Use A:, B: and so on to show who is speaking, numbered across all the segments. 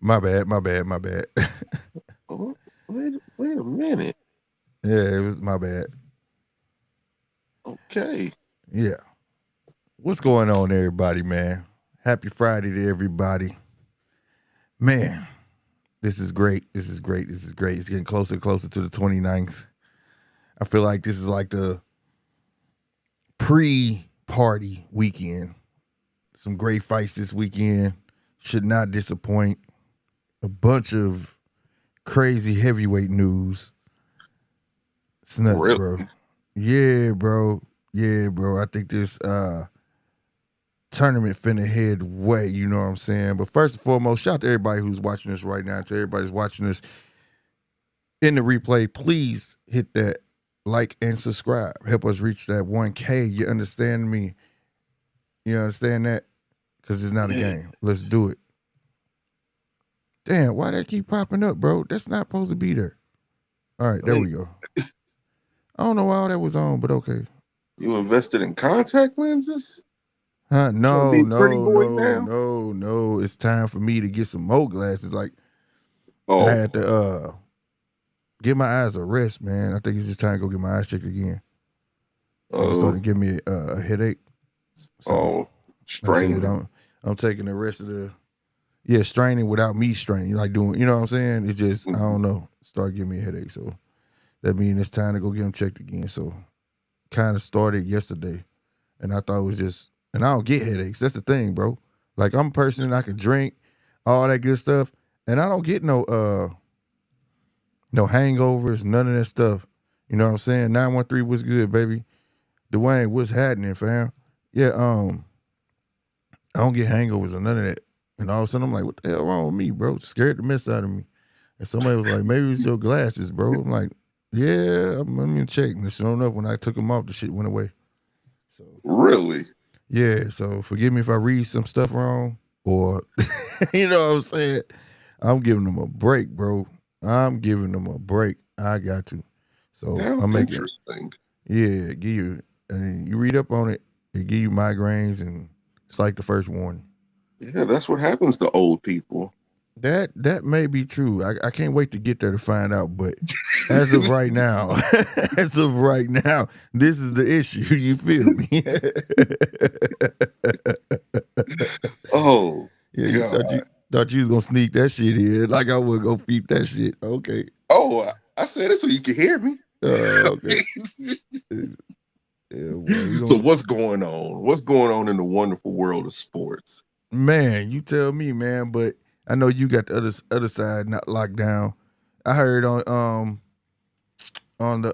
A: My bad, my bad, my bad.
B: Oh, wait a minute.
A: Yeah, it was my bad.
B: Okay.
A: Yeah. What's going on, everybody, man? Happy Friday to everybody. Man, this is great. This is great. This is great. It's getting closer and closer to the 29th. I feel like this is like the pre-party weekend. Some great fights this weekend. Should not disappoint. A bunch of crazy heavyweight news. It's nuts,
B: Really?
A: bro. Yeah, bro. Yeah, bro. I think this tournament finna head way, you know what I'm saying? But first and foremost, shout out to everybody who's watching us right now. To everybody's watching us in the replay, please hit that like and subscribe. Help us reach that 1K. You understand me? You understand that? Because it's not a
B: Yeah.
A: game. Let's do it. Damn, why that keep popping up, bro? That's not supposed to be there. All right, there
B: Like,
A: we go. I don't know why all that was on, but okay.
B: you invested in contact lenses?
A: Huh?
B: Trying to
A: No,
B: be pretty
A: no,
B: boy
A: no,
B: now?
A: no, no. It's time for me to get some more glasses. Like I
B: Oh,
A: had to give my eyes a rest, man. I think it's just time to go get my eyes checked again. It was
B: oh,
A: starting to give me a headache. So
B: oh,
A: I said
B: straining.
A: I'm taking the rest of the straining without me straining, like doing, you know what I'm saying? It just I
B: Mhm.
A: don't know, start giving me a headache. So that means it's time to go get them checked again. So kind of started yesterday, and I thought it was just, and I don't get headaches. That's the thing, bro. Like I'm a person, I can drink all that good stuff, and I don't get no hangovers, none of that stuff. You know what I'm saying? 913 was good, baby. Dwayne, what's happening, fam? Yeah, I don't get hangovers or none of that. And all of a sudden I'm like, what the hell wrong with me, bro? Scared the mess out of me. And somebody was like, maybe it's your glasses, bro. I'm like, yeah, I'm gonna check. And sure enough, when I took them off, the shit went away. So
B: Really?
A: yeah, so forgive me if I read some stuff wrong or you know what I'm saying. I'm giving them a break, bro. I'm giving them a break. I got to. So
B: How
A: I'm making,
B: interesting.
A: yeah, give you, and you read up on it, it give you migraines, and it's like the first warning.
B: Yeah, that's what happens to old people.
A: That may be true. I can't wait to get there to find out. But as of right now, as of right now, this is the issue. You feel me?
B: Oh,
A: Yeah, you
B: God.
A: thought you was gonna sneak that shit in, like I would go feed that shit. Okay.
B: Oh, I said it so you can hear me.
A: Okay. Yeah, well, we
B: So
A: gonna,
B: what's going on? What's going on in the wonderful world of sports?
A: man. You tell me, man. But I know you got the other side not locked down. I heard on the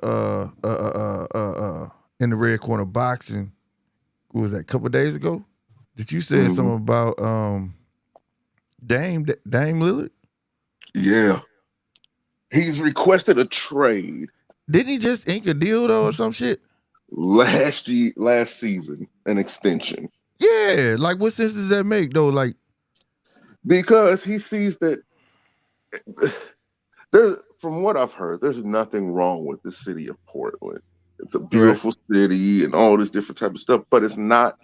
A: in the red corner boxing. What was that? A couple days ago? Did you say
B: Mhm.
A: something about Dame Lillard?
B: Yeah, he's requested a trade
A: Didn't he just ink a deal though or some shit?
B: last season, an extension,
A: Yeah, like what sense does that make though? Like,
B: because he sees that there. From what I've heard, there's nothing wrong with the city of Portland. It's a
A: right?
B: beautiful city and all this different type of stuff, but it's not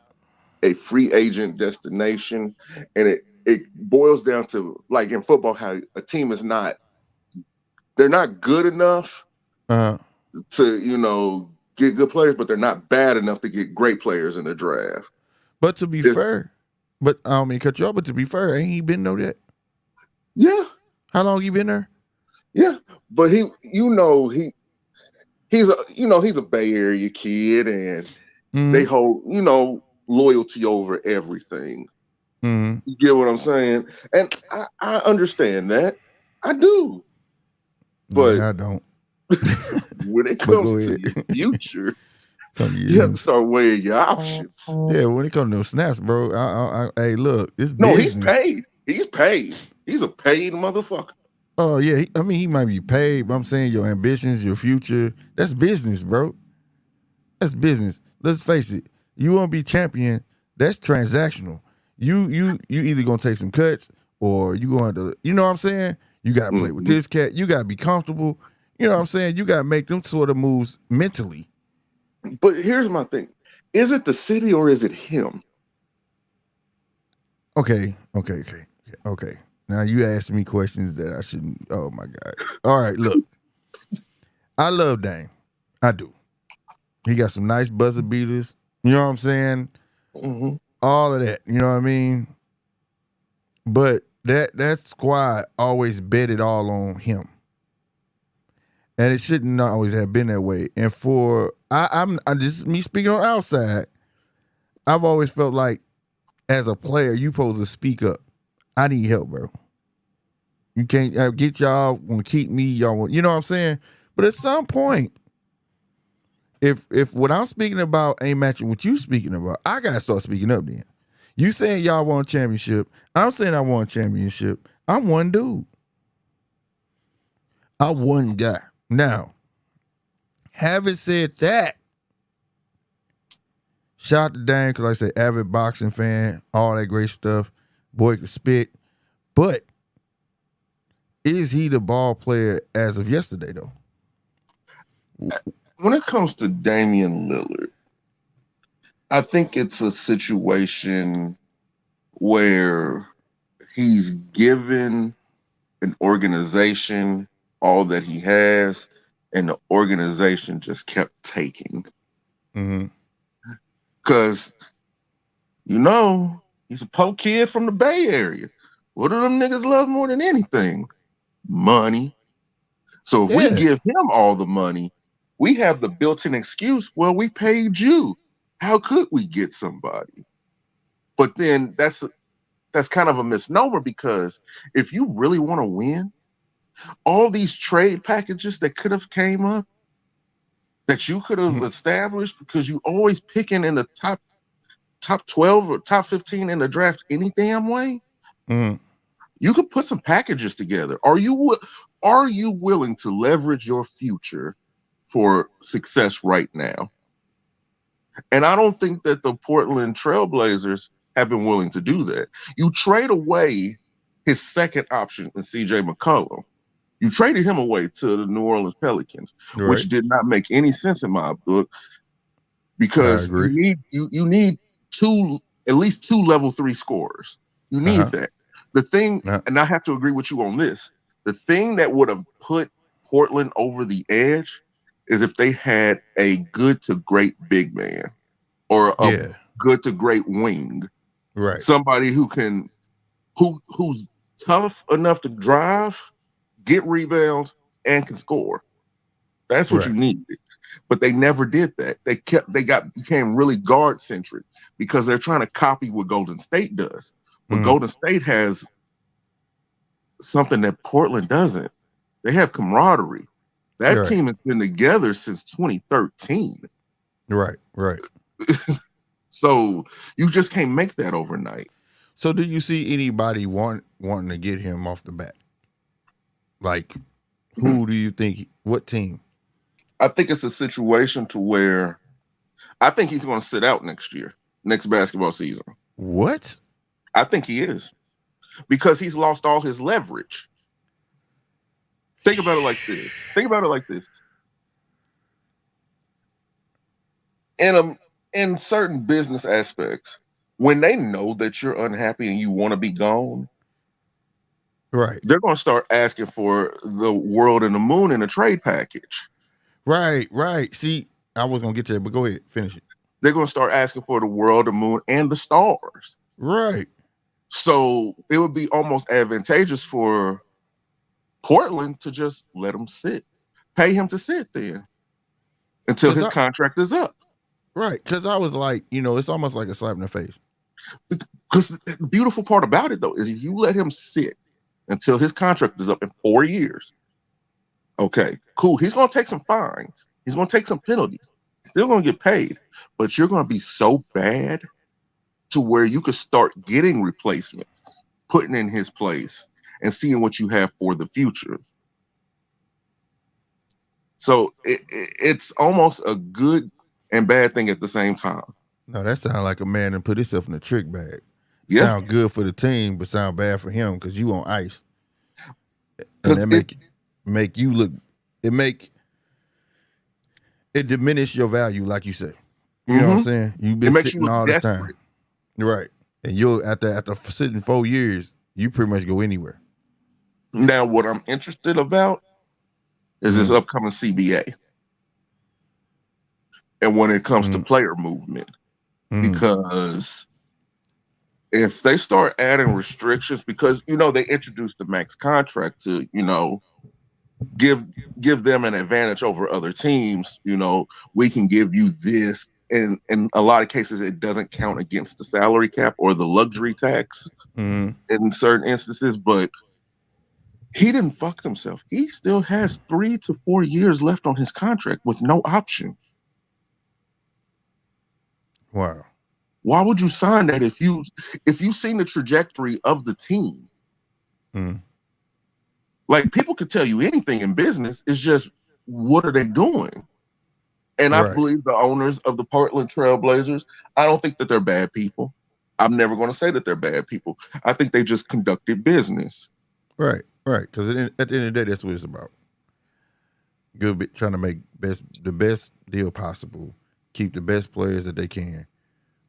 B: a free agent destination, and it boils down to, like in football, how a team is not, they're not good enough
A: Uh,
B: to get good players, but they're not bad enough to get great players in the draft.
A: but to be
B: It's,
A: fair, but I don't mean to cut you off, but to be fair, ain't he been know that?
B: yeah,
A: How long he been there?
B: yeah, but he's a Bay Area kid, and they
A: Mm-hmm.
B: hold loyalty over everything.
A: Mm-hmm.
B: You get what I'm saying? And I understand that. I do. But
A: Yeah, I don't.
B: when it
A: But
B: comes
A: go
B: to
A: ahead.
B: your future,
A: Come to
B: you have
A: you.
B: to start weighing your options.
A: Yeah, when it comes to those snaps, bro. Hey, look, it's
B: No, he's
A: business.
B: paid. He's paid. He's a paid motherfucker.
A: Oh yeah, I mean he might be paid, but I'm saying your ambitions, your future, that's business, bro. That's business. Let's face it. You want to be champion, that's transactional. You either gonna take some cuts or you going to, you know what I'm saying? You gotta play with
B: Mhm.
A: this cat. You gotta be comfortable. You know what I'm saying? You gotta make them sort of moves mentally.
B: But here's my thing: is it the city or is it him?
A: Okay. Now you ask me questions that I shouldn't. Oh my God. All right, look. I love Dame. I do. He got some nice buzzer beaters. You know what I'm saying?
B: Mm-hmm.
A: All of that. You know what I mean? But that squad always bet it all on him. And it shouldn't always have been that way. And I'm just me speaking on outside, I've always felt like as a player, you supposed to speak up. I need help, bro. You can't get y'all want to keep me, y'all want, you know what I'm saying? But at some point, if what I'm speaking about ain't matching what you speaking about, I gotta start speaking up then. You saying y'all want a championship. I'm saying I want a championship. I'm one dude. I'm one guy. Now, having said that, shout out to Dame, because like I said, avid boxing fan, all that great stuff. Boy can spit. But is he the ball player as of yesterday, though?
B: When it comes to Damian Lillard, I think it's a situation where he's given an organization all that he has, and the organization just kept taking.
A: Mm-hmm.
B: Because, he's a poor kid from the Bay Area. What do them niggas love more than anything? Money. So if we
A: Yeah.
B: give him all the money, we have the built-in excuse, well, we paid you. How could we get somebody? But then that's kind of a misnomer, because if you really want to win, all these trade packages that could have came up, that you could have established, because you always picking in the top 12 or top 15 in the draft any damn way.
A: Mm-hmm.
B: You could put some packages together. Are you willing to leverage your future for success right now? And I don't think that the Portland Trailblazers have been willing to do that. You trade away his second option in CJ McCollum. You traded him away to the New Orleans Pelicans,
A: Right.
B: which did not make any sense in my book,
A: I
B: because
A: agree.
B: you need at least two level 3 scorers. You need that. The thing, and I have to agree with you on this, the thing that would have put Portland over the edge is if they had a good to great big man, or a good to great wing.
A: Right.
B: Somebody who's tough enough to drive, get rebounds, and can score. That's what you needed. But they never did that. They became really guard centric, because they're trying to copy what Golden State does. But Golden State has something that Portland doesn't. They have camaraderie. That team has been together since 2013.
A: Right.
B: So you just can't make that overnight.
A: So do you see anybody wanting to get him off the bat? Like, who do you think? What team?
B: I think it's a situation to where I think he's going to sit out next basketball season.
A: What?
B: I think he is, because he's lost all his leverage. Think about it like this. In certain business aspects, when they know that you're unhappy and you want to be gone,
A: right,
B: they're going to start asking for the world and the moon in a trade package.
A: Right. See, I was going to get to that, but go ahead, finish it.
B: They're going to start asking for the world, the moon, and the stars.
A: Right.
B: So it would be almost advantageous for Portland to just let him sit. Pay him to sit then until his contract is up.
A: Right, because I was like, it's almost like a slap in the face.
B: Because the beautiful part about it, though, is if you let him sit until his contract is up in 4 years, okay, cool. He's going to take some fines. He's going to take some penalties. He's still going to get paid. But you're going to be so bad to where you could start getting replacements, putting in his place, and seeing what you have for the future. So it's almost a good and bad thing at the same time.
A: No, that sounds like a man that put himself in a trick bag.
B: Yeah.
A: Sound good for the team, but sound bad for him because you on ice. And that make you look, it diminish your value, like you said. You know what I'm saying? You've been sitting all this time. Right. And you're after sitting 4 years, You pretty much go anywhere.
B: Now, what I'm interested about is this upcoming CBA, and when it comes to player movement, because if they start adding restrictions, because they introduced the max contract to give them an advantage over other teams. We can give you this, and in a lot of cases, it doesn't count against the salary cap or the luxury tax in certain instances, but. He didn't fuck himself. He still has 3 to 4 years left on his contract with no option.
A: Wow.
B: Why would you sign that if you've seen the trajectory of the team? Like, people could tell you anything in business. It's just, what are they doing? And I believe the owners of the Portland Trailblazers, I don't think that they're bad people. I'm never going to say that they're bad people. I think they just conducted business.
A: Right. Because at the end of the day, that's what it's about. Trying to make the best deal possible, keep the best players that they can.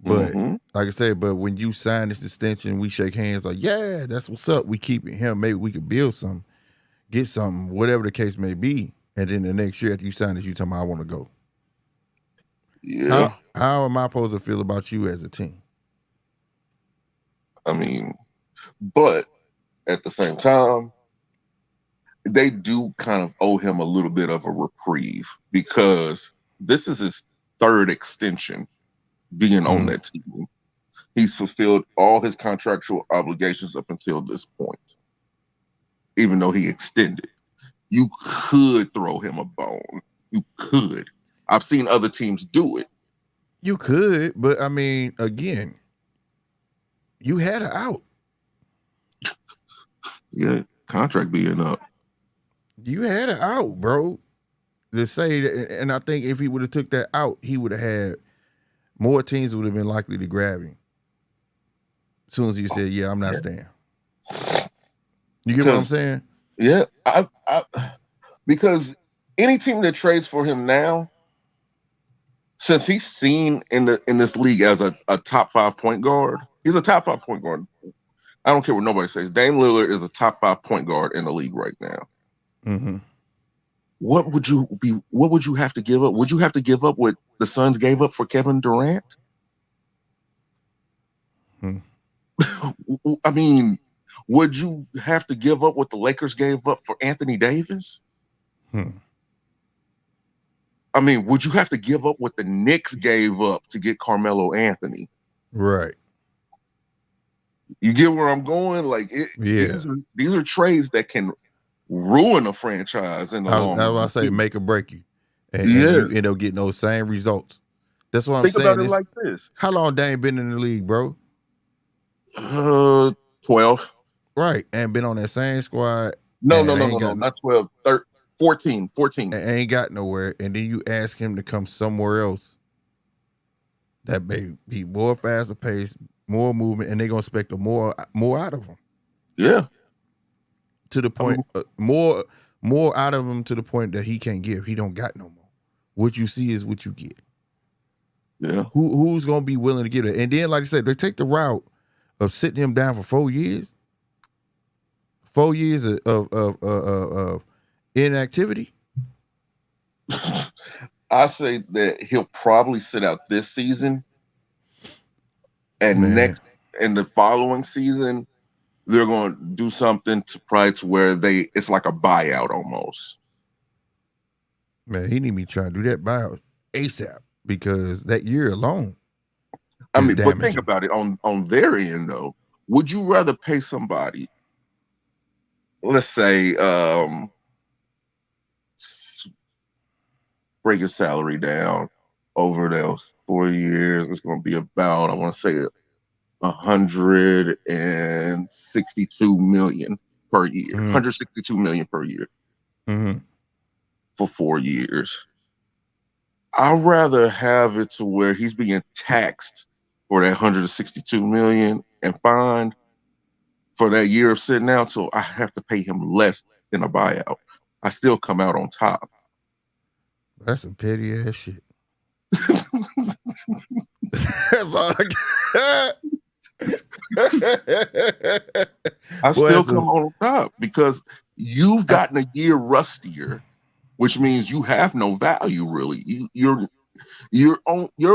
A: But like I said, when you sign this extension, we shake hands like, yeah, that's what's up. We keep him. Maybe we could build something, get something, whatever the case may be. And then the next year after you sign this, you tell me I want to go.
B: Yeah.
A: How am I supposed to feel about you as a team?
B: I mean, but at the same time, they do kind of owe him a little bit of a reprieve, because this is his 3rd extension being on that team. He's fulfilled all his contractual obligations up until this point, even though he extended. You could throw him a bone. You could. I've seen other teams do it.
A: You could, but I mean, again, you had an out.
B: Yeah, contract being up.
A: You had it out, bro. To say that, and I think if he would have took that out, he would have had more teams would have been likely to grab him. As soon as he said, "Yeah, I'm not staying." You get what I'm saying?
B: Yeah, because any team that trades for him now, since he's seen in this league as a top 5 point guard, he's a top 5 point guard. I don't care what nobody says. Dame Lillard is a top 5 point guard in the league right now. What would you have to give up? Would you have to give up what the Suns gave up for Kevin Durant? I mean, would you have to give up what the Lakers gave up for Anthony Davis? I mean, would you have to give up what the Knicks gave up to get Carmelo Anthony?
A: Right.
B: You get where I'm going? Like, these are trades that can ruin a franchise in the long run.
A: I say make or break you. And you end up getting those same results. That's what I'm saying.
B: Think about it like this.
A: How long Dame been in the league, bro?
B: 12.
A: Right. And been on that same squad.
B: No, not 12. 14.
A: And ain't got nowhere. And then you ask him to come somewhere else that may be more faster paced, more movement, and they're going to expect more out of him.
B: Yeah.
A: To the point, more out of him to the point that he can't give. He don't got no more. What you see is what you get.
B: Yeah.
A: Who's going to be willing to give it? And then, like I said, they take the route of sitting him down for 4 years. 4 years of inactivity.
B: I say that he'll probably sit out this season, and the following season, they're going to do something to where it's like a buyout almost.
A: Man, he need to be trying to do that buyout ASAP, because that year alone.
B: I mean, but think about it on their end though. Would you rather pay somebody, let's say, break your salary down over those 4 years? It's going to be about, I want to say, $162 million per year. $162 million per year for 4 years. I'd rather have it to where he's being taxed for that $162 million and fined for that year of sitting out, so I have to pay him less than a buyout. I still come out on top.
A: That's some petty ass shit. That's all I got.
B: I
A: Boy,
B: still
A: that's
B: come on top because you've
A: I,
B: gotten a year rustier, which means you have no value really. Your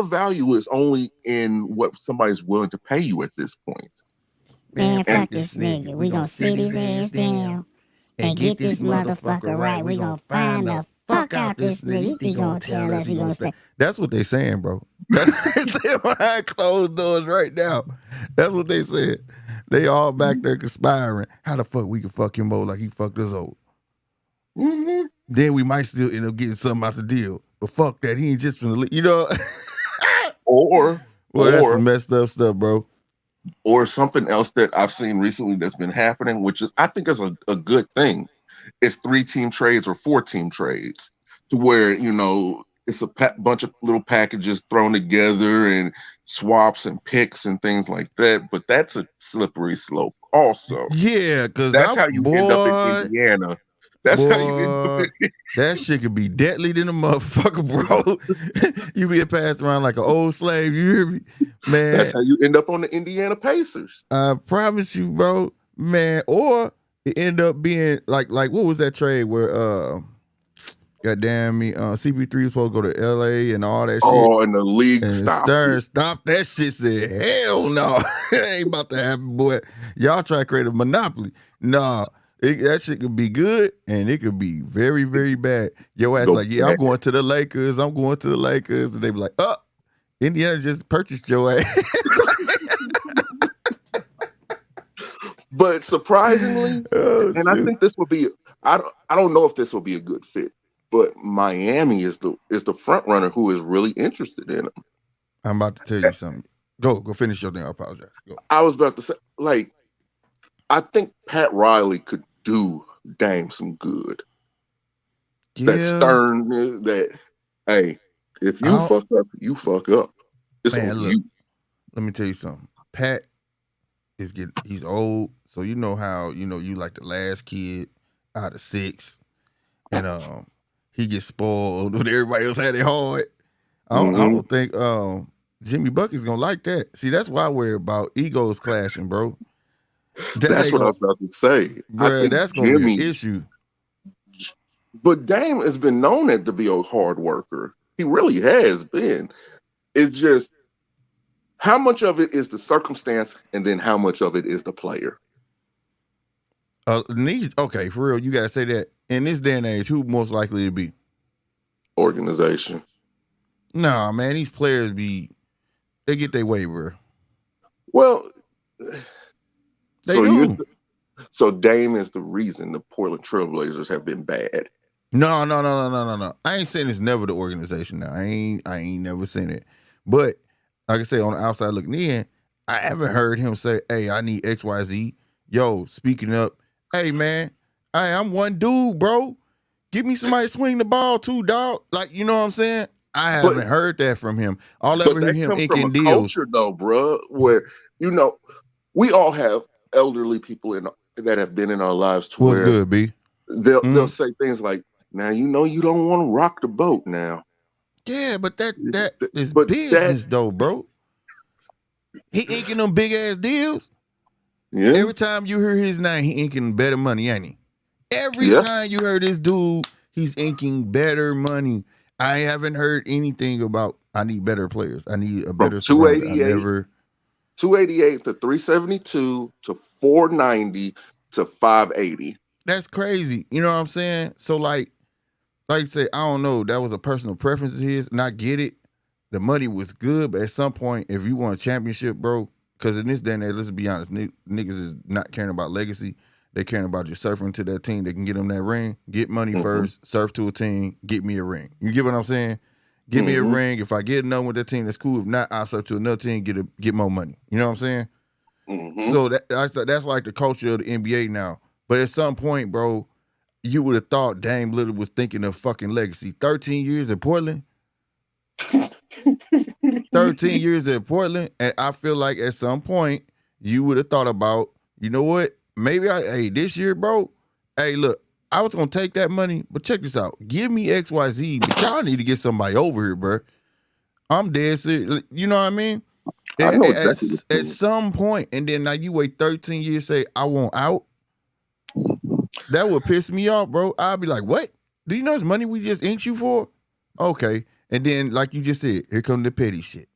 B: value is only in what somebody's willing to pay you at this point.
C: Man,
B: And
C: fuck this nigga. We gonna sit his ass down and get this motherfucker right. We gonna find the fuck out this nigga. He gonna tell us he gonna stay.
A: that's what they saying, bro. That's what they saying behind closed doors right now. That's what they said. They all back there conspiring. How the fuck we can fuck him over like he fucked us over?
B: Mhm.
A: Then we might still end up getting something out the deal. But fuck that. He ain't just finna leave. You know?
B: or
A: Well, that's
B: or
A: some messed up stuff, bro.
B: or something else that I've seen recently that's been happening, which is I think is a good thing. It's 3-team trades or 4-team trades, to where it's a bunch of little packages thrown together and swaps and picks and things like that. But that's a slippery slope. Also,
A: Yeah, cause
B: that's how you end up in Indiana. That's how you end up
A: boy,
B: in.
A: that shit could be deadly than a motherfucker, bro. You be passed around like an old slave. You hear me, man?
B: That's how you end up on the Indiana Pacers.
A: I promise you, bro, man. Or it end up being like what was that trade where goddamn me, CP3 was supposed to go to LA and all that shit.
B: Oh, and the league
A: And
B: stopped.
A: Stern stopped that shit. Said, "Hell no, it ain't about to happen, boy. Y'all try to create a monopoly. Nah, that shit could be good and it could be very, very bad. Yo ass
B: Go
A: like, yeah, I'm
B: back.
A: going to the Lakers. I'm going to the Lakers, and they be like, oh, Indiana just purchased your ass.
B: But surprisingly,
A: Oh,
B: and I
A: shoot.
B: think this will be. I don't know if this will be a good fit, but Miami is the front runner who is really interested in him.
A: I'm about to tell you something. Go finish your thing. I apologize. Go.
B: I was about to say, like, I think Pat Riley could do Dame some good.
A: Yeah,
B: That Stern, that hey, if you fuck up, you fuck up. It's
A: man,
B: on
A: look,
B: you.
A: let me tell you something. Pat he's old, so you know how you like the last kid out of 6, and he gets spoiled when everybody else had it hard. I don't think Jimmy Bucket's gonna like that. See, that's why I worry about egos clashing, bro.
B: That's what I was about to say. I
A: Bro,
B: think
A: that's gonna be an issue.
B: But Dame has been known to be a hard worker. He really has been. It's just how much of it is the circumstance, and then how much of it is the player.
A: Okay, for real, you gotta say that. In this day and age, who most likely to be?
B: Organization.
A: Nah, man, these players they get their way, bro.
B: Well,
A: they do.
B: So Dame is the reason the Portland Trailblazers have been bad.
A: No. I ain't saying it's never the organization now. I ain't never seen it. But like I say, on the outside looking in, I haven't heard him say, hey, I need XYZ. Yo, speaking up, hey man, I'm one dude, bro. Give me somebody to swing the ball too, dog. Like, you know what I'm saying? I haven't heard that from him. I'll ever hear him inking deals.
B: Culture though, bro, where we all have elderly people that have been in our lives to
A: What's
B: where
A: good, B?
B: They'll say things like, now you don't want to rock the boat now.
A: Yeah, but that is business though, bro. He inking them big ass deals.
B: Yeah.
A: Every time you hear his name, he inking better money, ain't he? Every time you heard this dude, he's inking better money. I haven't heard anything about I need better players. I need a better surrounding.
B: 288 to 372 to 490 to 580.
A: That's crazy. You know what I'm saying? So like you say, I don't know. That was a personal preference of his, and I get it. The money was good, but at some point, if you want a championship, bro, because in this day and age, let's be honest, niggas is not caring about legacy. They caring about just surfing to that team. They can get them that ring, get money first, surf to a team, get me a ring. You get what I'm saying? Give me a ring. If I get another with that team, that's cool. If not, I'll surf to another team, get more money. You know what I'm saying? So that's like the culture of the NBA now. But at some point, bro, you would have thought Dame Lillard was thinking of fucking legacy. 13 years in Portland. 13 years in Portland. And I feel like at some point, you would have thought about, you know what? Maybe this year, bro, hey, look, I was going to take that money, but check this out. Give me XYZ, but y'all need to get somebody over here, bro. I'm dead serious. You know what I mean?
B: I know exactly what
A: At some point, and then now you wait 13 years, say I want out. That would piss me off, bro. I'll be like, what? Do you know it's money we just inked you for? Okay. And then, like you just said, here come the petty shit.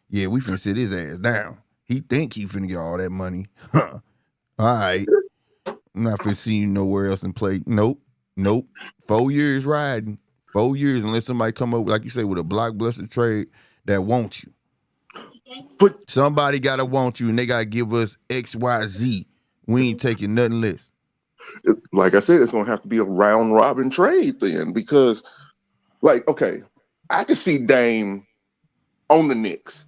A: Yeah, we finna sit his ass down. He think he finna get all that money. Huh. All right. I'm not finna see you nowhere else and play. Nope. 4 years riding. 4 years unless somebody come up, like you say, with a blockbuster trade that wants you.
B: But
A: somebody gotta want you and they gotta give us XYZ. We ain't taking nothing less.
B: Like I said, it's gonna have to be a round robin trade then, because, like, okay, I can see Dame on the Knicks.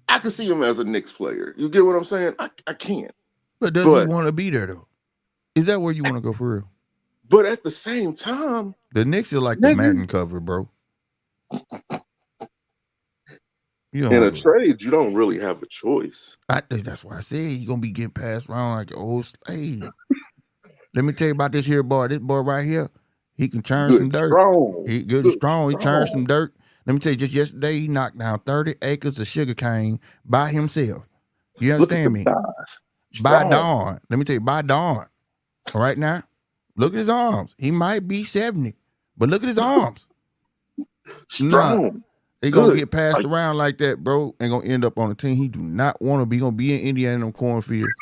B: I can see him as a Knicks player. You get what I'm saying? I can't.
A: But does he want to be there though? Is that where you want to go for real?
B: But at the same time,
A: the Knicks are like the Madden cover, bro.
B: In a trade, you don't really have a choice.
A: That's why I said you're gonna be getting passed around like an old slave. Let me tell you about this here boy. This boy right here, he can churn some dirt. He good and strong. He churns some dirt. Let me tell you, just yesterday he knocked down 30 acres of sugarcane by himself. You understand me? By dawn. Let me tell you, by dawn. All right now, look at his arms. He might be 70, but look at his arms.
B: Strong.
A: Nah, he gonna get passed around like that, bro, and gonna end up on a team he do not want to be. Gonna be in Indiana in them cornfields.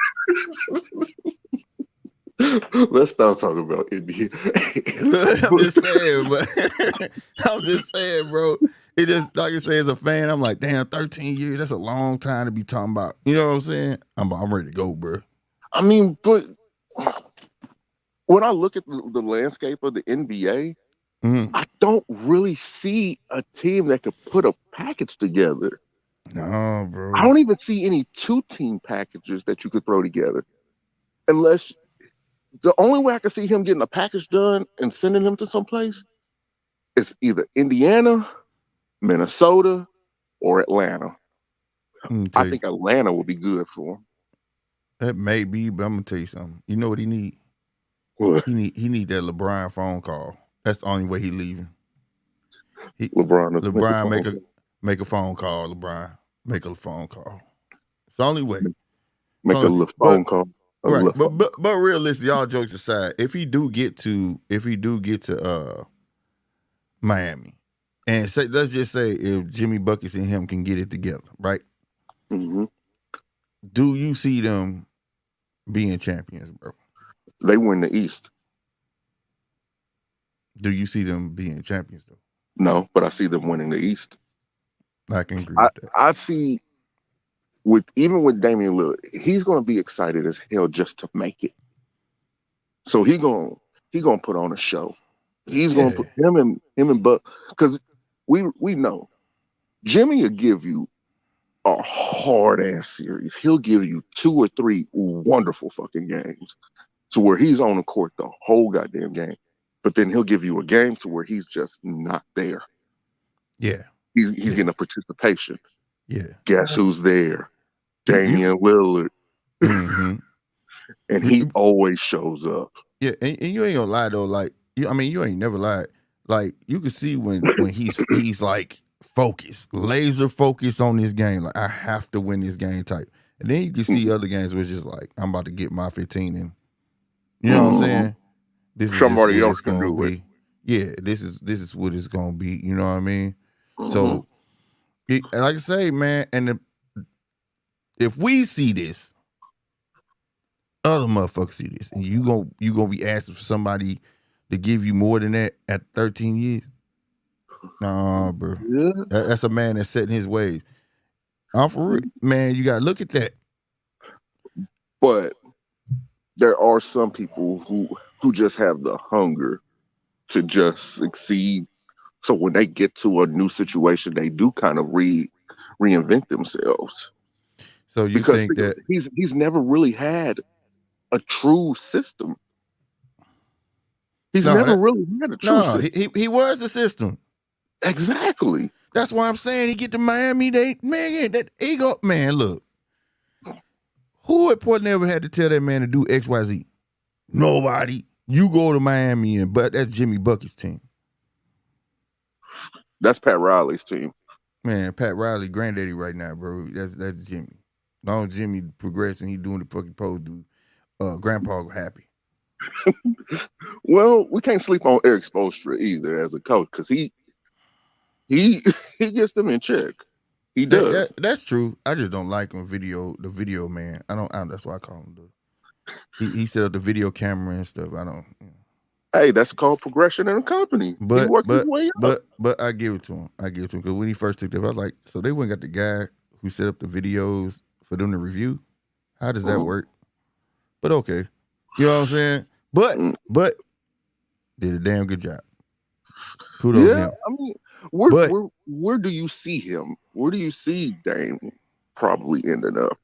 B: Let's stop talking about India.
A: I'm just saying, but I'm just saying, bro. It just, like I say, as a fan, I'm like, damn, 13 years, that's a long time to be talking about. You know what I'm saying? I'm ready to go, bro.
B: I mean, but when I look at the landscape of the NBA, I don't really see a team that could put a package together.
A: No, bro.
B: I don't even see any 2-team packages that you could throw together. Unless the only way I can see him getting a package done and sending him to someplace is either Indiana, Minnesota, or Atlanta. I think Atlanta would be good for him.
A: That may be, but I'm gonna tell you something. You know what he need?
B: What?
A: He need that LeBron phone call. That's the only way he leaving.
B: LeBron
A: make a phone call. LeBron make a phone call. It's the only way.
B: Make a phone call.
A: Right, but realistically, all jokes aside, if he do get to Miami, and let's just say if Jimmy Buckets and him can get it together, right?
B: Mm-hmm.
A: Do you see them being champions, bro?
B: They win the East.
A: Do you see them being champions though?
B: No, but I see them winning the East.
A: I can agree with that.
B: I see even with Damian Lillard, he's going to be excited as hell just to make it. So he gonna put on a show. He's gonna put him and Buck, because we know Jimmy will give you a hard ass series. He'll give you 2 or 3 wonderful fucking games to where he's on the court the whole goddamn game. But then he'll give you a game to where he's just not there.
A: Yeah.
B: He's getting a participation.
A: Yeah.
B: Guess who's there? Damian Lillard.
A: Mm-hmm.
B: And he always shows up.
A: Yeah, and you ain't gonna lie though, like you ain't never lied. Like you can see when he's like focused, laser focused on this game. Like I have to win this game type. And then you can see other games where it's just like I'm about to get my 15 in. You know what I'm saying? This is
B: somebody else can do it.
A: Yeah, this is what it's gonna be. You know what I mean? So, like I say, man, and if we see this, other motherfuckers see this, and you gonna be asking for somebody to give you more than that at 13 years? Nah, bro.
B: Yeah.
A: That's a man that's setting his ways. I'm for real, man. You gotta look at that.
B: But there are some people who just have the hunger to just succeed. So when they get to a new situation, they do kind of reinvent themselves.
A: So you think that
B: he's never really had a true system. He's never really had a true system.
A: He was the system.
B: Exactly.
A: That's why I'm saying he get to Miami. That ego, man. Look, who at Port never had to tell that man to do XYZ? Nobody. You go to Miami, but that's Jimmy Bucket's team.
B: That's Pat Riley's team.
A: Man, Pat Riley, granddaddy right now, bro. That's Jimmy. Long as Jimmy progressing, he doing the fucking pose, dude. Grandpa happy.
B: Well, we can't sleep on Eric Spoelstra either as a coach because he he gets them in check. He does.
A: That's true. I just don't like him. The video man. I don't. That's why I call him. He set up the video camera and stuff. I don't.
B: Hey, that's called progression in a company. He worked his way up.
A: But I give it to him. Because when he first took that, I was like, so they went and got the guy who set up the videos for them to review. How does that work? But okay, you know what I'm saying. But did a damn good job. Kudos to him.
B: I mean, where do you see him? Where do you see Dame probably ending up?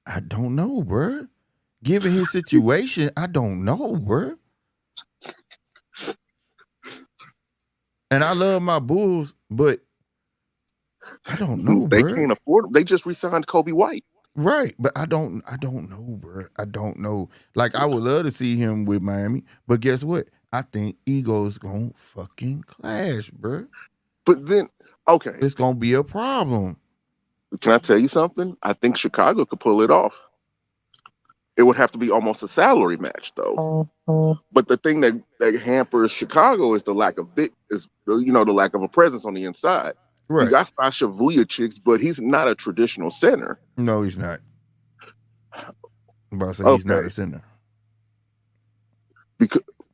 A: I don't know, bro. Given his situation, I don't know, bro. And I love my Bulls, but I don't know,
B: They
A: bro.
B: can't afford him. They just re-signed Kobe White.
A: Right, but I don't know, bro. I don't know. Like, I would love to see him with Miami, but guess what? I think egos gonna fucking clash, bro.
B: But then, okay,
A: it's gonna be a problem.
B: Can I tell you something? I think Chicago could pull it off. It would have to be almost a salary match, though. But the thing that hampers Chicago is the lack of the lack of a presence on the inside. Right. You got Sasha Vujicic, but he's not a traditional center.
A: No, he's not. I'm about to say he's not a center.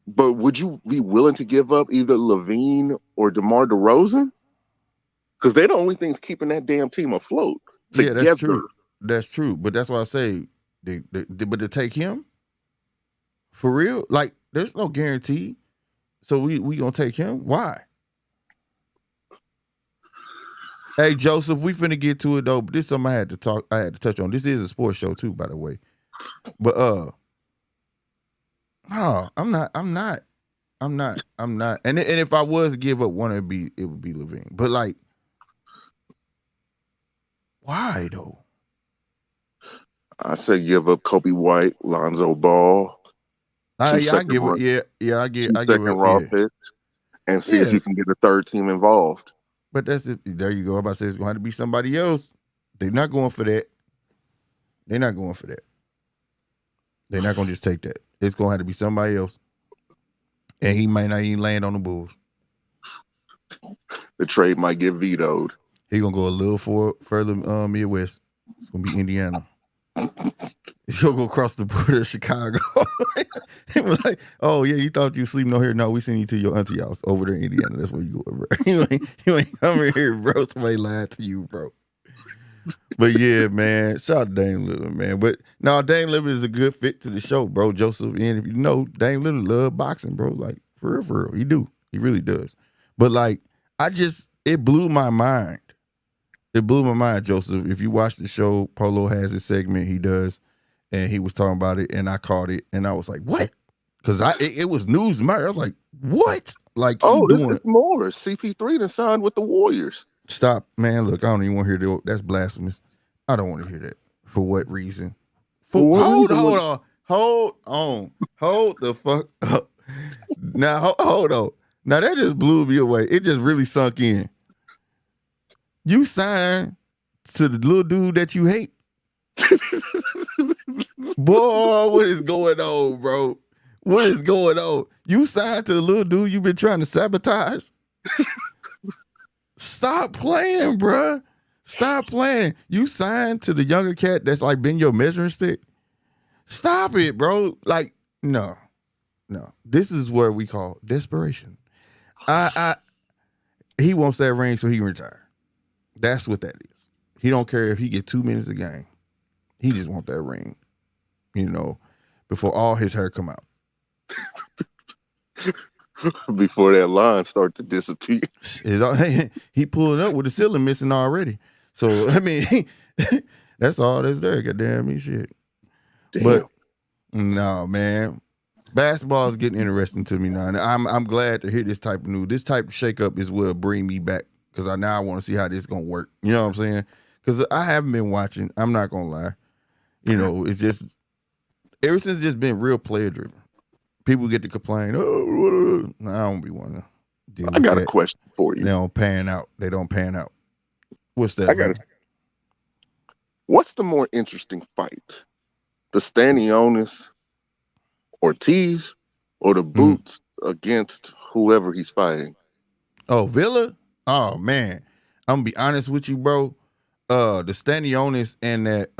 B: But would you be willing to give up either Levine or DeMar DeRozan? Because they're the only things keeping that damn team afloat. Together.
A: Yeah, that's true. That's true. But that's why I say, but to take him for real, like there's no guarantee. So we gonna take him? Why? Hey Joseph, we finna get to it though. But this is something I had to touch on. This is a sports show too, by the way. But no, I'm not. And if I was to give up one, it would be Levine. But like, why though?
B: I say give up Kobe White, Lonzo Ball.
A: I give it. I give
B: raw picks, and see if you can get a third team involved.
A: But that's it. There you go. I'm about to say it's going to have to be somebody else. They're not going for that. They're not going to just take that. It's going to have to be somebody else, and he might not even land on the Bulls.
B: The trade might get vetoed.
A: He's gonna go a little further Midwest. It's gonna be Indiana. He's gonna go across the border of Chicago. He was like, "Oh yeah, you thought you sleeping over here? No, we send you to your auntie house over there in Indiana. That's where you go, bro. You ain't coming here, bro. Somebody lied to you, bro." But yeah, man, shout out to Dame Lillard, man. But no, Dame Lillard is a good fit to the show, bro. Joseph, and if you know, Dame Lillard love boxing, bro. Like for real, he do. He really does. But like, it blew my mind. It blew my mind, Joseph. If you watch the show, Polo has his segment he does, and he was talking about it, and I caught it, and I was like, what? Because it was news to me. I was like, what? Like,
B: this is more. CP3 done signed with the Warriors.
A: Stop, man. Look, I don't even want to hear that. That's blasphemous. I don't want to hear that. For what reason? Hold on. Hold the fuck up. Now, hold on. Now, that just blew me away. It just really sunk in. You signed to the little dude that you hate. Boy, what is going on, bro? What is going on? You signed to the little dude you've been trying to sabotage? Stop playing, bro. Stop playing. You signed to the younger cat that's like been your measuring stick? Stop it, bro. Like, no. This is what we call desperation. He wants that ring so he can retire. That's what that is. He don't care if he get 2 minutes a game. He just want that ring, before all his hair come out.
B: Before that line start to disappear.
A: He pulling up with the ceiling missing already. So, I mean, that's all that's there. Goddamn me shit. Damn. But, no, man. Basketball is getting interesting to me now. And I'm glad to hear this type of news. This type of shakeup is what bring me back. Because I want to see how this is going to work. You know what I'm saying? Because I haven't been watching. I'm not going to lie. It's just, ever since it's just been real player driven. People get to complain, I don't be one to deal with
B: I got
A: that.
B: A question for you.
A: They don't pan out. What's
B: I
A: that,
B: got
A: man?
B: it. What's the more interesting fight? The Stanionis Ortiz or the
A: Mm.
B: Boots against whoever he's fighting?
A: Oh, Villa? Oh man. I'm gonna be honest with you, bro. The Stanionis and that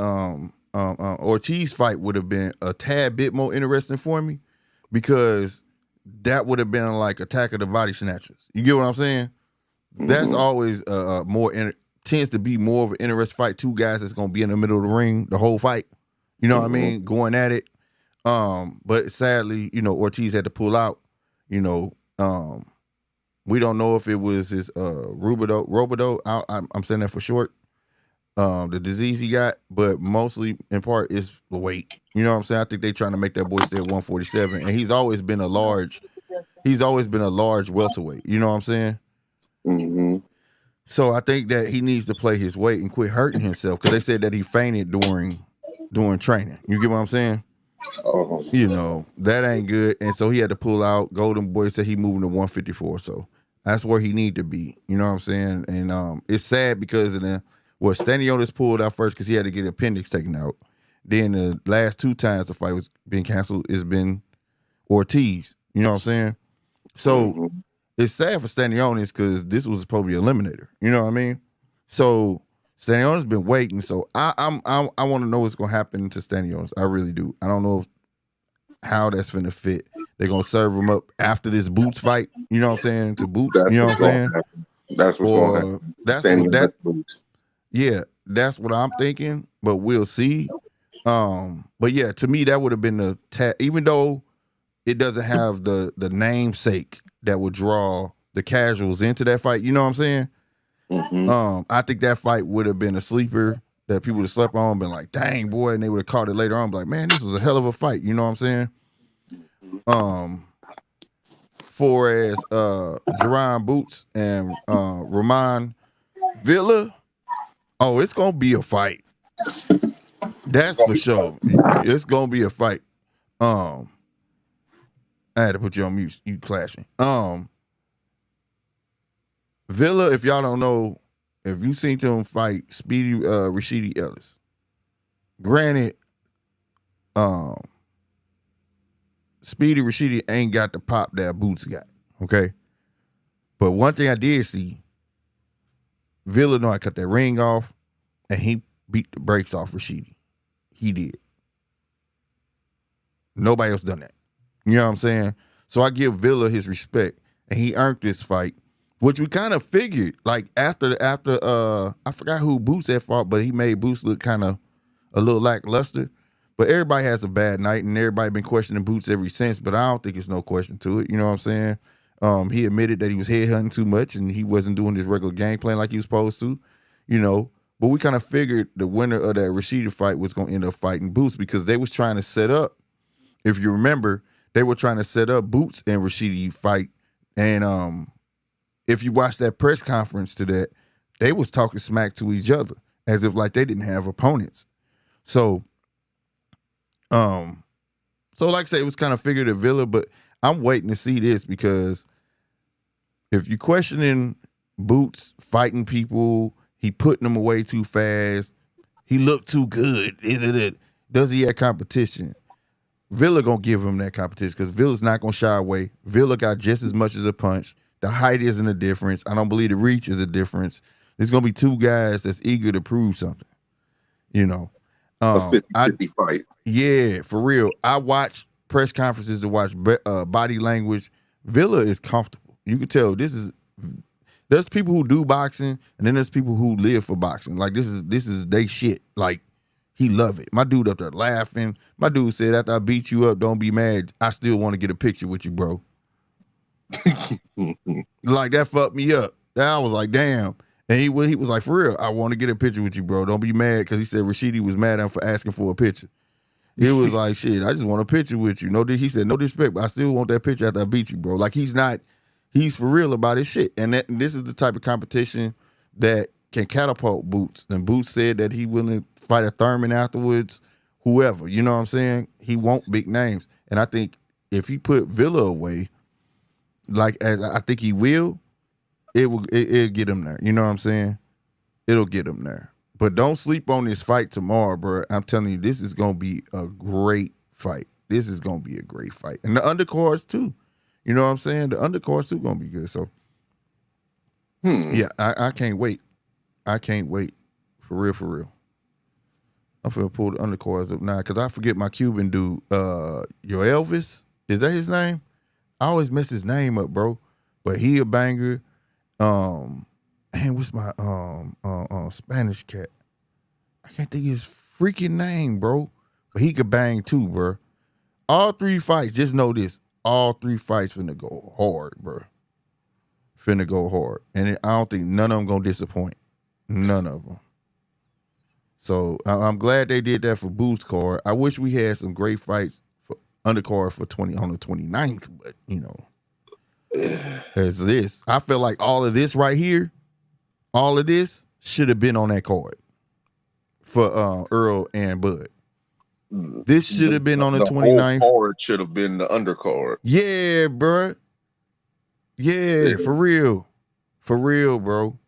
A: Ortiz fight would have been a tad bit more interesting for me because that would have been like Attack of the Body Snatchers. You get what I'm saying? That's
B: Mm-hmm.
A: always tends to be more of an interesting fight. Two guys that's gonna be in the middle of the ring the whole fight. You know what I
B: Mm-hmm.
A: mean? Going at it. But sadly, Ortiz had to pull out. You know, we don't know if it was his Robido. I'm saying that for short. The disease he got, but mostly in part is the weight. You know what I'm saying? I think they trying to make that boy stay at 147, and he's always been a large welterweight. You know what I'm saying?
B: Mm-hmm.
A: So I think that he needs to play his weight and quit hurting himself because they said that he fainted during training. You get what I'm saying?
B: Oh,
A: That ain't good, and so he had to pull out. Golden Boy said he moving to 154, so that's where he need to be. You know what I'm saying? And it's sad because of Stanionis pulled out first because he had to get the appendix taken out. Then the last two times the fight was being canceled, it's been Ortiz. You know what I'm saying? So
B: mm-hmm.
A: it's sad for Stanionis because this was supposed to be an eliminator. You know what I mean? So Stanionis been waiting. So I want to know what's gonna happen to Stanionis. I really do. I don't know how that's finna fit. They're gonna serve him up after this Boots fight. You know what I'm saying? To Boots.
B: That's
A: You know what I'm
B: what's going
A: saying?
B: to happen. That's what's going to
A: Or
B: happen.
A: that's what
B: Standing
A: that.
B: at Boots.
A: Yeah, that's what I'm thinking. But we'll see. But yeah, to me that would have been even though it doesn't have the namesake that would draw the casuals into that fight. You know what I'm saying?
B: Mm-hmm.
A: I think that fight would have been a sleeper that people would have slept on, been like, "Dang boy," and they would have caught it later on, be like, "Man, this was a hell of a fight." You know what I'm saying? For as Jaron Boots and Roman Villa, oh, it's gonna be a fight. That's for sure. It's gonna be a fight. I had to put you on mute. You clashing. Villa, if y'all don't know, if you seen them fight Speedy Rashidi Ellis, granted, Speedy Rashidi ain't got the pop that Boots got. Okay, but one thing I did see, Villa know I cut that ring off, and he beat the brakes off Rashidi. He did. Nobody else done that. You know what I'm saying? So I give Villa his respect, and he earned this fight, which we kind of figured. Like after I forgot who Boots had fought, but he made Boots look kind of a little lackluster. But everybody has a bad night, and everybody been questioning Boots ever since. But I don't think it's no question to it. You know what I'm saying? He admitted that he was headhunting too much, and he wasn't doing his regular game plan like he was supposed to. But we kind of figured the winner of that Rashida fight was going to end up fighting Boots because they was trying to set up. If you remember, they were trying to set up Boots and Rashidi fight, and if you watch that press conference to that, they was talking smack to each other as if like they didn't have opponents. So like I say, it was kind of figured at Villa, but I'm waiting to see this because if you're questioning Boots fighting people, he putting them away too fast, he looked too good. Does he have competition? Villa gonna give him that competition because Villa's not gonna shy away. Villa got just as much as a punch. The height isn't a difference. I don't believe the reach is a difference. There's gonna be two guys that's eager to prove something.
B: A
A: I
B: 50-50 fight.
A: Yeah, for real. I watch press conferences to watch body language. Villa is comfortable. You can tell there's people who do boxing, and then there's people who live for boxing. Like this is they shit. Like he love it. My dude up there laughing. My dude said, after I beat you up, don't be mad. I still want to get a picture with you, bro. Like that fucked me up. I was like, damn. And he was like, for real, I want to get a picture with you, bro. Don't be mad, because he said Rashidi was mad at him for asking for a picture. It was like, shit, I just want a picture with you. He said, no disrespect, but I still want that picture after I beat you, bro. Like he's for real about his shit. And this is the type of competition that can catapult Boots. And Boots said that he willing to fight a Thurman afterwards, whoever. You know what I'm saying? He want big names. And I think if he put Villa away, like as I think he will, it'll get him there. You know what I'm saying? it'll get him there. But don't sleep on this fight tomorrow, bro. I'm telling you, this is gonna be a great fight. This is gonna be a great fight, and the undercards too. You know what I'm saying? The undercards too gonna be good. So, yeah, I can't wait. I can't wait. For real, for real. I'm finna pull the undercards up now because I forget my Cuban dude. Your Elvis, is that his name? I always mess his name up, bro. But he a banger. Man, what's my Spanish cat? I can't think of his freaking name, bro. But he could bang too, bro. All 3 fights, just know this. All 3 fights finna go hard, bro. Finna go hard. And I don't think none of them gonna disappoint. None of them. So I'm glad they did that for Boost card. I wish we had some great fights for undercard for on the 29th, but you know, as this, I feel like all of this right here, all of this should have been on that card for Earl and Bud. This should have been on the 29th.
B: Whole card should have been the undercard.
A: Yeah, bro. Yeah, for real, bro.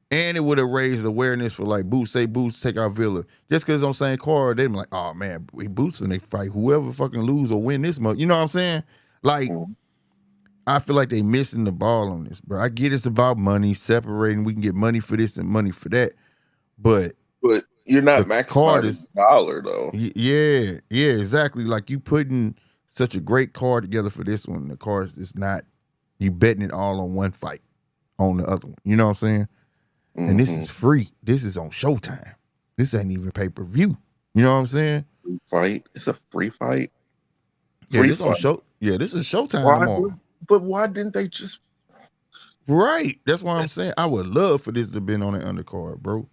A: And it would have raised awareness for like Boots, say Boots, take out Villa. Just because it's on the same card, they'd be like, oh man, we Boots when they fight. Whoever fucking lose or win this month. You know what I'm saying? Like, I feel like they missing the ball on this, bro. I get it's about money, separating. We can get money for this and money for that. But
B: you're not maximizing the dollar though.
A: Yeah, exactly. Like you putting such a great card together for this one. The card is not, you betting it all on one fight on the other one. You know what I'm saying? And this is free. This is on Showtime. This ain't even pay-per-view. You know what I'm saying?
B: Free fight. It's a free fight.
A: Yeah, this on show. Yeah, this is Showtime tomorrow.
B: But why didn't they just?
A: Right. That's what I'm saying. I would love for this to have been on the undercard, bro.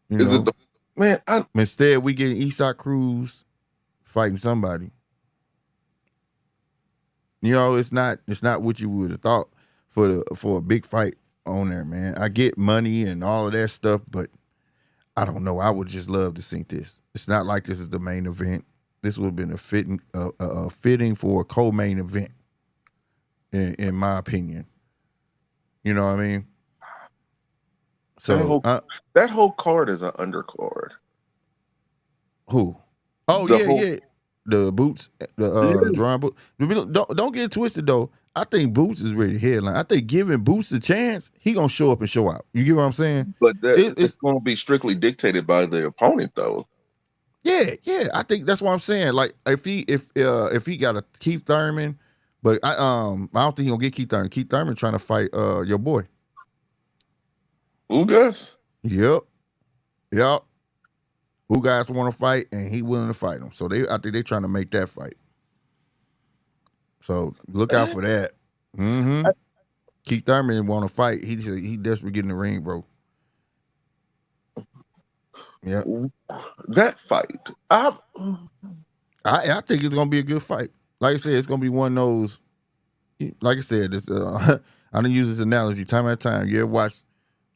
A: You know? Instead, we getting Eastside Cruz fighting somebody. You know, it's not what you would have thought for a big fight on there, man. I get money and all of that stuff, but I don't know. I would just love to see this. It's not like this is the main event. This would have been a fitting for a co-main event, in my opinion. You know what I mean? So
B: that whole card is an undercard.
A: Who? Oh yeah. The Boots, drawing boot. Don't get it twisted though. I think Boots is ready to headline. I think giving Boots a chance, he gonna show up and show out. You get what I'm saying?
B: But it's gonna be strictly dictated by the opponent, though.
A: Yeah. I think that's what I'm saying. Like if he got a Keith Thurman, but I don't think he gonna get Keith Thurman. Keith Thurman trying to fight your boy.
B: Ugas?
A: Yep. Ugas want to fight, and he willing to fight him. So I think they trying to make that fight. So look out for that. Keith Thurman want to fight. He desperately get in the ring, bro. Yeah.
B: That fight.
A: I think it's gonna be a good fight. Like I said, it's gonna be one of those. Like I said, this I done use this analogy time after time. You ever watch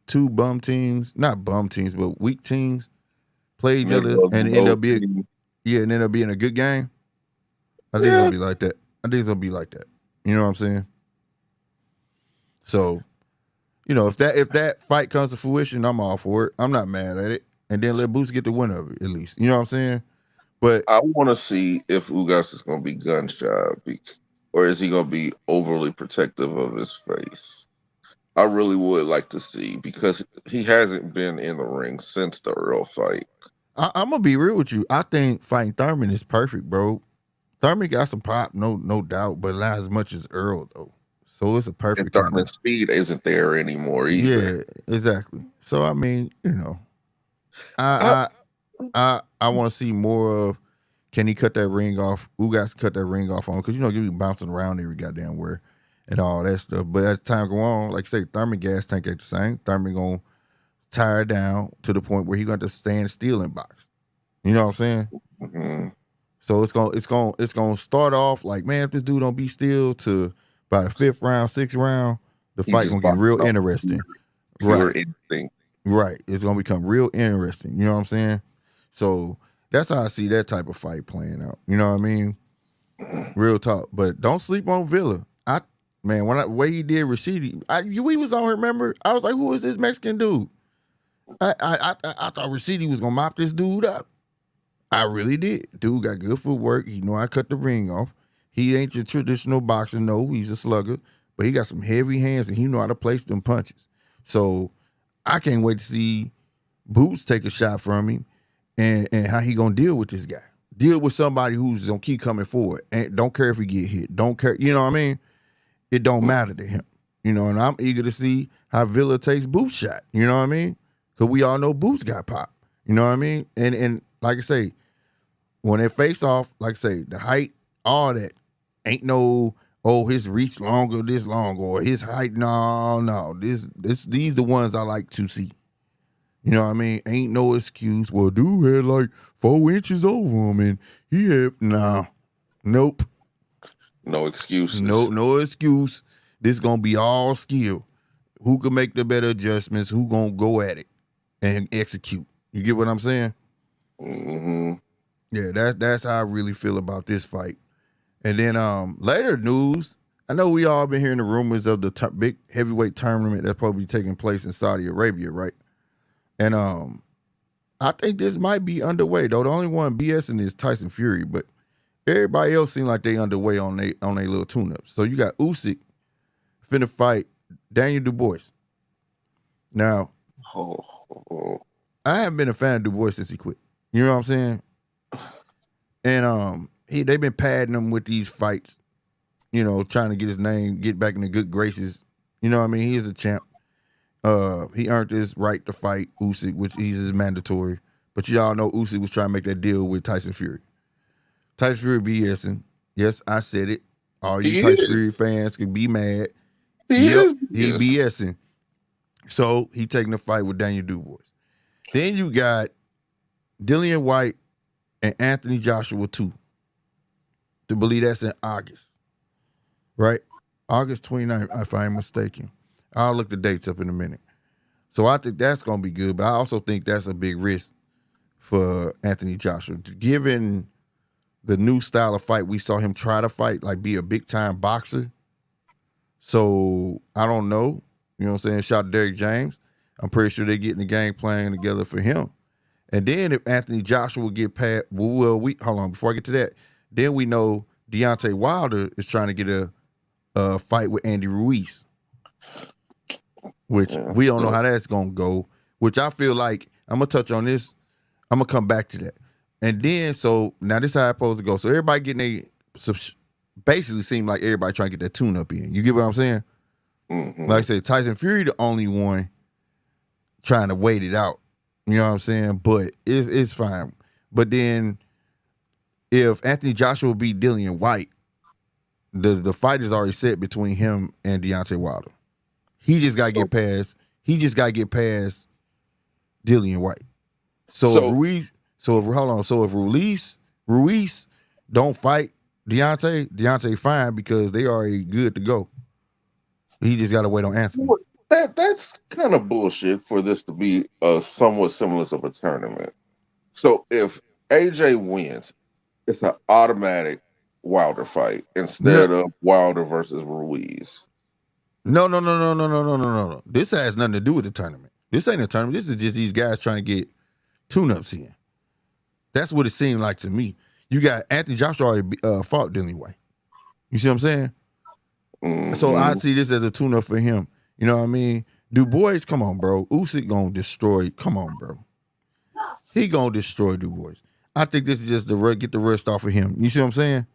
A: 2 bum teams, not bum teams, but weak teams play each other and end up being a good game? I think it's gonna be like that. You know what I'm saying? So, you know, if that fight comes to fruition, I'm all for it. I'm not mad at it. And then let Boots get the win of it, at least. You know what I'm saying? But
B: I want to see if Ugas is going to be gun shy, or is he going to be overly protective of his face? I really would like to see, because he hasn't been in the ring since the Earl fight.
A: I'm gonna be real with you. I think fighting Thurman is perfect, bro. Thurman got some pop, no doubt, but not as much as Earl though. So it's a perfect.
B: And Thurman's speed isn't there anymore either.
A: Yeah, exactly. So I mean, you know, I want to see more of. Can he cut that ring off? Ugas cut that ring off on him, because you know you be bouncing around every goddamn where and all that stuff. But as time go on, like I say, Thurman gas tank ain't the same. Thurman gonna tire down to the point where he got to stand still in box. You know what I'm saying? So it's gonna start off like, man, if this dude don't be still, to by the 5th round, 6th round, the fight gonna get real interesting. Right. It's gonna become real interesting. You know what I'm saying? So that's how I see that type of fight playing out. You know what I mean? Real talk. But don't sleep on Villa. Way he did Rashidi, we was on here, remember? I was like, who is this Mexican dude? I thought Rashidi was gonna mop this dude up. I really did. Dude got good footwork. He know I cut the ring off. He ain't your traditional boxer. No, he's a slugger, but he got some heavy hands and he know how to place them punches. So I can't wait to see Boots take a shot from him and how he gonna deal with this guy. Deal with somebody who's gonna keep coming forward and don't care if he get hit. Don't care. You know what I mean? It don't matter to him. You know, and I'm eager to see how Villa takes Boots' shot. You know what I mean? Because we all know Boots got popped. You know what I mean? And like I say, when they face off, like I say, the height, all that, ain't no, oh, his reach longer, this long, or his height, no. These the ones I like to see. You know what I mean? Ain't no excuse. Well, dude had like 4 inches over him, and he had, nope.
B: No excuses.
A: No excuse. This gonna be all skill. Who can make the better adjustments? Who gonna go at it and execute? You get what I'm saying?
B: Mm-hmm.
A: Yeah, that's how I really feel about this fight. And then later news, I know we all been hearing the rumors of the big heavyweight tournament that's probably taking place in Saudi Arabia, right? And I think this might be underway, though. The only one BSing is Tyson Fury, but everybody else seem like they underway on they little tune-ups. So you got Usyk finna fight Daniel Dubois. Now, I haven't been a fan of Dubois since he quit. You know what I'm saying? And they've been padding him with these fights, you know, trying to get his name, get back in the good graces. You know what I mean? He is a champ. He earned his right to fight Usyk, which is mandatory. But y'all know Usyk was trying to make that deal with Tyson Fury. Tyson Fury BSing. Yes, I said it. All you Tyson Fury fans could be mad. He BSing. So he taking the fight with Daniel Dubois. Then you got Dillian White and Anthony Joshua 2. To believe that's in August. Right? August 29th, if I'm mistaken. I'll look the dates up in a minute. So I think that's going to be good, but I also think that's a big risk for Anthony Joshua. Given the new style of fight, we saw him try to fight, like be a big-time boxer. So I don't know. You know what I'm saying? Shout out to Derrick James. I'm pretty sure they're getting the game plan together for him. And then if Anthony Joshua will get past, hold on, before I get to that, then we know Deontay Wilder is trying to get a fight with Andy Ruiz, which we don't know how that's going to go, which I feel like, I'm going to touch on this, I'm going to come back to that. And then, so, now this is how it's supposed to go. So everybody getting basically seem like everybody trying to get that tune-up in. You get what I'm saying? Mm-hmm. Like I said, Tyson Fury the only one trying to wait it out. You know what I'm saying? But it's fine. But then if Anthony Joshua beat Dillian White, the fight is already set between him and Deontay Wilder. He just got to get past. He just got to get past Dillian White. So if Ruiz don't fight Deontay fine because they already good to go. He just got to wait on Anthony.
B: That's kind of bullshit for this to be a somewhat similar of a tournament. So if AJ wins, it's an automatic Wilder fight instead of Wilder versus Ruiz.
A: No. This has nothing to do with the tournament. This ain't a tournament. This is just these guys trying to get tune-ups in. That's what it seemed like to me. You got Anthony Joshua already fought Dillian White. You see what I'm saying? Mm-hmm. So I see this as a tune-up for him. You know what I mean? Dubois, come on, bro. Usyk gonna destroy. Come on, bro. He gonna destroy Dubois. I think this is just to get the rest off of him. You see what I'm saying?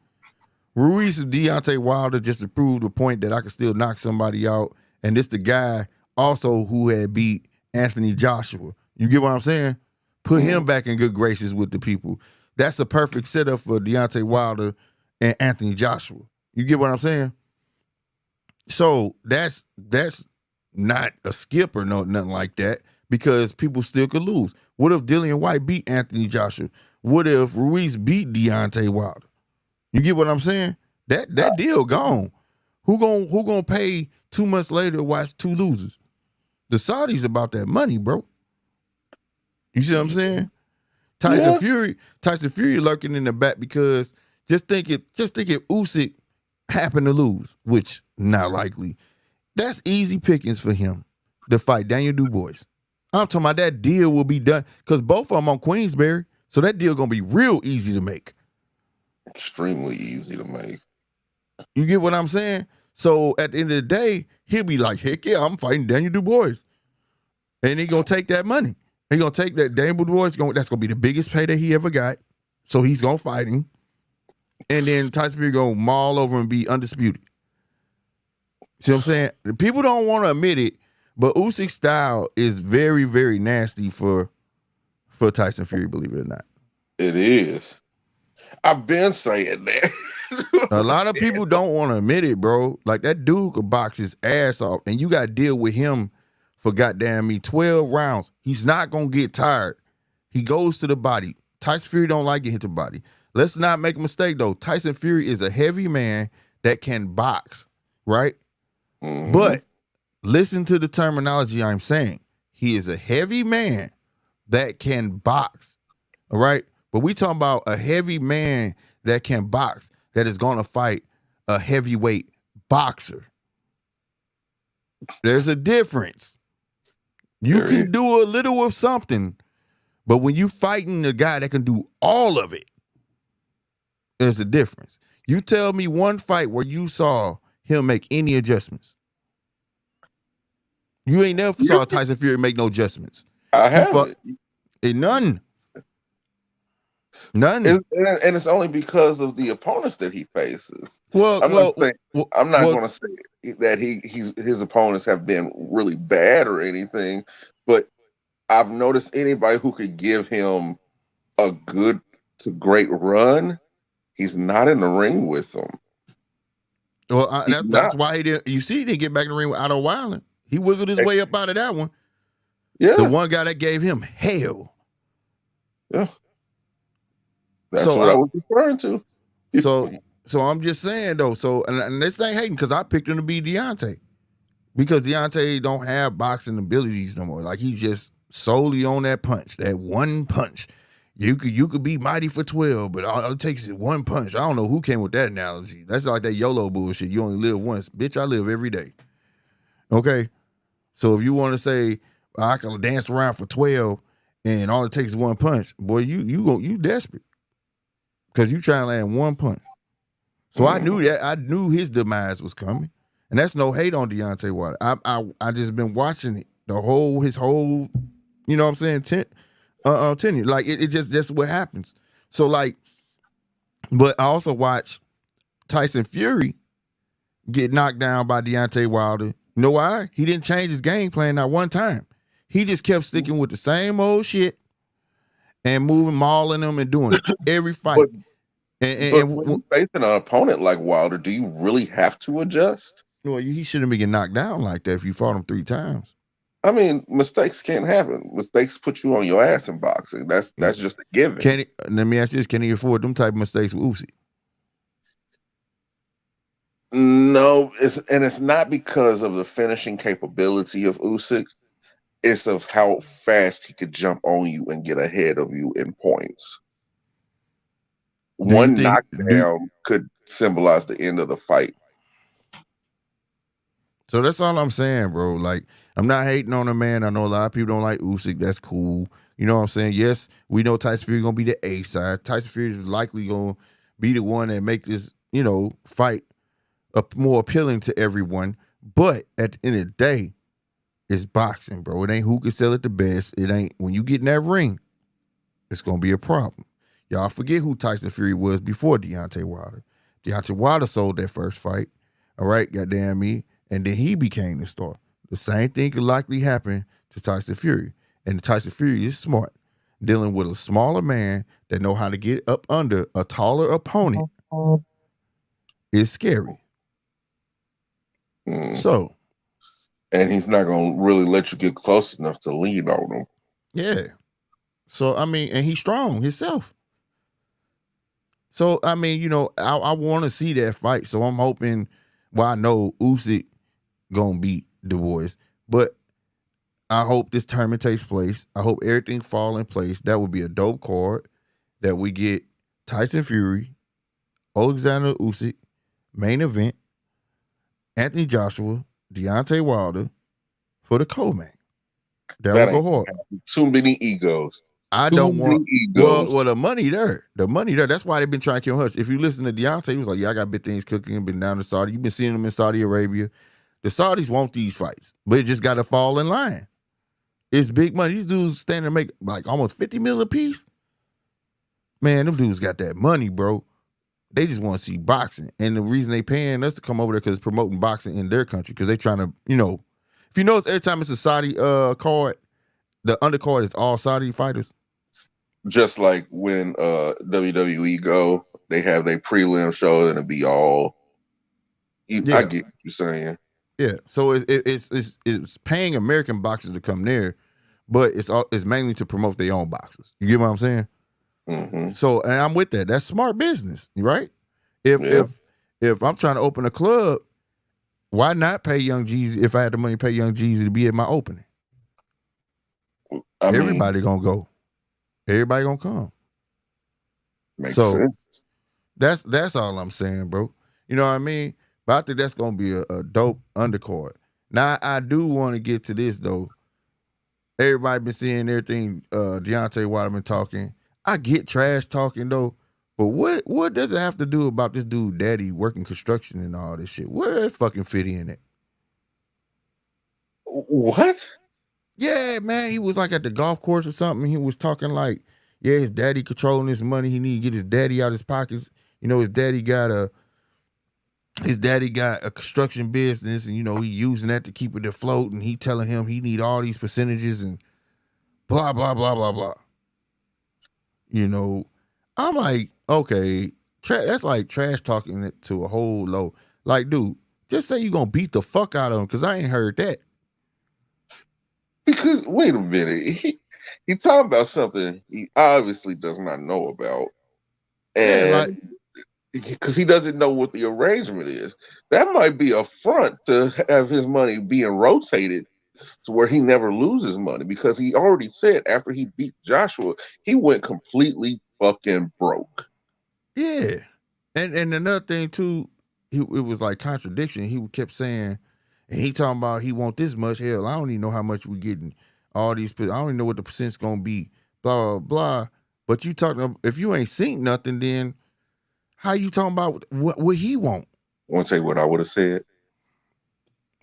A: Ruiz and Deontay Wilder just to prove the point that I can still knock somebody out. And this the guy also who had beat Anthony Joshua. You get what I'm saying? Put him back in good graces with the people. That's a perfect setup for Deontay Wilder and Anthony Joshua. You get what I'm saying? So that's not a skip or nothing like that because people still could lose. What if Dillian White beat Anthony Joshua? What if Ruiz beat Deontay Wilder? You get what I'm saying? That deal gone. Who gonna pay 2 months later to watch two losers? The Saudis about that money, bro. You see what I'm saying? Tyson Fury lurking in the back because just think if Usyk happened to lose, which not likely, that's easy pickings for him to fight Daniel Dubois. I'm talking about that deal will be done because both of them on Queensberry, so that deal gonna be real easy to make.
B: Extremely easy to make.
A: You get what I'm saying? So at the end of the day, he'll be like, heck yeah, I'm fighting Daniel Dubois. And he gonna take that money. He gonna take that Daniel Dubois, that's gonna be the biggest payday he ever got. So he's gonna fight him. And then Tyson Fury gonna maul over and be undisputed. See what I'm saying? People don't want to admit it, but Usyk's style is very, very nasty for Tyson Fury, believe it or not.
B: It is. I've been saying that.
A: A lot of people don't want to admit it, bro. Like, that dude could box his ass off, and you got to deal with him for goddamn me 12 rounds. He's not going to get tired. He goes to the body. Tyson Fury don't like getting hit to the body. Let's not make a mistake, though. Tyson Fury is a heavy man that can box, right? Mm-hmm. But listen to the terminology I'm saying. He is a heavy man that can box, all right? But we talking about a heavy man that can box that is going to fight a heavyweight boxer. There's a difference. You can do a little of something, but when you fighting a guy that can do all of it, there's a difference. You tell me one fight where you saw him make any adjustments. You ain't never saw Tyson Fury make no adjustments.
B: I haven't.
A: None.
B: And it's only because of the opponents that he faces. I'm not going to say that his opponents have been really bad or anything, but I've noticed anybody who could give him a good to great run, he's not in the ring with them.
A: Well, that's why he didn't. You see, he didn't get back in the ring with Otto Wilder. He wiggled his way up out of that one.
B: Yeah,
A: the one guy that gave him hell.
B: Yeah. That's what I was referring to.
A: So I'm just saying though. So and this ain't hating because I picked him to be Deontay because Deontay don't have boxing abilities no more. Like he's just solely on that punch, that one punch. You could be mighty for 12, but all it takes is one punch. I don't know who came with that analogy. That's like that YOLO bullshit. You only live once, bitch. I live every day. Okay, so if you want to say I can dance around for 12 and all it takes is one punch, boy, you desperate. Because you trying to land one punch. So I knew that. I knew his demise was coming. And that's no hate on Deontay Wilder. I just been watching it. His whole, you know what I'm saying, tenure. Like, it just what happens. So, like, but I also watched Tyson Fury get knocked down by Deontay Wilder. You know why? He didn't change his game plan not one time. He just kept sticking with the same old shit and moving, mauling them and doing it every fight.
B: But when you're facing an opponent like Wilder, do you really have to adjust?
A: Well, he shouldn't be getting knocked down like that if you fought him 3 times.
B: I mean, mistakes can't happen. Mistakes put you on your ass in boxing. That's just a given.
A: Let me ask you this: can he afford them type of mistakes with Usyk?
B: No, it's not because of the finishing capability of Usyk. It's of how fast he could jump on you and get ahead of you in points. One knockdown could symbolize the end of the fight.
A: So that's all I'm saying, bro. Like, I'm not hating on the man. I know a lot of people don't like Usyk. That's cool. You know what I'm saying? Yes, we know Tyson Fury going to be the A side. Tyson Fury is likely going to be the one that make this, fight more appealing to everyone. But at the end of the day, it's boxing, bro. It ain't who can sell it the best. It ain't when you get in that ring, it's gonna be a problem. Y'all forget who Tyson Fury was before Deontay Wilder. Deontay Wilder sold that first fight. All right, goddamn me. And then he became the star. The same thing could likely happen to Tyson Fury. And Tyson Fury is smart. Dealing with a smaller man that know how to get up under a taller opponent is scary. So.
B: And he's not going to really let you get close enough to lean on him.
A: Yeah. So, I mean, and he's strong himself. So, I mean, I want to see that fight. So, I'm hoping, I know Usyk going to beat Dubois. But I hope this tournament takes place. I hope everything fall in place. That would be a dope card that we get Tyson Fury, Alexander Usyk, main event, Anthony Joshua, Deontay Wilder for the co-main. That
B: That
A: will go
B: ain't
A: hard.
B: too many egos.
A: I
B: Too
A: don't want.
B: many egos.
A: Well, the money there. The money there. That's why they've been trying to kill Hush. If you listen to Deontay, he was like, "Yeah, I got big things cooking. Been down to Saudi. You've been seeing them in Saudi Arabia. The Saudis want these fights, but it just got to fall in line. It's big money. These dudes standing to make like almost $50 million a piece. Man, them dudes got that money, bro. They just want to see boxing, and the reason they paying us to come over there because it's promoting boxing in their country because they trying to, if you notice, every time it's a Saudi card, the undercard is all Saudi fighters.
B: Just like when WWE go, they have their prelim show and it'll be all.
A: Yeah.
B: I get what you're saying.
A: Yeah, so it's paying American boxers to come there, but it's mainly to promote their own boxers. You get what I'm saying?
B: Mm-hmm.
A: So, and I'm with that. That's smart business, right? If I'm trying to open a club, why not pay Young Jeezy? If I had the money, pay Young Jeezy to be at my opening. Everybody gonna go. Everybody gonna come.
B: Makes sense.
A: That's all I'm saying, bro. You know what I mean? But I think that's gonna be a dope undercard. Now I do want to get to this though. Everybody been seeing everything Deontay Wilder been talking. I get trash talking though, but what does it have to do about this dude daddy working construction and all this shit? Where does that fucking fit in it?
B: What?
A: Yeah, man, he was like at the golf course or something. He was talking like, yeah, his daddy controlling his money. He need to get his daddy out of his pockets. His daddy got a construction business, and he using that to keep it afloat. And he telling him he need all these percentages and blah blah blah blah blah. I'm like, okay, that's like trash talking it to a whole low. Like, dude, just say you gonna beat the fuck out of him, because I ain't heard that.
B: Because wait a minute, he talking about something he obviously does not know about, and because he doesn't know what the arrangement is. That might be a front to have his money being rotated to where he never loses money, because he already said after he beat Joshua, he went completely fucking broke.
A: Yeah, and another thing too, it was like contradiction. He kept saying. And he talking about he want this much. Hell, I don't even know how much we getting. All these, I don't even know what the percent's gonna be. Blah blah blah. But you talking, if you ain't seen nothing, then how you talking about what he want?
B: Want to say what I would have said?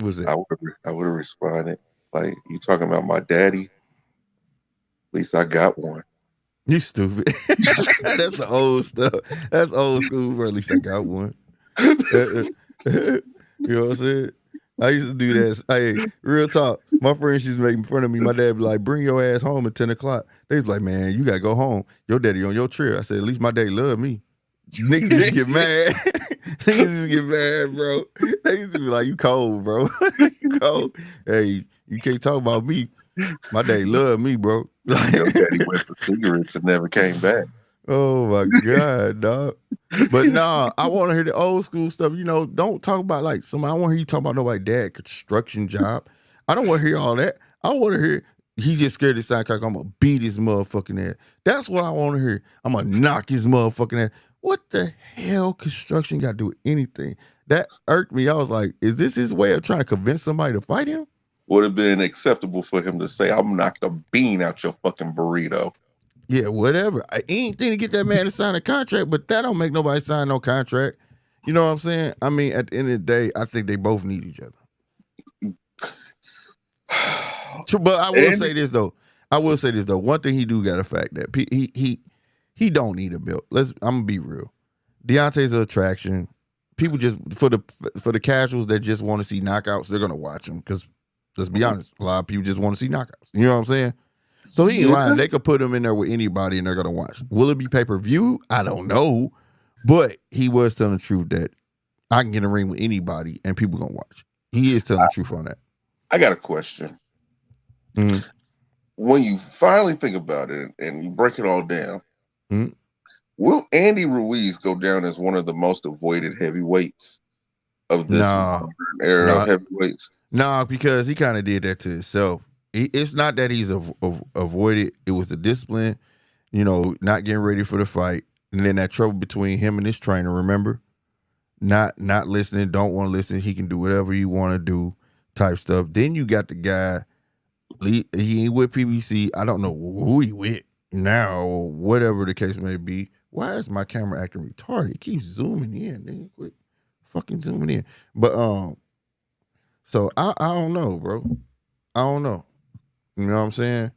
A: Was it?
B: I would have responded like, "You talking about my daddy? At least I got one."
A: You stupid. That's the old stuff. That's old school. For at least I got one. You know what I'm saying? I used to do that. Hey, real talk. My friends used to make fun of me. My dad be like, bring your ass home at 10 o'clock. They was like, man, you got to go home. Your daddy on your trip. I said, at least my daddy love me. Niggas used to get mad. Niggas used to get mad, bro. They used to be like, you cold, bro. You cold. Hey, you can't talk about me. My daddy love me, bro.
B: Your daddy went for cigarettes and never came back.
A: Oh, my God, dog. But nah, I want to hear the old school stuff. Don't talk about like somebody. I want to hear you talk about nobody dad construction job. I don't want to hear all that. I want to hear he just scared to sound like I'm gonna beat his motherfucking ass. That's what I want to hear. I'm gonna knock his motherfucking ass. What the hell construction got to do with anything? That irked me. I was like, is this his way of trying to convince somebody to fight him?
B: Would have been acceptable for him to say, "I'm knocked a bean out your fucking burrito."
A: Yeah, whatever. Anything to get that man to sign a contract, but that don't make nobody sign no contract. You know what I'm saying? I mean, at the end of the day, I think they both need each other. But I will say this though. One thing he do got a fact that he don't need a belt. I'm gonna be real. Deontay's an attraction. People just for the casuals that just want to see knockouts, they're gonna watch him because let's be honest, a lot of people just want to see knockouts. You know what I'm saying? So he ain't lying. They could put him in there with anybody and they're going to watch. Will it be pay-per-view? I don't know. But he was telling the truth that I can get in a ring with anybody and people going to watch. He is telling the truth on that.
B: I got a question.
A: Mm-hmm.
B: When you finally think about it and you break it all down, will Andy Ruiz go down as one of the most avoided heavyweights of this era of heavyweights?
A: No, because he kind of did that to himself. It's not that he's avoided. It was the discipline, not getting ready for the fight. And then that trouble between him and his trainer, remember? Not listening, don't want to listen. He can do whatever you want to do type stuff. Then you got the guy He ain't with PBC. I don't know who he with now, or whatever the case may be. Why is my camera acting retarded? It keeps zooming in. Then quit fucking zooming in. But so I don't know, bro. I don't know. You know what I'm saying?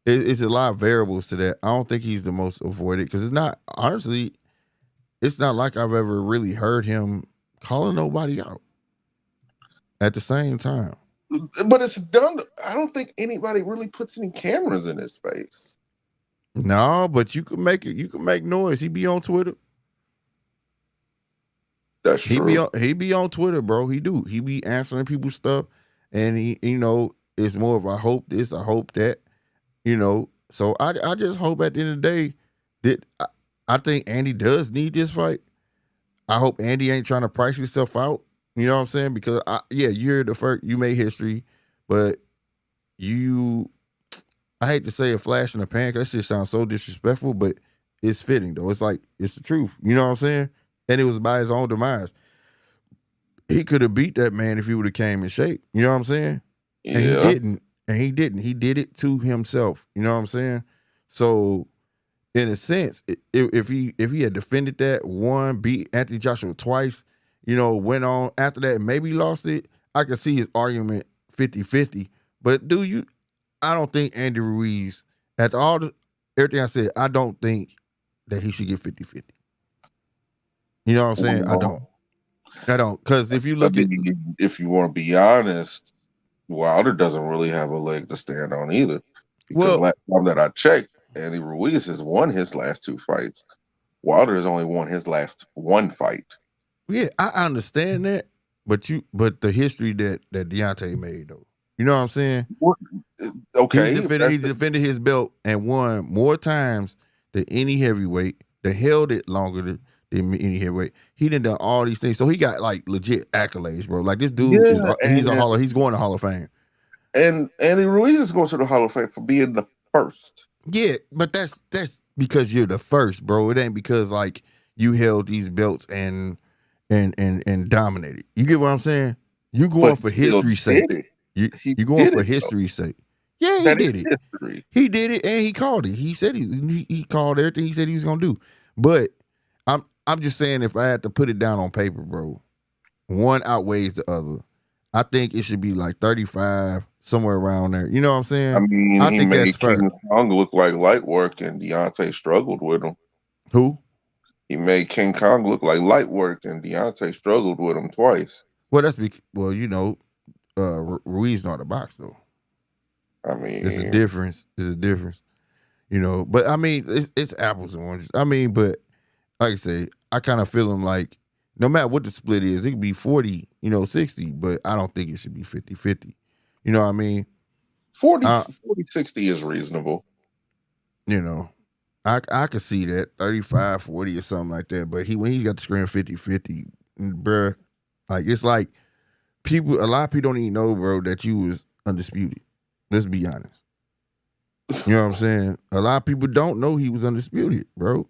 A: It's a lot of variables to that. I don't think he's the most avoided because it's not, honestly, it's not like I've ever really heard him calling nobody out at the same time.
B: But it's done. I don't think anybody really puts any cameras in his face.
A: No, but you can make it. You can make noise. He be on Twitter.
B: That's true.
A: He be on Twitter, bro. He do. He be answering people's stuff, and he, you know, it's more of I hope this, I hope that, you know. So I just hope at the end of the day that I think Andy does need this fight. I hope Andy ain't trying to price himself out. You know what I'm saying? Because yeah, you're the first. You made history, but I hate to say a flash in the pan because that shit sounds so disrespectful, but it's fitting though. It's like it's the truth. You know what I'm saying? And it was by his own demise. He could have beat that man if he would have came in shape. You know what I'm saying?
B: Yeah.
A: And he didn't. And he didn't. He did it to himself. You know what I'm saying? So, in a sense, if he had defended that, won, beat Anthony Joshua twice, you know, went on after that, and maybe lost it, I could see his argument 50-50. But I don't think Andy Ruiz, after everything I said, I don't think that he should get 50-50. You know what I'm saying?
B: Well,
A: I don't. Because if you look at,
B: if you want to be honest, Wilder doesn't really have a leg to stand on either. Because last time that I checked, Andy Ruiz has won his last 2 fights. Wilder has only won his last 1 fight.
A: Yeah, I understand that, but the history that Deontay made though, you know what I'm saying?
B: Okay,
A: he's defended his belt and won more times than any heavyweight. That held it longer than any heavyweight. He done all these things, so he got like legit accolades, bro. Like this dude he's going to Hall of Fame.
B: And Andy Ruiz is going to the Hall of Fame for being the first.
A: Yeah, but that's because you're the first, bro. It ain't because like you held these belts and dominated. You get what I'm saying? You going for history's sake. You going for history's sake. Yeah, he did it. History. He did it, and he called it. He said he called everything he said he was gonna do. But I'm just saying, if I had to put it down on paper, bro, one outweighs the other. I think it should be like 35, somewhere around there. You know what I'm saying?
B: I mean, I think that's fair. King Kong look like light work, and Deontay struggled with him.
A: Who?
B: He made King Kong look like light work, and Deontay struggled with him twice.
A: Well, you know, Ruiz not a box though.
B: I mean,
A: it's a difference. You know, but I mean, it's apples and oranges. I mean, but like I say, I kind of feel him like no matter what the split is, it could be 40, you know, 60, but I don't think it should be 50-50. You know what I mean?
B: 40-60 is reasonable.
A: You know, I could see that 35-40 or something like that. But when he got the screen 50-50, bruh, like it's like a lot of people don't even know, bro, that you was undisputed. Let's be honest. You know what I'm saying? A lot of people don't know he was undisputed, bro.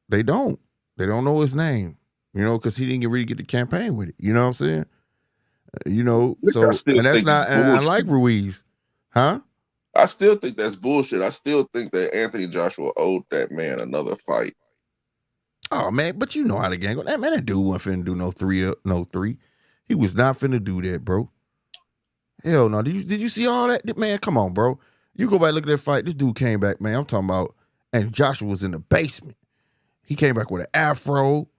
A: They don't know his name, you know, because he didn't really get the campaign with it. You know what I'm saying? You know, so and that's not. And I like Ruiz, huh?
B: I still think that's bullshit. I still think that Anthony Joshua owed that man another fight.
A: Oh man, but you know how the game go. That dude wasn't finna do no three. He was not finna do that, bro. Hell no. Did you see all that? Man, come on, bro. You go back and look at that fight. This dude came back, man. I'm talking about, and Joshua was in the basement. He came back with an afro.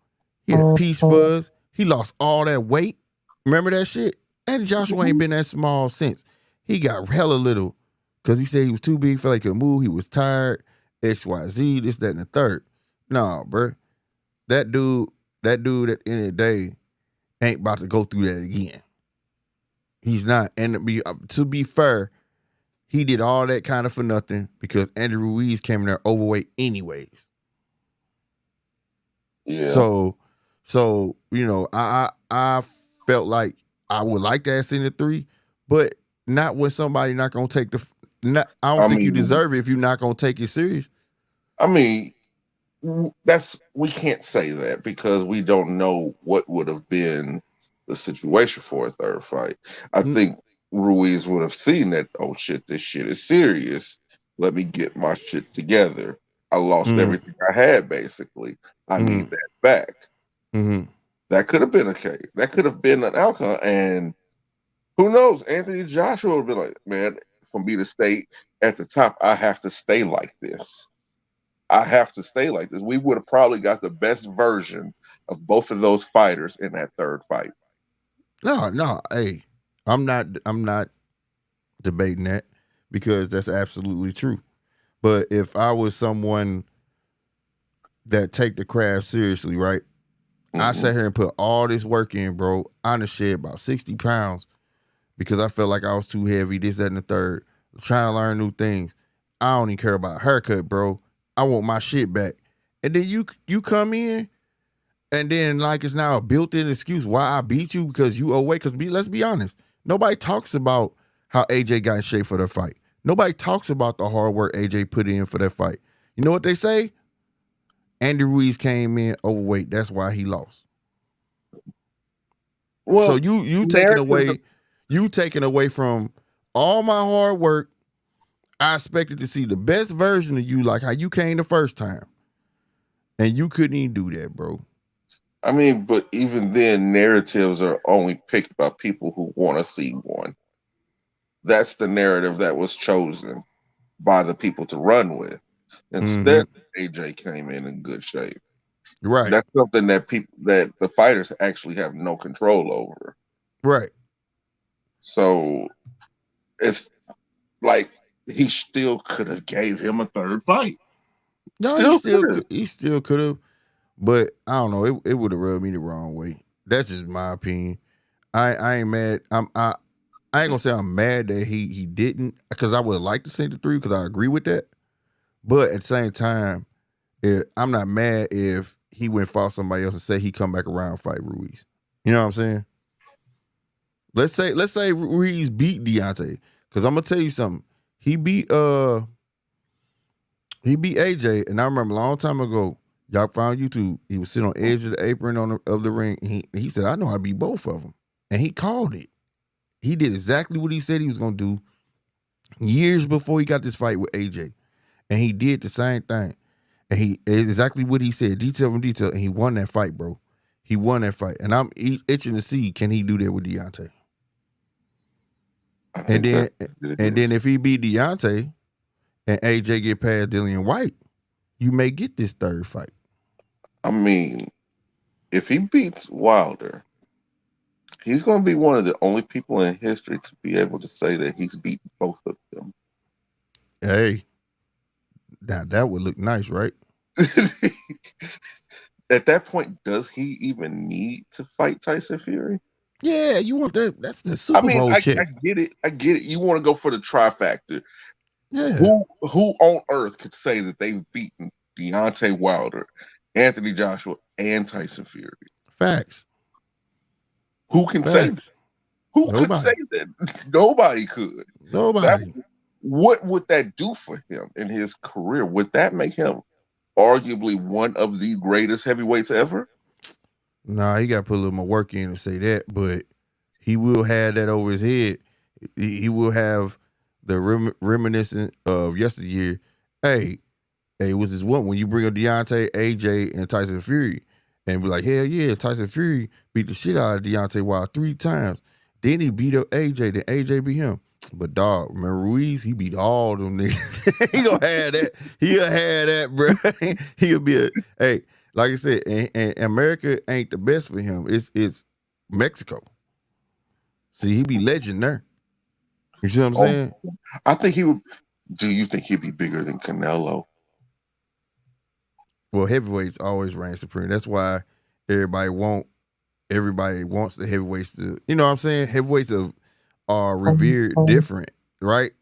A: He had peach fuzz. He lost all that weight. Remember that shit? And Joshua ain't been that small since. He got hella little because he said he was too big, felt like he could move. He was tired. XYZ, this, that, and the third. Nah, bro. That dude at the end of the day ain't about to go through that again. He's not. And to be fair, he did all that kind of for nothing because Andy Ruiz came in there overweight anyways.
B: Yeah.
A: So you know, I felt like I would like to have seen the 3, but not when somebody not gonna take I don't think you deserve it if you're not gonna take it serious.
B: I mean, we can't say that because we don't know what would have been the situation for a third fight. I think Ruiz would have seen that, oh shit, this shit is serious. Let me get my shit together. I lost
A: Mm,
B: everything I had, basically. I need
A: mm,
B: that back.
A: mm-hmm.
B: That could have been a case. That could have been an outcome. And who knows? Anthony Joshua would be like, man, for me to stay at the top, I have to stay like this. I have to stay like this. We would have probably got the best version of both of those fighters in that third fight.
A: No. Hey, I'm not debating that because that's absolutely true. But if I was someone that take the craft seriously, right? I
B: Mm-hmm.
A: sat here and put all this work in, bro. I done shed about 60 pounds because I felt like I was too heavy, this, that, and the third. Trying to learn new things. I don't even care about a haircut, bro. I want my shit back. And then you come in, and then like it's now a built-in excuse why I beat you because you owe weight. Because let's be honest, nobody talks about how AJ got in shape for the fight. Nobody talks about the hard work AJ put in for that fight. You know what they say? Andy Ruiz came in overweight. That's why he lost. So
B: Well,
A: you
B: narratives.
A: taking away from all my hard work. I expected to see the best version of you, like how you came the first time, and you couldn't even do that, bro.
B: I mean, but even then, narratives are only picked by people who want to see one. That's the narrative that was chosen by the people to run with.
A: Mm-hmm.
B: Instead, AJ came in good shape.
A: Right,
B: That's something that the fighters actually have no control over.
A: right.
B: So it's like he still could have gave him a third fight.
A: No,
B: Still could have.
A: he still could have, but I don't know. It would have rubbed me the wrong way. That's just my opinion. I ain't mad. I ain't gonna say I'm mad that he didn't because I would like to see the three because I agree with that. But at the same time, I'm not mad if he went fought somebody else and say he come back around and fight Ruiz. You know what I'm saying? Let's say Ruiz beat Deontay because I'm gonna tell you something. He beat AJ, and I remember a long time ago. Y'all found YouTube. He was sitting on the edge of the apron of the ring. And he said, "I know I beat both of them," and he called it. He did exactly what he said he was gonna do years before he got this fight with AJ, and he did the same thing. And he exactly what he said, detail from detail, and he won that fight, bro. He won that fight, and I'm itching to see can he do that with Deontay.
B: I
A: And
B: think
A: then
B: that it
A: and then
B: is.
A: if he beat Deontay and AJ get past Dillian White, you may get this third fight.
B: I mean, if he beats Wilder, he's going to be one of the only people in history to be able to say that he's beaten both of them.
A: Hey, now that would look nice, right?
B: At that point, does he even need to fight Tyson Fury?
A: Yeah, you want that? That's the
B: I
A: Super
B: mean,
A: Bowl
B: I
A: check.
B: get it. I get it. You want to go for the trifactor.
A: Yeah,
B: Who on earth could say that they've beaten Deontay Wilder, Anthony Joshua, and Tyson Fury?
A: facts,
B: Who can say that?
A: facts.
B: Who could say
A: Nobody,
B: that? Nobody could. That
A: nobody.
B: what would that do for him in his career? Would that make him arguably one of the greatest heavyweights ever?
A: Nah, he got to put a little more work in to say that, but he will have that over his head. He will have the reminiscent of yesteryear. Hey, it was this one when you bring up Deontay, AJ, and Tyson Fury, and be like, hell yeah, Tyson Fury beat the shit out of Deontay Wilder 3 times. Then he beat up AJ, then AJ beat him. But dog, remember Ruiz? He beat all them niggas. He gonna have that. He'll have that, bro. He'll be hey, like I said, and America ain't the best for him. It's Mexico. See, he be legend there. You see what I'm
B: Oh,
A: saying?
B: I think he would. Do you think he'd be bigger than Canelo?
A: Well, heavyweights always reign supreme. That's why everybody wants the heavyweights to, you know what I'm saying? Heavyweights are revered different, right?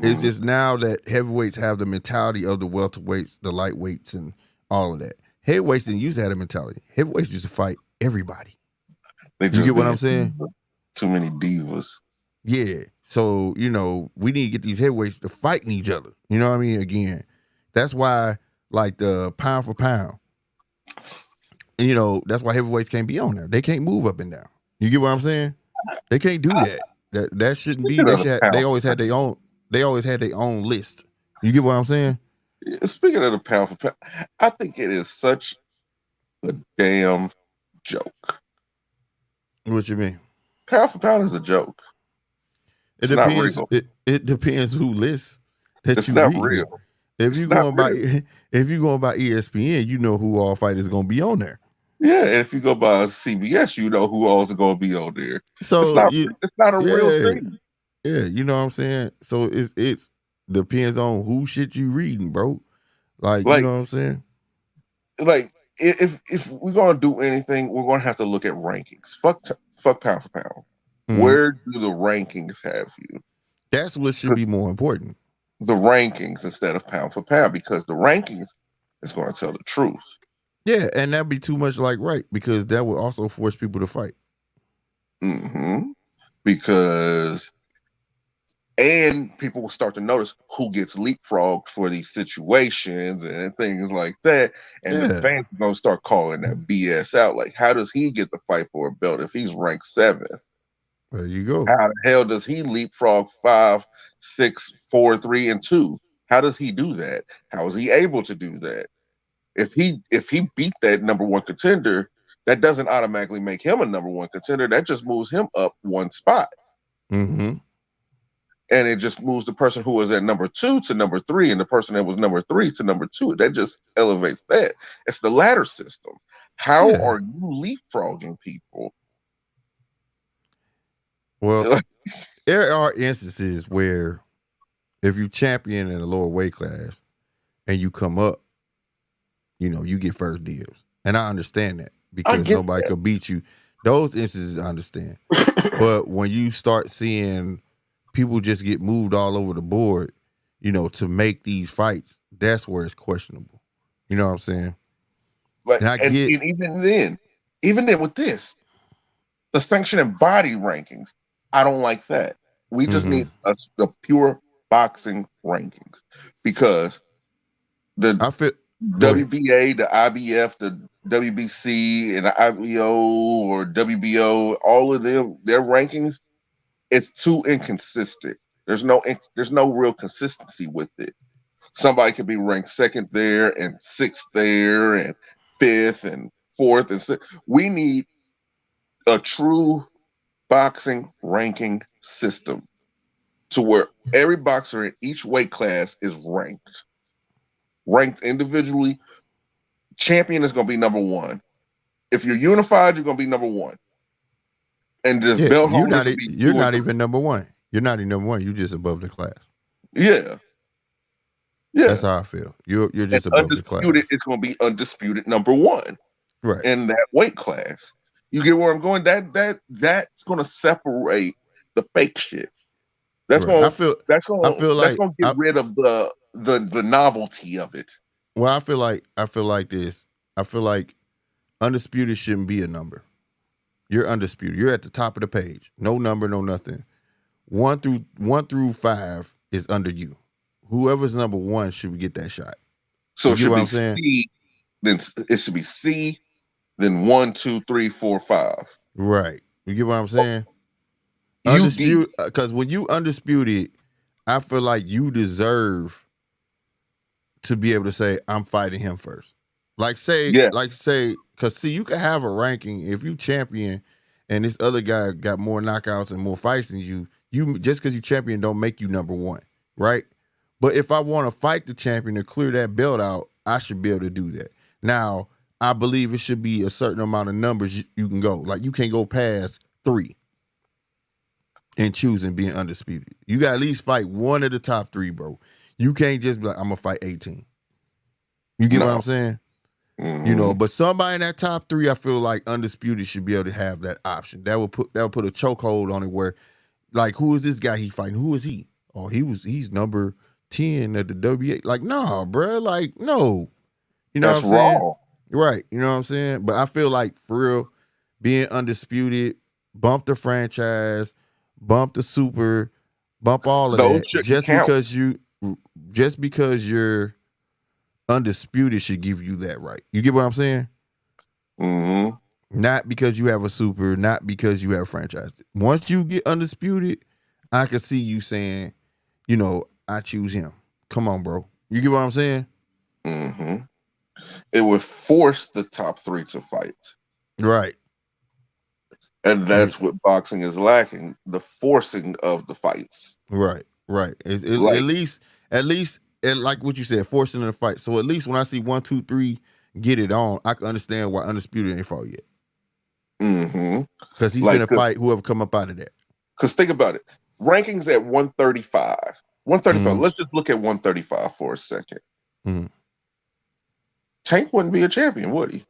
A: It's
B: Mm-hmm.
A: just now that heavyweights have the mentality of the welterweights, the lightweights, and all of that. Heavyweights didn't used to have the mentality. Heavyweights used to fight everybody.
B: They
A: You
B: just
A: get what
B: been
A: I'm saying?
B: too many divas.
A: Yeah. So, we need to get these heavyweights to fighting each other. You know what I mean? Again, that's why, like the pound for pound, that's why heavyweights can't be on there. They can't move up and down. You get what I'm saying? They can't do that. That shouldn't be.
B: Speaking
A: They
B: of the
A: should.
B: pound
A: They always
B: for
A: had their own. They always had their own list. You get what I'm saying?
B: pound, speaking of the pound for pound, I think it is such a damn joke.
A: What you mean?
B: Pound for pound is a joke.
A: It
B: It's not
A: depends.
B: real.
A: It depends who lists that
B: It's
A: you
B: not
A: reading.
B: real.
A: If
B: It's
A: you
B: not
A: going by
B: real.
A: if you going by ESPN, you know who all fighters gonna be on there.
B: Yeah, and if you go by CBS, you know who else is going to be on there.
A: So you,
B: It's not a real
A: yeah,
B: thing.
A: yeah, you know what I'm saying. So it's depends on who shit you reading, bro. Like you
B: Like
A: know what I'm saying.
B: like if we're gonna do anything, we're gonna have to look at rankings. Fuck pound for pound.
A: Mm-hmm.
B: Where do the rankings have you?
A: That's what should be more important.
B: The rankings instead of pound for pound, because the rankings is going to tell the truth.
A: Yeah, and that'd be too much like right because that would also force people to fight.
B: Because and people will start to notice who gets leapfrogged for these situations and things like that. And the
A: Yeah,
B: fans are going to start calling that BS out. Like, how does he get the fight for a belt if he's ranked 7th?
A: there you go.
B: How the hell does he leapfrog 5, 6, 4, 3, and 2? How does he do that? How is he able to do that? If he beat that number 1 contender, that doesn't automatically make him a number 1 contender. That just moves him up 1 spot.
A: Mm-hmm.
B: And it just moves the person who was at number 2 to number 3, and the person that was number 3 to number 2. That just elevates that. It's the ladder system. How
A: Yeah.
B: are you leapfrogging people?
A: Well, there are instances where if you champion in a lower weight class and you come up, you know, you get first dibs. And I understand that because nobody could beat you. Those instances I understand. But when you start seeing people just get moved all over the board, you know, to make these fights, that's where it's questionable. You know what I'm saying?
B: Like,
A: And I
B: and
A: get
B: even then with this, the sanctioning body rankings, I don't like that. We just need the pure boxing rankings, because the
A: I feel
B: WBA, the IBF, the WBC, and the IBO or WBO, all of them, their rankings, it's too inconsistent. There's no real consistency with it. Somebody could be ranked 2nd there and 6th there and 5th and 4th and 6th. We need a true boxing ranking system to where every boxer in each weight class is ranked individually. Champion is going to be number 1. If you're unified, you're going to be number 1. And this belt holder could be
A: you're not even number 1. You're not even number 1. You're just above the class.
B: Yeah.
A: That's how I feel. You're just above the class.
B: It's going to be undisputed number 1,
A: right,
B: in that weight class. You get where I'm going? That's going to separate the fake shit. That's
A: right.
B: going to get rid of the novelty of it.
A: Well, I feel like this. I feel like undisputed shouldn't be a number. You're undisputed. You're at the top of the page. No number, no nothing. 1 through 5 is under you. Whoever's number 1 should get that shot.
B: So it should be C. Then it should be C. Then 1, 2, 3, 4, 5.
A: Right. You get what I'm saying? Undisputed. Because when you undisputed, I feel like you deserve to be able to say, I'm fighting him first. Because see, you can have a ranking if you champion and this other guy got more knockouts and more fights than you just because you champion don't make you number 1, right? But if I want to fight the champion and clear that belt out, I should be able to do that. Now, I believe it should be a certain amount of numbers you can go. Like, you can't go past 3 and choosing being undisputed. You got to at least fight one of the top 3, bro. You can't just be like, I'm going to fight 18. You get what I'm saying?
B: Mm-hmm.
A: You know, but somebody in that top 3, I feel like undisputed should be able to have that option. That would put a chokehold on it where, like, who is this guy he fighting? Who is he? Oh, he's number 10 at the WA. Like, nah, bro. Like, no. You know
B: That's
A: what I'm saying?
B: raw.
A: Right. You know what I'm saying? But I feel like, for real, being undisputed, bump the franchise, bump the super, bump all of that. Just because you're undisputed should give you that right. You get what I'm saying?
B: Mm-hmm.
A: Not because you have a super, not because you have franchise. Once you get undisputed, I could see you saying, you know, I choose him. Come on, bro. You get what I'm saying?
B: Mm-hmm. It would force the top 3 to fight.
A: Right.
B: And that's what boxing is lacking, the forcing of the fights.
A: Right.
B: Like,
A: at least, like what you said, forcing in a fight. So at least when I see 1, 2, 3 get it on, I can understand why undisputed ain't fought yet.
B: mm-hmm.
A: Because he's
B: Like,
A: gonna fight whoever come up out of that.
B: Because think about it. Rankings at 135. 135.
A: Mm-hmm.
B: Let's just look at 135 for a second.
A: Mm-hmm.
B: Tank wouldn't be a champion, would he?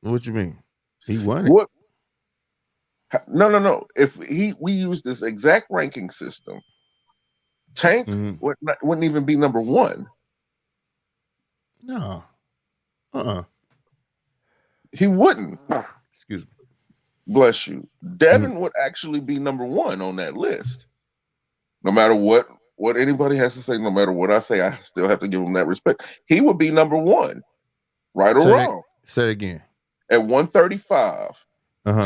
A: What you mean? He won it.
B: What? No. If we use this exact ranking system, Tank wouldn't even be number 1.
A: No.
B: He wouldn't.
A: Excuse me.
B: Bless you. Devin would actually be number 1 on that list. No matter what anybody has to say, no matter what I say, I still have to give him that respect. He would be number 1, right or wrong.
A: Say it again.
B: At 135,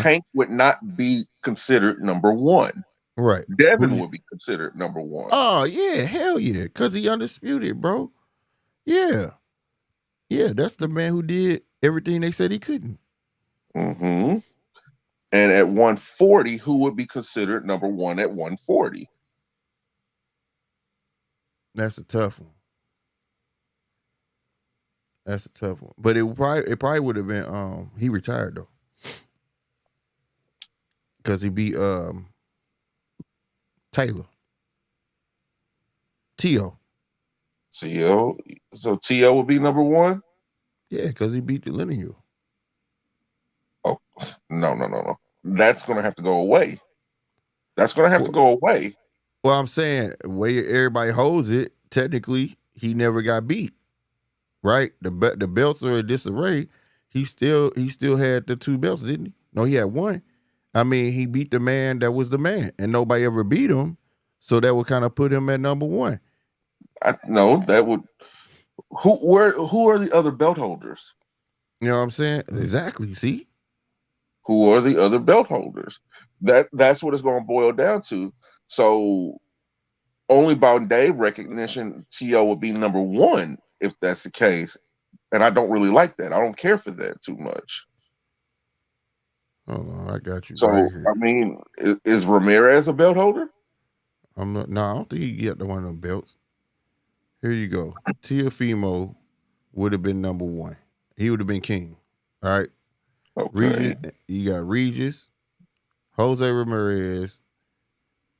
B: Tank would not be considered number 1.
A: Right.
B: Devin would be considered number 1.
A: Oh, yeah. Hell yeah. Because he undisputed, bro. Yeah. Yeah, that's the man who did everything they said he couldn't.
B: Mm-hmm. And at 140, who would be considered number 1 at 140?
A: That's a tough one. But it probably would have been he retired though. Because he beat Taylor. T.O.
B: So T.O. would be number 1?
A: Yeah, because he beat the lineal.
B: Oh, no. That's going to have to go away. Well,
A: I'm saying, the way everybody holds it, technically, he never got beat. Right? The belts are in disarray. He still had the 2 belts, didn't he? No, he had 1. I mean, he beat the man that was the man, and nobody ever beat him. So that would kind of put him at number 1.
B: No, that would. Who are the other belt holders?
A: You know what I'm saying? Exactly. See?
B: Who are the other belt holders? That's what it's going to boil down to. So only by day recognition, T.O. would be number 1 if that's the case. And I don't really like that. I don't care for that too much.
A: Oh, I got you.
B: So,
A: right here.
B: I mean, is Ramirez a belt holder?
A: I don't think he get the one of them belts. Here you go. Teofimo would have been number 1. He would have been king. All right.
B: Okay.
A: You got Regis, Jose Ramirez,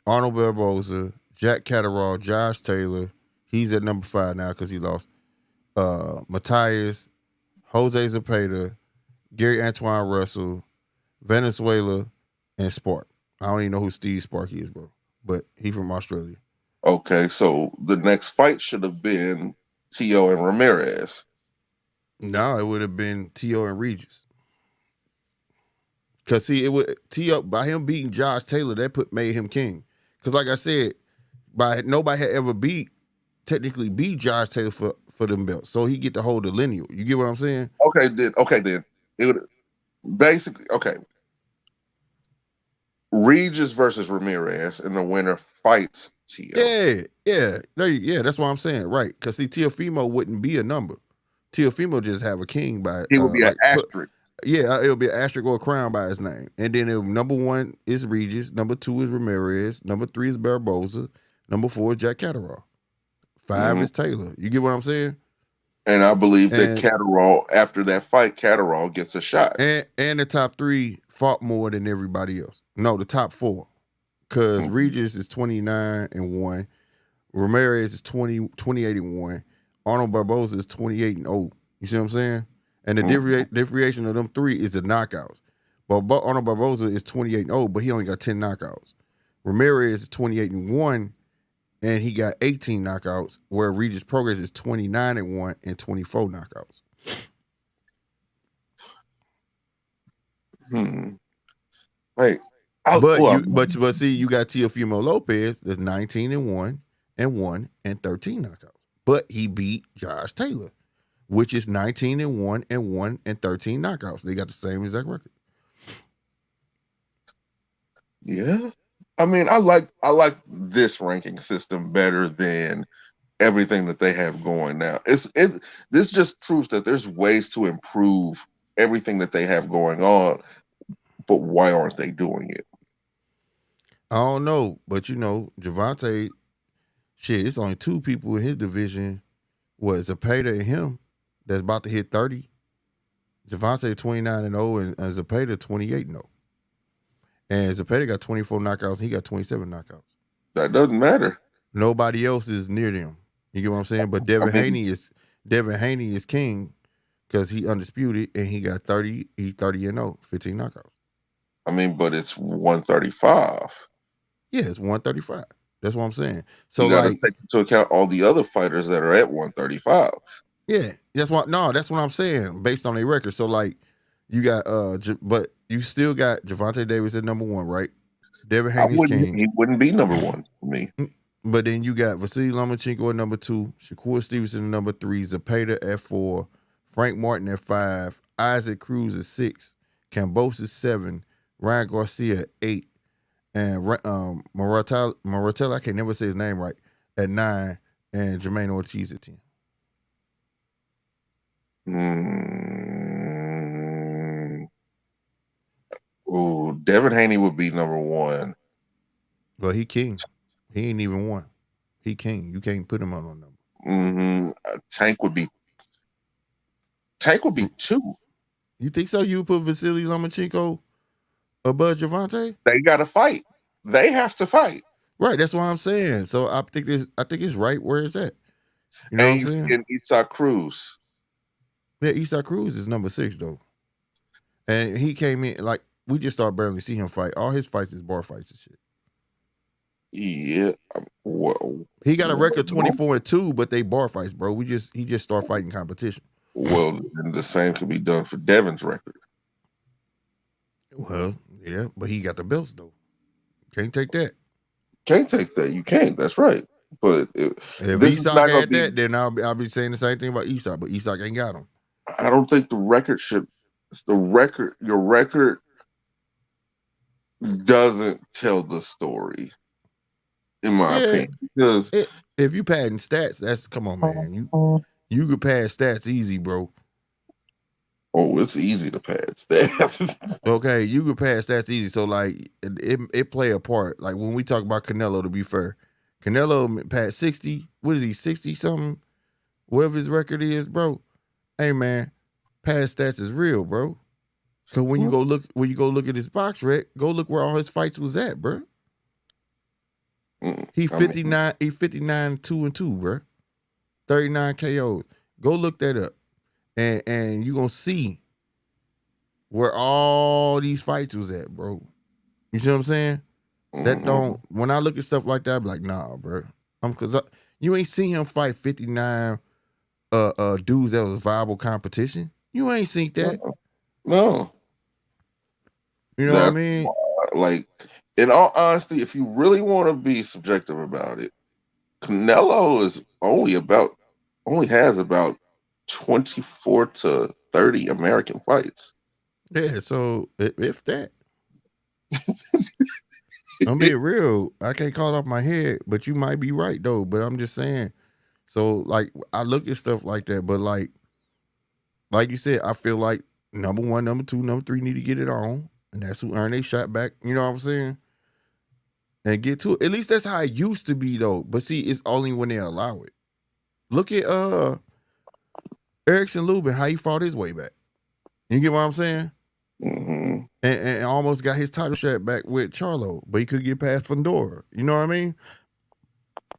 A: Arnold Barboza, Jack Catterall, Josh Taylor. He's at number 5 now because he lost. Matthias, Jose Zapata, Gary Antoine Russell, Venezuela, and Spark. I don't even know who Steve Spark is, bro. But he from Australia.
B: Okay, so the next fight should have been T.O. and Ramirez.
A: No, it would have been T.O. and Regis. Because see, it would T.O. by him beating Josh Taylor, that made him king. Because like I said, nobody had ever technically beat Josh Taylor for them belts. So he get to hold the lineal. You get what I'm saying?
B: Okay, then. It would basically Regis versus Ramirez, and the winner fights T.O.
A: Yeah. That's what I'm saying, right? Because see, Teofimo wouldn't be a number. Teofimo just have a king by.
B: He would be an asterisk.
A: It'll be an asterisk or a crown by his name, and then number 1 is Regis, number 2 is Ramirez, number 3 is Barboza, number 4 is Jack Catterall, 5 is Taylor. You get what I'm saying?
B: And I believe that Catterall, after that fight, Catterall gets a shot.
A: And the top 3 fought more than everybody else. No, the top 4. Because Regis is 29-1. Ramirez is 28-1. Arnold Barboza is 28-0. You see what I'm saying? And the differentiation of them 3 is the knockouts. But Arnold Barboza is 28-0, but he only got 10 knockouts. Ramirez is 28-1. And he got 18 knockouts, where Regis Progress is 29-1 and 24 knockouts. But see, you got Teofimo Lopez that's 19-1 and 13 knockouts. But he beat Josh Taylor, which is 19-1 and 1 and 13 knockouts. They got the same exact record.
B: Yeah. I mean, I like this ranking system better than everything that they have going now. This just proves that there's ways to improve everything that they have going on, but why aren't they doing it?
A: I don't know, but you know, Javante, shit, it's only two people in his division. What, Zepeda and him that's about to hit 30. Javante 29-0 and Zepeda 28-0. And Zepeda got 24 knockouts. He got 27 knockouts.
B: That doesn't matter.
A: Nobody else is near them. You get what I'm saying? But Devin Haney is king because he undisputed and he got 30. He 30-0, 15 knockouts.
B: I mean, but it's 135.
A: Yeah, it's 135. That's what I'm saying. So
B: you got to
A: like,
B: take into account all the other fighters that are at 135.
A: Yeah, that's what I'm saying based on their record. So like, you got but you still got Javante Davis at number 1, right? Devin Haney's king.
B: He wouldn't be number 1 for me.
A: But then you got Vasily Lomachenko at number 2, Shakur Stevenson at number 3, Zepeda at 4, Frank Martin at 5, Isaac Cruz at 6, Cambos at 7, Ryan Garcia at 8, and Moratella, I can never say his name right, at 9, and Jermaine Ortiz at 10.
B: Oh, Devin Haney would be number 1.
A: Well, he king. He ain't even 1. He king. You can't put him on no
B: number. Tank would be 2.
A: You think so? You put Vasily Lomachenko above Javante?
B: They got to fight. They have to fight.
A: Right. That's what I'm saying. So I think it's right where it's at. You know what I'm saying?
B: And Isaac Cruz.
A: Yeah, Isaac Cruz is number 6 though, and he came in like we just started barely see him fight. All his fights is bar fights and shit.
B: Yeah. Well,
A: he got a record 24-2, but they bar fights, bro. He just started fighting competition.
B: Well, then the same could be done for Devin's record.
A: Well, yeah, but he got the belts though. Can't take that.
B: Can't take that. You can't. That's right. But
A: if Isak had that, then I'll be saying the same thing about Isak. But Isak ain't got him.
B: I don't think the record should. Your record doesn't tell the story, in my opinion. Because
A: if you padding stats, come on, man. You could pass stats easy, bro.
B: Oh, it's easy to pass stats.
A: Okay, you could pass stats easy. So like, it play a part. Like when we talk about Canelo, to be fair, Canelo passed 60. What is he? 60 something? Whatever his record is, bro. Hey man, past stats is real, bro. Cause when you go look at his box rec, go look where all his fights was at, bro. He 59, 2-2, bro. 39 KOs. Go look that up. And you gonna see where all these fights was at, bro. You see what I'm saying? That don't, when I look at stuff like that, I be like, nah, bro. Cause you ain't seen him fight 59 dudes that was a viable competition. You ain't seen that.
B: No.
A: You know what I mean?
B: Like, in all honesty, if you really want to be subjective about it, Canelo is only has about 24 to 30 American fights.
A: Yeah, so if that. I'm being real. I can't call it off my head, but you might be right though. But I'm just saying. So like I look at stuff like that, but like you said, I feel like number 1, number 2, number 3 need to get it on, and that's who earn their shot back. You know what I'm saying? And get to it. At least that's how it used to be though. But see, it's only when they allow it. Look at Erickson Lubin, how he fought his way back. You get what I'm saying?
B: Mm-hmm.
A: And almost got his title shot back with Charlo, but he could get past Fundora. You know what I mean?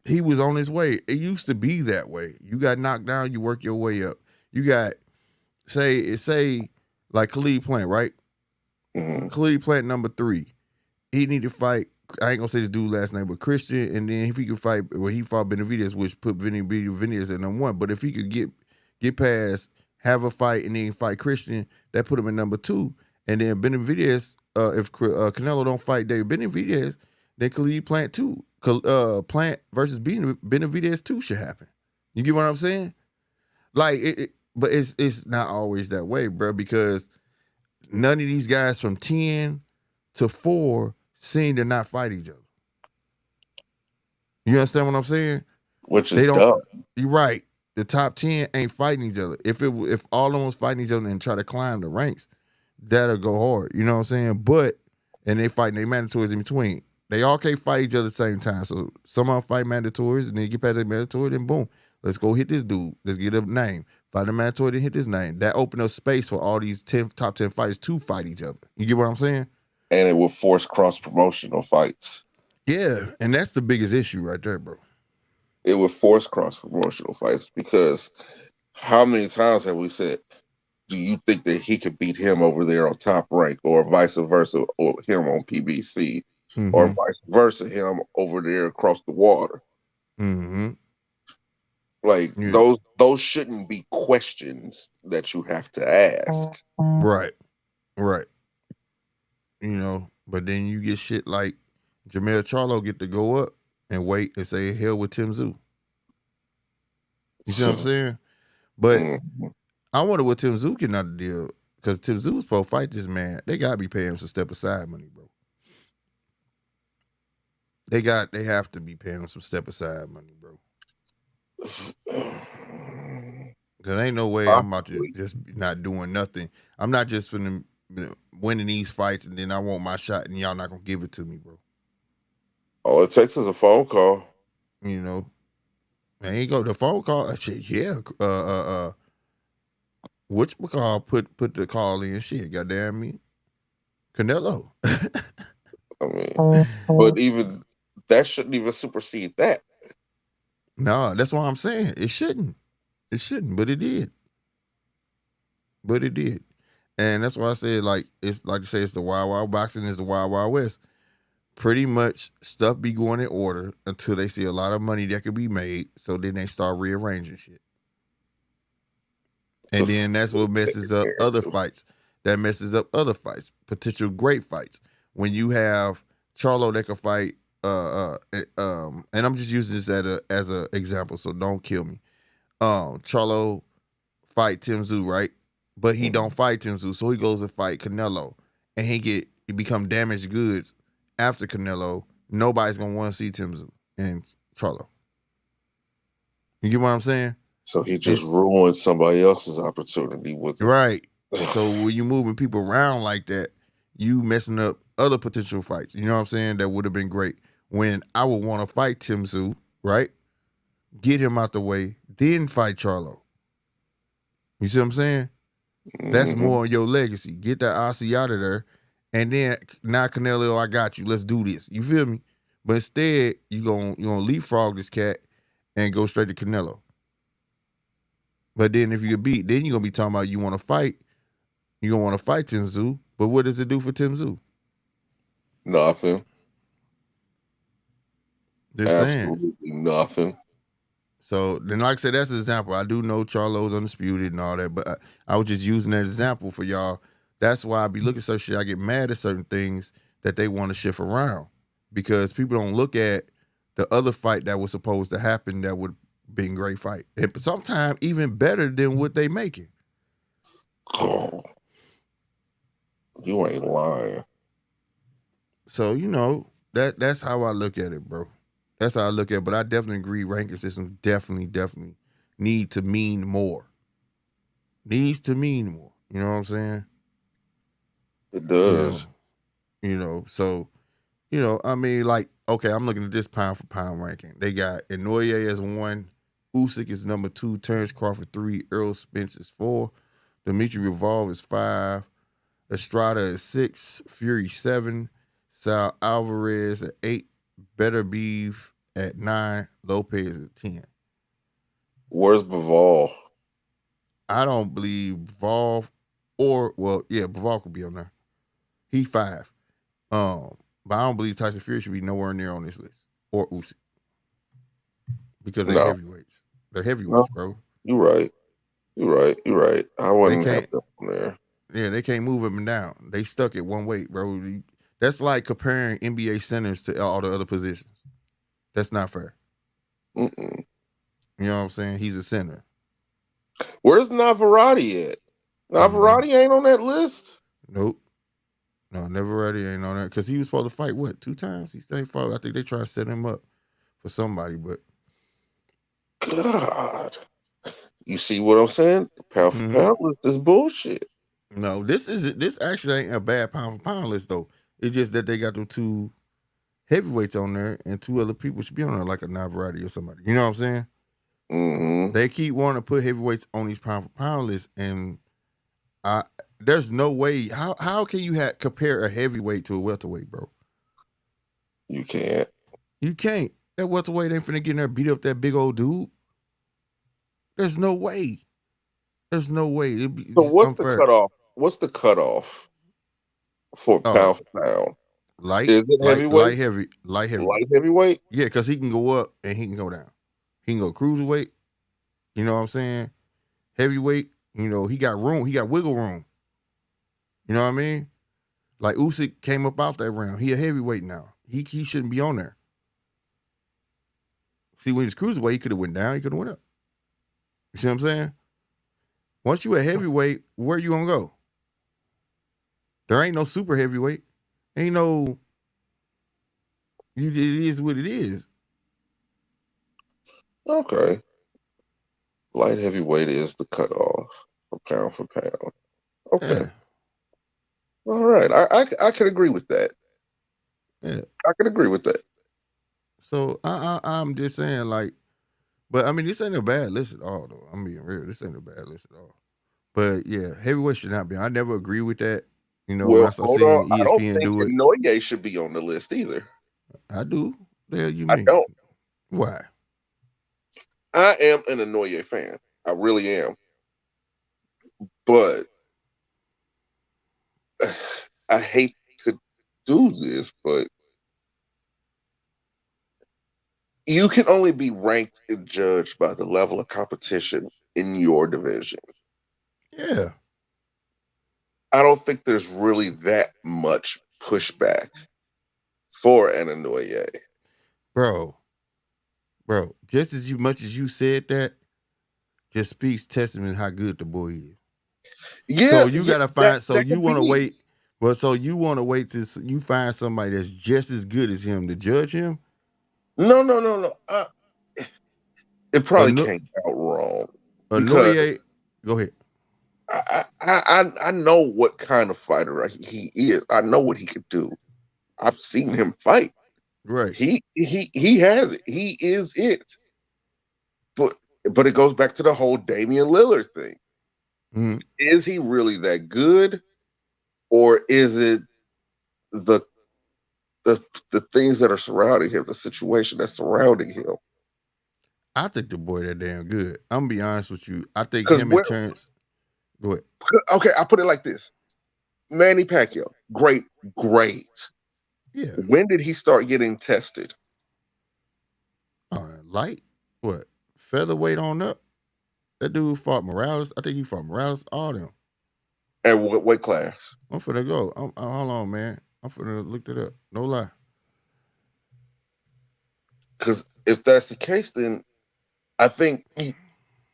A: He was on his way. It used to be that way. You got knocked down, you work your way up. You got, say like Khalid Plant, right?
B: Mm-hmm.
A: Khalid Plant number 3. He need to fight, I ain't gonna say the dude last name, but Christian, and then if he could fight, well, he fought Benavidez, which put Benavidez at number 1. But if he could get past, have a fight, and then fight Christian, that put him at number 2. And then Benavidez, if Canelo don't fight David Benavidez, then Khalid Plant 2. Plant versus Benavidez 2 should happen. You get what I'm saying? Like, but it's not always that way, bro, because none of these guys from 10 to 4 seem to not fight each other. You understand what I'm saying?
B: Which is
A: They don't.
B: dumb.
A: You're right. The top 10 ain't fighting each other. If all of them was fighting each other and try to climb the ranks, that'll go hard. You know what I'm saying? But and they fighting their mandatories in between. They all can't fight each other at the same time. So some of them fight mandatories and then get past their mandatory, then boom, let's go hit this dude. Let's get a name. Fight the mandatory, then hit this name. That open up space for all these top 10 fighters to fight each other. You get what I'm saying?
B: And it will force cross promotional fights.
A: Yeah, and that's the biggest issue right there, bro.
B: It would force cross promotional fights because how many times have we said, do you think that he could beat him over there on Top Rank, or vice versa, or him on PBC, or vice versa, him over there across the water? Like those shouldn't be questions that you have to ask.
A: Right. You know, but then you get shit like Jermell Charlo get to go up and wait and say hell with Tim Tszyu. You see what I'm saying? But I wonder what Tim Tszyu can not deal, because Tim Tszyu was supposed to fight this man. They gotta be paying him some step aside money, bro. They have to be paying him some step aside money, bro. Cause ain't no way I'm about to just not doing nothing. I'm not just finna winning these fights and then I want my shot and y'all not gonna give it to me, bro.
B: All it takes is a phone call.
A: You know, there you go. The phone call. Shit, yeah. Which call put the call in? Shit, goddamn me, Canelo.
B: I mean, but even that shouldn't even supersede that.
A: No, that's what I'm saying. It shouldn't. It shouldn't, but it did. And that's why I said, like, it's like you say, it's the wild, wild boxing, it's the wild, wild west. Pretty much stuff be going in order until they see a lot of money that could be made. So then they start rearranging shit. And then that's what messes up other fights. That messes up other fights, potential great fights. When you have Charlo that can fight, and I'm just using this as a example, so don't kill me. Charlo fight Tim Tszyu, right? But he don't fight Tim Tszyu, so he goes to fight Canelo, and he become damaged goods after Canelo. Nobody's gonna want to see Tim Tszyu and Charlo. You get what I'm saying?
B: So he just ruined somebody else's opportunity with it.
A: Right. So when you moving people around like that, you messing up other potential fights. You know what I'm saying? That would have been great. When I would want to fight Tim Tszyu, right? Get him out the way, then fight Charlo. You see what I'm saying? That's more on your legacy. Get that Aussie out of there, and then now Canelo, I got you. Let's do this. You feel me? But instead, you gonna leapfrog this cat and go straight to Canelo. But then if you get beat, then you're gonna be talking about you want to fight. You're gonna want to fight Tim Tszyu. But what does it do for Tim Tszyu?
B: Nothing.
A: They're
B: Absolutely saying nothing.
A: So then, like I said, that's an example. I do know Charlo's undisputed and all that, but I was just using that example for y'all. That's why I be looking at certain shit. I get mad at certain things that they want to shift around, because people don't look at the other fight that was supposed to happen that would be a great fight, and sometimes even better than what they making.
B: Oh, you ain't lying.
A: So that's how I look at it, bro. That's how I look at it. But I definitely agree ranking systems definitely need to mean more. Needs to mean more. You know what I'm saying?
B: It does.
A: So, I mean, like, okay, I'm looking at this pound for pound ranking. They got Inoue as 1, Usyk is number 2, Terrence Crawford 3, Errol Spence is 4, Dimitri Bivol is 5, Estrada is 6, Fury 7, Sal Alvarez at 8, Better Beef at 9, Lopez at 10.
B: Where's Bivol?
A: I don't believe Bivol Bivol could be on there. He 5. But I don't believe Tyson Fury should be nowhere near on this list, or Usyk, because they're heavyweights. They're heavyweights, bro.
B: You're right. I wouldn't have them on there.
A: Yeah, they can't move up and down. They stuck at one weight, bro. That's like comparing NBA centers to all the other positions. That's not fair. You know what I'm saying? He's a center.
B: Where's Navarrete at?
A: I don't know.
B: Navarrete ain't on that list.
A: Nope. No, never ready ain't on that because he was supposed to fight what 2 times. He stayed fought. I think they try to set him up for somebody, but
B: God, you see what I'm saying? Pound for
A: mm-hmm.
B: pound list is bullshit.
A: No, this actually ain't a bad pound for pound list though. It's just that they got the 2 heavyweights on there and 2 other people should be on there like a Navarrete or somebody. You know what I'm saying?
B: Mm-hmm.
A: They keep wanting to put heavyweights on these pound for pound lists, and I there's no way. How can you compare a heavyweight to a welterweight, bro?
B: You can't.
A: You can't. That welterweight ain't finna get in there and beat up that big old dude. There's no way. There's no way.
B: So
A: It's
B: what's the
A: unfair.
B: cutoff? What's the cutoff for
A: Oh,
B: pound for pound?
A: light,
B: Is it
A: light,
B: heavyweight?
A: light, heavy, light, heavy.
B: Light heavyweight?
A: Yeah, because he can go up and he can go down. He can go cruiserweight. You know what I'm saying? Heavyweight. You know he got room. He got wiggle room. You know what I mean? Like Usyk came up out that round. He a heavyweight now. He shouldn't be on there. See, when he was cruiserweight, he could have went down. He could have went up. You see what I'm saying? Once you a heavyweight, where you gonna go? There ain't no super heavyweight. Ain't no. It is what it is.
B: Okay. Light heavyweight is the cutoff for pound for pound. Okay.
A: Yeah.
B: All right. I can agree with that.
A: Yeah.
B: I can agree with that.
A: So I'm just saying, like, but I mean, this ain't a bad list at all, though. I'm being real. This ain't a bad list at all. But yeah, heavyweight should not be. I never agree with that. You know, when I
B: Well,
A: start
B: hold on.
A: seeing
B: I don't
A: ESPN
B: think
A: do it,
B: Inoue should be on the list either.
A: I do. The hell you
B: I
A: mean?
B: don't.
A: Why?
B: I am an Inoue fan. I really am. But I hate to do this, but you can only be ranked and judged by the level of competition in your division.
A: Yeah,
B: I don't think there's really that much pushback for an Inoue.
A: bro. Just as much as you said that, just speaks testament how good the boy is.
B: Yeah,
A: So you
B: yeah,
A: gotta
B: that
A: find. So
B: that
A: you
B: could
A: want to
B: be.
A: wait. Well, so you want to wait till you find somebody that's just as good as him to judge him.
B: No. It probably
A: Ano-
B: came out wrong because
A: Anoye, go ahead.
B: I know what kind of fighter he is. I know what he could do. I've seen him fight.
A: Right.
B: He has it. He is it. But but it goes back to the whole Damian Lillard thing.
A: Mm-hmm.
B: Is he really that good, or is it the the the things that are surrounding him, the situation that's surrounding him?
A: I think the boy that damn good. I'm gonna be honest with you. I think
B: Because
A: him and Terrence. Go ahead.
B: okay, I put it like this: Manny Pacquiao, great.
A: Yeah.
B: When did he start getting tested?
A: Light. What? Featherweight on up. That dude fought Morales. I think he fought Morales. All them.
B: At what weight class?
A: I'm finna go. Hold on, man. I'm finna look it up. No lie.
B: Because if that's the case, then I think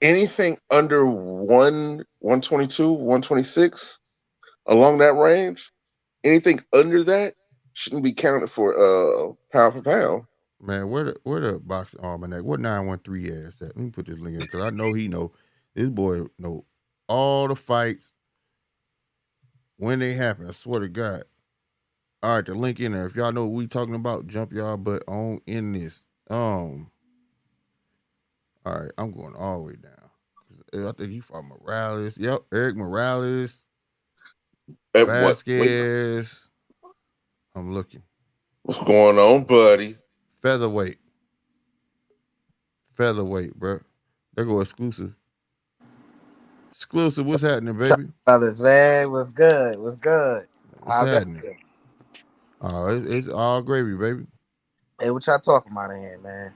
B: anything under 122, 126, along that range, anything under that shouldn't be counted for pound for pound.
A: Man, where the boxing almanac? What 913 ass at? Let me put this link in because I know he know. This boy know all the fights when they happen. I swear to God. All right, the link in there. If y'all know what we talking about, jump y'all butt on in this. All right, I'm going all the way down. 'Cause I think he fought Morales. Yep, Eric Morales,
B: At what weight?
A: Vasquez. I'm looking.
B: What's going on, buddy?
A: Featherweight. Featherweight, bro. There go exclusive. Exclusive. What's happening, baby?
D: Brothers, man, what's good? What's good?
A: What's
D: How's that?
A: happening? Oh, it's all gravy, baby.
D: Hey, what y'all talking about in here, man?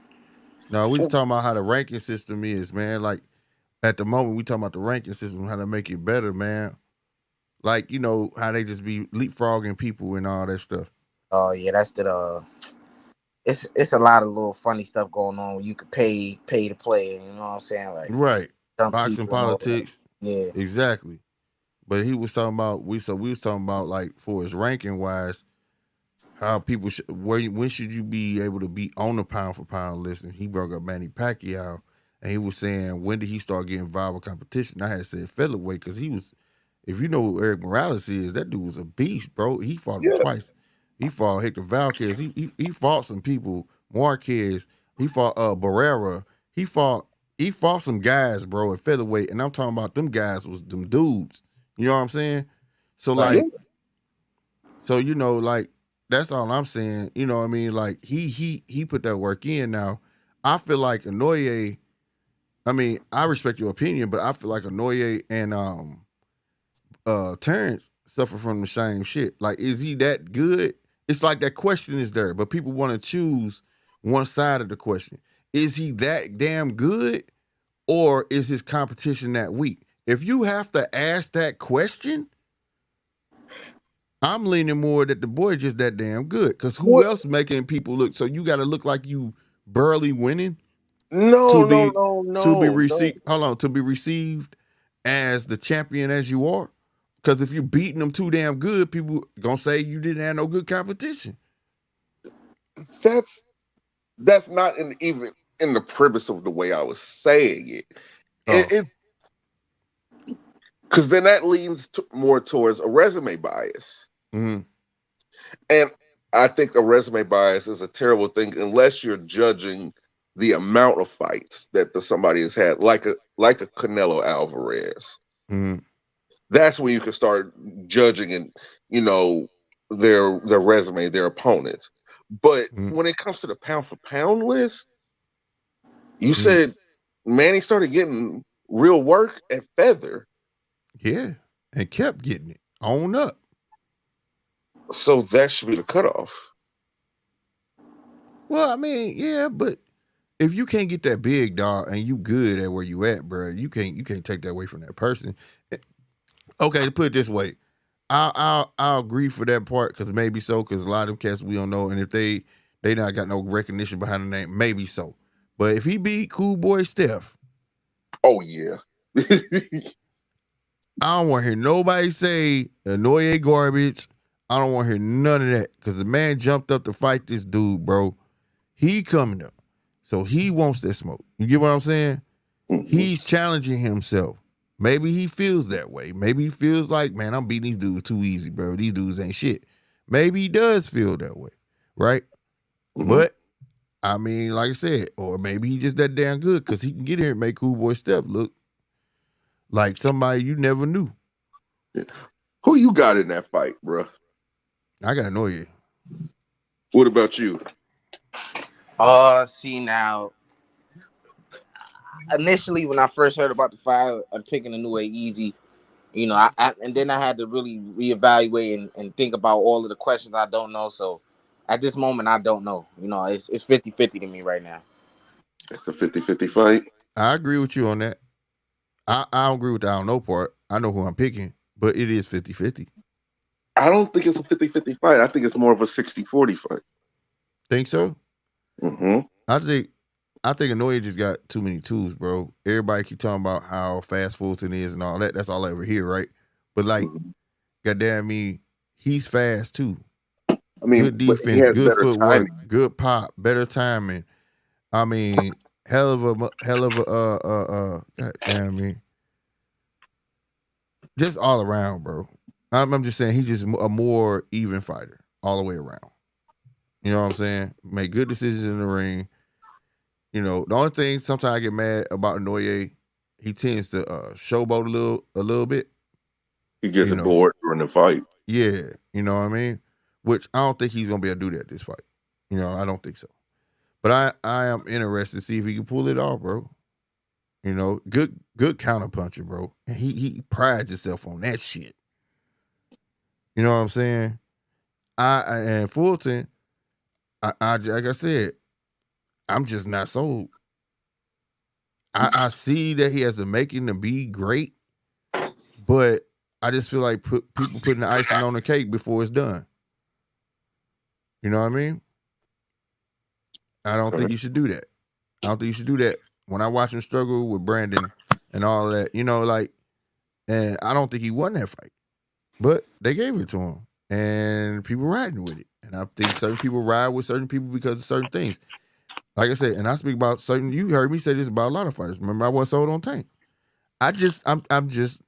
A: No, we just talking about how the ranking system is, man. Like at the moment, we talking about the ranking system, how to make it better, man. Like how they just be leapfrogging people and all that stuff.
D: Oh yeah, that's the it's a lot of little funny stuff going on where you could pay to play. You know what I'm saying? Like
A: Right.
D: Dumb
A: boxing
D: people and all that.
A: politics.
D: Yeah.
A: Exactly. But he was talking about we was talking about like for his ranking wise, how people when should you be able to be on the pound for pound list? And he brought up Manny Pacquiao, and he was saying when did he start getting viable competition? I had said featherweight because he was, if you know who Eric Morales is, that dude was a beast, bro. He fought him
B: Yeah.
A: twice. He fought Hector Valquez. He fought some people. Marquez. He fought Barrera. He fought some guys, bro, at featherweight, and I'm talking about them guys was them dudes. You know what I'm saying? So
D: Right.
A: like, so you know, like that's all I'm saying. You know what I mean? Like he put that work in. Now, I feel like Anoye. I mean, I respect your opinion, but I feel like Anoye and Terrence suffer from the same shit. Like, is he that good? It's like that question is there, but people want to choose one side of the question. Is he that damn good, or is his competition that weak? If you have to ask that question, I'm leaning more that the boy just that damn good. Cause who
B: What?
A: else making people look? So you got to look like you barely winning
B: No,
A: to
B: no,
A: be
B: no,
A: to be
B: no, no.
A: received. Hold on, to be received as the champion as you are. Cause if you beating them too damn good, people gonna say you didn't have no good competition.
B: That's not even in the premise of the way I was saying it.
A: Oh,
B: It because then that leans more towards a resume bias,
A: mm-hmm,
B: and I think a resume bias is a terrible thing unless you're judging the amount of fights that somebody has had, like a Canelo Alvarez.
A: mm-hmm,
B: That's when you can start judging and you know their resume, their opponents. But
A: mm-hmm,
B: when it comes to the pound for pound list, you
A: mm-hmm.
B: said Manny started getting real work at feather,
A: Yeah, and kept getting it on up.
B: so that should be the cutoff.
A: Well, I mean, yeah, but if you can't get that big dog and you good at where you at, bro, you can't take that away from that person. Okay, to put it this way, I'll agree for that part because maybe so because a lot of them cats we don't know, and if they not got no recognition behind the name, maybe so. But if he beat Cool Boy Steph,
B: Oh yeah.
A: I don't want to hear nobody say Anoye garbage. I don't want to hear none of that because the man jumped up to fight this dude, bro. He coming up, so he wants that smoke. You get what I'm saying?
B: Mhm.
A: He's challenging himself. Maybe he feels that way. Maybe he feels like, man, I'm beating these dudes too easy, bro. These dudes ain't shit. Maybe he does feel that way, right?
B: Mhm.
A: But I mean, like I said, or maybe he just that damn good because he can get here and make Cool Boy Steph look like somebody you never knew.
B: Who you got in that fight, bro?
A: I got to know you.
B: What about you?
D: See now. Initially, when I first heard about the fight, I'm picking a new way easy. You know, and then I had to really reevaluate and think about all of the questions I don't know. So at this moment, I don't know. You know, it's 50-50 to me right now.
B: It's a 50-50 fight.
A: I agree with you on that. I don't agree with the I don't know part. I know who I'm picking, but it is 50-50.
B: I don't think it's a 50-50 fight. I think it's more of a 60-40 fight.
A: Think so?
B: Mm-hmm.
A: I think Anoye just got too many tools, bro. Everybody keep talking about how fast Fulton is and all that. That's all I ever hear, right? But like,
B: Mm-hmm.
A: goddamn me, he's fast too.
B: I mean,
A: Good
B: but he
A: defense,
B: has
A: good
B: better
A: footwork,
B: timing.
A: good pop, better timing. I mean, hell of a goddamn me, just all around, bro. I'm just saying he's just a more even fighter all the way around. You know what I'm saying? Make good decisions in the ring. You know, the only thing sometimes I get mad about Noye, he tends to showboat a little bit.
B: He gets
A: You know,
B: bored during the fight.
A: yeah, you know what I mean. Which I don't think he's gonna be able to do that this fight. You know, I don't think so. But I am interested to see if he can pull it off, bro. You know, good counter puncher, bro. And he prides himself on that shit. You know what I'm saying? And Fulton, I like I said, I'm just not sold. I see that he has the making to be great, but I just feel like people putting the icing on the cake before it's done. You know what I mean? I don't think
B: Okay.
A: you should do that. I don't think you should do that. When I watch him struggle with Brandon, and all that. You know, like, and I don't think he won that fight, but they gave it to him, and people riding with it. And I think certain people ride with certain people because of certain things. Like I said, and I speak about certain. You heard me say this about a lot of fighters. Remember, I wasn't sold on Tank. I'm just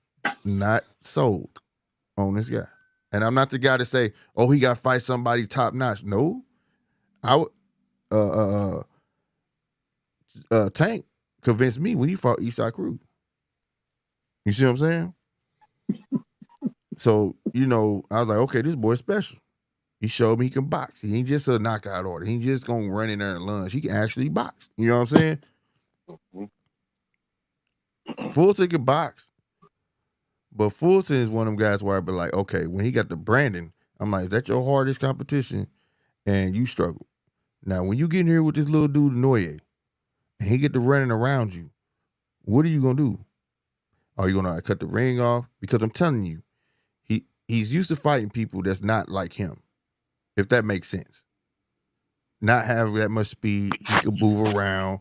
A: not sold on this guy, and I'm not the guy to say, oh, he got to fight somebody top notch. No, I would. Tank convinced me when he fought Eastside Crew. You see what I'm saying? So, you know, I was like, okay, this boy's special. He showed me he can box. He ain't just a knockout order. He ain't just gonna run in there and lunge. He can actually box. You know what I'm saying? Fulton can box. But Fulton is one of them guys where I'd be like, okay, when he got the Brandon, I'm like, is that your hardest competition? And you struggle. Now, when you get in here with this little dude, Noye, and he get to running around you, what are you gonna do? Are you gonna cut the ring off? Because I'm telling you, he's used to fighting people that's not like him, if that makes sense. Not having that much speed, he can move around.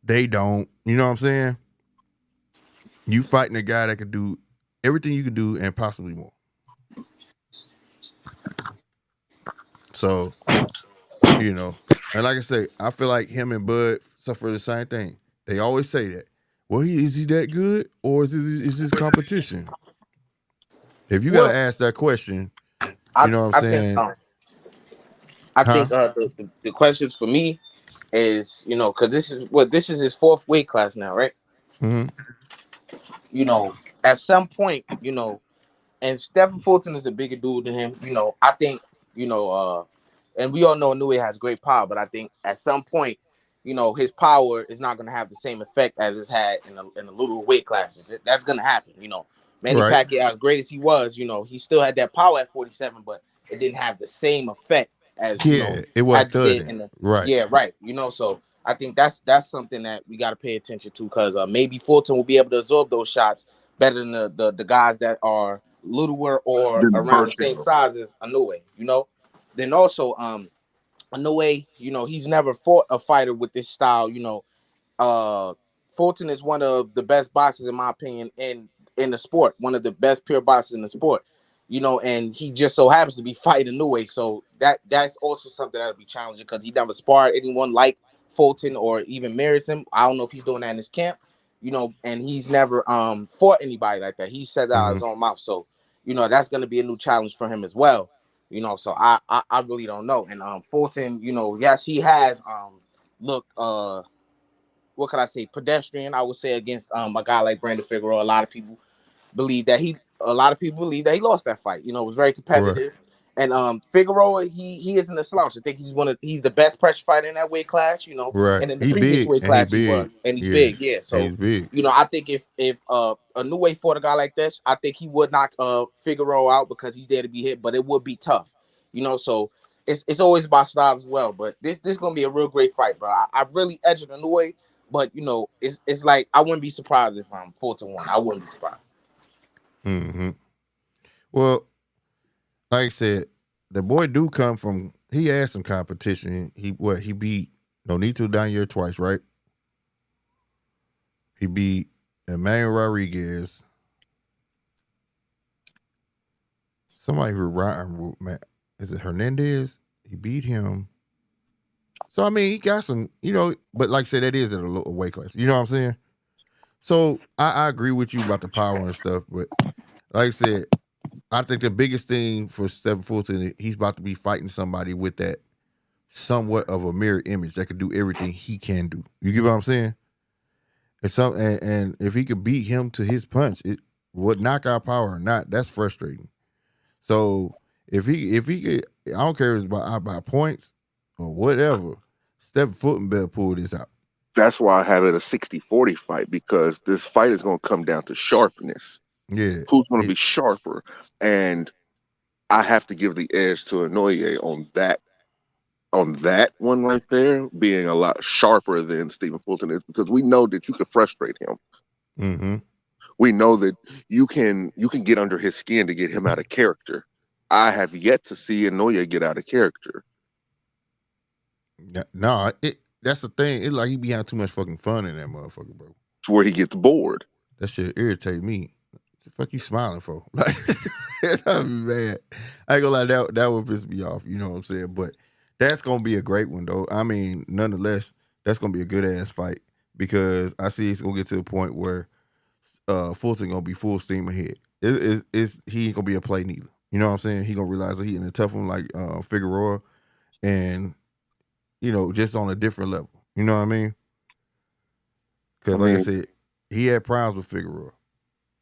A: They don't. You know what I'm saying? You fighting a guy that could do everything you could do and possibly more. So, you know, and like I say, I feel like him and Bud suffer the same thing. They always say that. Well, is he that good, or is this competition? If you got to ask that question, you know what I'm saying?
D: I think the questions for me is, you know, because this is his fourth weight class now, right?
A: Mm-hmm.
D: You know, at some point, you know, and Stephen Fulton is a bigger dude than him. You know, I think, you know, and we all know Nui has great power, but I think at some point, you know, his power is not going to have the same effect as it's had in the little weight classes. That's going to happen. You know, Manny
A: Right.
D: Pacquiao, as great as he was, you know, he still had that power at 47, but it didn't have the same effect as, you know,
A: It
D: as
A: wasn't
D: it did
A: thudding.
D: in the
A: Right.
D: yeah, right. You know, so I think that's something that we got to pay attention to, because maybe Fulton will be able to absorb those shots better than the guys that are littler or around the same size as Inoue, you know. Then also, Inoue, you know, he's never fought a fighter with this style, you know. Fulton is one of the best boxers, in my opinion, in the sport, one of the best pure boxers in the sport, you know, and he just so happens to be fighting Inoue, so that's also something that'll be challenging, because he never sparred anyone like Fulton or even mirrors him. I don't know if he's doing that in his camp, you know, and he's never fought anybody like that. He said that out of his own mouth, so you know that's going to be a new challenge for him as well, you know. So I really don't know. And Fulton, you know, yes, he has looked what could I say, pedestrian, I would say, against a guy like Brandon Figueroa. A lot of people believe that he lost that fight. You know, it was very competitive. Right. And Figueroa, he isn't a slouch. I think he's the best pressure fighter in that weight class, you know.
A: Right.
D: And in the previous weight class he was. And he's big, yeah. So
A: he's big.
D: You know, I think if a new way fought a guy like this, I think he would knock Figueroa out, because he's there to be hit, but it would be tough. You know, so it's always about style as well. But this is gonna be a real great fight, bro. I really edged a new way. But you know, it's like I wouldn't be surprised if I'm 4-1. I wouldn't be surprised.
A: Mm-hmm. Well, like I said, the boy do come from. He had some competition. He beat Nonito Daniel twice, right? He beat Emmanuel Rodriguez. Somebody who is it Hernandez? He beat him. So I mean, he got some, you know, but like I said, that is at a lower weight class. You know what I'm saying? So I agree with you about the power and stuff, but like I said, I think the biggest thing for Stephen Fulton, he's about to be fighting somebody with that somewhat of a mirror image that could do everything he can do. You get what I'm saying? And if he could beat him to his punch, it would knockout power or not. That's frustrating. So if he could, I don't care if it's by points or whatever, Stephen Fulton better pull this out.
B: That's why I have it a 60-40 fight, because this fight is going to come down to sharpness.
A: Yeah.
B: Who's going to be sharper? And I have to give the edge to Inoue on that one right there, being a lot sharper than Stephen Fulton is, because we know that you can frustrate him.
A: Mm-hmm.
B: We know that you can get under his skin to get him out of character. I have yet to see Inoue get out of character.
A: No, that's the thing. It's like he be having too much fucking fun in that motherfucker, bro.
B: To where he gets bored.
A: That shit irritate me. The fuck you smiling for? Like, I'd be mad. I ain't gonna lie, that would piss me off. You know what I'm saying? But that's gonna be a great one though. I mean, nonetheless, that's gonna be a good ass fight because I see it's gonna get to the point where Fulton gonna be full steam ahead. He ain't gonna be a play neither. You know what I'm saying? He gonna realize that he in a tough one like Figueroa, and just on a different level. You know what I mean? Because like I said, he had problems with Figueroa,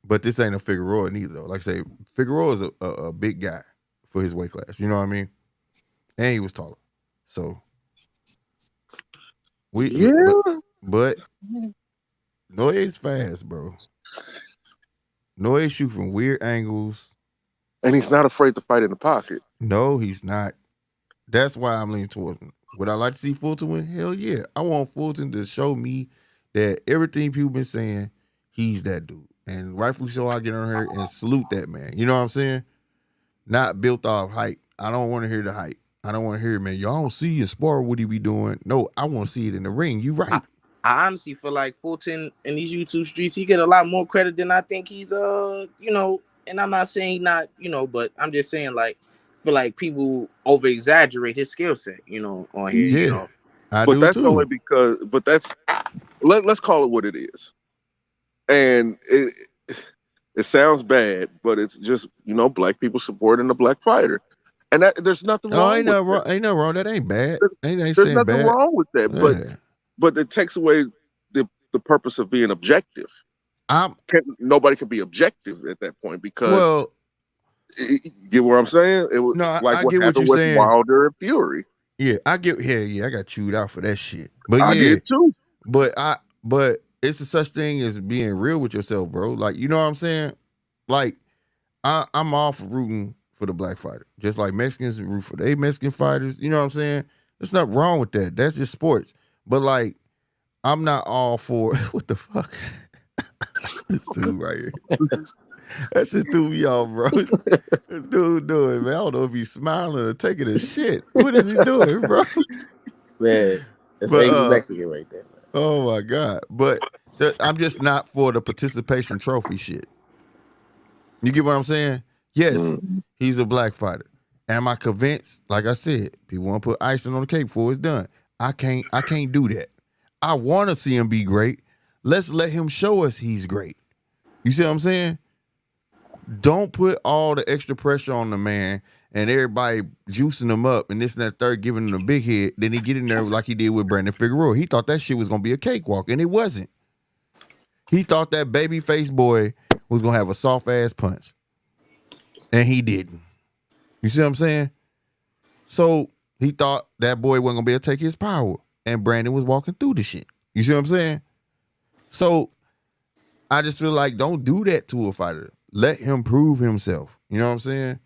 A: but this ain't a Figueroa neither. Though. Like I say, Figueroa is a big guy for his weight class. You know what I mean? And he was taller, so but Noye's fast, bro. Noye shoot from weird angles.
B: And he's not afraid to fight in the pocket.
A: No, he's not. That's why I'm leaning towards him. Would I like to see Fulton win? Hell yeah. I want Fulton to show me that everything people been saying, he's that dude. And rightfully so, I get on here and salute that man. You know what I'm saying? Not built off hype. I don't want to hear the hype. I don't want to hear it, man. Y'all don't see in sport what he be doing. No, I want to see it in the ring. You right.
D: I honestly feel like Fulton in these YouTube streets, he get a lot more credit than I think he's and I'm not saying he's not, but I'm just saying like I feel like people over exaggerate his skill set, on here.
A: Yeah. I
B: but
A: do
B: that's
A: too.
B: only because let's call it what it is. And it sounds bad, but it's just, black people supporting the black fighter. And there's nothing wrong with that.
A: Ain't no wrong. That ain't bad. Ain't
B: there's nothing wrong with that.
A: Yeah.
B: But it takes away the purpose of being objective. Nobody can be objective at that point because you get what I'm saying? It was
A: I get what you're saying.
B: Wilder and Fury.
A: Yeah, I get. Yeah, I got chewed out for that shit. But
B: I did too.
A: But it's a such thing as being real with yourself, bro. Like, you know what I'm saying? Like, I'm all for rooting for the black fighter, just like Mexicans root for their Mexican fighters. You know what I'm saying? There's nothing wrong with that. That's just sports. But like, I'm not all for what the fuck. This dude right here. That shit threw me off, bro. This dude doing, man. I don't know if he's smiling or taking a shit. What is he doing, bro?
D: Man, that's Mexican right there. Man.
A: Oh my God. But I'm just not for the participation trophy shit. You get what I'm saying? Yes, he's a black fighter. Am I convinced? Like I said, people want to put icing on the cake before it's done. I can't do that. I want to see him be great. Let's let him show us he's great. You see what I'm saying? Don't put all the extra pressure on the man and everybody juicing him up and this and that third, giving him a big head. Then he get in there like he did with Brandon Figueroa. He thought that shit was going to be a cakewalk, and it wasn't. He thought that baby face boy was going to have a soft-ass punch, and he didn't. You see what I'm saying? So he thought that boy wasn't going to be able to take his power, and Brandon was walking through the shit. You see what I'm saying? So I just feel like don't do that to a fighter. Let him prove himself. You know what I'm saying?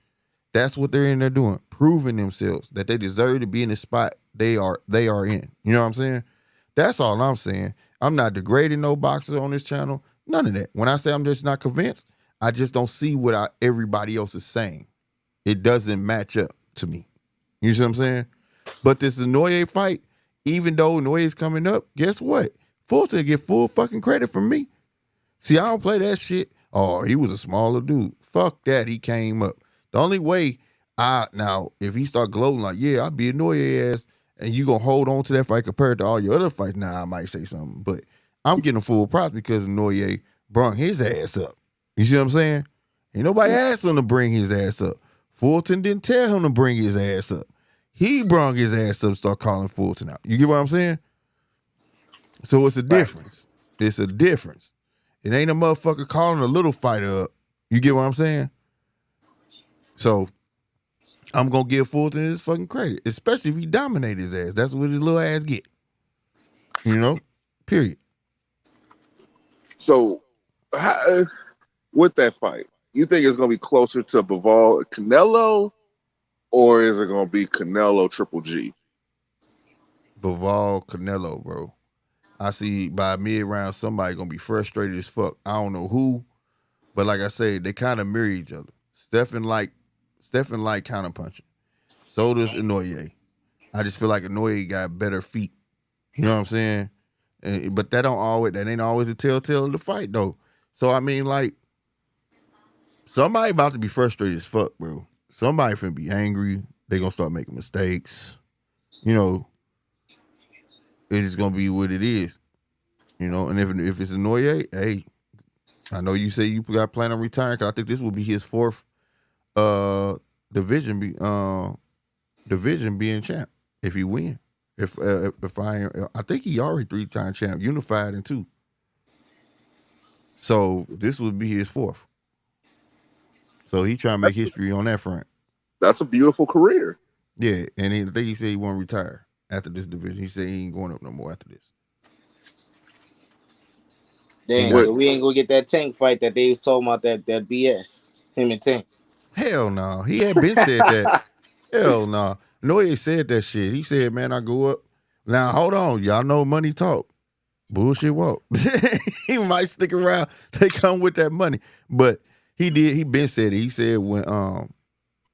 A: That's what they're in there doing, proving themselves that they deserve to be in the spot they are in. You know what I'm saying? That's all I'm saying. I'm not degrading no boxer on this channel. None of that. When I say I'm just not convinced, I just don't see what everybody else is saying. It doesn't match up to me. You see what I'm saying? But this Noye fight, even though Noye is coming up, guess what? Fulton get full fucking credit from me. See, I don't play that shit. Oh, he was a smaller dude. Fuck that. He came up. The only way now, if he start gloating like, yeah, I'll be a Noye ass, and you gonna hold on to that fight compared to all your other fights, I might say something. But I'm getting full props because Noye brung his ass up. You see what I'm saying? Ain't nobody asked him to bring his ass up. Fulton didn't tell him to bring his ass up. He brung his ass up and start calling Fulton out. You get what I'm saying? So it's a difference. Right. It's a difference. It ain't a motherfucker calling a little fighter up. You get what I'm saying? So I'm going to give Fulton his fucking credit, especially if he dominate his ass. That's what his little ass get. You know? Period.
B: So with that fight, you think it's going to be closer to Bivol Canelo, or is it going to be Canelo Triple G?
A: Bivol Canelo, bro. I see by mid-round somebody going to be frustrated as fuck. I don't know who, but like I say, they kind of mirror each other. Stephen like counterpunching. So does Inoue. I just feel like Inoue got better feet. You know what I'm saying? But that ain't always a telltale of the fight though. So I mean, like, somebody about to be frustrated as fuck, bro. Somebody finna be angry. They gonna start making mistakes. You know, it's just gonna be what it is. You know, and if it's a Noye, hey, I know you say you got plan on retiring. Cause I think this will be his fourth division being champ if he win. If I think he already 3-time champ, unified and 2. So this would be his fourth. So he trying to make history on that front.
B: That's a beautiful career.
A: Yeah, and I think he said he want to retire after this division. He said he ain't going up no more after this.
D: Dang, so we ain't gonna get that Tank fight that they was talking about, that BS. Him and Tank.
A: Hell no. He had been said that. Hell no. Noye said that shit. He said, man, I go up. Now, hold on. Y'all know money talk. Bullshit walk. He might stick around. They come with that money. But he been said it. He said when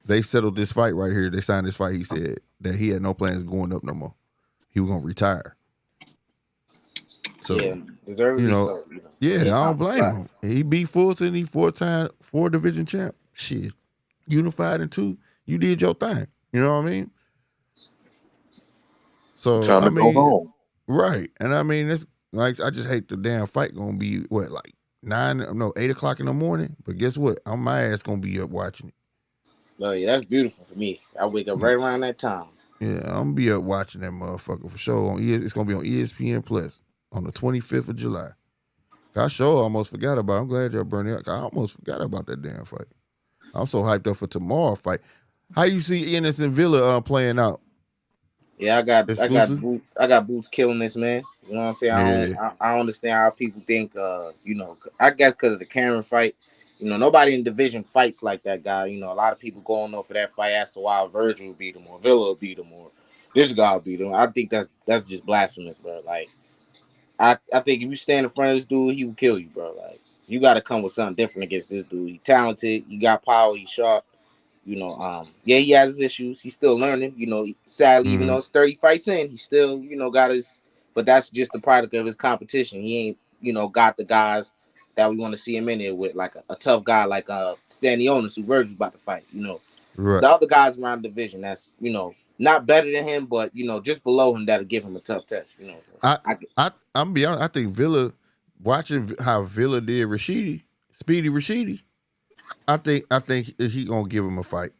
A: they settled this fight right here, they signed this fight, he said that he had no plans of going up no more. He was gonna retire. So
D: yeah, deservedly so.
A: Yeah, I don't blame him. He beat Fulton, he 4 division champ. Shit. Unified in 2. You did your thing. You know what I mean? So
B: Time to go home.
A: Right. And I mean, it's like, I just hate the damn fight gonna be what, like 8 o'clock in the morning. But guess what? My ass gonna be up watching it.
D: Oh yeah, that's beautiful for me. I wake up right around that time.
A: Yeah, I'm gonna be up watching that motherfucker for sure. It's gonna be on ESPN Plus on the 25th of July. I sure almost forgot about it. I'm glad y'all burned it up. I almost forgot about that damn fight. I'm so hyped up for tomorrow fight. How you see Ennis and Villa playing out?
D: Yeah, I got Boots killing this, man. You know what I'm saying? I don't understand how people think. I guess because of the Cameron fight. Nobody in division fights like that guy. A lot of people going off for that fight as to why Virgil beat him or Villa beat him or this guy beat him. I think that's just blasphemous, bro. Like, I think if you stand in front of this dude, he will kill you, bro. Like, you got to come with something different against this dude. He's talented. He got power. He's sharp. Yeah, he has his issues. He's still learning. Sadly, even though it's 30 fights in, he still, got his. But that's just the product of his competition. He ain't, got the guys that we want to see him in there with, like a tough guy like Stanionis, who Virgil's about to fight.
A: Right.
D: The other guys around the division, that's not better than him, but just below him, that'll give him a tough test.
A: I'm be honest. I think Villa, watching how Villa did Speedy Rashidi. I think he gonna give him a fight.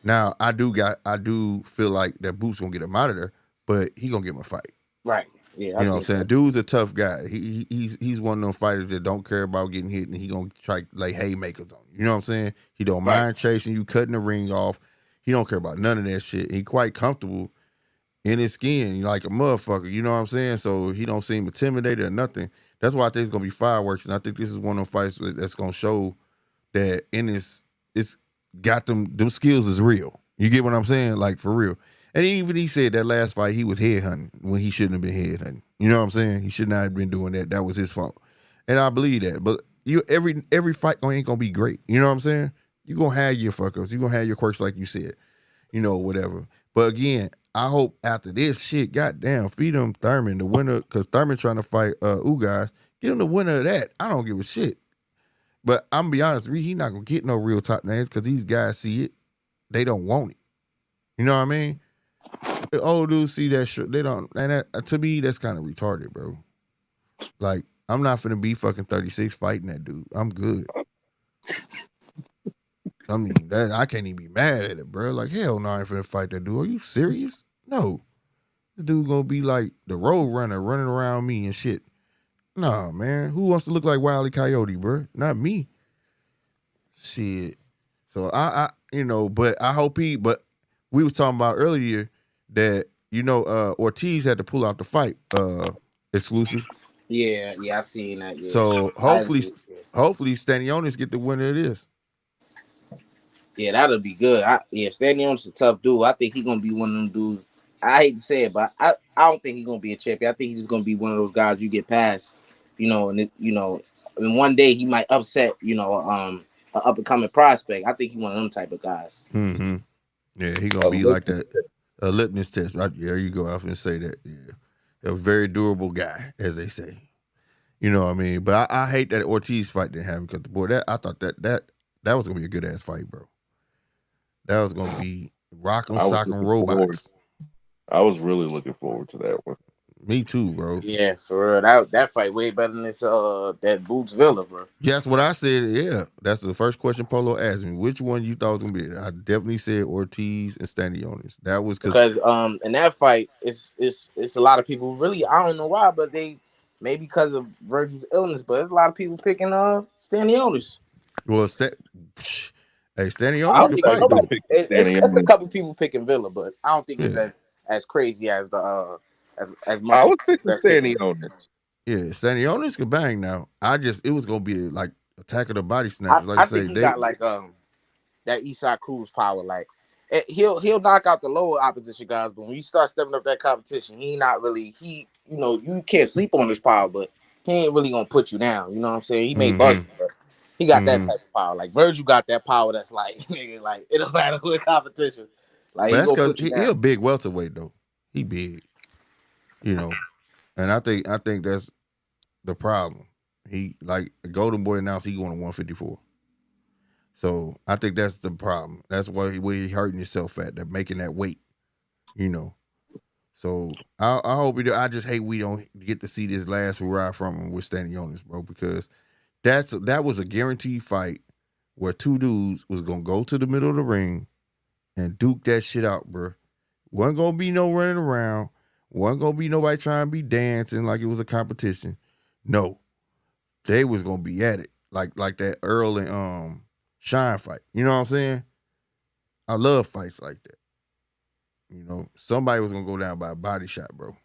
A: Now I do feel like that Boots gonna get him out of there, but he gonna give him a fight.
D: Right. Yeah.
A: You know what I'm saying? Dude's a tough guy. He's one of them fighters that don't care about getting hit, and he gonna try to lay haymakers on you. You know what I'm saying? He don't mind chasing you, cutting the ring off. He don't care about none of that shit. He quite comfortable in his skin, like a motherfucker. You know what I'm saying? So he don't seem intimidated or nothing. That's why I think it's gonna be fireworks, and I think this is one of them fights that's gonna show that Ennis it's got them skills is real. You get what I'm saying? Like, for real. And even he said that last fight he was headhunting when he shouldn't have been headhunting. You know what I'm saying? He should not have been doing that. That was his fault. And I believe that. But every fight ain't gonna be great. You know what I'm saying? You gonna have your fuck ups. You gonna have your quirks, like you said. Whatever. But again, I hope after this shit, goddamn, feed him Thurman, the winner, because Thurman trying to fight Ugas. Get him the winner of that. I don't give a shit. But I'm gonna be honest, he not gonna get no real top names because these guys see it. They don't want it. You know what I mean? The old dudes see that shit. They don't. And that, to me, that's kind of retarded, bro. Like, I'm not finna be fucking 36 fighting that dude. I'm good. I mean, I can't even be mad at it, bro. Like, hell no, I ain't finna fight that dude. Are you serious? No. This dude gonna be like the road runner running around me and shit. Nah, man. Who wants to look like Wile E. Coyote, bro? Not me. Shit. So but I hope but we was talking about earlier that, Ortiz had to pull out the fight, exclusive.
D: Yeah, I seen that. Yeah.
A: So hopefully Stanionis get the winner of this.
D: Yeah, that'll be good. Stanionis a tough dude. I think he's gonna be one of them dudes. I hate to say it, but I don't think he's gonna be a champion. I think he's just gonna be one of those guys you get past, and one day he might upset, an up and coming prospect. I think he's one of them type of guys.
A: Mm-hmm. Yeah, he gonna be like that. A litmus test. Right? There you go. I was gonna say that. Yeah, a very durable guy, as they say. You know what I mean? But I hate that Ortiz fight didn't happen because the boy I thought that was gonna be a good ass fight, bro. That was gonna be rock 'em, sock 'em robots.
B: I was really looking forward to that one.
A: Me too, bro.
D: Yeah, for real. That fight way better than this that Boots Villa, bro.
A: Yeah, that's what I said. Yeah, that's the first question Polo asked me. Which one you thought was gonna be? I definitely said Ortiz and Stanionis. That was
D: because in that fight, it's a lot of people really. I don't know why, but they maybe because of Virgil's illness, but there's a lot of people picking Stanionis.
A: Well, hey, Stanionis
D: I don't
A: can
D: think
A: fight though.
D: It's a couple people picking Villa, but I don't think it's as crazy as the as much.
B: I was picking Stanionis.
A: Yeah, Stanionis could bang now. It was gonna be like Attack of the Body Snatchers. Like I say,
D: think he got like that Eastside Cruz power. Like he'll knock out the lower opposition guys, but when you start stepping up that competition, he not really you can't sleep on his power, but he ain't really gonna put you down. You know what I'm saying? He made bugs, but he got that type of power. Like Virgil got that power that's like nigga, like it don't matter with competition. Like
A: but that's because he a big welterweight though. He big, and I think that's the problem. He like Golden Boy announced he going to 154. So I think that's the problem. That's where he hurting himself at, that making that weight, So I hope we do. I just hate we don't get to see this last hurrah from him with Stanionis, bro, because that was a guaranteed fight where two dudes was gonna go to the middle of the ring and duke that shit out, bro. Wasn't gonna be no running around. Wasn't gonna be nobody trying to be dancing like it was a competition. No, they was gonna be at it like that Earl and Shine fight. You know what I'm saying? I love fights like that. Somebody was gonna go down by a body shot, bro.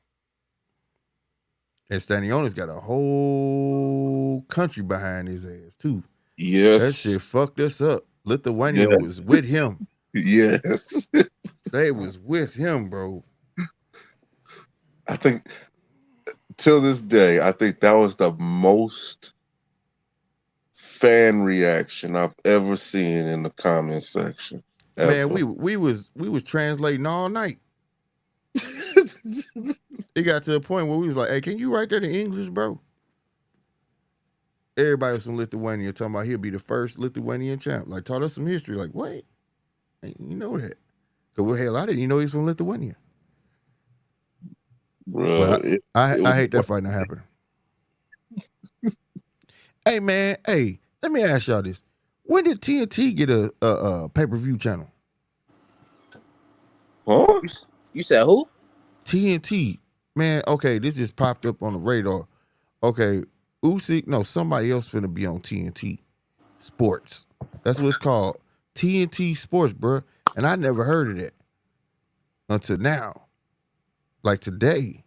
A: And Stanionis got a whole country behind his ass too.
B: Yes,
A: that shit fucked us up. Lithuania was with him.
B: Yes,
A: they was with him, bro.
B: I think till this day, I think that was the most fan reaction I've ever seen in the comment section. Ever.
A: Man, we was translating all night. It got to the point where we was like, "Hey, can you write that in English, bro?" Everybody was from Lithuania talking about he'll be the first Lithuanian champ. Like, taught us some history. Like, what? You know that? Because hell, I didn't even know he's from Lithuania.
B: Bro,
A: I hate that fight not happening. Hey man, let me ask y'all this: when did TNT get a pay-per-view channel?
B: Huh?
D: You said who?
A: TNT. Man, okay, this just popped up on the radar. Okay, Usyk, no, somebody else finna be on TNT Sports. That's what it's called. TNT Sports, bro. And I never heard of that until now. Like today.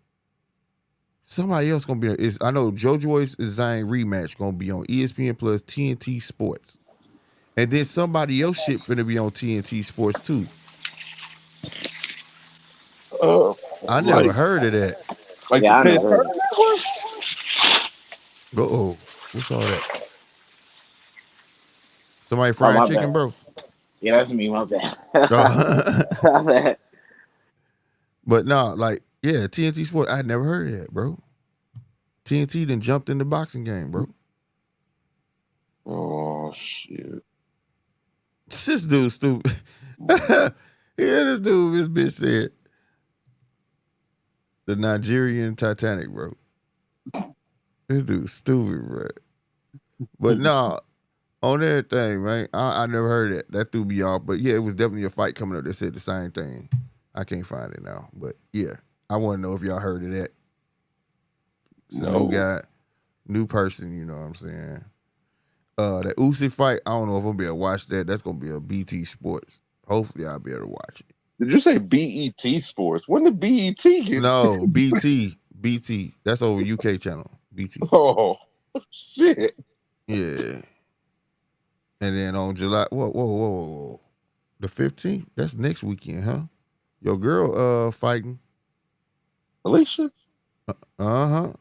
A: Somebody else gonna be I know JoJo's Zane rematch gonna be on ESPN Plus TNT Sports. And then somebody else shit finna be on TNT Sports too. I never heard of that.
B: Like
D: I
B: never
D: heard
B: of that one?
A: Uh-oh. What's all that? Somebody frying chicken,
D: bad.
A: bro?
D: Yeah, that's me. My bad. My bad.
A: But no, like, yeah, TNT Sports, I had never heard of that, bro. TNT then jumped in the boxing game, bro.
B: Oh, shit.
A: This dude's stupid. Yeah, this dude, this bitch said, the Nigerian Titanic, bro. This dude's stupid, bro. But no, on everything, right? I never heard that. That threw me off. But yeah, it was definitely a fight coming up that said the same thing. I can't find it now. But yeah, I want to know if y'all heard of that. It's a new guy, new person, you know what I'm saying? That Usyk fight, I don't know if I'm going to be able to watch that. That's going to be a BT Sports. Hopefully I'll be able to watch it.
B: Did you say BET Sports? When did BET get
A: No, BT. BT. That's over UK channel. BT.
B: Oh, shit.
A: Yeah. And then on July, whoa. The 15th? That's next weekend, huh? Your girl fighting.
B: Alicia?
A: Uh-huh.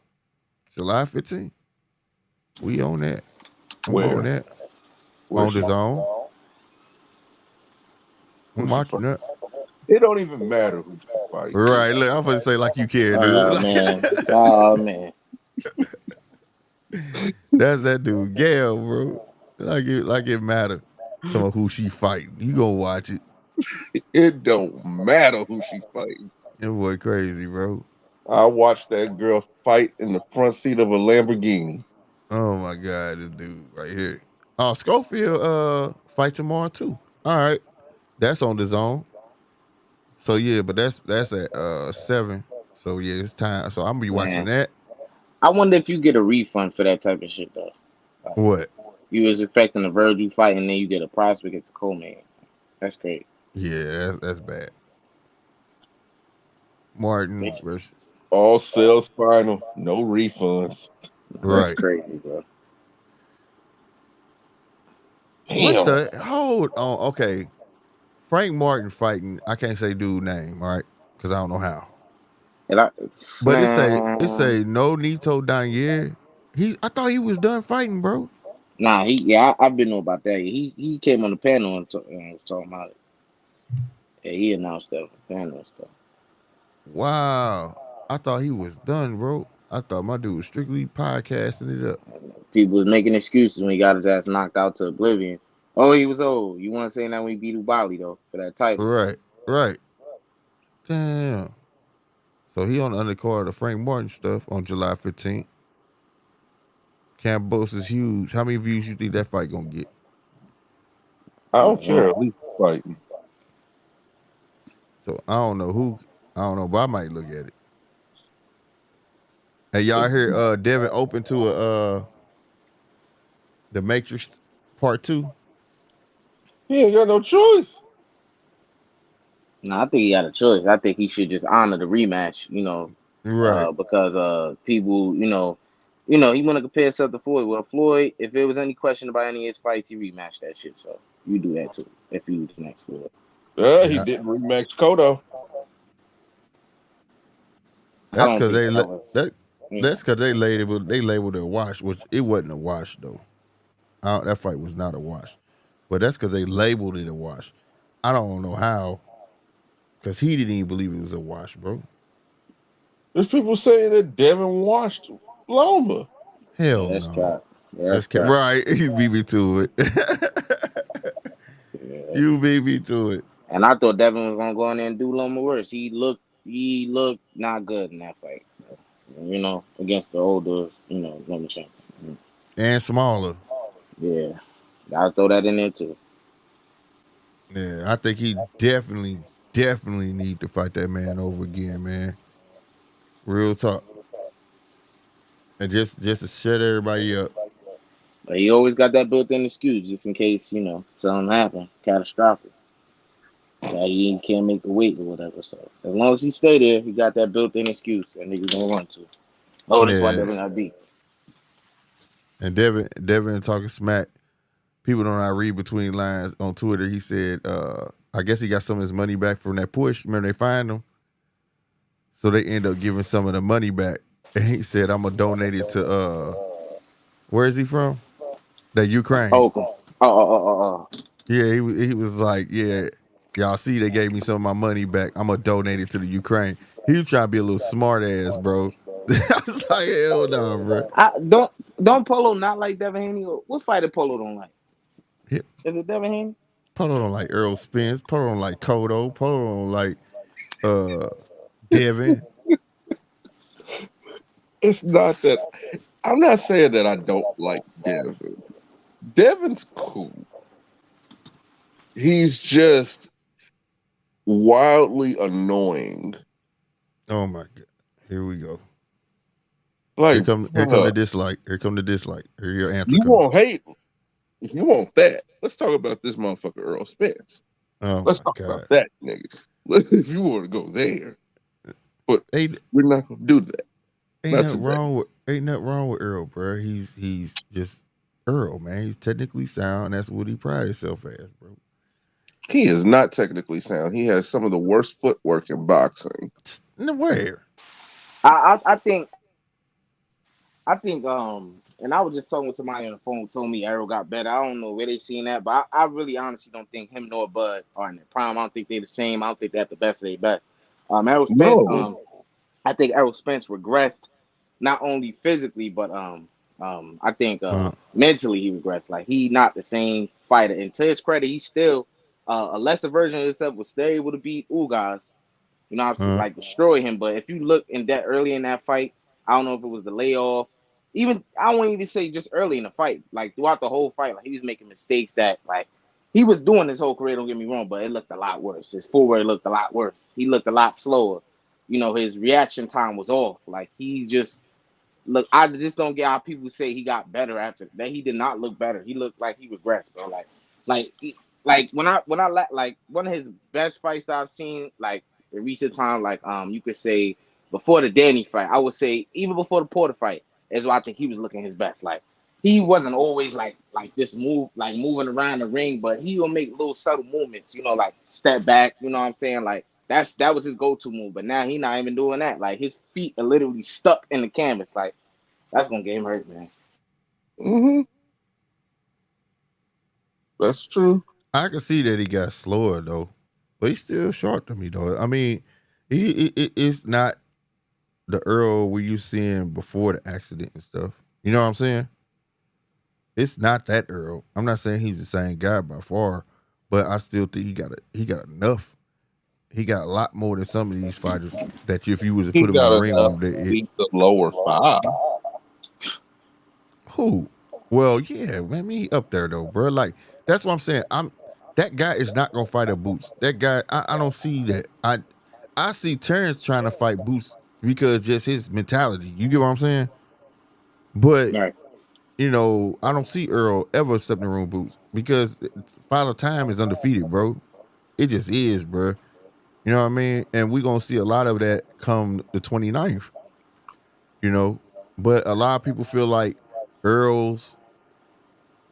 A: July 15th. We on that. I'm
B: Where?
A: on that. On the zone. I'm watching that.
B: It don't even matter who you fight.
A: Right. Look, I'm going to say like you care, dude.
D: Oh, man. Oh, man.
A: That's that dude, Gail, bro. Like it matter. Talking about who she fighting. You gonna watch it.
B: It don't matter who she fighting.
A: That boy crazy, bro.
B: I watched that girl fight in the front seat of a Lamborghini.
A: Oh my god, this dude right here. Oh, Schofield fight tomorrow too. All right. That's on the zone. So yeah, but that's at 7. So yeah, it's time. So I'm gonna be watching
D: Man,
A: that.
D: I wonder if you get a refund for that type of shit though. Like,
A: What?
D: you was expecting a Virgil fight and then you get a prospect as a co-man. That's great.
A: Yeah, that's bad. Martin
D: That's
A: versus
B: All sales final, no refunds.
A: right.
D: crazy, bro.
A: What
B: Damn.
A: the hold on? Okay, Frank Martin fighting. I can't say dude name, all right? Because I don't know how.
D: And I,
A: But
D: man,
A: it say no Nito Danier. I thought he was done fighting, bro.
D: nah, I've been know about that. He came on the panel and was talking about it. Yeah, he announced that on the panel and stuff.
A: Wow. I thought he was done, bro. I thought my dude was strictly podcasting it up.
D: People was making excuses when he got his ass knocked out to oblivion. Oh, he was old. You want to say that when he beat Ubali though for that title?
A: Right, right. Damn. So he on the undercard of Frank Martin stuff on July 15th. Campos is huge. How many views you think that fight gonna get?
B: I
D: I
B: don't
D: don't
B: care.
D: know.
B: At least fighting.
A: So I don't know who. I don't know, but I might look at it. Hey, y'all hear Devin open to the Matrix Part 2?
B: He ain't got no choice.
D: No, I think he got a choice. I think he should just honor the rematch.
A: Right.
D: Because people, he want to compare himself to Floyd. Well, Floyd, if it was any question about any of his fights, he rematched that shit. So you do that too if you the next Floyd.
B: He
A: Yeah.
B: didn't rematch Kodo.
D: I
A: That's
D: don't
A: cause
D: think
A: they
D: that
A: la-
D: was,
A: that
D: you
A: that's
D: know.
A: cause they labeled it a wash, which it wasn't a wash though. That fight was not a wash. But that's cause they labeled it a wash. I don't know how, cause he didn't even believe it was a wash, bro.
B: There's people saying that Devin washed Loma.
A: Hell
D: Yeah, that's
A: no.
D: crap. Yeah,
A: That's
D: that's crap.
A: right. You beat me to it.
D: Yeah.
A: You beat me to it.
D: And I thought Devin was gonna go in there and do Loma worse. He looked not good in that fight. Against the older, Loma champion.
A: And smaller.
D: Yeah, gotta throw that in there too.
A: Yeah, I think he definitely need to fight that man over again, man. Real talk. And just to shut everybody up.
D: But he always got that built-in excuse just in case, something happen, catastrophic. That he can't make the weight or whatever. So as long as he stay there, he got that built-in excuse that niggas gonna run to. Oh, that's why
A: Yeah.
D: Devin got beat.
A: And Devin talking smack. People don't not read between lines on Twitter. He said, I guess he got some of his money back from that push. Remember they fined him? So they end up giving some of the money back. And he said, I'm gonna donate it to where is he from? The Ukraine.
D: Oh, okay. Oh.
A: Yeah, he was like, yeah, y'all see they gave me some of my money back. I'm gonna donate it to the Ukraine. He was trying to be a little smart ass, bro. I was like, hell no, bro.
D: Don't Polo not like Devin Haney? What fighter Polo don't like?
A: He-
D: Is it Devin Haney?
A: Polo don't like Earl Spence. Polo don't like Kodo. Polo don't like uh Devin.
B: It's not that I'm not saying that I don't like Devin. Devin's cool. He's just wildly annoying.
A: Oh my god. Here we go.
B: Like,
A: Here come the dislike. Here come the dislike. Here your answer
B: you
A: come.
B: won't hate. If you want that, let's talk about this motherfucker Earl Spence.
A: Oh
B: Let's
A: my
B: talk about
A: god.
B: that nigga. If you want to go there, but
A: Ain't
B: we're not gonna do that.
A: ain't
B: Not
A: nothing
B: today.
A: wrong with Earl, bro. He's just Earl, man. He's technically sound. That's what he pride himself as, bro.
B: He is not technically sound. He has some of the worst footwork in boxing.
A: No, where?
D: I think and I was just talking with somebody on the phone who told me Arrow got better. I don't know where they seen that, but I really honestly don't think him nor Bud are in their prime. I don't think they're the same. I don't think they have the best of their best. Errol Spence,
B: No,
D: I think Errol Spence regressed not only physically but I think mentally he regressed. Like he not the same fighter. And to his credit, he's still a lesser version of himself was still able to beat Ugas. You know, like destroy him. But if you look in that early in that fight, I don't know if it was the layoff. Even I won't even say just early in the fight, like throughout the whole fight, like he was making mistakes that like he was doing his whole career. Don't get me wrong, but it looked a lot worse. His forward looked a lot worse. He looked a lot slower. You know, his reaction time was off. Like he just look. I just don't get how people say he got better after that. He did not look better. He looked like he regressed, bro. Like, like like one of his best fights that I've seen, like in recent time, like you could say before the Danny fight, I would say even before the Porter fight, is why I think he was looking his best. Like he wasn't always like this moving around the ring, but he will make little subtle movements, you know, like step back, you know what I'm saying? Like that was his go-to move, but now he not even doing that. Like his feet are literally stuck in the canvas. Like that's gonna get him hurt, man.
B: Mm-hmm. That's true.
A: I can see that he got slower though, but he's still short to me though. I mean, it's not the Earl we used seeing before the accident and stuff. You know what I'm saying? It's not that Earl. I'm not saying he's the same guy by far, but I still think he got enough. He got a lot more than some of these fighters that if you was to
E: He
A: put him in
E: got
A: the ring
E: enough
A: with
E: to
A: him,
E: beat the lower five.
A: who? Well, yeah, man, he up there though, bro. Like that's what I'm saying. That guy is not gonna fight at Boots. That guy, I don't see that. I see Terrence trying to fight Boots because just his mentality. You get what I'm saying? But
D: Right.
A: you know, I don't see Earl ever step in the room Boots because Father Time is undefeated, bro. It just is, bro. You know what I mean? And we're gonna see a lot of that come the 29th, you know. But a lot of people feel like Earl's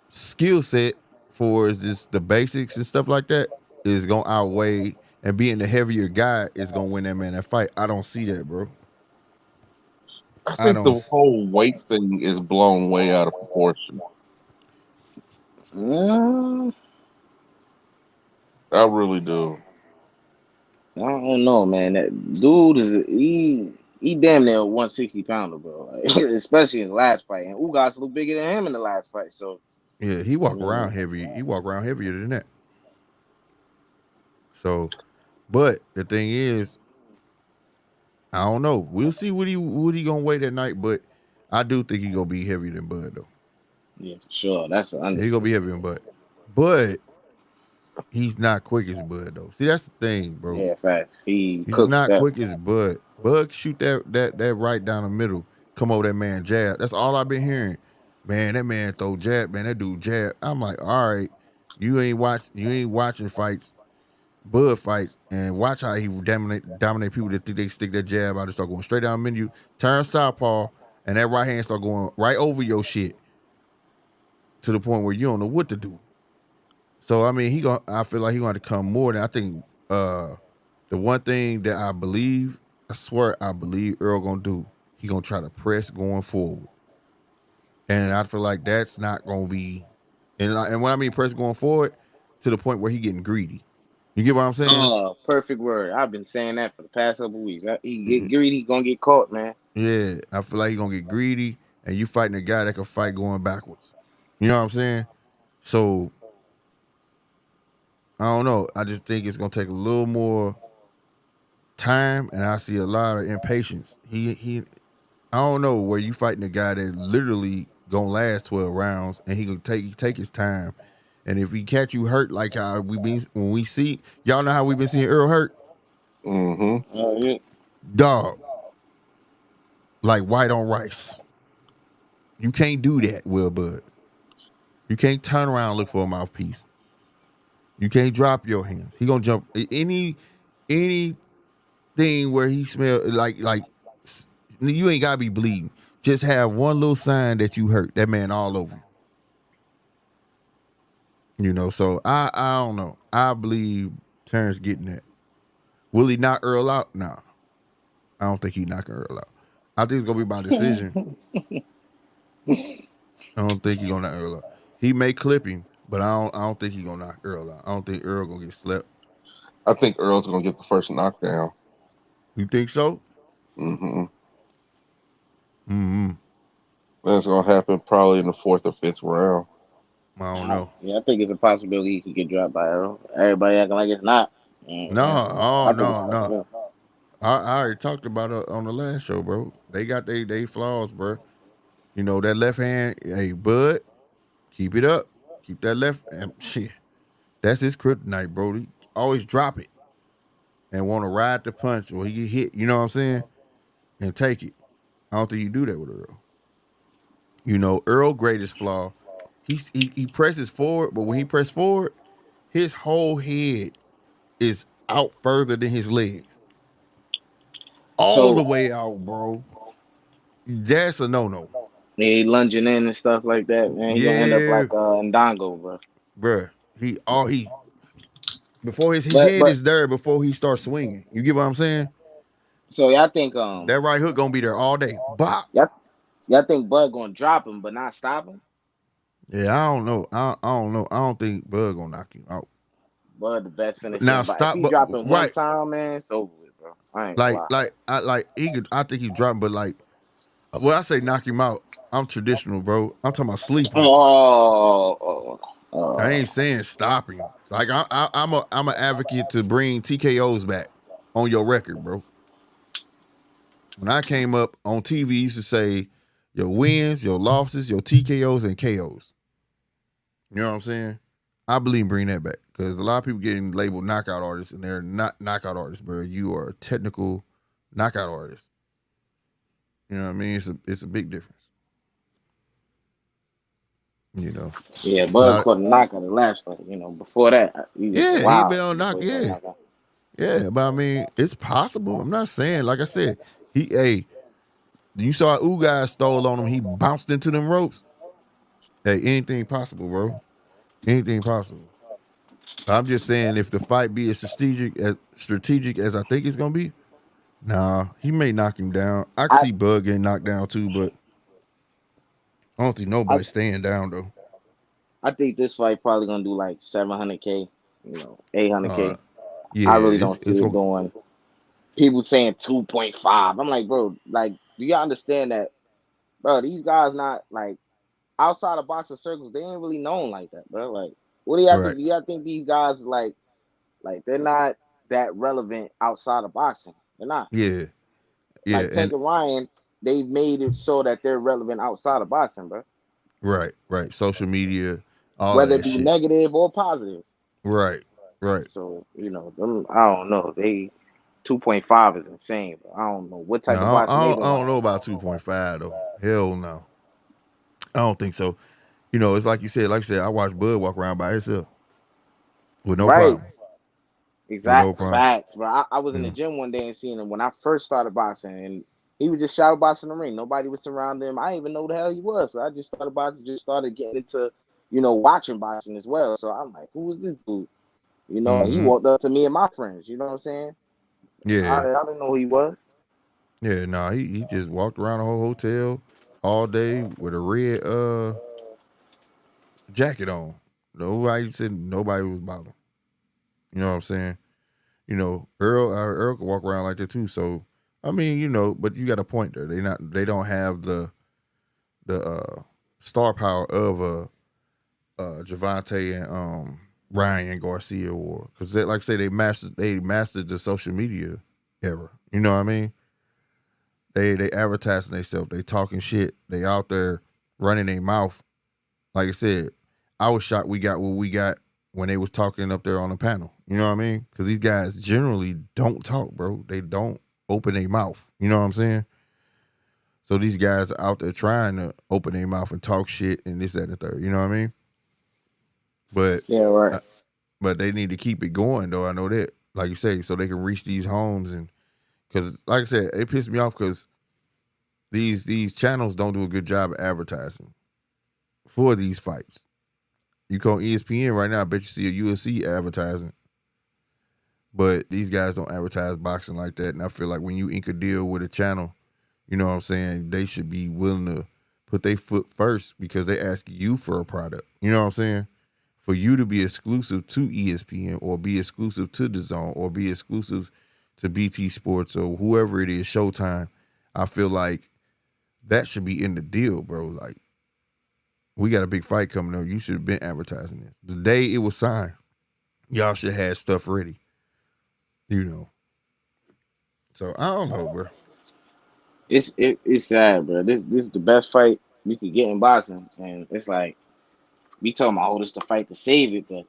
A: skill set for just the basics and stuff like that is gonna outweigh, and being the heavier guy is gonna win that man that fight. I don't see that, bro.
E: I
A: I
E: think
A: don't.
E: the whole weight thing is blown way out of proportion.
D: Mm,
E: I really do.
D: I don't know, man. That dude is he damn near 160 pounder, bro. Like, especially in the last fight. And Ugas looked bigger than him in the last fight. So
A: Yeah, he
D: I
A: walk around
D: mean,
A: heavy. He walk around heavier than that. So, but the thing is, I don't know. We'll see what he gonna weigh that night. But I do think he gonna be heavier than Bud though.
D: yeah, for sure. That's an
A: He gonna be
D: understatement.
A: heavier than Bud. But he's not quick as Bud though. See, that's the thing, bro.
D: Yeah, fact. He
A: He's
D: cooks
A: not
D: that.
A: quick as Bud. Bud shoot that right down the middle. Come over that man jab. That's all I've been hearing. Man, that man throw jab. Man, that dude jab. I'm like, all right, you ain't watching fights, Bud fights, and watch how he dominate people that think they stick that jab out and start going straight down the menu. Turn southpaw, and that right hand start going right over your shit to the point where you don't know what to do. So I mean, I feel like he gonna have to come more than I think. The one thing that I swear I believe Earl gonna do, he gonna try to press going forward, and I feel like that's not gonna be, and when I mean press going forward, to the point where he getting greedy. You get what I'm saying?
D: Oh, perfect word. I've been saying that for the past couple weeks. He get greedy, he gonna get caught, man.
A: Yeah, I feel like he gonna get greedy, and you fighting a guy that can fight going backwards. You know what I'm saying? So I don't know. I just think it's gonna take a little more time, and I see a lot of impatience. He I don't know where you fighting a guy that literally gonna last 12 rounds, and he gonna take his time. And if he catch you hurt like how we been when we see y'all know how we been seeing Earl hurt,
E: Mm-hmm.
D: Yeah.
A: dog, like white on rice. You can't do that, Will Bud. You can't turn around and look for a mouthpiece. You can't drop your hands. He gonna jump anything where he smell like you ain't gotta be bleeding. Just have one little sign that you hurt. That man all over you. You know, so I don't know. I believe Terrence getting that. Will he knock Earl out? Nah. I don't think he knocking Earl out. I think it's gonna be by decision. I don't think he gonna knock Earl out. He may clip him, but I don't think he gonna knock Earl out. I don't think Earl gonna get slept.
E: I think Earl's gonna get the first knockdown.
A: You think so?
E: Mm-hmm.
A: Mm-hmm.
E: That's gonna happen probably in the fourth or fifth round.
A: I don't know.
D: Yeah, I think it's a possibility he could get dropped by Earl. Everybody acting like it's not.
A: No, oh
D: I think it's
A: no, no.
D: possible.
A: I already talked about it on the last show, bro. They got they flaws, bro. You know that left hand. Hey, Bud, keep it up. Keep that left. And shit, that's his kryptonite, bro. He always drop it and want to ride the punch, or he get hit. You know what I'm saying? And take it. I don't think you do that with Earl. You know, Earl greatest flaw. He presses forward, but when he press forward, his whole head is out further than his legs. All the
D: So
A: way out, bro. That's a no-no.
D: he lunging in and stuff like that, man. He gonna end up
A: Yeah,
D: like Ndongo, bro.
A: bruh. He before his
D: But
A: head is there before he starts swinging. You get what I'm saying?
D: so y'all think
A: That right hook gonna be there all day. Bop.
D: y'all think Bud gonna drop him but not stop him?
A: Yeah, I don't know. I don't know. I don't think Bud gonna knock you out.
D: Bud the best finisher,
A: Now
D: but if
A: stop.
D: he
A: But
D: drop him one
A: right,
D: time, man, it's over with, bro. I ain't gonna lie.
A: he could. I think he's dropping, but like, when I say knock him out, I'm traditional, bro. I'm talking about sleep him. I ain't saying stop him. Like I'm an advocate to bring TKOs back on your record, bro. When I came up on TV, you used to say your wins, your losses, your TKOs, and KOs. You know what I'm saying? I believe in bring that back because a lot of people getting labeled knockout artists and they're not knockout artists, bro. You are a technical knockout artist. You know what I mean? It's a big difference. You know.
D: Yeah, Bud caught a knockout the last fight. You know, before that, he was
A: Yeah, he been
D: wild.
A: on knock. Yeah, yeah, but I mean, it's possible. I'm not saying, like I said, you saw Ugas stole on him. He bounced into them ropes. Hey, anything possible, bro. Anything possible. I'm just saying, if the fight be as strategic as I think it's gonna be, nah, he may knock him down. I can
D: I,
A: see Bud getting knocked down too, but I don't think
D: I
A: nobody's staying down though.
D: I think this fight probably gonna do like 700K, 800K.
A: Yeah,
D: I really don't
A: it's
D: see it
A: gonna.
D: going. People saying 2.5. I'm like, bro, like, do you understand that, bro? These guys not like outside of boxing circles. They ain't really known like that, bro. Like, what do y'all
A: Right.
D: think? Do y'all think these guys like they're not that relevant outside of boxing? They're not.
A: Yeah, yeah,
D: Like Tank
A: and
D: and Ryan, they've made it so that they're relevant outside of boxing, bro.
A: right. Social media, all of
D: Whether it
A: that
D: be
A: shit.
D: negative or positive.
A: Right, right.
D: So, them, I don't know. They 2.5 is insane, but I don't know what
A: No,
D: type of boxing they
A: I
D: doing.
A: don't know about 2.5 though. Hell no, I don't think so. You know, it's like you said. Like I said, I watched Bud walk around by himself with no
D: Right.
A: problem. With no
D: Exact
A: problem.
D: facts, bro. I was in the
A: Yeah,
D: gym one day and seeing him when I first started boxing, and he was just shadow boxing the ring. Nobody was surrounding him. I didn't even know who the hell he was. So I just started boxing, just started getting into, watching boxing as well. So I'm like, who is this dude? And he
A: mm-hmm.
D: walked up to me and my friends. You know what I'm saying? I
A: Yeah,
D: didn't know who he was.
A: yeah. Nah, he just walked around the whole hotel all day with a red jacket on. Nobody said nobody was bothering. You know what I'm saying? You know, Earl could walk around like that too. So I mean, but you got a point there. They don't have the star power of Javante and Ryan Garcia, or because like I say, they mastered the social media era. You know what I mean? They advertising themselves. They talking shit. They out there running their mouth. Like I said, I was shocked we got what we got when they was talking up there on the panel. You know what I mean? Because these guys generally don't talk, bro. They don't open their mouth. You know what I'm saying? So these guys are out there trying to open their mouth and talk shit and this, that, and the third. You know what I mean? But
D: Yeah, right.
A: but they need to keep it going, though. I know that, like you say, so they can reach these homes, and because, like I said, it pissed me off because these channels don't do a good job of advertising for these fights. You go on ESPN right now, I bet you see a UFC advertisement, but these guys don't advertise boxing like that. And I feel like when you ink a deal with a channel, you know what I'm saying, they should be willing to put their foot first because they ask you for a product. You know what I'm saying? For you to be exclusive to ESPN or be exclusive to the Zone or be exclusive to BT Sports or whoever it is, Showtime, I feel like That should be in the deal, bro. Like, we got a big fight coming up. You should have been advertising this. The day it was signed, y'all should have had stuff ready. You know. So I don't know, bro.
D: It's sad, bro. This is the best fight we could get in boxing, and it's like we talking about, oh, this the fight to save it, but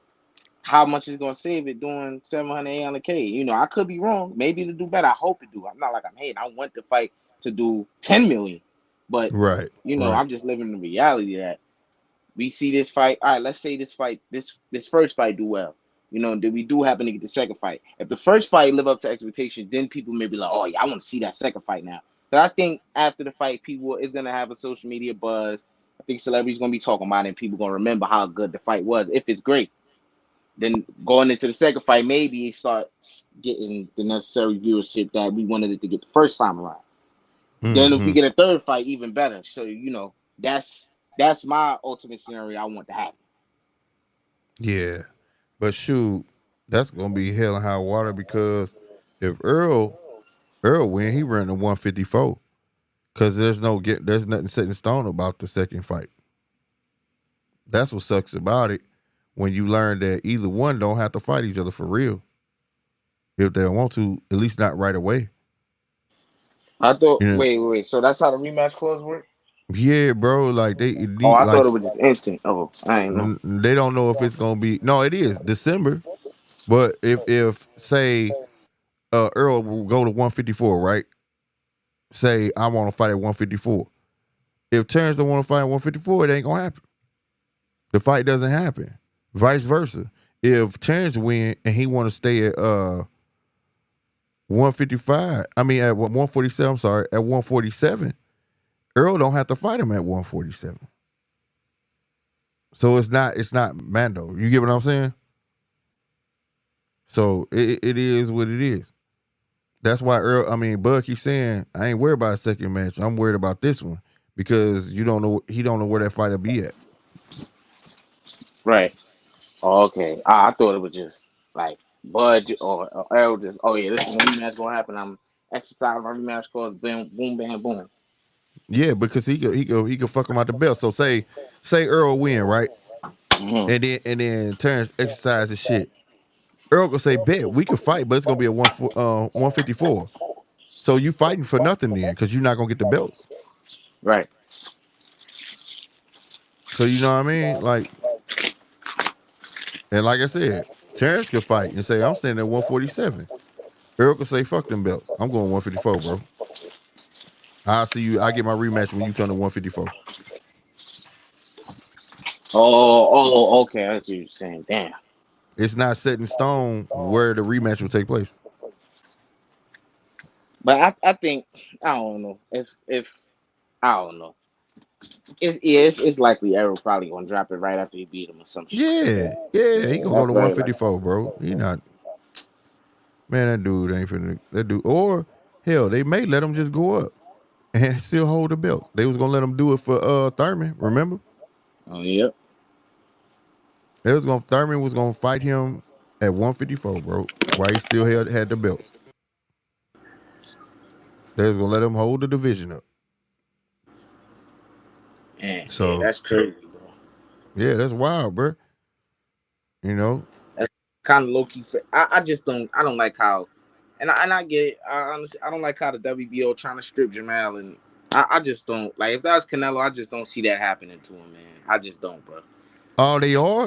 D: how much is gonna save it doing 700, 800K? You know, I could be wrong. Maybe to do better. I hope it do. I'm not like I'm hating. I want the fight to do 10 million, but
A: Right,
D: you know,
A: right.
D: I'm just living in the reality that we see this fight. All right, let's say this fight, this first fight do well. You know, then we do happen to get the second fight. If the first fight live up to expectation, then people may be like, oh yeah, I want to see that second fight now. But I think after the fight, people is gonna have a social media buzz. I think celebrities gonna be talking about it, and people gonna remember how good the fight was if it's great. Then going into the second fight, maybe it starts getting the necessary viewership that we wanted it to get the first time around. Then if we
A: Mm-hmm.
D: get a third fight, even better. So you know, that's my ultimate scenario I want to happen.
A: Yeah. But shoot, that's gonna be hell and high water because if Earl win, he ran to 154. Cause there's nothing set in stone about the second fight. That's what sucks about it. When you learn that either one don't have to fight each other for real. If they don't want to, at least not right away.
D: I thought,
A: You know,
D: wait. So that's how the rematch clause work?
A: yeah, bro. Like
D: Oh, I
A: like
D: thought it was just instant. Oh, I ain't know.
A: they don't know if it's gonna be. No, it is December. But if say Earl will go to 154, right? Say I want to fight at 154. If Terrence don't want to fight at 154, it ain't gonna happen. The fight doesn't happen. Vice versa. If Terrence win and he want to stay at 155, I mean at 147. I'm sorry, at 147. Earl don't have to fight him at 147. So it's not Mando. You get what I'm saying? So it is what it is. That's why Bud keeps saying, I ain't worried about a second match. I'm worried about this one. Because he don't know where that fight will be at.
D: Right. Oh, okay. I thought it was just like Bud or Earl just. Oh yeah, this is when rematch gonna happen. I'm exercising my rematch clause. Boom, boom, bam, boom.
A: Yeah, because he could fuck him out the belt. So say Earl win, right?
D: Hmm.
A: And then Terrence exercises shit. Earl gonna say, bet we can fight, but it's gonna be a 154. So you fighting for nothing then, because you're not gonna get the belts.
D: Right.
A: So you know what I mean? Like, and like I said, Terrence could fight and say, I'm standing at 147. Earl could say, fuck them belts. I'm going 154, bro. I'll see you. I get my rematch when you come to 154.
D: Okay. That's what you're saying. Damn.
A: It's not set in stone where the rematch will take place.
D: But I think I don't know if I don't know. It's likely Arrow probably gonna drop it right after he beat him or some shit like
A: Yeah,
D: that.
A: yeah, he
D: Yeah,
A: gonna go
D: that's
A: to
D: very likely.
A: 154, bro. He not, man. That dude ain't finna. That dude, or hell, they may let him just go up and still hold the belt. They was gonna let him do it for Thurman. Remember,
D: Oh yep.
A: Thurman was gonna fight him at 154, bro. While he still had the belts, they was gonna let him hold the division up.
D: Yeah,
A: So
D: that's crazy, bro.
A: yeah, that's wild, bro. You know,
D: That's kind of low key. I just don't. I don't like how, and I get it. I honestly, I don't like how the WBO trying to strip Jamal, and I just don't like. If that was Canelo, I just don't see that happening to him, man. I just don't, bro.
A: oh,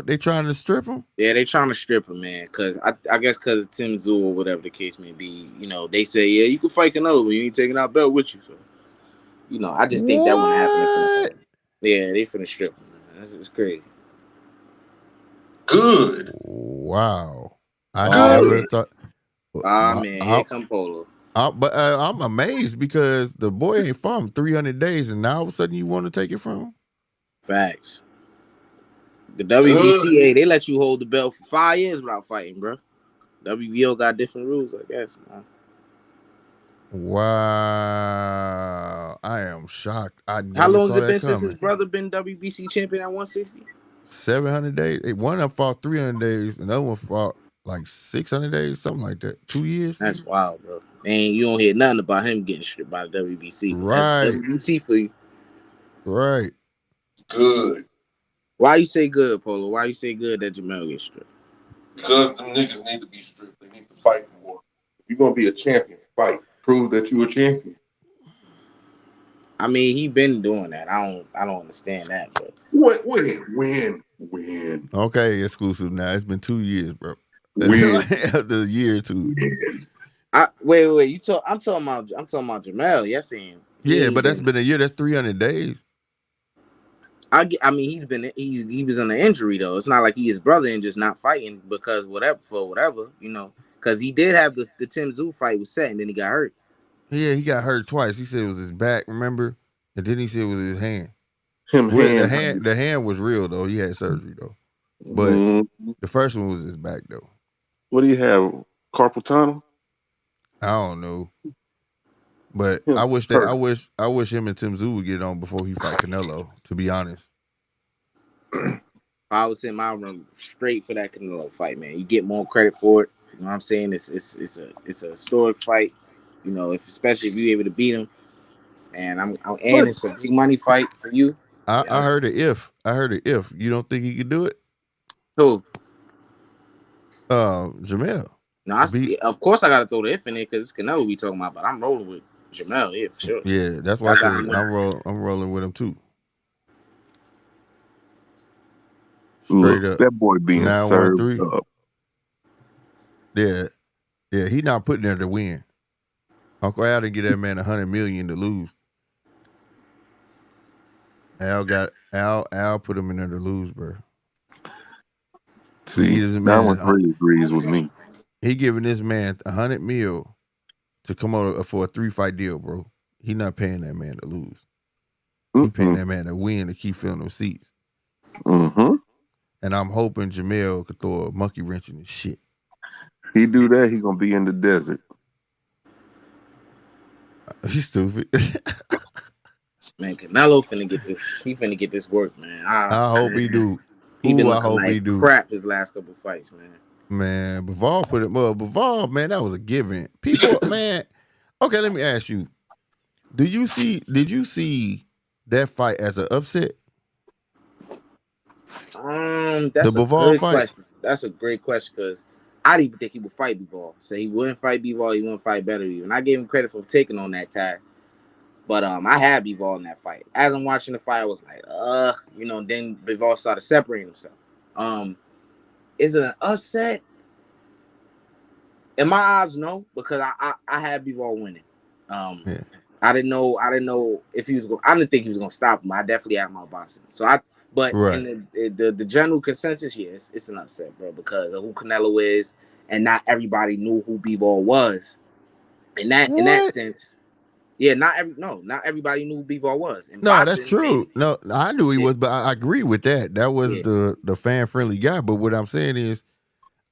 A: they trying to strip him.
D: Yeah, they trying to strip him, man. Cause I guess because of Tim Zoo or whatever the case may be. You know, they say yeah, you can fight Canelo, but you ain't taking out belt with you. So you know, I just think that wouldn't happen to
A: What?
D: Canelo. Yeah, they finna strip him. Man. That's just crazy.
B: Good.
A: Wow. I
D: Oh
A: never
B: Good.
D: yeah.
A: thought.
D: Ah
A: I,
D: man, here
A: I,
D: come Polo.
A: but I'm amazed because the boy ain't fought him 300 days, and now all of a sudden you want to take it from him?
D: Facts. The
B: Good.
D: WBCA, they let you hold the belt for 5 years without fighting, bro. WBO got different rules, I guess, man.
A: Wow. I am shocked. I
D: How
A: never
D: long has
A: saw
D: it
A: that
D: been since his
A: coming.
D: brother been WBC champion at 160?
A: 700 days. One of them fought 300 days, and the other one fought like 600 days, something like that. 2 years.
D: That's wild, bro. And you don't hear nothing about him getting stripped by the WBC. But that's
A: Right.
D: WBC for you.
A: Right.
B: Good.
D: Why you say good, Polo? Why you say good that Jamel gets stripped?
B: Because them niggas need to be stripped. They need to fight more. If you're gonna be a champion, fight. Prove that you're a champion.
D: I mean, he been doing that. I don't understand that, but
B: Win.
A: Okay, exclusive now. It's been 2 years, bro.
B: Win.
A: After a year or two.
D: Wait. I'm talking about Jamel. Yes,
A: Yeah, but that's been a year. That's 300 days.
D: I mean, he was on an injury though. It's not like he his brother and just not fighting because whatever, you know. Because he did have the Tim Tszyu fight was set and then he got hurt.
A: Yeah, he got hurt twice. He said it was his back, remember? And then he said it was his hand. The hand was real though. He had surgery though. But the first one was his back though.
B: What do you have? Carpal tunnel?
A: I don't know. But I wish him and Tim Tszyu would get on before he fight Canelo, to be honest.
D: I would say my run straight for that Canelo fight, man. You get more credit for it. You know what I'm saying? It's a historic fight. You know, especially if you're able to beat him. And it's a big money fight for you.
A: I heard it if. You don't think he could do it?
D: Who?
A: Jamel.
D: No, of course I gotta throw the if in there because it's Canelo we talking about, but I'm rolling with Jamel, yeah, for sure.
A: Yeah, that's why I said I'm rolling with him too. Straight up.
B: That boy being served up.
A: Yeah, he not putting there to win. Uncle Al didn't get that man $100 million to lose. Al put him in there to lose, bro.
B: See, that one really agrees with me.
A: He giving this man $100 million to come over for a 3-fight deal, bro. He not paying that man to lose. He paying that man to win to keep filling those seats.
B: Mm-hmm.
A: And I'm hoping Jamel could throw a monkey wrench in his shit.
B: He do that, he gonna be in the desert.
A: He's stupid.
D: Man, Canelo finna get this. He finna get this work, man.
A: I hope he do.
D: He been looking like crap his last couple fights, man.
A: Man, Bivol put it up. Bivol, man, that was a given. People, man. Okay, let me ask you. Did you see that fight as an upset?
D: That's a good question. That's a great question because I didn't even think he would fight Bivol. So he wouldn't fight Bivol. He wouldn't fight Better. And I gave him credit for taking on that task. But I had Bivol in that fight. As I'm watching the fight, I was like, then Bivol started separating himself. Is it an upset? In my eyes, no, because I had Bivol winning.
A: Yeah.
D: I didn't know if he was going. I didn't think he was going to stop him. I definitely had him out boxing. In the general consensus, yes, it's an upset, bro, because of who Canelo is, and not everybody knew who Bivol was. In that sense. Yeah, not everybody knew who Bivol was.
A: That's true. No, I knew he was, but I agree with that. That was the fan-friendly guy. But what I'm saying is,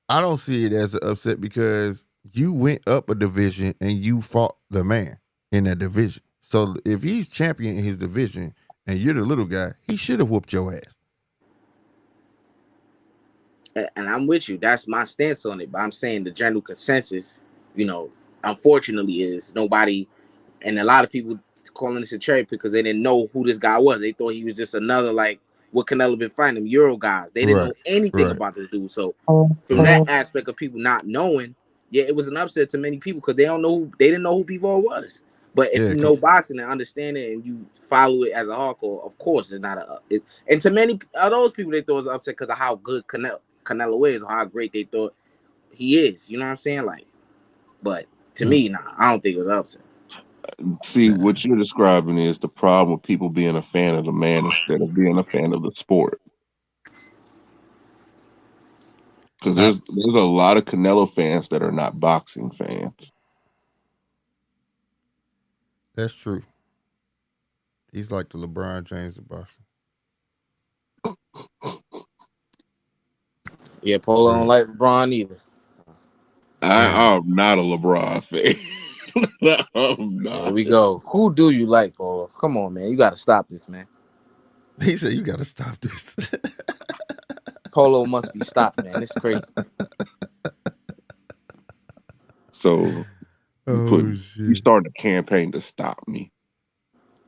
A: I don't see it as an upset because you went up a division and you fought the man in that division. So if he's champion in his division and you're the little guy, he should have whooped your ass.
D: And I'm with you. That's my stance on it. But I'm saying the general consensus, unfortunately, is nobody. And a lot of people calling this a cherry pick because they didn't know who this guy was. They thought he was just another, like, what Canelo been fighting, them Euro guys. They didn't know anything about this dude. So from that aspect of people not knowing, it was an upset to many people because they didn't know who Bivol was. But if you know boxing and understand it and you follow it as a hardcore, of course it's not and to many of those people they thought it was an upset because of how good Canelo is or how great they thought he is. You know what I'm saying? Like, but to me, I don't think it was an upset.
E: See, what you're describing is the problem with people being a fan of the man instead of being a fan of the sport. Because there's a lot of Canelo fans that are not boxing fans.
A: That's true. He's like the LeBron James of boxing.
D: Yeah, Polo don't like LeBron either.
E: I'm not a LeBron fan.
D: Here we go. Who do you like, Polo? Come on, man. You got to stop this, man.
A: He said you got to stop this.
D: Polo must be stopped, man. It's crazy.
E: So
A: Oh
E: you
A: shit.
E: started a campaign to stop me.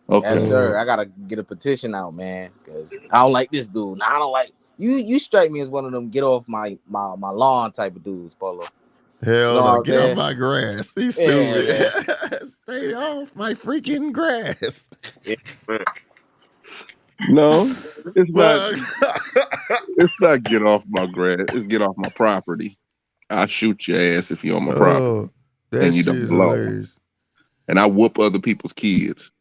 E: Okay.
D: Yes, sir. I gotta get a petition out, man, because I don't like this dude. Now I don't like you. You strike me as one of them get off my lawn type of dudes, Polo. You
A: Hell
D: know
A: no,
D: what I'm
A: get off
D: saying?
A: my grass. He's
D: Yeah,
A: stupid.
D: man.
A: Stay off my freaking grass.
D: Yeah, man.
E: No, it's not.
A: Fuck.
E: It's not get off my grass. It's get off my property. I shoot your ass if you're on my property
A: Oh, that
E: and you
A: shit
E: don't
A: is
E: belong.
A: hilarious.
E: And I whoop other people's kids.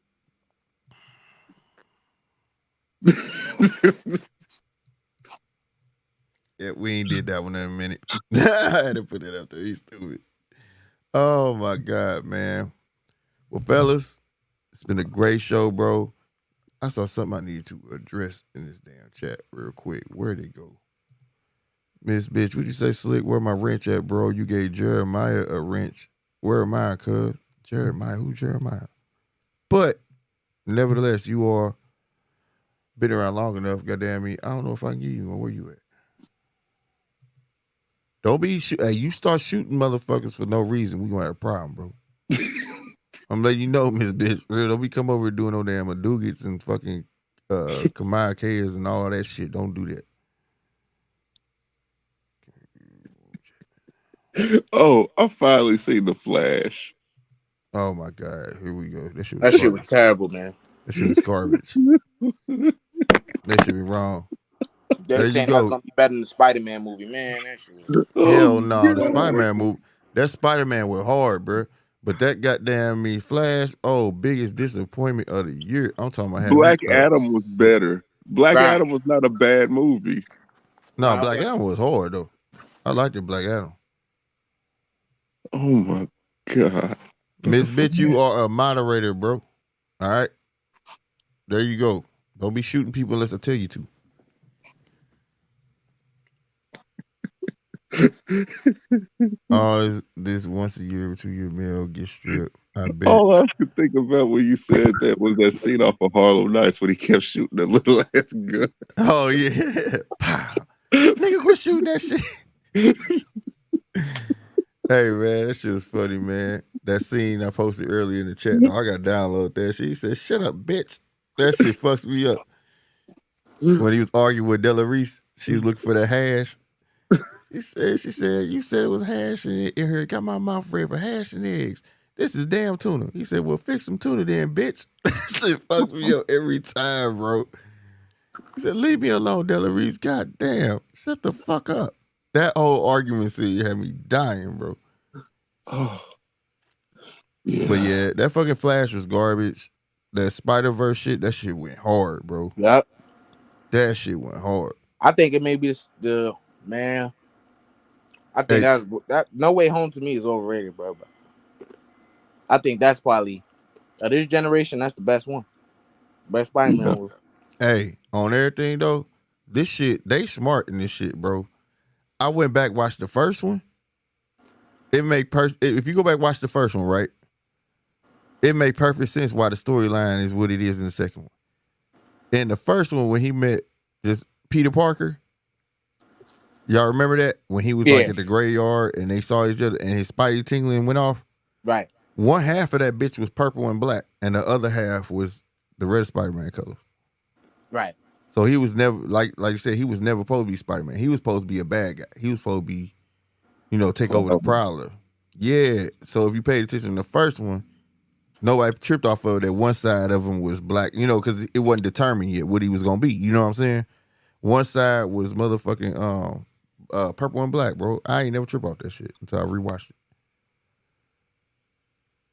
A: Yeah, we ain't did that one in a minute. I had to put that up there. He's stupid. Oh my God, man. Well, fellas, it's been a great show, bro. I saw something I need to address in this damn chat real quick. Where'd it go? Miss Bitch, what you say, Slick? Where my wrench at, bro? You gave Jeremiah a wrench. Where am I, cuz? Jeremiah, who Jeremiah? But, nevertheless, you are been around long enough, goddamn me. I don't know if I can give you one. Where you at? Don't be hey, you start shooting motherfuckers for no reason, we gonna have a problem, bro. I'm letting you know, Miss Bitch. Don't be come over doing no damn Adougits and fucking Kamaya K's and all that shit. Don't do that.
E: Oh, I finally seen the Flash.
A: Oh my God, here we go. That shit was
D: That shit was
A: garbage.
D: terrible, man.
A: That shit was garbage. That shit be wrong.
D: They
A: There
D: were
A: you
D: saying that was
A: go.
D: gonna be better than the Spider-Man movie, man. That shit was
A: Hell
E: Oh,
A: no. The
E: God.
A: Spider-Man movie, that Spider-Man was hard, bro. But that goddamn me Flash, biggest disappointment of the year. I'm talking about had me
E: Black Adam was
A: upset.
E: better. Black
D: right.
E: Adam was not a bad movie.
A: No,
D: Nah,
A: Black Adam was hard though. I liked the Black Adam.
E: Oh my God. But the
A: Miss Bitch, you
E: Flash.
A: are a moderator, bro. All right. There you go. Don't be shooting people unless I tell you to. Oh, this once a year or 2 year mail get stripped. I bet.
E: All I could think about when you said that was that scene off of Harlem Nights when he kept shooting that little ass gun.
A: Oh yeah. Pow. Nigga, quit shooting that shit. Hey man, that shit was funny, man. That scene I posted earlier in the chat. No, I gotta download that shit. He said, "Shut up, bitch." That shit fucks me up. When he was arguing with Della Reese, she was looking for that hash. She said, you said it was hash in here. Got my mouth red for hash and eggs. This is damn tuna. He said, well, fix some tuna then, bitch. Shit fucks me up every time, bro. He said, leave me alone, Della Reese. God damn. Shut the fuck up. That whole argument scene had me dying, bro.
E: Oh, yeah.
A: But yeah, that fucking Flash was garbage. That Spider-Verse shit, that shit went hard, bro.
D: Yep.
A: That shit went hard.
D: I think it may be the man. I think
A: Hey,
D: that No Way Home to me is overrated, bro. But I think that's probably of this generation. That's the best one. Best Spider-Man
E: Yeah.
D: movie.
A: hey, on everything though, this shit, they smart in this shit, bro. I went back, watched the first one. If you go back watch the first one, right? It made perfect sense why the storyline is what it is in the second one. In the first one, when he met just Peter Parker, y'all remember that? When he was like
D: Yeah.
A: at the graveyard and they saw each other and his spidey tingling went off.
D: Right.
A: One half of that bitch was purple and black, and the other half was the red Spider-Man colors.
D: Right.
A: So he was never like you said, he was never supposed to be Spider-Man. He was supposed to be a bad guy. He was supposed to be, take over the Prowler. Yeah. So if you paid attention to the first one, nobody tripped off of that one side of him was black, because it wasn't determined yet what he was gonna be. You know what I'm saying? One side was motherfucking purple and black, bro. I ain't never trip off that shit until I rewatched it.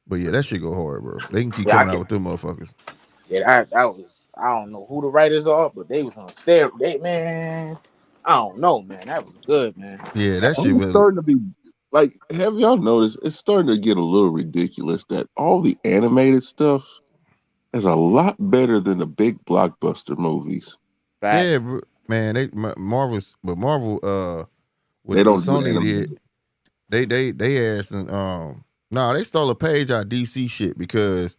A: But yeah, that shit go hard, bro. They can keep coming out with them motherfuckers.
D: Yeah, that was. I don't know who the writers are, but they was on steroids, man. I don't know, man. That was good, man.
A: Yeah, that shit
E: I'm
A: was.
E: starting to be like, have y'all noticed it's starting to get a little ridiculous that all the animated stuff is a lot better than the big blockbuster movies.
A: Yeah,
D: Facts.
A: bro. Man. Marvel,
E: They
A: what
E: don't do
A: Sony
E: animated.
A: did, they asked and they stole a page out of DC shit because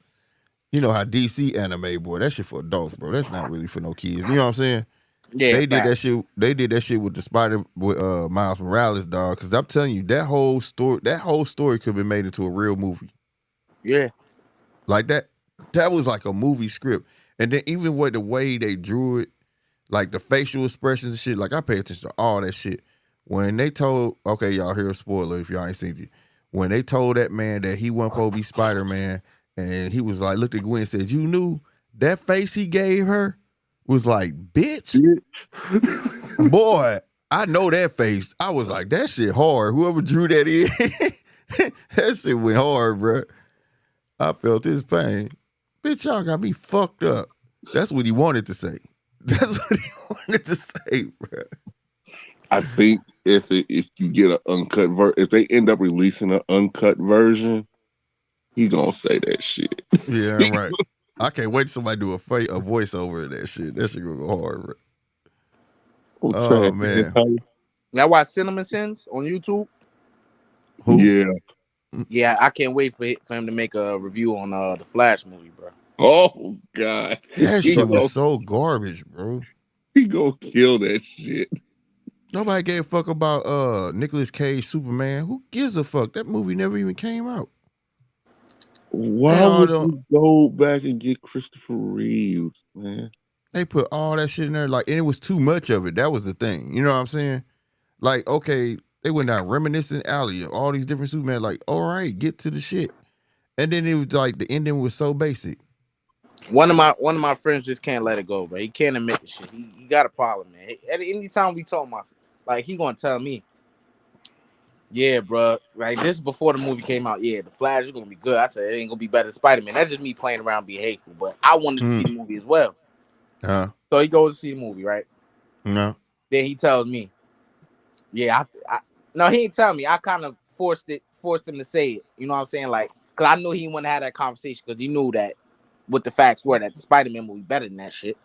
A: you know how DC anime, boy, that shit for adults, bro. That's not really for no kids. You know what I'm saying?
D: Yeah,
A: They did that
D: facts.
A: shit. They did that shit with the Spider with Miles Morales, dog. Because I'm telling you, that whole story could have been made into a real movie.
D: Yeah.
A: Like that. That was like a movie script. And then even with the way they drew it, like the facial expressions and shit, like I pay attention to all that shit. When they told, okay, y'all, here's a spoiler if y'all ain't seen it. When they told that man that he wasn't supposed to be Spider-Man, and he was like, looked at Gwen and said, you knew that face he gave her was like, bitch, boy, I know that face. I was like, that shit hard. Whoever drew that in, that shit went hard, bro. I felt his pain. Bitch, y'all got me fucked up. That's what he wanted to say. That's what he wanted to say, bro.
E: I think if you get an uncut if they end up releasing an uncut version, he gonna say that shit.
A: Yeah, right. I can't wait till somebody do a voiceover of that shit. That shit gonna go hard, bro.
E: Oh,
A: Oh
E: trash.
A: man.
D: Now watch Cinema Sins on YouTube.
A: Who?
E: Yeah.
D: Yeah, I can't wait for him to make a review on the Flash movie, bro.
E: Oh God.
A: That
E: He
A: shit was
E: gonna,
A: so garbage, bro.
E: he gonna kill that shit.
A: Nobody gave a fuck about Nicolas Cage Superman. Who gives a fuck? That movie never even came out.
E: Why
A: They all
E: would
A: don't,
E: you go back and get Christopher Reeves, man?
A: they put all that shit in there, like, and it was too much of it. That was the thing. You know what I'm saying? Like, okay, they went down reminiscent alley of all these different Superman. Like, all right, get to the shit. And then it was like the ending was so basic.
D: One of my friends just can't let it go, bro. He can't admit the shit. He got a problem, man. At any time we talk about, like, he gonna tell me, yeah, bro. Like, this is before the movie came out. Yeah, the Flash is gonna be good. I said it ain't gonna be better than Spider Man. That's just me playing around, being hateful. But I wanted to see the movie as well. So he goes to see the movie, right?
A: No.
D: Then he tells me, yeah, no, he ain't tell me. I kind of forced him to say it. You know what I'm saying? Like, cause I knew he wouldn't have that conversation because he knew that what the facts were that the Spider-Man movie better than that shit.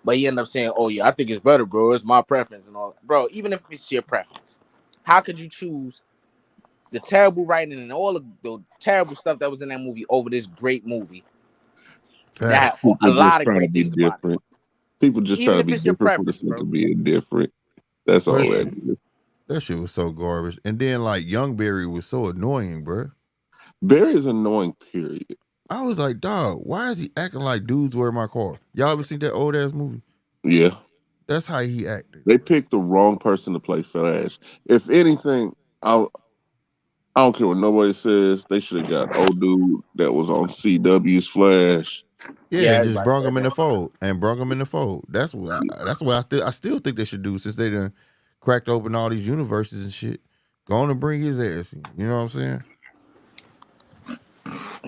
D: But he ended up saying, "Oh yeah, I think it's better, bro. It's my preference and all." Bro, even if it's your preference, how could you choose the terrible writing and all of the terrible stuff that was in that movie over this great movie that
A: Facts.
D: had a
E: People just
D: lot of
E: trying to
D: great
E: be
D: things about it?
E: different. People just trying
D: Even
E: to
D: if
E: be
D: it's your
E: different for the
D: preference,
E: sake
D: bro.
E: of being different. That's all that is.
A: That shit was so garbage. And then like Young Barry was so annoying, bro.
E: Barry is annoying, period.
A: I was like, dog, why is he acting like dudes were in my car? Y'all ever seen that old ass movie?
E: Yeah.
A: That's how he acted.
E: They picked the wrong person to play Flash. If anything, I don't care what nobody says. They should have got old dude that was on CW's Flash.
A: Yeah,
D: Yeah,
A: and just
D: everybody
A: brung
D: said
A: him in
D: that.
A: the fold. That's what I still think they should do since they done cracked open all these universes and shit. Go on and bring his ass in. You know what I'm saying?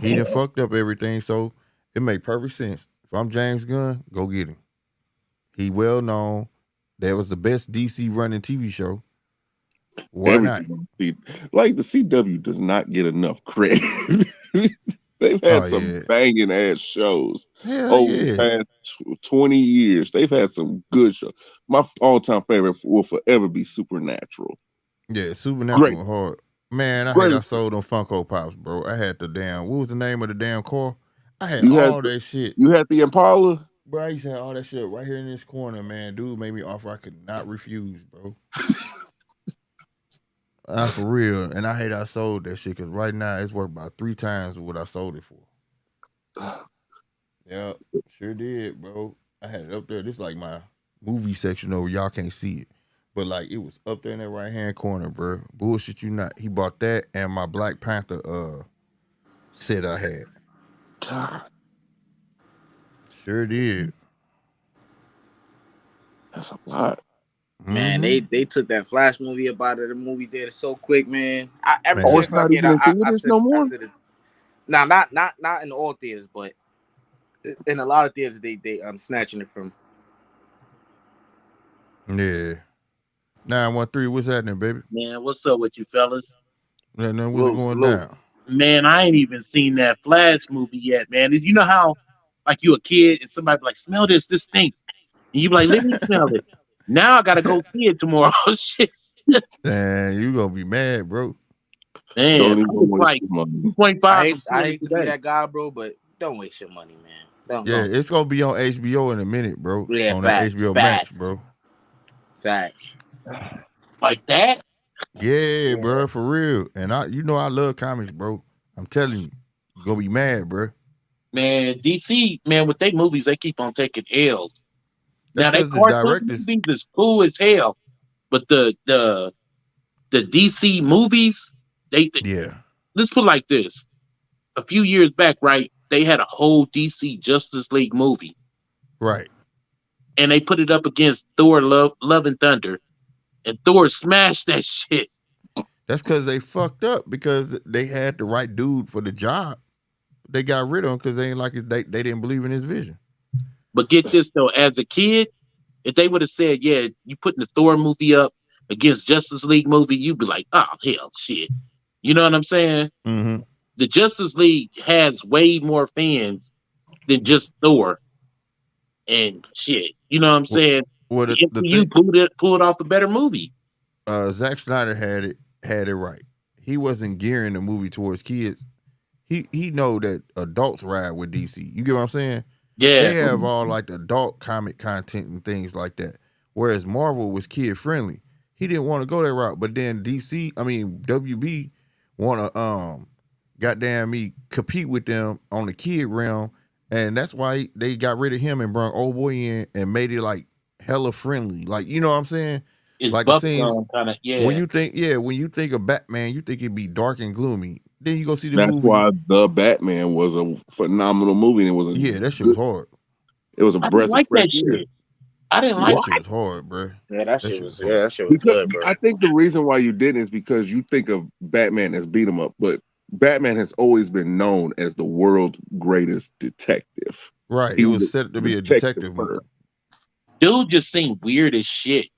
A: He done fucked up everything, so it make perfect sense. If I'm James Gunn, go get him. He well known. That was the best DC running TV show. Why not?
E: Everything on like the CW does not get enough credit. They've
A: Oh
E: had some
A: yeah.
E: banging ass shows
A: Hell
E: over the
A: yeah.
E: past 20 years. They've had some good shows. My all-time favorite will forever be Supernatural.
A: Yeah, Supernatural
E: Great,
A: went hard. Man, I hate
E: great.
A: I sold them Funko Pops, bro. I had the damn, what was the name of the damn car? I had
E: You had
A: all that shit.
E: you had the Impala.
A: Bro, I used to have all that shit right here in this corner, man. Dude made me offer I could not refuse, bro. For real. And I hate I sold that shit because right now it's worth about 3 times what I sold it for. Yep, sure did, bro. I had it up there. This is like my movie section over. Y'all can't see it. But like it was up there in that right hand corner, bro. Bullshit you not. He bought that and my Black Panther set I had.
E: God,
A: Sure did.
E: that's a lot.
D: Man,
A: Mm-hmm.
D: they took that Flash movie up out of the movie theater so quick, man. Every
E: Oh,
A: Man.
E: it's
D: chance I
E: not
D: get,
E: even in
D: I
E: theaters
D: said
E: no
D: I
E: more.
D: said it's now not in all theaters, but in a lot of theaters they snatching it from.
A: Yeah. 913, what's happening, baby?
F: Man, what's up with you fellas?
A: Nothing, what's
D: Salute,
A: going
D: salute.
A: down?
F: Man, I ain't even seen that Flash movie yet, man. You know how, like, you a kid and somebody be like, smell this stinks. And you be like, let me smell it. Now I got to go see it tomorrow. Shit.
A: Man, you gonna be mad, bro.
F: Man,
E: Don't
F: I
E: even
F: was
E: waste
F: like
E: your money.
F: 2.5 from
D: I
F: seeing it
D: hate to be
F: today.
D: that guy, bro, but don't waste your money, man.
A: Yeah,
D: Don't.
A: it's gonna be on HBO in a minute, bro.
D: Yeah,
A: On that
D: facts,
A: HBO Max,
D: facts.
A: bro.
D: Facts.
F: Like that,
A: Yeah, bro, for real. And I love comics, bro. I'm telling you, you gonna be mad, bro.
F: man. DC, man, with their movies, they keep on taking L's.
A: That's
F: Now they
A: because the
F: cartoon
A: directors,
F: movies is cool as hell, but the DC movies, they
A: yeah,
F: let's put it like this: a few years back, right? They had a whole DC Justice League movie,
A: right.
F: and they put it up against Thor: Love and Thunder, and Thor smashed that shit.
A: That's because they fucked up because they had the right dude for the job. They got rid of him because they ain't like it. They didn't believe in his vision.
F: But get this though, as a kid, if they would have said, "Yeah, you putting the Thor movie up against Justice League movie," you'd be like, "Oh hell, shit." You know what I'm saying?
A: Mm-hmm.
F: The Justice League has way more fans than just Thor and shit. You know what I'm saying?
A: Well,
F: The
A: the
F: MCU
A: thing,
F: pulled off a better movie.
A: Zack Snyder had it right. He wasn't gearing the movie towards kids. He know that adults ride with DC. You get what I'm saying?
F: Yeah,
A: They have all like the adult comic content and things like that. Whereas Marvel was kid friendly. He didn't want to go that route. But then WB wanna goddamn me compete with them on the kid realm. And that's why they got rid of him and brought old boy in and made it like hella friendly. Like, you know what I'm saying?
F: it's
A: Like the scenes
F: bubblegum kind of.
A: when
F: Yeah,
A: you think of Batman, you think it'd be dark and gloomy. Then you go see the
E: That's
A: movie.
E: why The Batman was a phenomenal movie, and it was a
A: Yeah, that shit was
E: good,
A: hard.
E: it was a
F: I didn't
E: breath of
F: like
E: fresh
F: that
E: air.
F: shit. I didn't like.
A: That
E: What?
A: shit was hard, bro.
D: Yeah,
A: That shit was hard.
D: that shit was
E: Because
D: good, bro.
E: I think the reason why you didn't is because you think of Batman as beat 'em up, but Batman has always been known as the world's greatest detective.
A: Right. It
E: He was
A: was set
E: a
A: to be a
E: detective
A: detective movie.
E: first.
F: Dude just seemed weird as shit.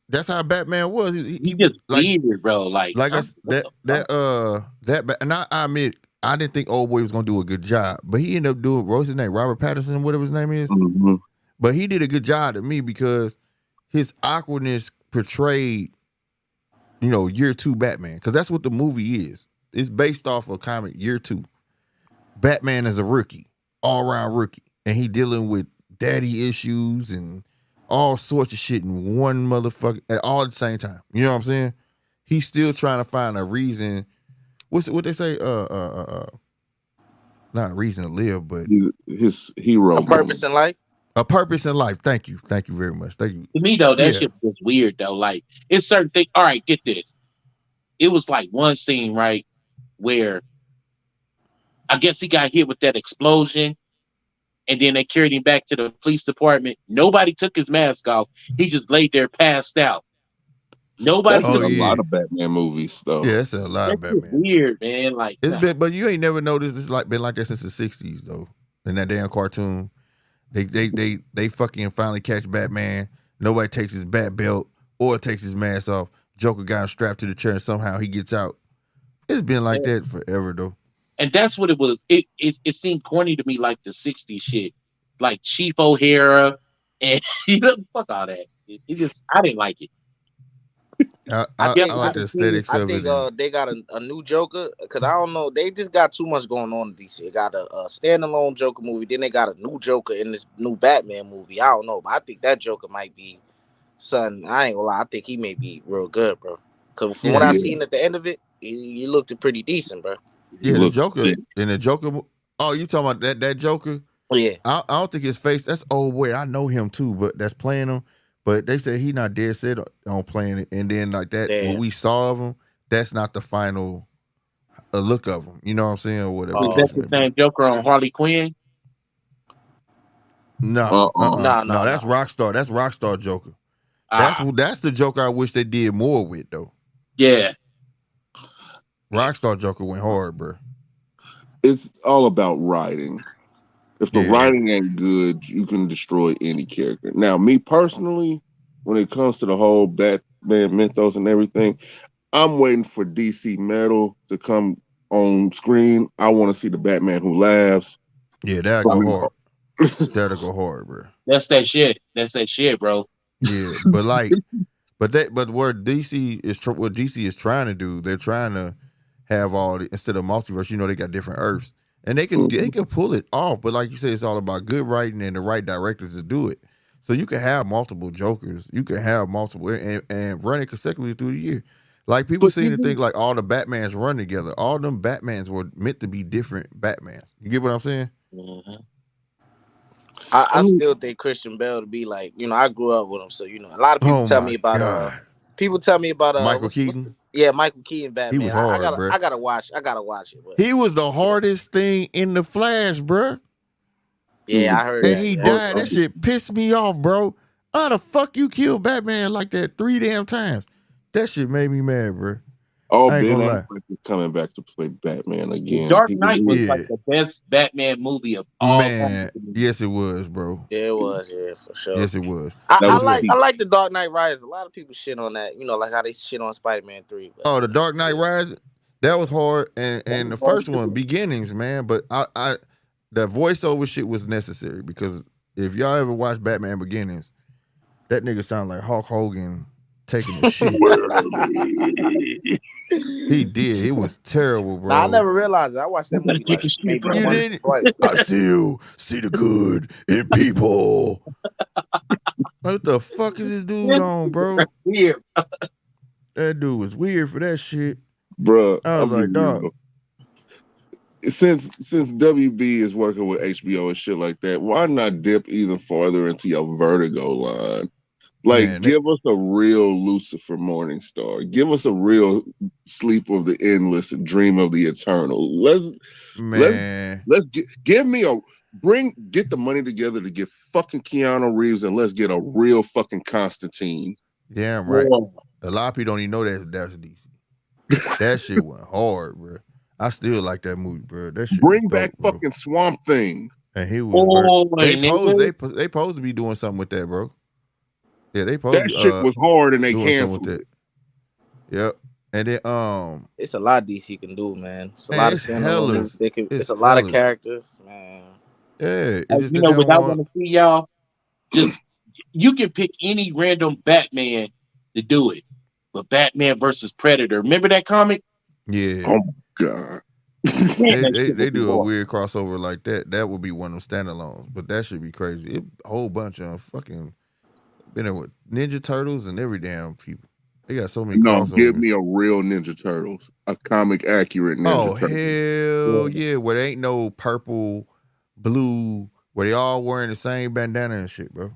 A: That's how Batman was.
F: He just
A: Like
F: weird, bro. Like,
A: like I s-
F: what the fuck?
A: and I admit I didn't think old boy was gonna do a good job, but he ended up doing what's his name, Robert Pattinson, whatever his name is.
E: Mm-hmm.
A: But he did a good job to me because his awkwardness portrayed, year two Batman. Because that's what the movie is. It's based off of comic Year Two. Batman is a rookie, all around rookie, and he dealing with daddy issues and all sorts of shit in one motherfucker at all at the same time. You know what I'm saying? He's still trying to find a reason. What they say? Not a reason to live, but
E: His hero
D: A purpose
E: moment.
D: in life.
A: a purpose in life. Thank you very much. Thank you.
F: To me though, that
A: Yeah,
F: shit was weird though. Like, it's certain thing. All right, get this. It was like one scene right where I guess he got hit with that explosion, and then they carried him back to the police department. Nobody took his mask off. He just laid there passed out. Nobody
E: That's in
A: Oh
F: took.
E: a lot
A: yeah,
E: of Batman movies, though.
A: yeah. That's a lot
F: That
A: of
F: shit
A: Batman.
F: weird, man. Like,
A: It's
F: nah.
A: been, but you ain't never noticed it's been like that since the '60s though. In that damn cartoon, they fucking finally catch Batman. Nobody takes his bat belt or takes his mask off. Joker got him strapped to the chair and somehow he gets out. It's been like that forever though.
F: And that's what it was. It seemed corny to me, like the '60s shit, like Chief O'Hara, and fuck all that. It just I didn't like it.
A: I
F: I
A: I,
F: guess
A: I
D: think
F: I
A: like the
F: just seen
A: aesthetics
D: I
A: of it
D: think
A: and
D: they got a new Joker because I don't know. They just got too much going on in DC. They got a standalone Joker movie. Then they got a new Joker in this new Batman movie. I don't know, but I think that Joker might be something. I ain't gonna lie. I think he may be real good, bro. Because from what
A: yeah,
D: I
E: Yeah,
D: seen at the end of it, he looked pretty decent, bro.
E: he
A: yeah. The
E: looks
A: Joker
E: sick.
A: and the Joker. Oh, you talking about that Joker?
D: Yeah,
A: I don't think his face. That's old boy. I know him too, but that's playing him. But they said he not dead set on playing it. And then like that, what
D: damn.
A: we saw of him, that's not the final look of him. You know what I'm saying, or whatever the
F: is
D: Oh,
F: that
A: case
F: the
A: may be.
F: same Joker on Harley Quinn?
A: No,
E: Uh-uh.
D: no,
A: that's
D: no.
A: Rockstar. That's Rockstar Joker.
F: Ah,
A: That's the Joker I wish they did more with though.
F: yeah.
A: Rockstar Joker went hard, bro.
E: It's all about writing. If the
A: Yeah,
E: writing ain't good, you can destroy any character. Now, me personally, when it comes to the whole Batman mythos and everything, I'm waiting for DC Metal to come on screen. I want to see the Batman who laughs.
A: yeah, that'll go hard. That'll go hard, bro.
F: That's that shit. That's that shit, bro.
A: Yeah, but like, but what DC is trying to do, they're trying to have instead of multiverse, they got different Earths, and they can pull it off. But like you said, it's all about good writing and the right directors to do it. So you can have multiple Jokers. You can have multiple and run it consecutively through the year. Like people
E: But
A: seem to think like all the Batmans run together. All them Batmans were meant to be different Batmans. You get what I'm saying?
F: Mhm.
D: I still think Christian Bale to be like, I grew up with him, so a lot of people
A: Oh
D: tell
A: my
D: me about
A: God. Michael
D: what's
A: Keaton.
D: Michael Keaton
A: He
D: Batman.
A: was hard,
D: I
A: bruh.
D: gotta watch it. But
A: He was the hardest thing in the Flash, bruh.
D: yeah, I heard
A: And
D: that.
A: he
D: Yeah,
A: died. That shit pissed me off, bro. How the fuck you killed Batman like that 3 damn times? That shit made me mad, bro.
E: Oh,
A: I ain't
E: Ben
A: gonna lie.
E: Affleck is coming back to play Batman
F: The
E: again.
F: Dark Knight was
A: Yeah.
F: like the best Batman movie of all time.
A: Man, yes it was, bro.
D: yeah, it was, for sure.
A: Yes it was.
E: That
D: I
E: was
D: like
E: peak.
D: I like the Dark Knight Rises. A lot of people shit on that. Like how they shit on Spider-Man 3. But,
A: Oh, the Dark Knight Rises, that was hard. And
F: was
A: the
F: hard
A: first
F: to
A: one,
F: do.
A: Beginnings, man. But I that voiceover shit was necessary because if y'all ever watch Batman Beginnings, that nigga sound like Hulk Hogan taking a shit. He did. It was terrible, bro.
D: I never realized it. I watched that
F: I'm gonna
D: movie
F: take
D: like
F: a shit,
D: maybe
F: bro.
A: You
D: once
A: didn't.
D: or twice.
A: I still see the good in people. What the fuck is this dude on, bro?
F: Weird.
A: That dude was weird for that shit.
E: Bruh,
A: I was
E: I'll be
A: like, dog.
E: real. Since WB is working with HBO and shit like that, why not dip even farther into your Vertigo line? Like,
A: Man,
E: give us a real Lucifer Morningstar. Give us a real Sleep of the Endless and Dream of the Eternal. Let's give me get the money together to get fucking Keanu Reeves and let's get a real fucking Constantine.
A: damn right.
F: Whoa.
A: A lot of people don't even know that's DC. That shit went hard, bro. I still like that movie, bro. That shit
E: Bring
A: was
E: back
A: dope, bro.
E: fucking Swamp Thing.
A: And he was they
F: nigga.
A: posed to be doing something with that, bro. Yeah, they
E: That
A: posed
E: shit was hard and they
A: doing something with
E: canceled
A: that. Yep. And then
D: It's a lot DC can do, man. It's a
A: man,
D: lot of
A: it's
D: standalone movies.
A: hellas.
D: It's a lot of characters, man.
A: Yeah, it's
F: Like,
A: just that they don't
F: what I
A: want.
F: want to see, y'all, just you can pick any random Batman to do it, but Batman versus Predator. Remember that comic?
A: Yeah,
E: Oh my God.
F: Man, that shit
A: they
F: would be
A: do a
F: hard.
A: weird crossover like that. That would be one of them standalones, but that should be crazy. A whole bunch of fucking been there with Ninja Turtles and every damn people. They got so many
E: No,
A: crossovers.
E: give me a real Ninja Turtles, a comic accurate Ninja Turtles.
A: Hell yeah! Where there ain't no purple, blue, where they all wearing the same bandana and shit, bro.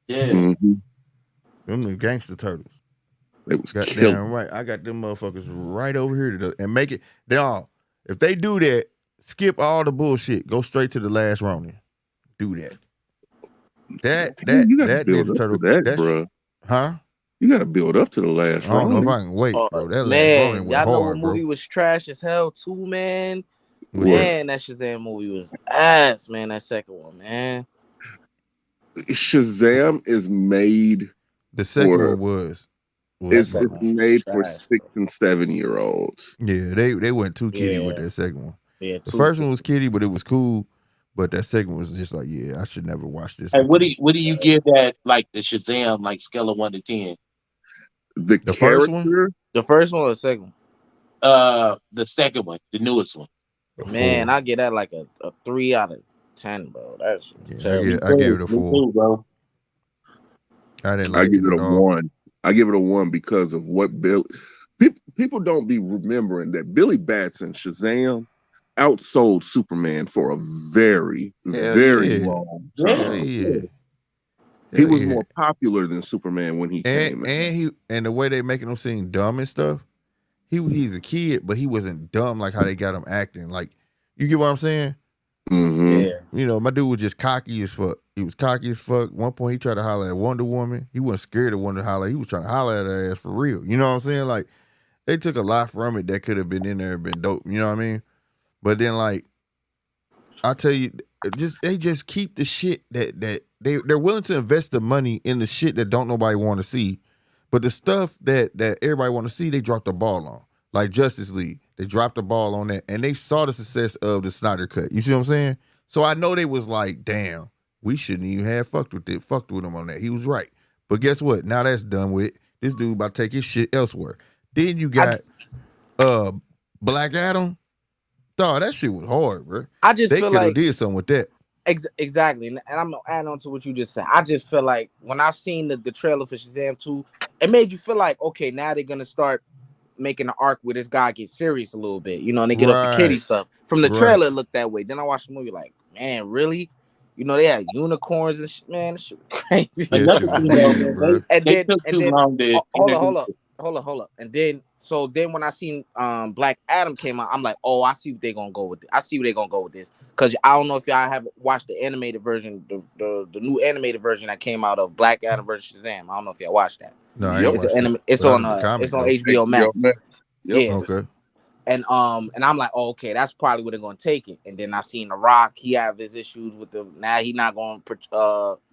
F: Yeah.
E: Mm-hmm.
A: Them the gangster turtles.
E: They was
A: Goddamn
E: killing.
A: right. I got them motherfuckers right over here and make it. They all. If they do that, skip all the bullshit. Go straight to the last Ronin. Do that.
E: You gotta
A: That
E: build
A: Ninja
E: up
A: Turtle.
E: to that, bro.
A: Huh?
E: You gotta build up to the last
A: I don't know if
E: Ronin.
A: I can wait, bro. That last
D: Man,
A: Ronin went
D: y'all know what
A: hard, bro.
D: movie was trash as hell too, man.
A: What?
D: Man, that Shazam movie was ass, man. That second one, man.
E: Shazam is made
A: The second
E: for
A: one was
E: it's
D: second one
E: made for
D: trash,
E: 6 and 7-year-olds.
A: yeah. They went too kiddie with
D: Yeah.
A: that second one.
D: Yeah,
A: The first one was kiddie, but it was cool. But that second one was just like, yeah, I should never watch this.
F: And
A: with
F: what do you give that, like, the Shazam, like, scale of 1 to 10?
E: The
A: first one?
E: character,
D: the first one or the second one?
F: The second one, the newest one.
D: Man,
A: 4.
D: I get that like a 3 out of 10, bro. That's terrible.
A: I gave it a
F: Me
A: 4.
F: too, bro.
A: I didn't
E: I
A: like
E: give
A: it
E: it
A: at
E: a
A: all.
E: 1. I give it a 1 because of what people don't be remembering that Billy Batson Shazam outsold Superman for a very,
A: Hell
E: very
A: yeah.
E: long
F: Yeah.
A: Hell
E: time.
A: yeah.
E: He
A: Hell
E: was
A: yeah.
E: more popular than Superman when he came out.
A: And the way they making him seem dumb and stuff. He's a kid, but he wasn't dumb like how they got him acting. Like, you get what I'm saying?
E: Mm-hmm.
D: Yeah.
A: You know, my dude was just cocky as fuck. He was cocky as fuck. One point he tried to holler at Wonder Woman. He wasn't scared of Wonder holler. He was trying to holler at her ass for real. You know what I'm saying? Like, they took a lot from it that could have been in there and been dope. You know what I mean? But then, like, I tell you, they just keep the shit that they're willing to invest the money in the shit that don't nobody want to see. But the stuff that everybody want to see, they dropped the ball on. Like Justice League, they dropped the ball on that, and they saw the success of the Snyder Cut. You see what I'm saying? So I know they was like, damn, we shouldn't even have fucked with him on that. He was right. But guess what? Now that's done with. This dude about to take his shit elsewhere. Then you got Black Adam. Dog, that shit was hard, bro.
D: I just
A: They
D: feel
A: could have
D: like
A: did something with that.
D: Exactly, and I'm gonna add on to what you just said. I just feel like when I seen the trailer for Shazam 2, it made you feel like, okay, now they're gonna start making an arc where this guy gets serious a little bit, you know, and they get off the kitty
A: Right.
D: stuff. From the
A: Right.
D: trailer, it looked that way. Then I watched the movie, like, man, really? You know, they had unicorns and shit, man. This shit was crazy.
A: Yeah,
F: Another
A: shit was
F: thing though,
A: weird,
F: man,
A: bro.
D: And
F: they took too
D: then
F: long to
D: hold up. And then when I seen Black Adam came out, I'm like, oh, I see what they're gonna go with. I see where they're gonna go with this. Cause I don't know if y'all have watched the animated version, the new animated version that came out of Black Adam versus Shazam. I don't know if y'all watched that.
A: No, I ain't
B: Yep.
A: watched it.
D: It's
A: But I
D: on
A: know the comic,
D: it's on
A: though.
D: HBO Max.
B: Yep.
D: Yeah.
A: Okay.
D: And I'm like, oh, okay, that's probably where they're gonna take it. And then I seen The Rock, he have his issues with now he not gonna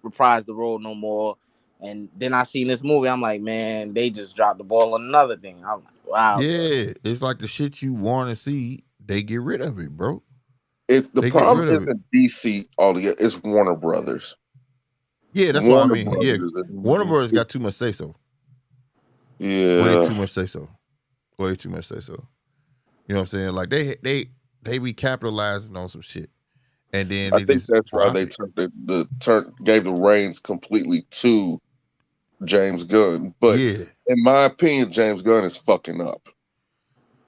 D: reprise the role no more. And then I seen this movie, I'm like, man, they just dropped the ball on another thing. I'm like, wow.
A: Yeah, it's like the shit you want to see, they get rid of it, bro.
B: If the
A: They get
B: problem
A: rid of it.
B: isn't DC altogether, it's Warner Brothers.
A: Yeah, that's what I
B: Warner
A: mean. Yeah,
B: Brothers.
A: Warner Brothers got too much say so.
B: Yeah.
A: Way too much say so. Way too much say so. You know what I'm saying? Like they be capitalizing on some shit, and then
B: I
A: they
B: think
A: just
B: that's why
A: drop
B: they
A: it.
B: gave the reins completely to James Gunn. But
A: Yeah,
B: in my opinion, James Gunn is fucking up.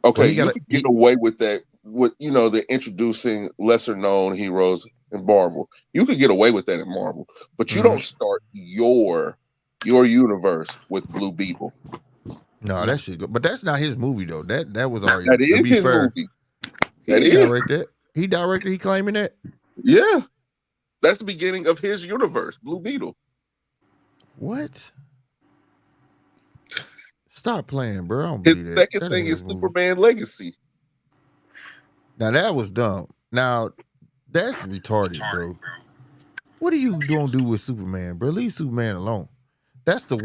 B: Okay,
A: well, he
B: you
A: got
B: could get away with that with the introducing lesser known heroes in Marvel. You could get away with that in Marvel, but you don't start your universe with Blue Beetle.
A: no, that shit. But that's not his movie though. That was already.
B: That
A: To
B: is
A: be
B: his
A: fair,
B: movie.
A: he
B: That
A: didn't
B: is.
A: direct that. He directed. He claiming that.
B: Yeah. That's the beginning of his universe, Blue Beetle.
A: What? Stop playing, bro. I don't
B: His
A: believe that.
B: second
A: That
B: thing
A: ain't
B: is
A: his movie.
B: Superman Legacy.
A: Now that was dumb. Now that's retarded, bro. What are you gonna do with Superman, bro? Leave Superman alone. That's the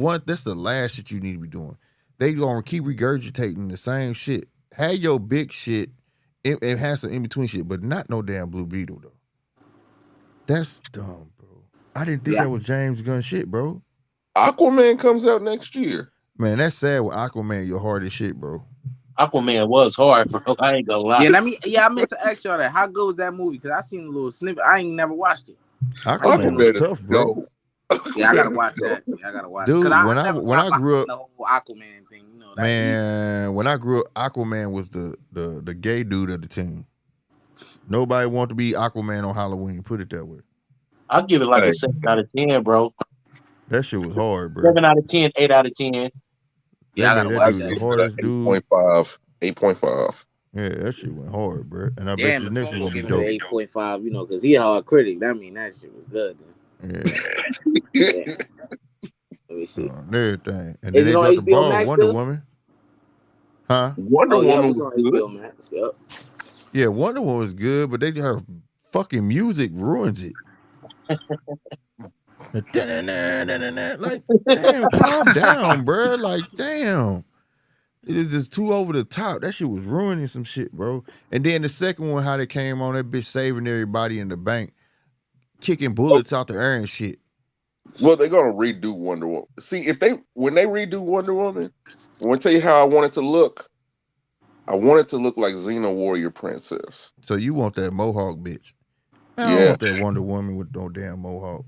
A: last shit you need to be doing. They gonna keep regurgitating the same shit. Have your big shit. It has some in between shit, but not no damn Blue Beetle though. That's dumb, bro. I didn't think that was James Gunn shit, bro.
B: Aquaman comes out next year.
A: Man, that's sad with Aquaman. You're hard as shit, bro.
F: Aquaman was hard, bro. I ain't gonna lie.
D: I meant to ask y'all that. How good was that movie? Because I seen a little snippet. I ain't never watched it.
A: Aquaman was tough, bro.
D: Yeah, I gotta watch that. Yeah, I gotta watch
A: Dude,
D: it. Because
A: when I grew up,
D: the whole Aquaman thing, you know.
A: Man, when I grew up, Aquaman was the gay dude of the team. Nobody wanted to be Aquaman on Halloween. Put it that way.
F: I'll give it like a 7 out of 10, bro.
A: That shit was hard, bro.
F: 7 out of 10, 8 out of 10.
D: Yeah, I gotta watch
A: dude
D: that.
A: the hardest dude.
B: 8.5. 8.5.
A: Yeah, that shit went hard, bro. And I bet
D: Damn,
A: you
D: the
A: the next one
D: phone
A: gonna be
D: give
A: dope.
D: me 8.5, you know, because he a hard critic. That mean that shit was good. Then.
A: Yeah.
D: Let me see.
A: And everything. And
D: Is
A: then they
D: it on
A: dropped the
D: HBO
A: ball
D: Max
A: Wonder
D: still?
A: Woman. Huh?
B: Wonder Woman
D: was
B: was
D: on
B: good.
D: HBO Max. Yep.
A: Yeah, Wonder Woman was good, but her fucking music ruins it. Like, damn, calm down, bro. Like, damn. It is just too over the top. That shit was ruining some shit, bro. And then the second one, how they came on, that bitch saving everybody in the bank, kicking bullets out the air and shit.
B: Well, they're gonna redo Wonder Woman. See, when they redo Wonder Woman, I want to tell you how I want it to look. I want it to look like Xena Warrior Princess.
A: So you want that Mohawk bitch? Man, I don't want that Wonder Woman with no damn Mohawk.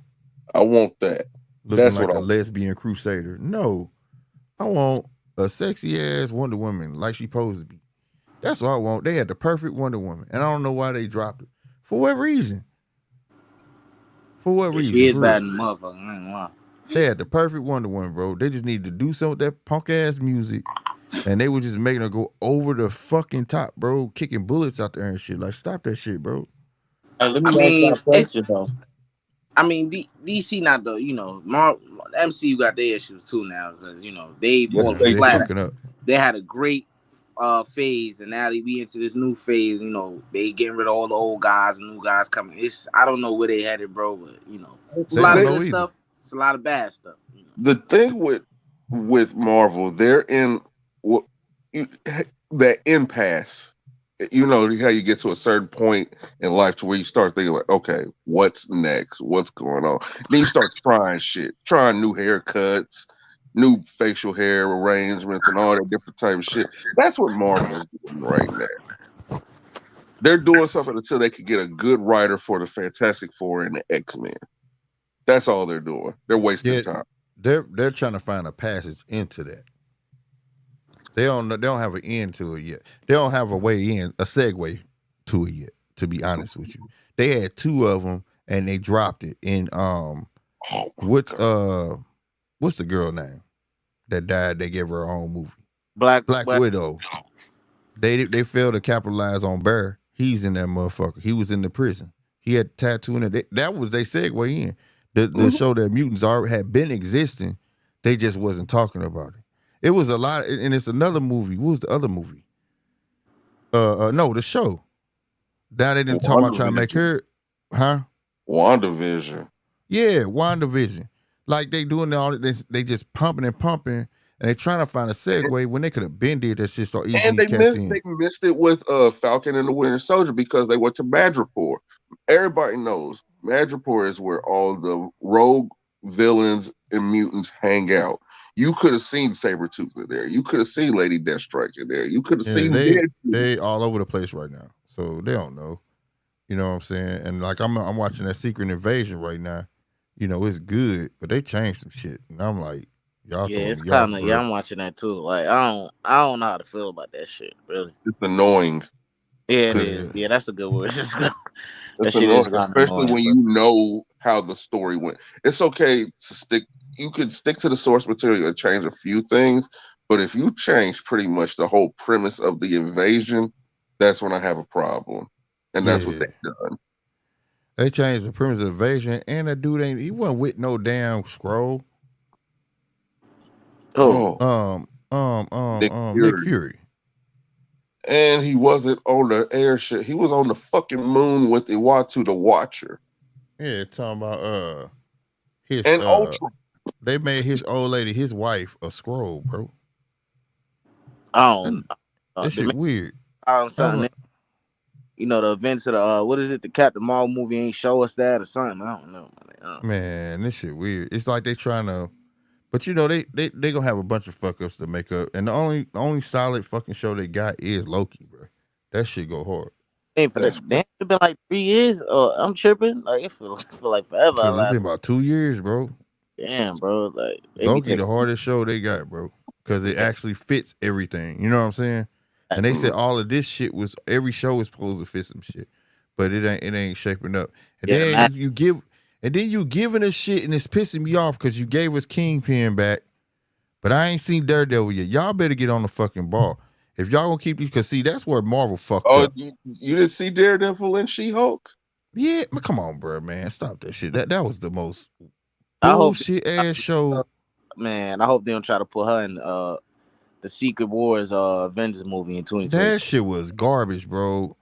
B: I want that.
A: Looking
B: That's
A: like
B: what
A: a lesbian crusader. No. I want a sexy ass Wonder Woman like she supposed to be. That's what I want. They had the perfect Wonder Woman. And I don't know why they dropped it. For what reason? For what reason?
D: She is bad in the motherfucker. I ain't gonna lie.
A: They had the perfect Wonder Woman, bro. They just needed to do something with that punk ass music. And they were just making her go over the fucking top, bro. Kicking bullets out there and shit. Like, stop that shit, bro.
F: Let me ask you a question, though.
D: I mean, DC not the, you know, MCU got their issues too now because, you know, they
A: fucking up.
D: They had a great phase, and now they be into this new phase. You know, they getting rid of all the old guys and new guys coming. I don't know where they headed, bro, but you know, it's a lot of good stuff. It's a lot of bad stuff. You know?
B: The thing with Marvel, they're in that impasse. You know how you get to a certain point in life to where you start thinking like, okay, what's next? What's going on? Then you start trying shit, trying new haircuts, new facial hair arrangements, and all that different type of shit. That's what Marvel's doing right now. They're doing something until they could get a good writer for the Fantastic Four and the X-Men. That's all they're doing. They're wasting
A: Yeah,
B: time.
A: they're trying to find a passage into that. They don't have an end to it yet. They don't have a way in, a segue to it yet. To be honest with you, they had two of them and they dropped it. In
B: Oh my
A: what's
B: God.
A: what's the girl name that died? They gave her own movie,
D: Black.
A: Black Widow. They failed to capitalize on Bear. He's in that motherfucker. He was in the prison. He had a tattoo in it. That was they segue in. The show that mutants already had been existing. They just wasn't talking about it. It was a lot, and it's another movie. What was the other movie? No, the show. Now they didn't talk about trying to make her, huh?
B: WandaVision.
A: Yeah, WandaVision. Like they doing all this, they just pumping and pumping, and they trying to find a segue when they could have been did that shit so easy
B: And
A: to catch in.
B: they missed it with Falcon and the Winter Soldier because they went to Madripoor. Everybody knows Madripoor is where all the rogue villains and mutants hang out. You could have seen Sabretooth in there. You could have seen Lady Deathstrike in there. You could have
A: Yeah,
B: seen
A: they all over the place right now, so they don't know. You know what I'm saying? And like I'm watching that Secret Invasion right now. You know it's good, but they changed some shit, and I'm like, y'all
D: Yeah,
A: throwing
D: it's
A: me off,
D: kind of.
A: bro.
D: Yeah, I'm watching that too. Like I don't know how to feel about that shit. Really.
B: It's annoying.
D: Yeah, it
A: Yeah.
D: is. Yeah, that's a good word. that
B: It's
D: shit is
B: annoying,
D: kind of
B: especially
D: annoying.
B: when
D: Bro.
B: you know how the story went. It's okay to stick. You could stick to the source material and change a few things, but if you change pretty much the whole premise of the invasion, that's when I have a problem. And that's what
A: Yeah,
B: they've done.
A: they changed the premise of invasion, and that dude he wasn't with no damn scroll.
D: Oh,
B: Oh, Nick
A: Nick
B: Fury.
A: Fury.
B: And he wasn't on the airship. He was on the fucking moon with Iwatu the Watcher.
A: Yeah, talking about his
B: And Ultron.
A: they made his old lady, his wife, a scroll, bro.
D: I
A: That,
D: don't.
A: that
D: The
A: shit
D: man
A: weird.
D: on
A: I was
D: something. The events of the what is it? The Captain Marvel movie ain't show us that or something. I don't know.
A: man, this shit weird. It's like they trying to, but you know they gonna have a bunch of fuck ups to make up, and the only solid fucking show they got is Loki, bro. That shit go hard.
D: Ain't for
B: That's
D: that. Damn, it's been like 3 years. I'm tripping. Like it feel like forever.
A: Feel it's been about 2 years, bro.
D: Damn, bro. Like they be
A: Loki,
D: taking.
A: the hardest show they got, bro, because it actually fits everything. You know what I'm saying? And they said all of this shit was every show was supposed to fit some shit, but it ain't shaping up. And
D: Yeah, the
A: then
D: match.
A: you give, and then you giving us shit, and it's pissing me off because you gave us Kingpin back, but I ain't seen Daredevil yet. Y'all better get on the fucking ball if y'all gonna keep these. Cause see, that's where Marvel fucked
B: Oh,
A: up.
B: you didn't see Daredevil and She-Hulk?
A: Yeah, but come on, bro, man, stop that shit. That was the most
D: I hope,
A: bullshit ass show.
D: man. I hope they don't try to put her in the Secret Wars Avengers movie in
A: That
D: 2026.
A: shit was garbage, bro.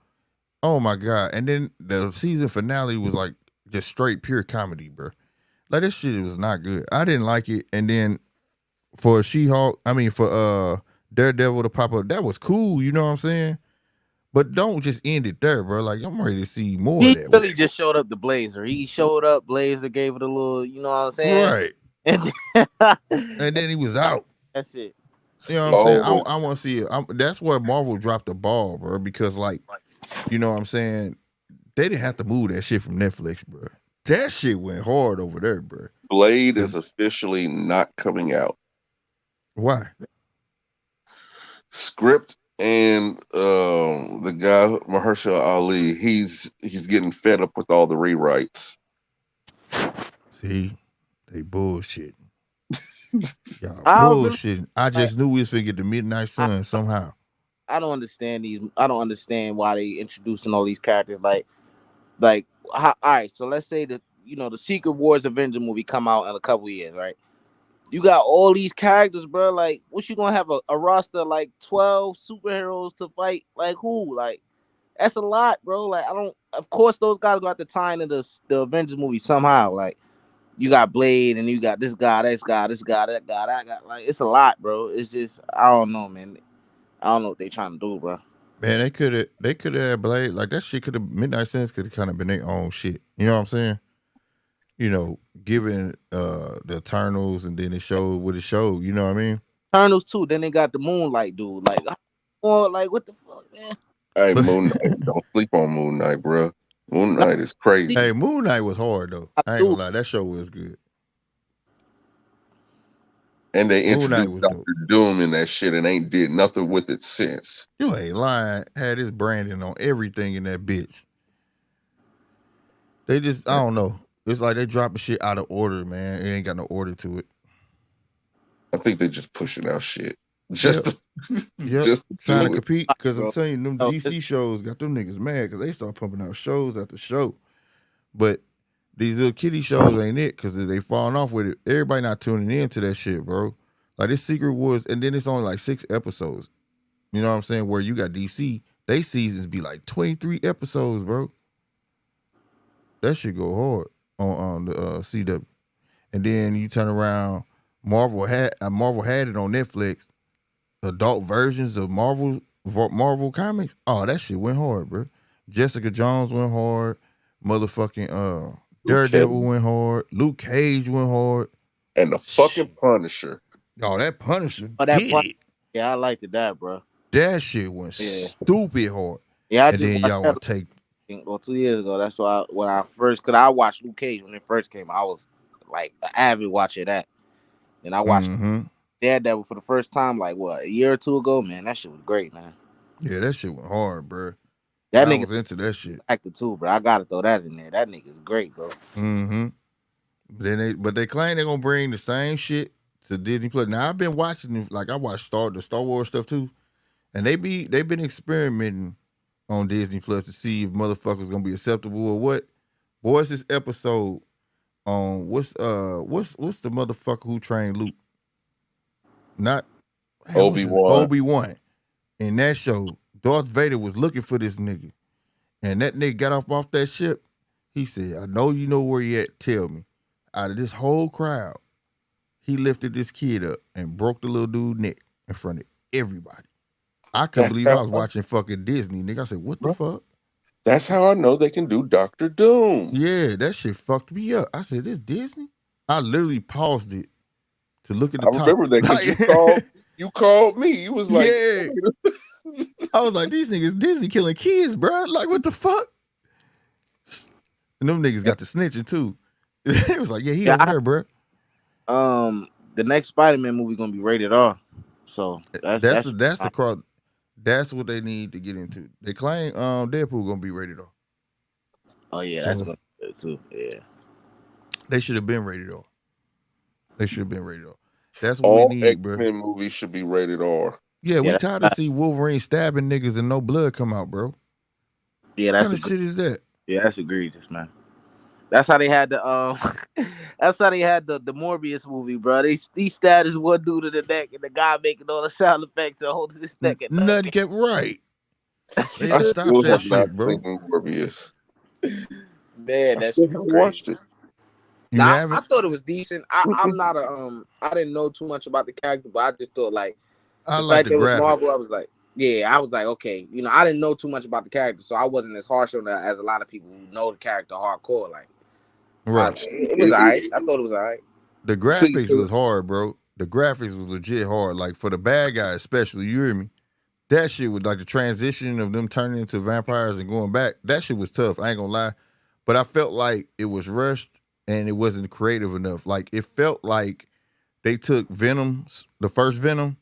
A: Oh my god! And then the season finale was like just straight pure comedy, bro. Like this shit was not good. I didn't like it. And then for She-Hulk, I mean for Daredevil to pop up, that was cool. You know what I'm saying? But don't just end it there, bro. Like I'm ready to see more of
D: He
A: that.
D: really just showed up the Blazer. He showed up. Blazer gave it a little. You know what I'm saying?
A: Right.
D: And
A: And then he was out.
D: that's it.
A: You know what I'm saying?
B: Oh,
A: I want to see it. That's where Marvel dropped the ball, bro. Because like, you know what I'm saying? They didn't have to move that shit from Netflix, bro. That shit went hard over there, bro.
B: Blade is officially not coming out.
A: Why?
B: Script and the guy Mahershala Ali, he's getting fed up with all the rewrites.
A: See, they bullshit. Y'all
D: I really,
A: bullshit. I just knew we was finna get the Midnight Sun somehow.
D: I don't understand these. I don't understand why they introducing all these characters. All right. So let's say that the Secret Wars Avenger movie come out in a couple years, right? You got all these characters, bro. Like, what you gonna have a roster of like 12 superheroes to fight? Like who? Like that's a lot, bro. Like I don't. Of course, those guys got to tie into the Avengers movie somehow. Like you got Blade and you got this guy, this guy, this guy, that guy, that guy. Like it's a lot, bro. It's just I don't know, man. I don't know what they trying to do, bro.
A: Man, they could have had Blade. Like that shit could have Midnight Suns could have kind of been their own shit. You know what I'm saying? You know, given the Eternals and then it showed what it showed, you know what I mean?
D: Eternals too. Then they got the Moonlight dude. Like, or like what the fuck, man?
E: Hey, Moon Knight, don't sleep on Moon Knight, bro. Moon Knight is crazy.
A: Hey, Moon Knight was hard though. I ain't gonna lie, that show was good.
E: And they
A: Moon Knight
E: introduced
A: was
E: Doctor
A: dope.
E: Doom in that shit and ain't did nothing with it since.
A: You ain't lying. Had his branding on everything in that bitch. They just, I don't know. It's like they dropping shit out of order, man. It ain't got no order to it.
E: I think they just pushing out shit just to,
A: just to trying to
E: do it.
A: compete. Because I'm telling you, them
D: Oh,
A: DC shows got them niggas mad because they start pumping out shows after show. But these little kiddie shows ain't it because they falling off with it. Everybody not tuning into that shit, bro. Like this Secret Wars, and then it's only like 6 episodes. You know what I'm saying? Where you got DC, they seasons be like 23 episodes, bro. That shit go hard on the CW. And then you turn around, Marvel had it on Netflix. Adult versions of Marvel comics. Oh, that shit went hard, bro. Jessica Jones went hard. Motherfucking Daredevil went hard. Luke Cage went hard.
E: And the fucking Punisher.
A: Oh, that Punisher
G: Oh, that
A: did it.
G: Yeah, I liked that, bro.
A: That shit went stupid hard.
G: Yeah,
A: and then y'all want to take.
G: 2 years ago. That's why when I first, cause I watched Luke Cage when it first came. I was like an avid watcher of that, and I watched Daredevil for the first time like what, a year or two ago. Man, that shit was great, man.
A: Yeah, that shit went hard, bro.
G: That
A: I
G: nigga
A: was into that shit.
G: Actor too, bro. I gotta throw that in there. That nigga's great, bro.
A: But they claim they're gonna bring the same shit to Disney Plus. Now I've been watching, like I watched the Star Wars stuff too, and they've been experimenting on Disney Plus to see if motherfuckers gonna be acceptable or what. Boys, this episode on what's the motherfucker who trained Luke? Not
E: Obi-Wan.
A: Obi-Wan. In that show, Darth Vader was looking for this nigga, and that nigga got off that ship. He said, "I know you know where he at. Tell me." Out of this whole crowd, he lifted this kid up and broke the little dude's neck in front of everybody. I couldn't believe I was watching fucking Disney, nigga. I said, what the fuck?
E: That's how I know they can do Dr. Doom.
A: Yeah, that shit fucked me up. I said, this Disney? I literally paused it to look at the top.
E: I remember that because you called me. You was like,
A: yeah. I was like, these niggas Disney killing kids, bro. Like, what the fuck? And them niggas got the snitching too. It was like, yeah, he over there, bro.
G: The next Spider-Man movie gonna be rated R. So that's
A: the crowd. That's what they need to get into. They claim Deadpool gonna be rated R.
G: Oh yeah, that's gonna be good too. Yeah.
A: They should have been rated R. That's what
E: all
A: we need, bro.
E: X-Men movies should be rated R.
A: Yeah, we tired to see Wolverine stabbing niggas and no blood come out, bro.
G: Yeah,
A: what kind of shit is that?
G: Yeah, that's egregious, man. That's how they had the that's how they had the Morbius movie, bro. He stabbed this one dude in the neck, and the guy making all the sound effects and holding his neck.
A: Nothing kept right. They
E: I
A: stop
E: still
A: that
E: have
A: shit,
E: not
A: bro.
E: seen Morbius.
G: Man,
E: I still haven't watched it.
G: Nah, I thought it was decent. I'm not I didn't know too much about the character, but I just thought like
A: I like the graphics.
G: Marvel, I was like, I was like, okay, I didn't know too much about the character, so I wasn't as harsh on that as a lot of people who know the character hardcore. Like,
A: right,
G: it was alright. I thought it was alright.
A: The graphics was hard, bro. The graphics was legit hard. Like for the bad guy, especially, you hear me? That shit was like the transition of them turning into vampires and going back. That shit was tough. I ain't gonna lie, but I felt like it was rushed and it wasn't creative enough. Like it felt like they took Venom, the first Venom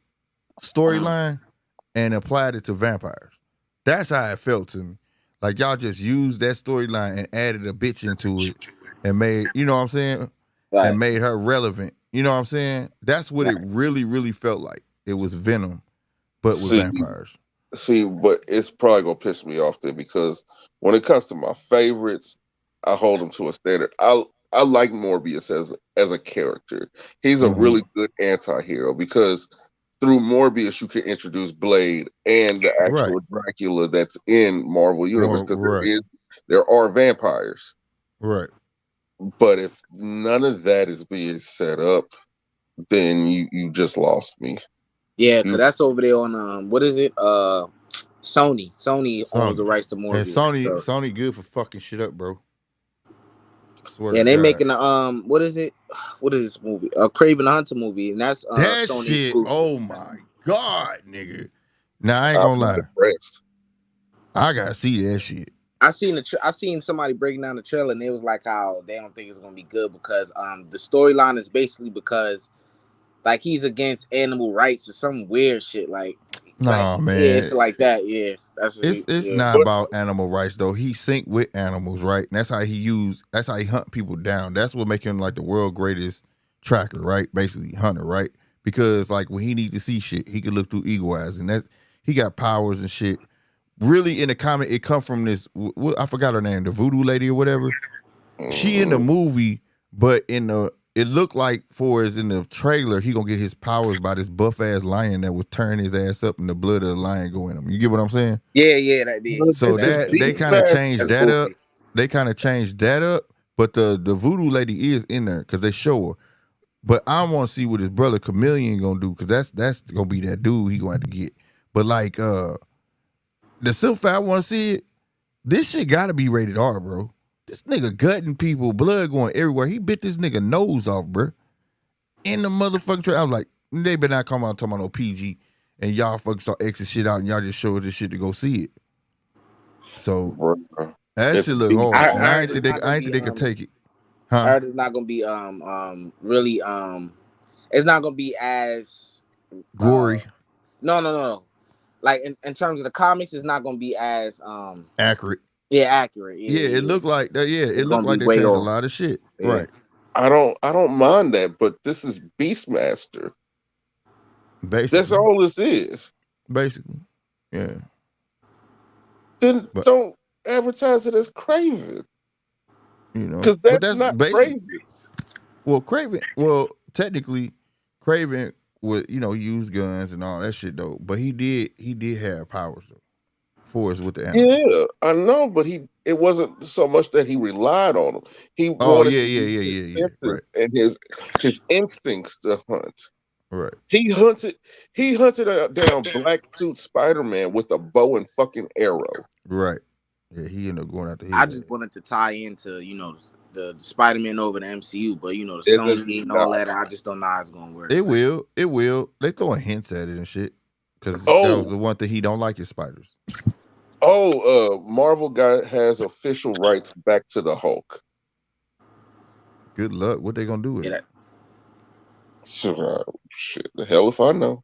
A: storyline, and applied it to vampires. That's how it felt to me. Like y'all just used that storyline and added a bitch into it and made, you know what I'm saying? Right. And made her relevant. You know what I'm saying? That's what it really, really felt like. It was Venom, but with vampires.
E: See, but it's probably gonna piss me off then because when it comes to my favorites, I hold them to a standard. I like Morbius as a character. He's a really good anti-hero because through Morbius you can introduce Blade and the actual Dracula that's in Marvel Universe because there are vampires.
A: Right.
E: But if none of that is being set up, then you just lost me.
G: Yeah, because that's over there on what is it? Sony. Sony owns the rights to Morbius.
A: And Sony good for fucking shit up, bro.
G: Yeah, they making a what is it? What is this movie? A Craven the Hunter movie, and that's
A: that
G: Sony
A: shit.
G: exclusive.
A: Oh my god, nigga! Now I ain't gonna lie. I gotta see that shit.
G: I seen somebody breaking down the trailer, and it was like how they don't think it's gonna be good because the storyline is basically because like he's against animal rights or some weird shit like
A: Nah,
G: yeah,
A: man.
G: it's like that. Yeah, that's what
A: It's
G: yeah.
A: not about animal rights though. He sync with animals, right? And that's how he hunt people down. That's what make him like the world greatest tracker, right? Basically hunter, right? Because like when he need to see shit, he can look through eagle eyes, and that's he got powers and shit. Really, in the comic, it come from this. I forgot her name, the voodoo lady or whatever. She in the movie, but it looked like for us in the trailer, he gonna get his powers by this buff ass lion that was turning his ass up, and the blood of the lion go in him. You get what I'm saying?
G: Yeah, that did.
A: So
B: It's a
A: that they
B: beast
A: kind of
B: master
A: changed that up.
B: movie.
A: They kind of changed that up, but the voodoo lady is in there because they show her. But I want to see what his brother Chameleon gonna do because that's gonna be that dude he gonna have to get. But like the simple I want to see it. This shit gotta be rated R, bro. This nigga gutting people, blood going everywhere. He bit this nigga nose off, bro. In the motherfucking trailer. I was like, they better not come out talking about no PG and y'all fucking start Xing shit out and y'all just show us this shit to go see it. So
B: Bruh.
A: that
B: It's
A: shit look
B: beast
A: hard.
G: I
A: And I
G: heard
A: ain't
G: it's
A: think they
G: not gonna be
A: could take it.
G: I
A: Huh?
G: heard it's not gonna be really it's not gonna be as
A: Gory.
G: no. Like in terms of the comics, it's not gonna be as
A: Accurate.
G: accurate.
A: Yeah, it looked like that. Yeah, it
G: It's
A: looked
G: gonna be
A: like they
G: way
A: changed a
G: off.
A: lot of shit.
G: Yeah.
A: Right.
B: I don't mind that, but this is Beastmaster.
A: Basically.
B: That's all this is.
A: Basically. Yeah.
B: Then
A: But
B: don't advertise it as Craven.
A: you know,
B: Because
A: but
B: that's
A: that's
B: not
A: basic.
B: Craven.
A: Well, technically, Craven would, use guns and all that shit though. But he did have powers though. For us with the animals.
B: Yeah, I know, but it wasn't so much that he relied on them. He
A: Oh
B: wanted to use his
A: yeah.
B: senses
A: Right.
B: and his instincts to hunt.
A: Right.
B: He hunted down black suit Spider-Man with a bow and fucking arrow.
A: Right. Yeah, he ended up going after his
G: I
A: ass.
G: just wanted to tie into the Spider-Man over the MCU, but the
B: It
G: Sony
B: is
G: and all
B: not.
G: that. I just don't know how it's gonna work.
A: It will. It will. They throwing hints at it and shit. Because that was
B: Oh,
A: the one thing he don't like is spiders.
B: Marvel has official rights back to the Hulk.
A: Good luck. What they gonna do with
G: Yeah,
A: it?
B: Shit, the hell if I know.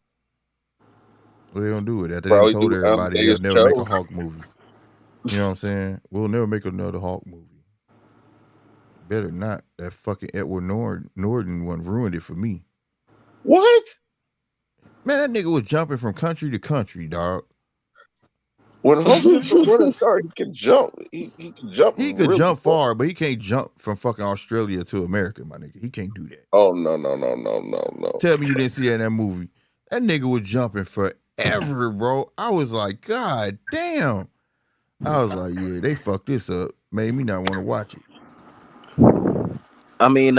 A: What they gonna do with it? After they
B: Probably
A: told
B: do
A: everybody
B: Amadeus
A: they'll never make a
B: Cho.
A: Hulk movie. You know what I'm saying? We'll never make another Hulk movie. Better not. That fucking Edward Norton one ruined it for me.
B: What?
A: Man, that nigga was jumping from country to country, dog.
B: When Hulk is the running start, he can jump. He can jump.
A: He could
B: really
A: jump far, but he can't jump from fucking Australia to America, my nigga. He can't do that.
B: Oh no.
A: Tell me you didn't see that in that movie. That nigga was jumping forever, bro. I was like, God damn. I was like, yeah, they fucked this up. Made me not want to watch it.
G: I mean,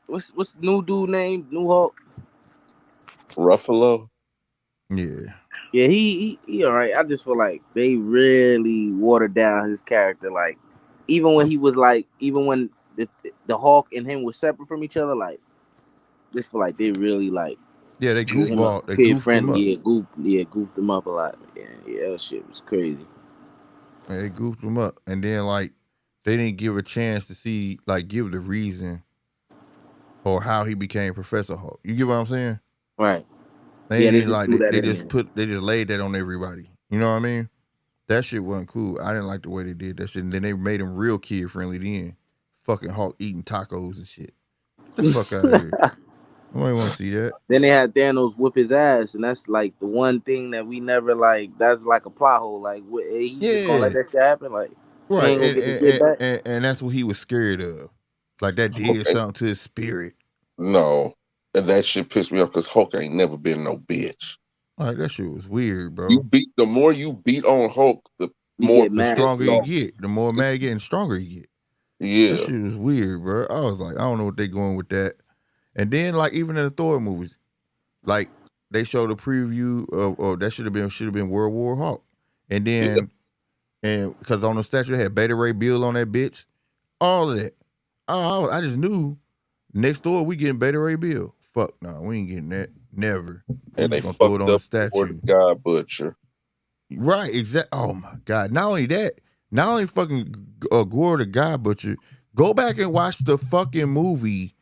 G: what's the new dude name? New Hulk.
B: Ruffalo.
A: Yeah.
G: Yeah, he all right. I just feel like they really watered down his character. Like, even when the Hulk and him were separate from each other, like, just feel like they really like.
A: Yeah, they
G: made him a
A: goofball. They
G: kid
A: goofed him up.
G: Goofed him up a lot. Yeah, that shit was crazy.
A: Yeah, they goofed him up. And then, like, they didn't give a chance to see, like, give the reason or how he became Professor Hulk. You get what I'm saying?
G: Right.
A: They
G: Yeah,
A: didn't like
G: threw that
A: they
G: in
A: just
G: there.
A: they just laid that on everybody. You know what I mean? That shit wasn't cool. I didn't like the way they did that shit. And then they made him real kid friendly then. Fucking Hulk eating tacos and shit. Get the fuck out of here. Nobody want to see that.
G: Then they had Thanos whip his ass, and that's like the one thing that we never like. That's like a plot hole. Like, he just gonna let that shit happen? Like,
A: Right.
G: he ain't gonna get the kid back?
A: And that's what he was scared of. Like that did something to his spirit.
B: No, and that shit pissed me off because Hulk ain't never been no bitch.
A: Like that shit was weird, bro.
B: The more you beat on Hulk, the
A: stronger you get. The more mad you get and stronger you get.
B: Yeah.
A: That shit was weird, bro. I was like, I don't know what they going with that. And then, like, even in the Thor movies, like they showed a preview of that should have been World War Hulk. And then and because on the statue they had Beta Ray Bill on that bitch. All of that. Oh, I just knew next door we getting Beta Ray Bill. Fuck no, we ain't getting that. Never.
B: And
A: we
B: they
A: just gonna throw it on the
B: fucked up
A: statue.
B: God Butcher.
A: Right, exactly. Oh my God! Not only that, not only fucking Gore the God Butcher. Go back and watch the fucking movie,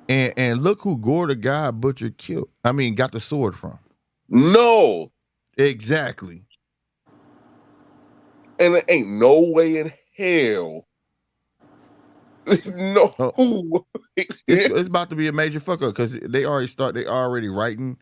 A: and look who Gore the God Butcher killed. I mean, got the sword from.
E: No,
A: Exactly.
E: and there ain't no way in hell. No.
A: Oh, it's about to be a major fuck up because they already writing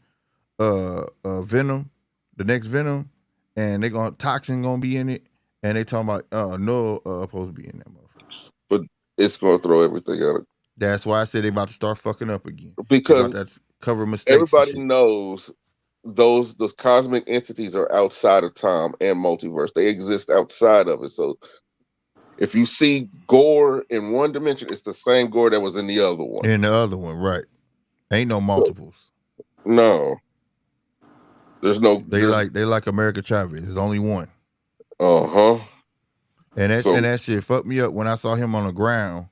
A: Venom, the next Venom, and they Toxin gonna be in it, and they talking about no supposed to be in that motherfucker.
E: But it's gonna throw everything out
A: That's why I said they about to start fucking up again. They about
E: because
A: to cover mistakes and
E: everybody
A: shit.
E: knows those cosmic entities are outside of time and multiverse. They exist outside of it. So if you see Gore in one dimension, it's the same Gore that was in the other one.
A: In the other one, right? Ain't no multiples.
E: No. There's no.
A: They like America Chavez. There's only one.
E: Uh-huh.
A: And that shit fucked me up when I saw him on the ground.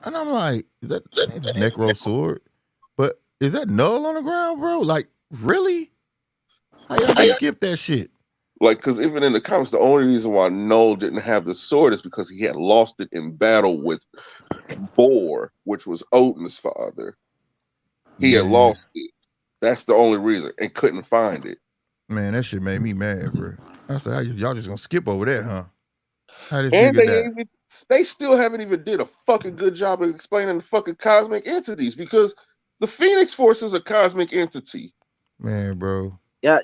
A: And I'm like, that ain't a Necro sword. But is that Null on the ground, bro? Like, really? How y'all just skip that shit?
E: Like, because even in the comics, the only reason why Noel didn't have the sword is because he had lost it in battle with Boar, which was Odin's father. He had lost it. That's the only reason, and couldn't find it.
A: Man, that shit made me mad, bro. I said, y'all just gonna skip over that, huh? How this
E: And
A: nigga die?
E: they still haven't even did a fucking good job of explaining the fucking cosmic entities, because the Phoenix Force is a cosmic entity.
A: Man, bro.
G: Yeah.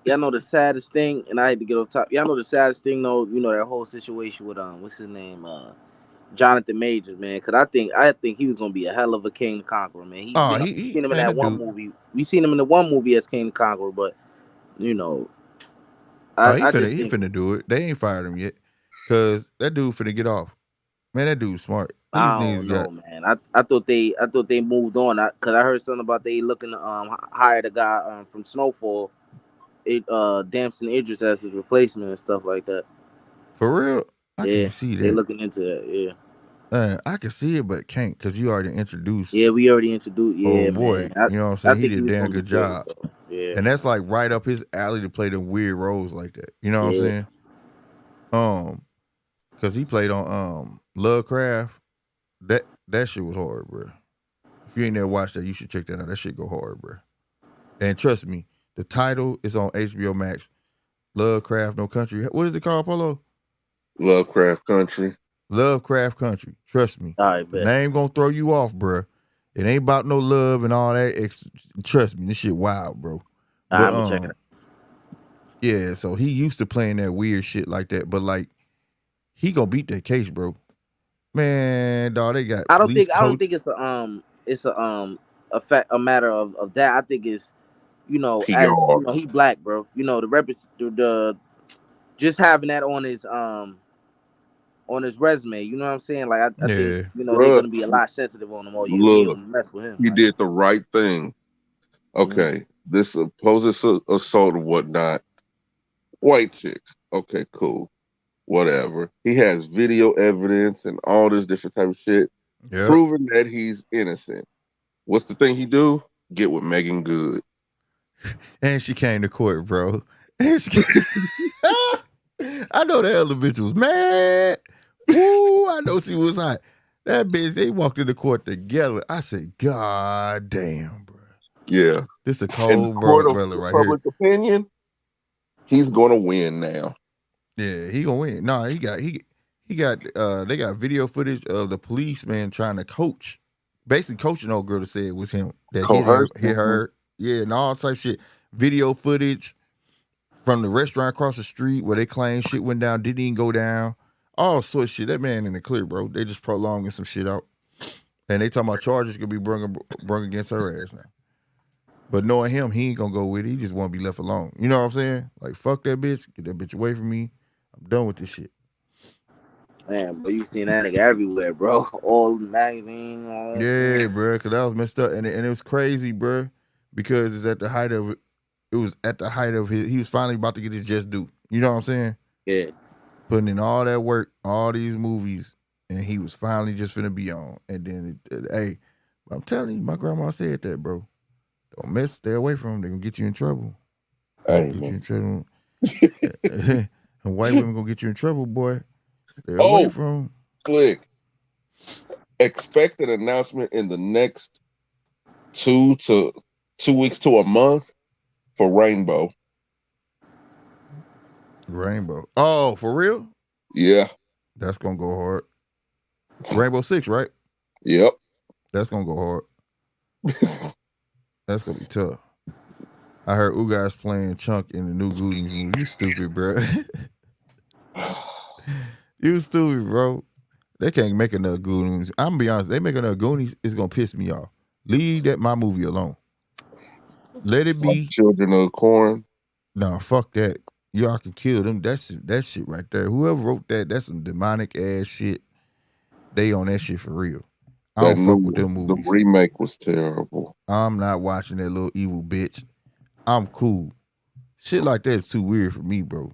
G: Y'all know the saddest thing, and I had to get on top. Y'all know the saddest thing, though. You know that whole situation with what's his name, Jonathan Majors, man. Because I think he was gonna be a hell of a King the Conqueror, man. We seen him in that one movie. We seen him in the one movie as King the Conqueror, but you know,
A: he finna do it. They ain't fired him yet, cause that dude finna get off. Man, that dude's smart.
G: I don't know, man. I thought they moved on. Cause I heard something about they looking to hire the guy from Snowfall, Damson Idris as his replacement and stuff like that.
A: For real? I can't see that.
G: They looking into that, yeah.
A: I can see it, but can't because you already introduced.
G: Yeah, we already introduced. Yeah,
A: oh boy,
G: man.
A: you know what I'm saying? He did a damn good job.
G: Yeah,
A: and that's like right up his alley to play them weird roles like that. You know what I'm saying? Because he played on Lovecraft. That shit was hard, bro. If you ain't never watched that, you should check that out. That shit go hard, bro. And trust me, the title is on HBO Max. Lovecraft No Country. What is it called, Polo?
E: Lovecraft Country.
A: Lovecraft Country. Trust me.
G: All right,
A: the name gonna throw you off, bro. It ain't about no love and all that. Trust me, this shit wild, bro.
G: I'm gonna check it out.
A: Yeah, so he used to playing that weird shit like that, but like he gonna beat that case, bro. Man, dog, they got.
G: I don't think it's a matter of that. I think it's as he black, bro. The just having that on his resume. You know what I'm saying? Like I think they're gonna be a lot sensitive on him. Or you don't mess with him.
E: He did the right thing. Okay, this supposed assault or whatnot. White chick. Okay, cool. Whatever. He has video evidence and all this different type of shit, proving that he's innocent. What's the thing he do? Get with Megan Good.
A: And she came to court, bro. And I know that other bitch was mad. Ooh, I know she was hot. That bitch, they walked into court together. I said, God damn, bro.
E: Yeah.
A: This a cold brother right here.
E: Public opinion, he's gonna win now.
A: Yeah, he gonna win. No, he got they got video footage of the policeman trying to coach. Basically coaching old girl to say it was him that hit her. Yeah, and all type shit. Video footage from the restaurant across the street where they claim shit went down, didn't even go down. All sorts of shit. That man in the clear, bro. They just prolonging some shit out. And they talking about charges could be brung against her ass now. But knowing him, he ain't gonna go with it. He just want to be left alone. You know what I'm saying? Like, fuck that bitch. Get that bitch away from me. I'm done with this shit.
G: Man, but you seen that nigga everywhere, bro. All magazine.
A: Yeah, bro. Because that was messed up. And it was crazy, bro. Because it's at the height of it. It was at the height of his. He was finally about to get his just due. You know what I'm saying?
G: Yeah.
A: Putting in all that work, all these movies, and he was finally just finna be on. And then, hey, I'm telling you, my grandma said that, bro. Don't stay away from them. They're gonna get you in trouble.
E: Hey,
A: Get you
E: man.
A: in trouble. And white women gonna get you in trouble, boy. Stay away
E: Oh,
A: from 'em.
E: click. Expect an announcement in the next 2 weeks to a month for Rainbow.
A: Rainbow. Oh, for real?
E: Yeah.
A: That's gonna go hard. Rainbow Six, right?
E: Yep.
A: That's gonna go hard. That's gonna be tough. I heard Ugas playing Chunk in the new Goonies movie. You stupid, bro. You stupid, bro. They can't make another Goonies. I'm gonna be honest. They make another Goonies, it's gonna piss me off. Leave my movie alone. Let it be.
E: Children of the Corn.
A: Nah, fuck that. Y'all can kill them. That shit right there. Whoever wrote that, that's some demonic ass shit. They on that shit for real. I don't fuck with them
E: The
A: movies.
E: remake was terrible.
A: I'm not watching that little evil bitch. I'm cool. Shit like that is too weird for me, bro.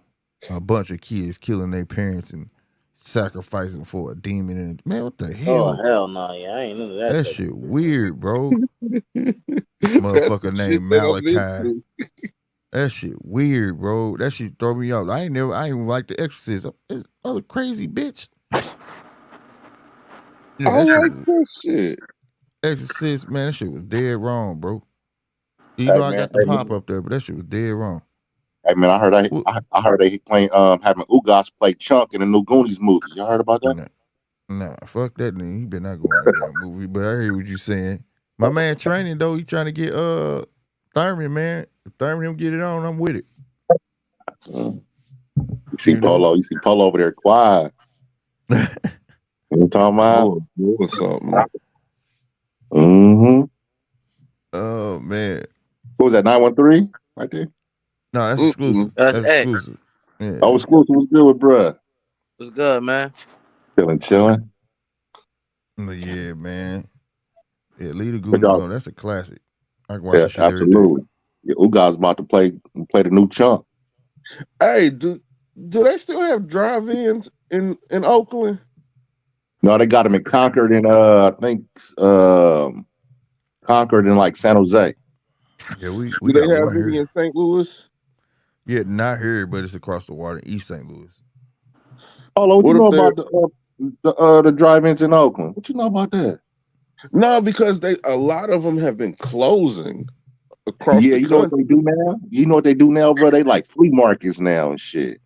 A: A bunch of kids killing their parents and sacrificing for a demon. And man, what the
G: Oh
A: hell?
G: hell no, yeah, I ain't into that.
A: That
G: Shit.
A: shit weird, bro.
E: That's
A: Motherfucker
E: the shit
A: named
E: that I'm
A: Malachi.
E: into.
A: That shit weird, bro. That shit throw me off. I ain't even like The Exorcist. It's other crazy bitch. Yeah,
E: I
A: that shit
E: like
A: was
E: that shit.
A: Exorcist, man. That shit was dead wrong, bro. You
H: Hey
A: know I
H: man,
A: got the pop up there, but that shit was dead wrong.
H: I heard
A: What?
H: I heard they playing having Ugas play Chunk in the new Goonies movie. Y'all heard about that?
A: Nah, fuck that nigga. He better not go in that damn movie. But I hear what you saying. My man training though, he trying to get Thurman, man. If Thurman him get it on, I'm with it.
H: You
A: You know?
H: see Polo over there quiet. You talking about?
E: Doing something.
H: Mm-hmm.
A: Oh man.
H: What was that, 913? Right there?
A: No, that's exclusive.
G: That's
A: That's
G: X.
A: exclusive. Yeah.
H: Oh, exclusive was good with bruh.
G: What's good, man?
H: Chilling.
A: But yeah, man. Yeah, Leave the
H: But
A: Goonies
H: y'all,
A: alone. That's a classic. I can watch
H: yeah,
A: that shit every day.
H: absolutely. Yeah, Ugas about to play the new Chunk.
E: Hey, do they still have drive-ins in Oakland?
H: No, they got him in Concord and I think Concord and like San Jose.
A: Yeah, we
E: Do
A: got
E: they have
A: one
E: any
A: here.
E: in St. Louis?
A: Yeah, not here, but it's across the water in East St. Louis.
H: Polo, what you
E: What
H: know
E: if they're
H: about the drive-ins in Oakland? What you know about that?
E: no? Because a lot of them have been closing across
H: Yeah,
E: the
H: you know what
E: country.
H: they do now? You know what they do now, bro? They like flea markets now and shit.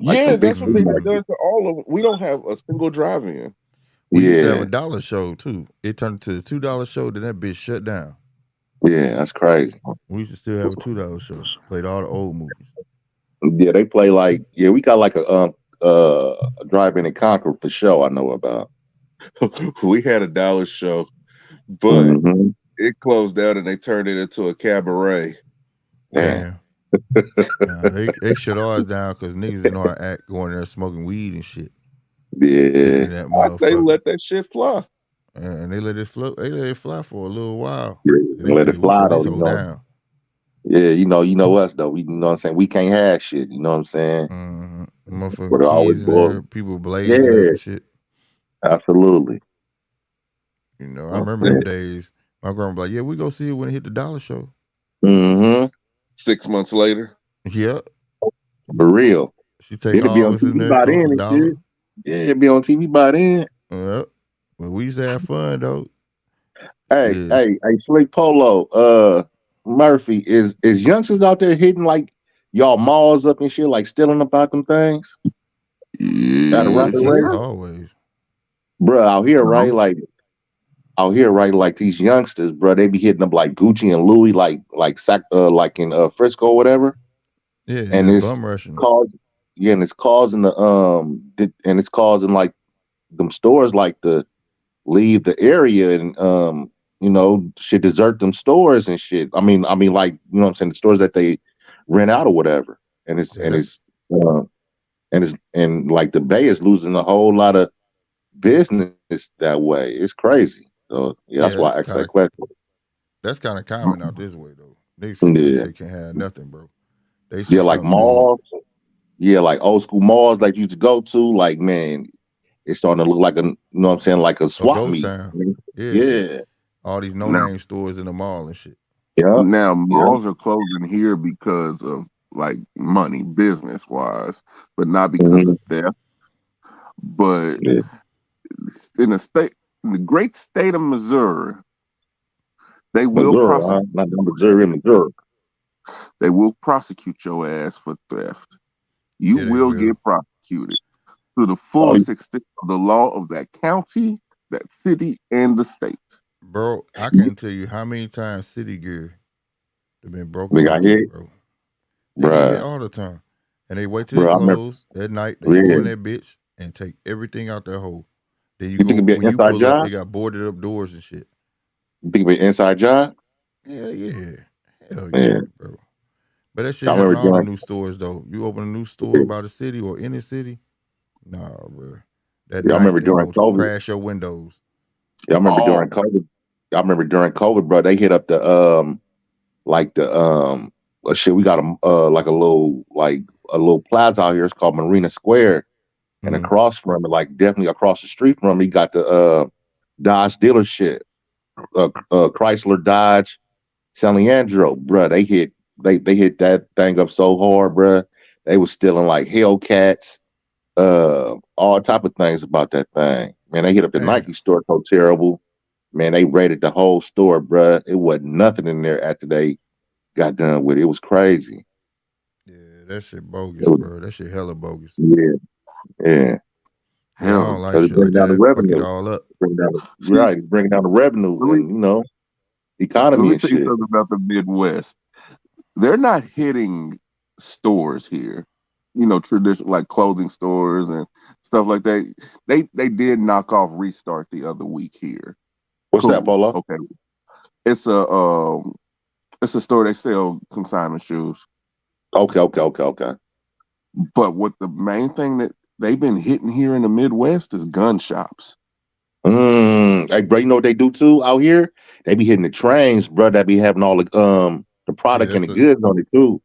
H: Like
E: Yeah,
H: them big
E: that's what
H: flea
E: they
A: Mm-hmm.
E: done
H: markets.
E: to all of them. We don't have a single drive-in.
A: We used to have
H: Yeah,
A: a dollar show too. It turned into the $2 show, then that bitch shut down.
H: yeah, that's crazy.
A: We used to still have a $2 show. Played all the old movies.
H: Yeah, they play like we got like a drive-in in Concord for sure. I know about.
E: We had a dollar show, but
H: Mm-hmm.
E: it closed down and they turned it into a cabaret.
H: Yeah,
A: Damn. They shut ours down because niggas didn't know how to act going there smoking weed and shit. Sitting
H: yeah,
A: in that
E: They
A: motherfucker.
E: let that shit fly.
A: And they let it float. They let it fly for a little while.
H: yeah.
A: Then they
H: Let
A: said,
H: it
A: we
H: fly
A: shut
H: though.
A: this whole down.
H: Yeah, you know us though. We, you know what I'm saying. We can't have shit. You know what I'm saying.
A: Mm-hmm. Motherfucking
H: We're always
A: kids in
H: bored.
A: there, people blazing up
H: Yeah,
A: and shit.
H: absolutely.
A: You know, I remember them days. My grandma be like, yeah, we go see it when it hit the dollar show.
H: Mm-hmm.
E: 6 months later,
A: Yep.
H: For real.
A: She take
H: It'll be
A: all
H: on
A: of us in
H: TV
A: there,
H: by
A: cost
H: then
A: $1.
H: and shit. Yeah, it'll be on TV by then.
A: Yep. But we used to have fun though.
H: Hey,
A: Shit.
H: Slick Polo, Murphy, is youngsters out there hitting like y'all malls up and shit, like stealing about them things at a rapid
A: That's
H: rate?
A: always.
H: Bruh, out here, right? Like these youngsters, bruh, they be hitting up like Gucci and Louis, like in Frisco or whatever.
A: Yeah,
H: And
A: just
H: it's
A: bum rushing.
H: and it's causing and it's causing like them stores like to leave the area and should desert them stores and shit. I mean like, you know what I'm saying, the stores that they rent out or whatever. And
A: Yeah, that's
H: and like the Bay is losing a whole lot of business that way. It's crazy. So yeah, that's why I asked that question.
A: that's kind of common out this way though. Niggas can't really
H: Yeah.
A: say can't have nothing, bro. They see
H: Yeah, like
A: something new.
H: malls. Yeah, like old school malls like you used to go to, like man, it's starting to look like what I'm saying, like a
A: A
H: swap
A: ghost
H: meet.
A: town. Yeah.
H: Yeah.
A: All these no
E: now
A: name stores in the mall and shit.
H: Yeah.
E: now malls are closing here because of
B: like money, business wise, but not because of theft. But
H: Yeah.
B: in the great state of Missouri, they will
H: Missouri, huh?
B: prosecute.
H: Not Missouri, Missouri.
B: They will prosecute your ass for theft. You
A: Yeah, they
B: will
A: will.
B: get prosecuted to the
H: Oh,
B: fullest extent of the law of that county, that city, and the state.
A: Bro, I can't tell you how many times City Gear have been
H: they
A: broken
H: got
A: into,
H: hit,
A: bro. They get hit
H: bruh.
A: all the time. And they wait till it
H: Bro, I remember.
A: close at night. They go in
H: Yeah,
A: that bitch and take everything out that hole. Then you
H: you think
A: go
H: it'd be an
A: when you
H: inside
A: pull up,
H: job?
A: it got boarded up doors and shit.
H: You think it'd be an inside job?
A: Yeah, yeah. Hell yeah,
H: Yeah,
A: bro. But that
H: I
A: shit happen
H: remember
A: all the
H: doing.
A: new stores though. You open a new store by the city or in the city, nah, bro. That
H: Yeah, I
A: night
H: remember
A: they
H: during
A: gonna
H: COVID.
A: crash your windows.
H: Yeah, I remember
B: Oh,
H: during COVID. I remember during COVID, bro. They hit up the like the shit. We got like a little plaza out here. It's called Marina Square, and
A: Mm.
H: across from it, like definitely across the street from it, you got the Dodge dealership, Chrysler Dodge San Leandro, bro. They hit that thing up so hard, bro. They was stealing like Hellcats, all type of things about that thing. Man, they hit up the
A: Man,
H: Nike store so terrible. Man, they raided the whole store, bro. It wasn't nothing in there after they got done with it. It was crazy.
A: yeah, that shit
H: It
A: bogus,
H: was,
A: bro. That shit hella bogus.
H: yeah, yeah.
A: Yeah, I
B: hell,
A: don't like
H: Because it
A: shit like
H: bring
A: that.
H: down the
A: That fuck it
H: revenue.
A: all up.
H: Bring down the,
B: see,
H: right, bring down the revenue
B: let me
H: and
B: let
H: economy
B: me
H: and
B: tell you
H: shit.
B: something about the Midwest. They're not hitting stores here. You know, traditional like clothing stores and stuff like that. They did knock off Restart the other week here.
H: What's that,
B: Cool.
H: Polo?
B: Okay. It's a um it's a store they sell consignment shoes.
H: Okay, okay, okay, okay.
B: But what the main thing that they've been hitting here in the Midwest is gun shops.
H: Hey, bro, you know what they do too out here? They be hitting the trains, bro. That be having all the
A: Yeah,
H: product and the goods on it too.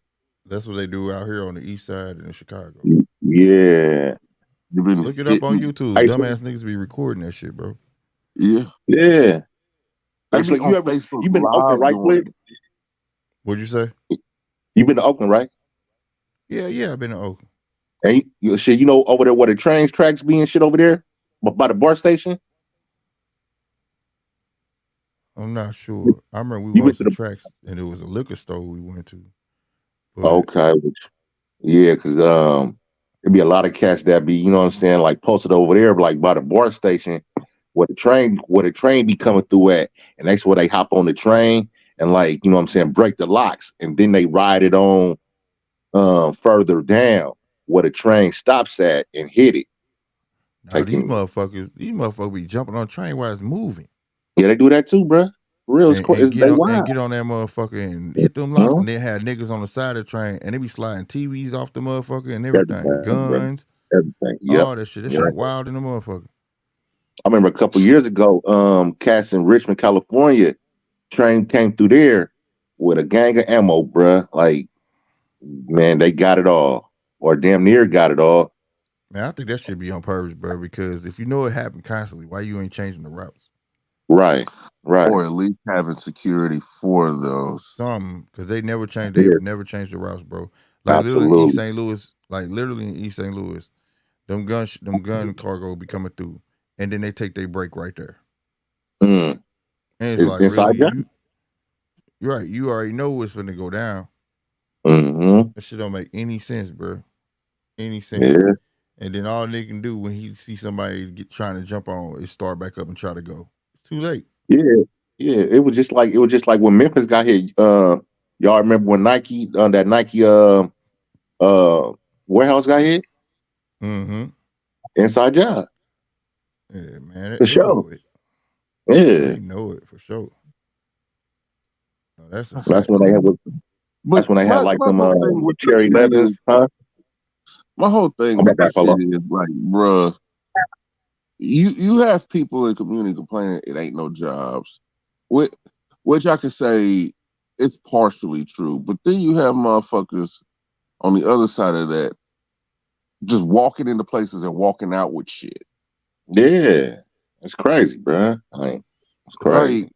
A: that's what they do out here on the east side in Chicago.
H: Yeah.
B: You've been
A: Look it up on
B: hitting,
A: YouTube.
H: Hey,
A: Dumbass niggas be recording that shit, bro.
B: yeah.
H: yeah.
B: They
H: Hey,
B: be
H: Slick,
B: on Facebook
H: you been to Oakland,
B: Live
H: right,
B: doing
H: Slick?
B: it.
A: What'd you say?
H: You been to Oakland, right?
A: Yeah, I've been to Oakland.
H: And shit, over there where the trains tracks be and shit over there, by the bar station.
A: I'm not sure. I remember we
H: You
A: went
H: went
A: to
H: to
A: the
H: the
A: tracks and it was a liquor store we went to. But
H: okay, yeah, because there'd be a lot of cats that be, you know what I'm saying, like posted over there, like by the bar station, where the train be coming through at, and that's where they hop on the train and like, you know what I'm saying, break the locks, and then they ride it on further down where the train stops at and hit it.
A: now
H: Taking
A: these motherfuckers be jumping on the train while it's moving.
H: Yeah, they do that too, bro. For real, they
A: And
H: wild.
A: get on that motherfucker and hit them locks and then have niggas on the side of the train and they be sliding TVs off the motherfucker and everything.
H: Everything, bro.
A: Guns,
H: Everything. Yep.
A: all that shit. That
H: Right.
A: shit wild in the motherfucker.
H: I remember a couple years ago, cats in Richmond, California, train came through there with a gang of ammo, bruh. Like, man, they got it all, or damn near got it all.
A: Man, I think that should be on purpose, bro, because if you know it happened constantly, why you ain't changing the routes?
H: Right, right.
B: Or at least having security for those.
A: Something, because they never changed.
H: Yeah,
A: They've never changed the routes, bro. Like literally in East
H: absolutely.
A: St. Louis, them gun cargo be coming through, and then they take their break right there,
H: Mm.
A: and it's
H: It's
A: like
H: inside
A: really
H: job.
A: you're right. You already know what's going to go down.
H: Mm-hmm.
A: That shit don't make any sense, bro. Any sense.
H: Yeah,
A: And then all they can do when he see somebody trying to jump on is start back up and try to go. It's too late.
H: yeah, yeah. It was just like when Memphis got hit. Y'all remember when Nike that Nike uh warehouse got hit?
A: Mm-hmm.
H: Inside job
A: Yeah, man,
H: for
A: they
H: sure.
A: know it.
H: Yeah,
A: They know it for sure. No, that's a
H: that's
A: fact.
H: when they had.
B: But
H: That's when they had like
B: my
H: them
B: whole thing with that
H: cherry
B: shit
H: levins,
B: is
H: huh?
B: my whole thing
H: I'm
B: with
H: at that
B: that shit
H: fellow.
B: is like, bruh, you have people in the community complaining it ain't no jobs. Which I could say it's partially true, but then you have motherfuckers on the other side of that just walking into places and walking out with shit.
H: Yeah, it's crazy, bro. It's crazy.
B: Like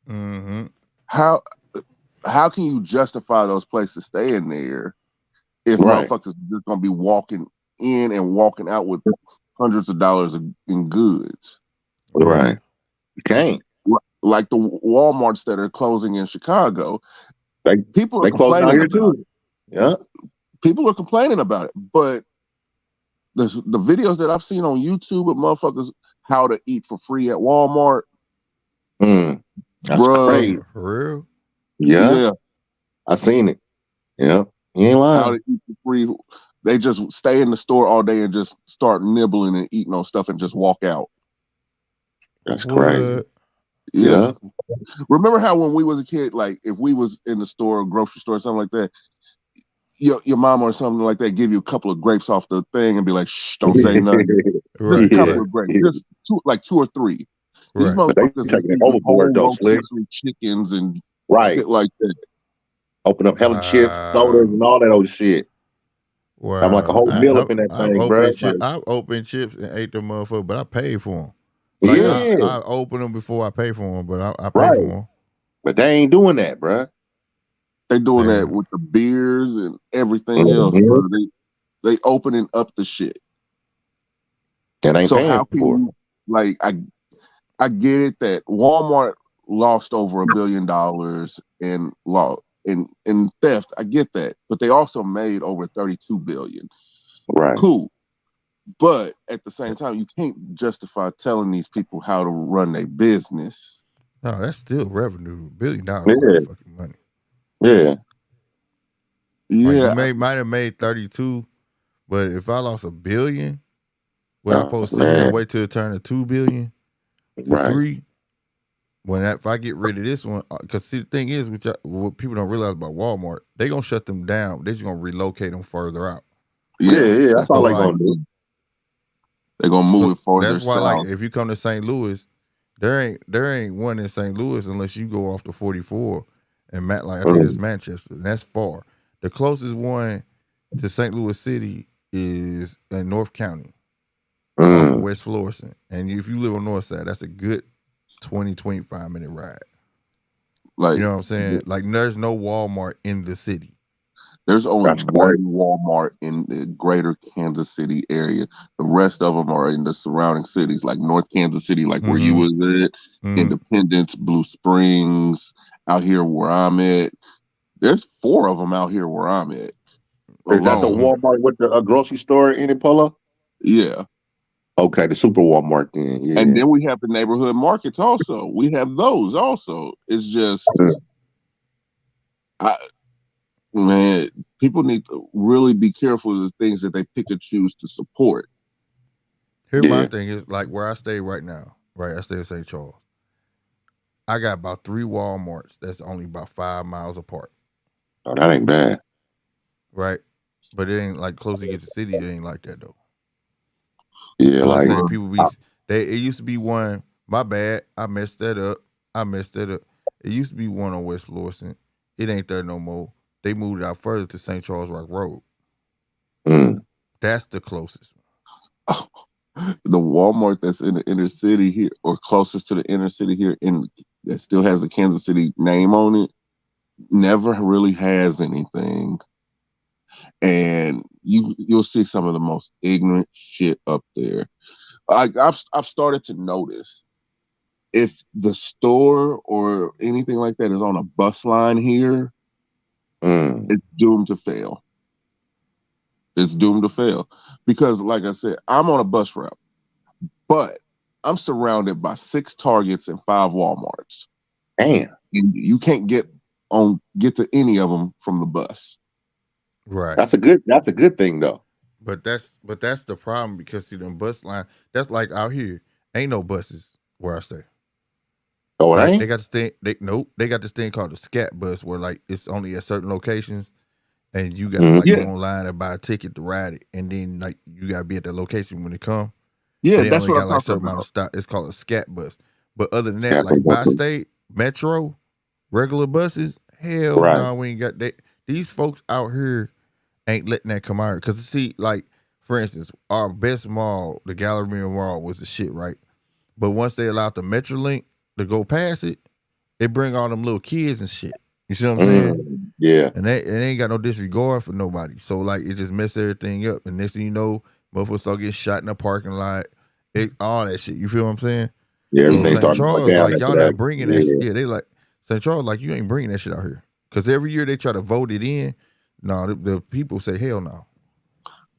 A: Mm-hmm.
B: how how can you justify those places staying there if motherfuckers are just gonna be walking in and walking out with hundreds of dollars in goods.
H: Right. You can't.
B: Like the Walmarts that are closing in Chicago. People are
H: they closing out
B: complaining
H: here
B: about
H: too. Yeah.
B: People are complaining about it, but the videos that I've seen on YouTube of motherfuckers how to eat for free at Walmart.
H: That's crazy.
A: For real?
H: Yeah. I seen it. Yeah. You ain't lying.
B: How to eat for free. They just stay in the store all day and just start nibbling and eating on stuff and just walk out.
H: That's crazy.
B: Yeah. Remember how when we was a kid, like if we was in the store, grocery store, something like that, your mom or something like that give you a couple of grapes off the thing and be like, shh, don't say nothing. Just a couple of grapes. Just two or three. These motherfuckers
H: taking it overboard though, Slick.
B: Chickens and
H: shit
B: like that.
H: Open up hella chips, sodas, and all that old shit.
A: Wow.
H: I'm like a whole meal up in that thing, bro.
A: I've opened chips and ate them motherfuckers, but I paid for them. Like I open them before I pay for them, but I pay for them.
H: But they ain't doing that, bro.
B: They doing that with the beers and everything else, bro. They opening up the shit.
H: And ain't
B: so
H: paying
B: how can
H: for
B: you, like I get it that Walmart lost over $1 billion in theft. I get that, but they also made over 32 billion.
H: Right.
B: Cool. But at the same time, you can't justify telling these people how to run their business.
A: No, that's still revenue. $1 billion is fucking money.
H: Yeah.
B: Yeah.
A: Like you might have made 32, but if I lost $1 billion, would I supposed to sit here and wait till it turned to 2 billion to 3? If I get rid of this one, because see the thing is, what people don't realize about Walmart, they gonna shut them down. They're just gonna relocate them further out.
H: Yeah, that's all they gonna do.
B: They're gonna move it farther.
A: That's why,
B: south.
A: like, if you come to St. Louis, there ain't one in St. Louis unless you go off the 44 and I think it's Manchester, and that's far. The closest one to St. Louis City is in North County, off of West Florissant. And if you live on North Side, that's a good 20-25 minute ride. Like, you know what I'm saying? Like, there's no Walmart in the city.
B: There's only one Walmart in the greater Kansas City area. The rest of them are in the surrounding cities, like North Kansas City, like where you was at, Independence, Blue Springs, out here where I'm at. There's 4 of them out here where I'm at.
H: Is that the Walmart with the grocery store in it, Polo?
B: Yeah.
H: Okay, the super Walmart then. Yeah.
B: And then we have the neighborhood markets also. We have those also. It's just, man, people need to really be careful of the things that they pick and choose to support.
A: Here, my thing is, like where I stay right now, right? I stay in St. Charles. I got about 3 Walmarts that's only about 5 miles apart.
H: Oh, that ain't bad.
A: Right? But it ain't like close to get to the city, it ain't like that though.
H: Yeah,
A: like I say, people it used to be one, my bad, I messed that up. It used to be one on West Florissant. It ain't there no more. They moved it out further to St. Charles Rock Road. That's the closest one.
B: The Walmart that's in the inner city here, or closest to the inner city here, that still has a Kansas City name on it, never really has anything. And you'll see some of the most ignorant shit up there. I've started to notice if the store or anything like that is on a bus line here, it's doomed to fail. It's doomed to fail because, like I said, I'm on a bus route, but I'm surrounded by 6 Targets and 5 Walmarts.
H: Damn,
B: you can't get to any of them from the bus.
A: Right.
H: That's a good thing though.
A: But that's the problem because see them bus line. That's like out here, ain't no buses where I stay.
H: Oh, it ain't?
A: They got this thing. They got this thing called the scat bus where like it's only at certain locations. And you gotta go online and buy a ticket to ride it, and then like you gotta be at the location when it come.
B: Yeah, that's what I'm talking
A: certain amount of stop. It's called a scat bus. But other than that, like bi-state, metro, regular buses, hell no, we ain't got that. These folks out here ain't letting that come out because see, like for instance, our best mall, the Galleria Mall, was the shit, right? But once they allowed the MetroLink to go past it, they bring all them little kids and shit. You see what I'm saying?
H: Yeah.
A: And they ain't got no disregard for nobody. So like it just mess everything up. And next thing you know, motherfuckers start getting shot in the parking lot. All that shit. You feel what I'm saying?
H: Yeah,
A: So
H: everything
A: St.
H: started to go
A: Charles,
H: down
A: like
H: after
A: y'all
H: that.
A: not bringing that.
H: Yeah.
A: Yeah, they like St. Charles, like you ain't bringing that shit out here. Because every year they try to vote it in. No, the people say hell no.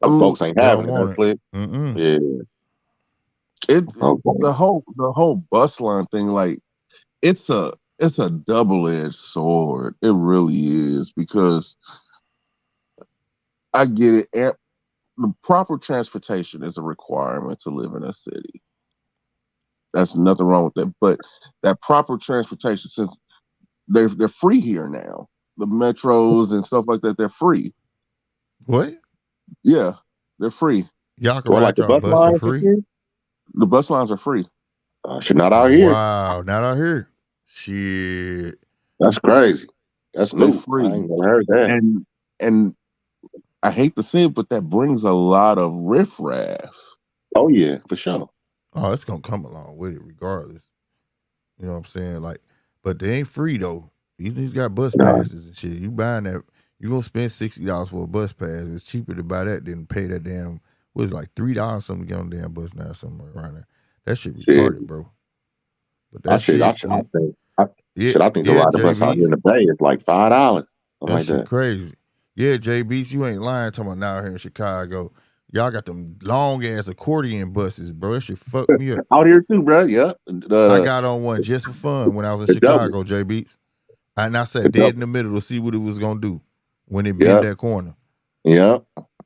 H: Folks ain't
A: They
H: having
A: don't
H: it,
A: want
H: huh,
A: it.
H: Cliff?
A: Mm-mm.
H: Yeah. Okay.
E: The whole bus line thing, it's a double-edged sword. It really is, because I get it. The proper transportation is a requirement to live in a city. That's nothing wrong with that. But that proper transportation, since they're free here now, the metros and stuff like that, they're free.
A: What?
E: Yeah, they're free.
A: Y'all can
H: Well, like
A: ride
H: the
A: y'all
H: bus
A: bus for
H: lines and
A: free?
H: shit?
E: The bus lines are free.
H: Shit, not out here.
A: Wow, not out here. Shit.
H: That's crazy. That's
E: They're
H: new. I
E: free.
H: ain't never heard that.
E: And I hate to say it, but that brings a lot of riffraff.
H: Oh yeah, for sure.
A: Oh, it's gonna come along with it regardless. You know what I'm saying? Like, but they ain't free though. These niggas got bus
H: Nah.
A: passes and shit. You buying that, you gonna spend $60 for a bus pass. It's cheaper to buy that than pay that damn. What is it, like $3 something to get on the damn bus now, or something around there. That shit
H: Shit.
A: retarded, bro. But
H: I
A: that
H: should.
A: shit,
H: I think. I think the
A: yeah,
H: ride the bus out here
A: JB's.
H: in the Bay is like $5, something
A: That
H: like
A: shit
H: that.
A: crazy. Yeah, JB's, you ain't lying. Talking about now here in Chicago, y'all got them long ass accordion buses, bro. That shit fucked me up.
H: Out here too, bro. Yeah.
A: I got on one just for fun when I was in
H: The double.
A: Chicago, JB's. And I
H: The
A: sat dead in
H: double.
A: the middle to see what it was gonna do when it bent
H: Yeah.
A: that corner.
H: Yeah.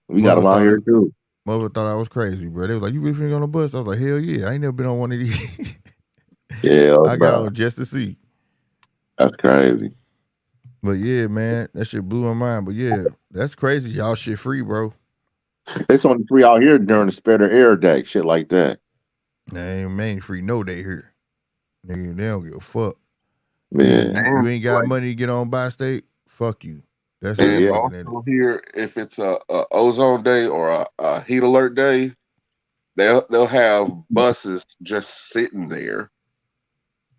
H: We got them out here too.
A: Mother thought I was crazy, bro. They was like, "You really finna go on a bus?" I was like, "Hell yeah! I ain't never been on one of these."
H: Yeah,
A: I got
H: bro.
A: on just to see.
H: That's crazy.
A: But yeah, man, that shit blew my mind. But yeah, that's crazy. Y'all shit free, bro.
H: It's only free out here during the Spare the Air Day, shit like that.
A: Ain't free no day here. Nigga, they don't give a fuck.
H: Yeah.
A: You ain't got money to get on by state? Fuck you. That's how
E: And
A: they
H: Yeah.
A: looking at it.
E: also here, if it's a ozone day or a heat alert day, they'll have buses just sitting there,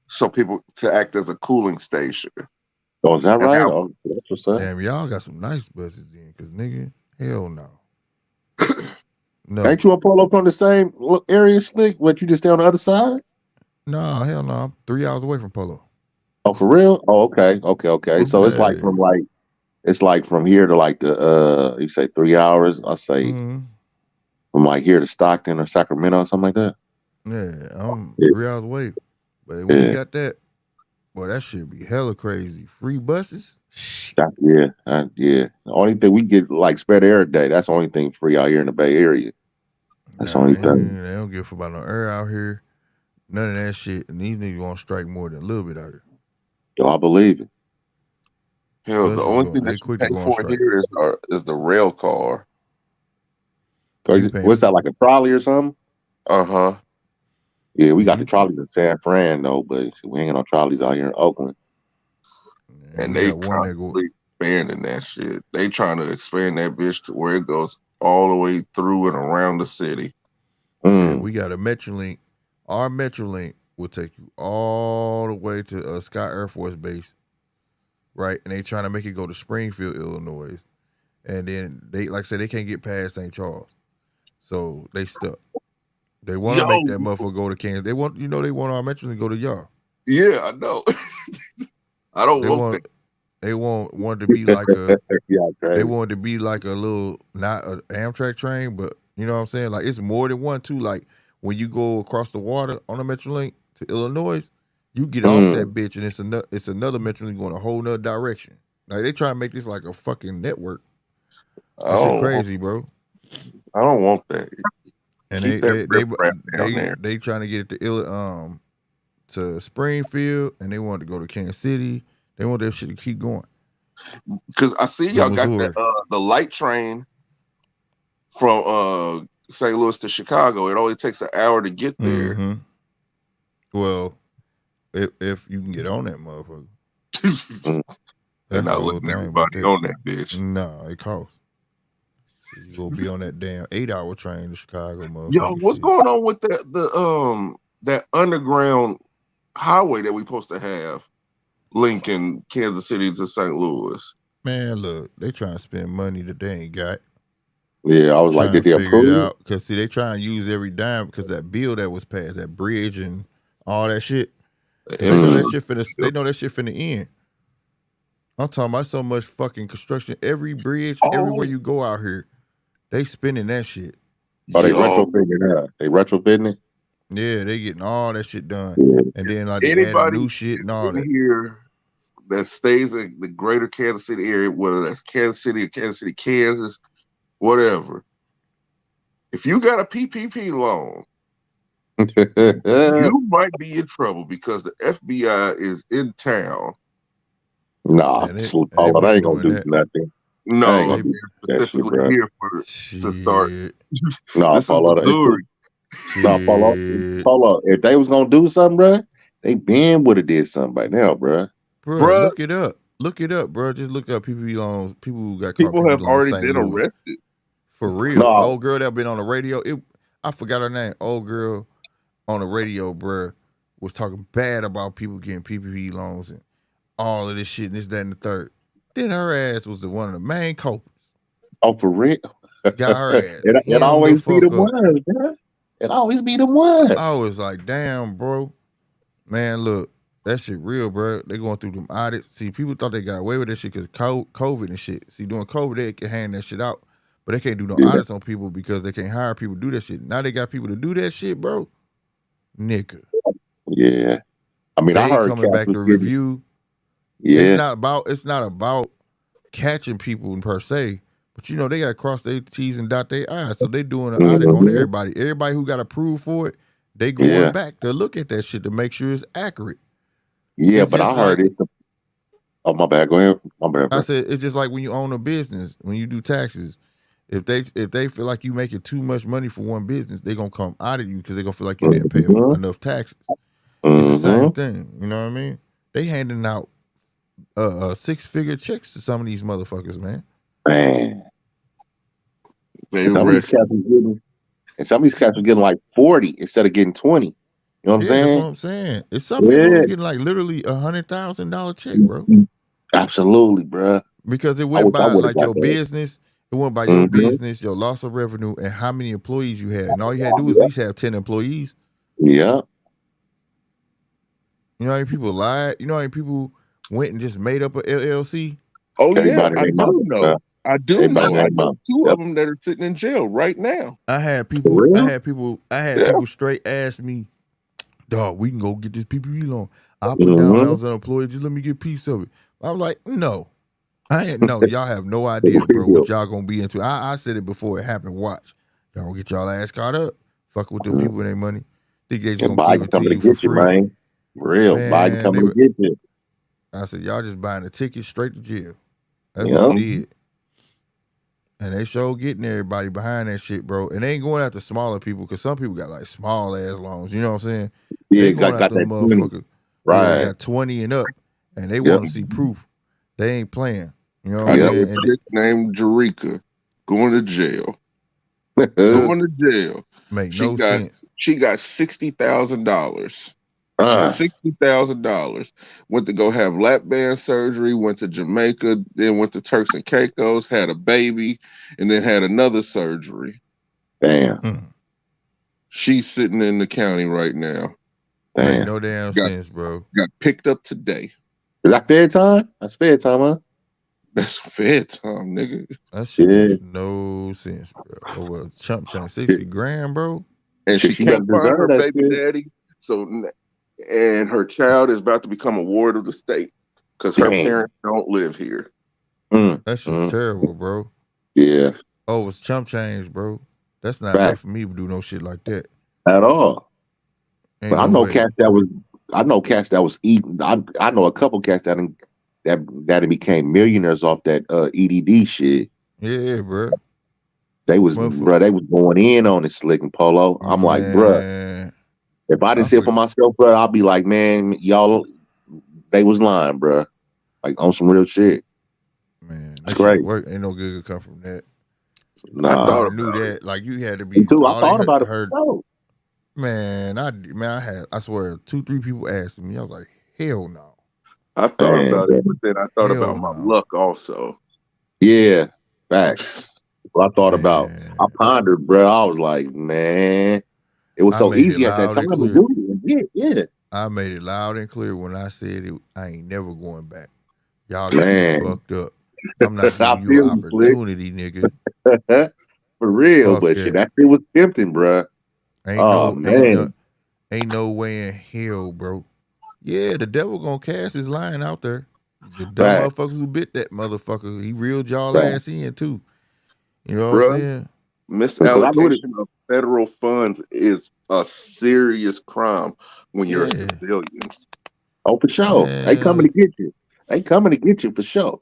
E: so people to act as a cooling station.
H: Oh, is that
E: And
H: right?
E: have,
H: Oh, that's what's up.
A: Damn, y'all got some nice buses then, cause nigga, hell no. No.
H: Ain't you a Polo from the same area, Slick? What, you just stay on the other side?
A: No, hell no. I'm 3 hours away from Polo.
H: Oh, for real? Oh, okay. So it's like
A: Yeah.
H: from here to like you say 3 hours. I say
A: Mm-hmm.
H: from like here to Stockton or Sacramento or something like that.
A: Yeah, I'm
H: Yeah.
A: 3 hours away. But when you got that, boy, that shit be hella crazy. Free buses? Shit.
H: Yeah. The only thing we get like Spare the Air Day. That's the only thing free out here in the Bay Area. That's the
A: Nah,
H: only thing.
A: they don't give a fuck about no air out here. None of that shit. And these niggas gonna strike more than a little bit out here.
H: Yo, I believe it.
E: hell, the only thing
A: They
E: that you
A: quick to
E: pay
A: go on
E: for
A: strike.
E: here is the rail car.
A: You paying
H: What's that, like a trolley or something?
E: Uh-huh.
H: Yeah, we
A: Yeah,
H: got the trolleys in San Fran though, but we ain't got no trolleys out here in Oakland.
E: And
A: we
E: they
A: got one that go.
E: constantly expanding that shit. They trying to expand that bitch to where it goes all the way through and around the city.
A: Yeah,
H: Mm.
A: we got a Metrolink. Our Metrolink will take you all the way to Scott Air Force Base, right? And they trying to make it go to Springfield, Illinois. And then they, like I said, they can't get past St. Charles. So they stuck. They want to make that motherfucker go to Kansas. They want our Metrolink to go to y'all.
E: Yeah, I know. I don't
A: They
E: want
A: want
E: that.
A: they want it to be like a
H: Yeah,
A: they
H: crazy.
A: want it to be like a little, not an Amtrak train, but you know what I'm saying? Like it's more than one too. Like when you go across the water on a Metrolink to Illinois, you get off that bitch and it's another Metrolink going a whole nother direction. Like they try to make this like a fucking network.
E: I
A: That shit
E: don't want,
A: crazy, bro.
E: I don't want that.
A: And
E: Keep that riffraff down there.
A: they trying to get it to Springfield, and they want to go to Kansas City. They want that shit to keep going.
E: Because I see
A: Through
E: y'all got
A: Missouri.
E: the light train from St. Louis to Chicago. It only takes an hour to get there.
A: Mm-hmm. Well, if you can get on that motherfucker.
E: They're
A: That's
E: not
A: the whole
E: letting
A: thing. But
E: everybody on that bitch.
A: No, it costs. So you gonna be on that damn 8-hour train to Chicago, motherfucker.
E: Yo, what's going on with that underground highway that we supposed to have linking Kansas City to St. Louis?
A: Man, look, they trying to spend money that they ain't got.
H: Yeah, I was like,
A: Trying
H: did
A: to
H: they
A: figure it
H: approve it?
A: out. Because, see, they try and use every dime because that bill that was passed, that bridge and all that shit. Because they know that shit finna end. I'm talking about so much fucking construction. Every bridge, everywhere you go out here, they spending that shit.
H: Oh, they retrofitting it. They retrofitting it.
A: Yeah, they getting all that shit done.
H: Yeah.
A: And then like they added
B: Anybody
A: new shit and all
B: in
A: that.
B: here that stays in the greater Kansas City area, whether that's Kansas City or Kansas City, Kansas, whatever. If you got a PPP loan, you might be in trouble because the FBI is in town.
H: Nah,
A: Man, they
H: Paulo, they
A: been
H: ain't gonna
A: doing
H: do
A: that.
H: nothing.
B: No,
H: They ain't
B: I'm
H: gonna do that shit,
B: specifically
H: bro.
B: here for to start.
H: Nah,
B: This is
H: Paulo,
B: Missouri.
H: nah, Paulo. If they was gonna do something, bro, they been would have did something by now, bro.
A: Bro,
B: Bruh,
A: look it up. Look it up, bro. Just look up PPP loans. People who got caught
B: people
A: PPP
B: have
A: loans
B: already
A: St.
B: been
A: Louis.
B: arrested.
A: For real.
H: No,
A: Old girl that been on the radio. I forgot her name. Old girl on the radio, bro, was talking bad about people getting PPP loans and all of this shit and this, that, and the third. Then her ass was the one of the main culprits.
H: oh for real.
A: Got her ass
H: It
A: hemmed the
H: always be the
A: fuck up.
H: ones, bro. It always be the ones.
A: I was like, damn, bro. Man, look, that shit real, bro. They going through them audits. See, people thought they got away with that shit because COVID and shit. See, during COVID, they can hand that shit out. But they can't do no
H: Yeah.
A: audits on people because they can't hire people to do that shit. Now they got people to do that shit, bro. Nigga.
H: Yeah. I mean,
A: They
H: I
A: ain't
H: heard
A: coming
H: Cass
A: back
H: was
A: to
H: getting,
A: review.
H: yeah.
A: It's not about catching people per se. But you know, they got to cross their T's and dot their I's. So they doing an audit on everybody. Everybody who got approved for it, they going back to look at that shit to make sure it's accurate.
H: Yeah,
A: It's
H: but I
A: just
H: heard
A: like,
H: it. Oh, my bad. Go ahead. My bad,
A: I
H: bro.
A: said, it's just like when you own a business, when you do taxes. If they feel like you making too much money for one business, they gonna come out of you because they gonna feel like you didn't pay them enough taxes. It's the same thing. You know what I mean? They handing out 6-figure checks to some of these motherfuckers, man.
H: Man.
B: They
H: And some of these cats are getting like 40 instead of getting 20. You know what I'm
A: Yeah,
H: saying?
A: that's what I'm saying. It's some people who's getting like literally $100,000 check, bro.
H: Absolutely, bro.
A: Because it
H: I
A: went
H: wish I
A: by
H: would have
A: like
H: got
A: your
H: that.
A: business. It went by your business, your loss of revenue, and how many employees you had. And all you had to do was at least have 10 employees.
H: Yeah.
A: You know how many people lied? You know how many people went and just made up a LLC?
B: Oh yeah,
H: Everybody
B: I
H: named Mama,
B: do know.
H: bro.
B: I do
H: Everybody
B: know. I
H: named
B: know
H: Mama.
B: two
H: Yep.
B: of them that are sitting in jail right now.
A: I had
H: For
A: people
H: real?
A: straight ask me, dog, we can go get this PPP loan. I'll put down when I
H: Mhm.
A: was unemployed. Just let me get a piece of it. I was like, no. Y'all have no idea, bro, what y'all gonna be into. I said it before it happened. Watch. Y'all gonna get y'all ass caught up. Fuck with the people and their money. Think they just
H: And
A: gonna give
H: Biden
A: it to
H: coming to
A: you for
H: get you,
A: free.
H: man. For real. Biden
A: Man,
H: coming to get you.
A: I said, y'all just buying a ticket straight to jail. That's
H: Yeah.
A: what you did. And they sure getting everybody behind that shit, bro. And they ain't going after smaller people because some people got like small ass loans. You know what I'm saying?
H: Yeah,
A: They going
H: got
A: after the
H: that 20.
A: motherfucker.
H: Right.
A: Yeah, they got 20 and up, and they
H: Yep.
A: want to see proof. They ain't playing. You know what I'm
B: I know
A: saying?
B: a chick named Jerica going to jail.
H: Nope.
B: Going to jail.
A: Make
B: She
A: no
B: got
A: sense.
B: $60,000.
H: Uh,
B: $60,000. Went to go have lap band surgery. Went to Jamaica. Then went to Turks and Caicos. Had a baby, and then had another surgery.
H: damn.
A: Mm.
B: She's sitting in the county right now.
A: Make
H: Damn.
A: no damn
B: Got-
A: sense, bro.
B: Got picked up today.
H: Is that fair time? That's fair time, huh?
B: That's fed time, nigga.
A: That shit
H: Yeah.
A: makes no sense, bro. Over a chump change, 60 grand, bro.
B: And she
H: She
B: can't
H: doesn't
B: find her
H: deserve that
B: baby
H: shit.
B: daddy. And her child is about to become a ward of the state because her
H: Damn.
B: parents don't live here.
A: That shit terrible, bro.
H: Yeah.
A: Oh, it's chump change, bro. That's not
H: Fact.
A: enough for me to do no shit like that.
H: At all.
A: Ain't
H: But I
A: no
H: know
A: way.
H: cats that was eating. I know a couple cats that became millionaires off that EDD shit.
A: Yeah, bro.
H: They was going in on it, Slick and Polo. I'm like, bruh,
A: Man,
H: if I didn't see it for myself, bro, I'll be like, man, y'all, they was lying, bruh. Like on some real shit.
A: man,
H: It's
A: that
H: great.
A: shit work. Ain't no good could come from that.
H: Nah.
A: I
B: thought
A: already knew that. Like you had to be.
H: Me too. I
A: All they
H: thought about it.
A: heard. Man, I swear, 2-3 people asked me. I was like, hell no.
B: I thought about it, but then I thought
A: Hell
B: about my
A: no.
B: luck also.
H: Yeah, facts. Well, I thought about, I
A: Man,
H: pondered, bro. I was like, man, it was
A: I
H: so
A: made it
H: easy at that
A: loud
H: time
A: and
H: to
A: clear.
H: do it. Yeah,
A: I made it loud and clear when I said it. I ain't never going back. Y'all got me
H: man.
A: fucked up. I'm not
H: I
A: giving you an
H: feel you, Slick.
A: opportunity, nigga.
H: For real,
A: Fuck
H: but shit,
A: that.
H: that shit was tempting, bro.
A: Ain't
H: Oh
A: no, ain't no,
H: man,
A: ain't no way in hell, bro. Yeah, the devil gonna cast his line out there. The dumb
H: fact,
A: motherfuckers who bit that motherfucker, he reeled y'all
H: fact.
A: ass in too. You know what I'm
B: Bruh,
A: saying?
H: Because I know it.
B: misallocation of federal funds is a serious crime when you're a
A: Yeah,
B: civilian.
H: Oh, for sure. They coming
A: man.
H: to get you. They coming to get you for sure.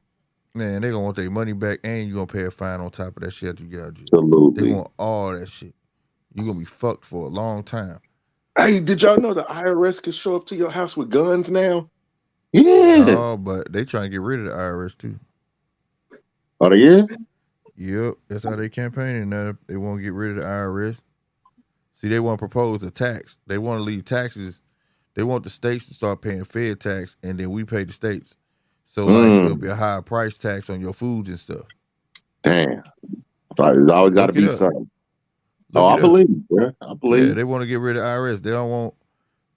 A: Man, they gonna want their money back and you gonna pay a fine on top of that shit after you get out of jail. They
H: Absolutely.
A: want all that shit. You gonna be fucked for a long time.
B: Hey, did y'all know the IRS can show up to your house with guns now?
H: Yeah.
A: No, but they trying to get rid of the IRS too.
H: Oh, yeah.
A: Yep, that's how they campaigning now. They want to get rid of the IRS. See, they want to propose a tax. They want to leave taxes. They want the states to start paying Fed tax, and then we pay the states. So, like, it'll be a higher price tax on your foods and stuff.
H: Damn. There's always got to
A: Look it
H: be
A: up.
H: something.
A: Look
H: Oh, I
A: it up.
H: believe you, bro. I
A: Yeah,
H: believe.
A: they want to get rid of IRS. They don't want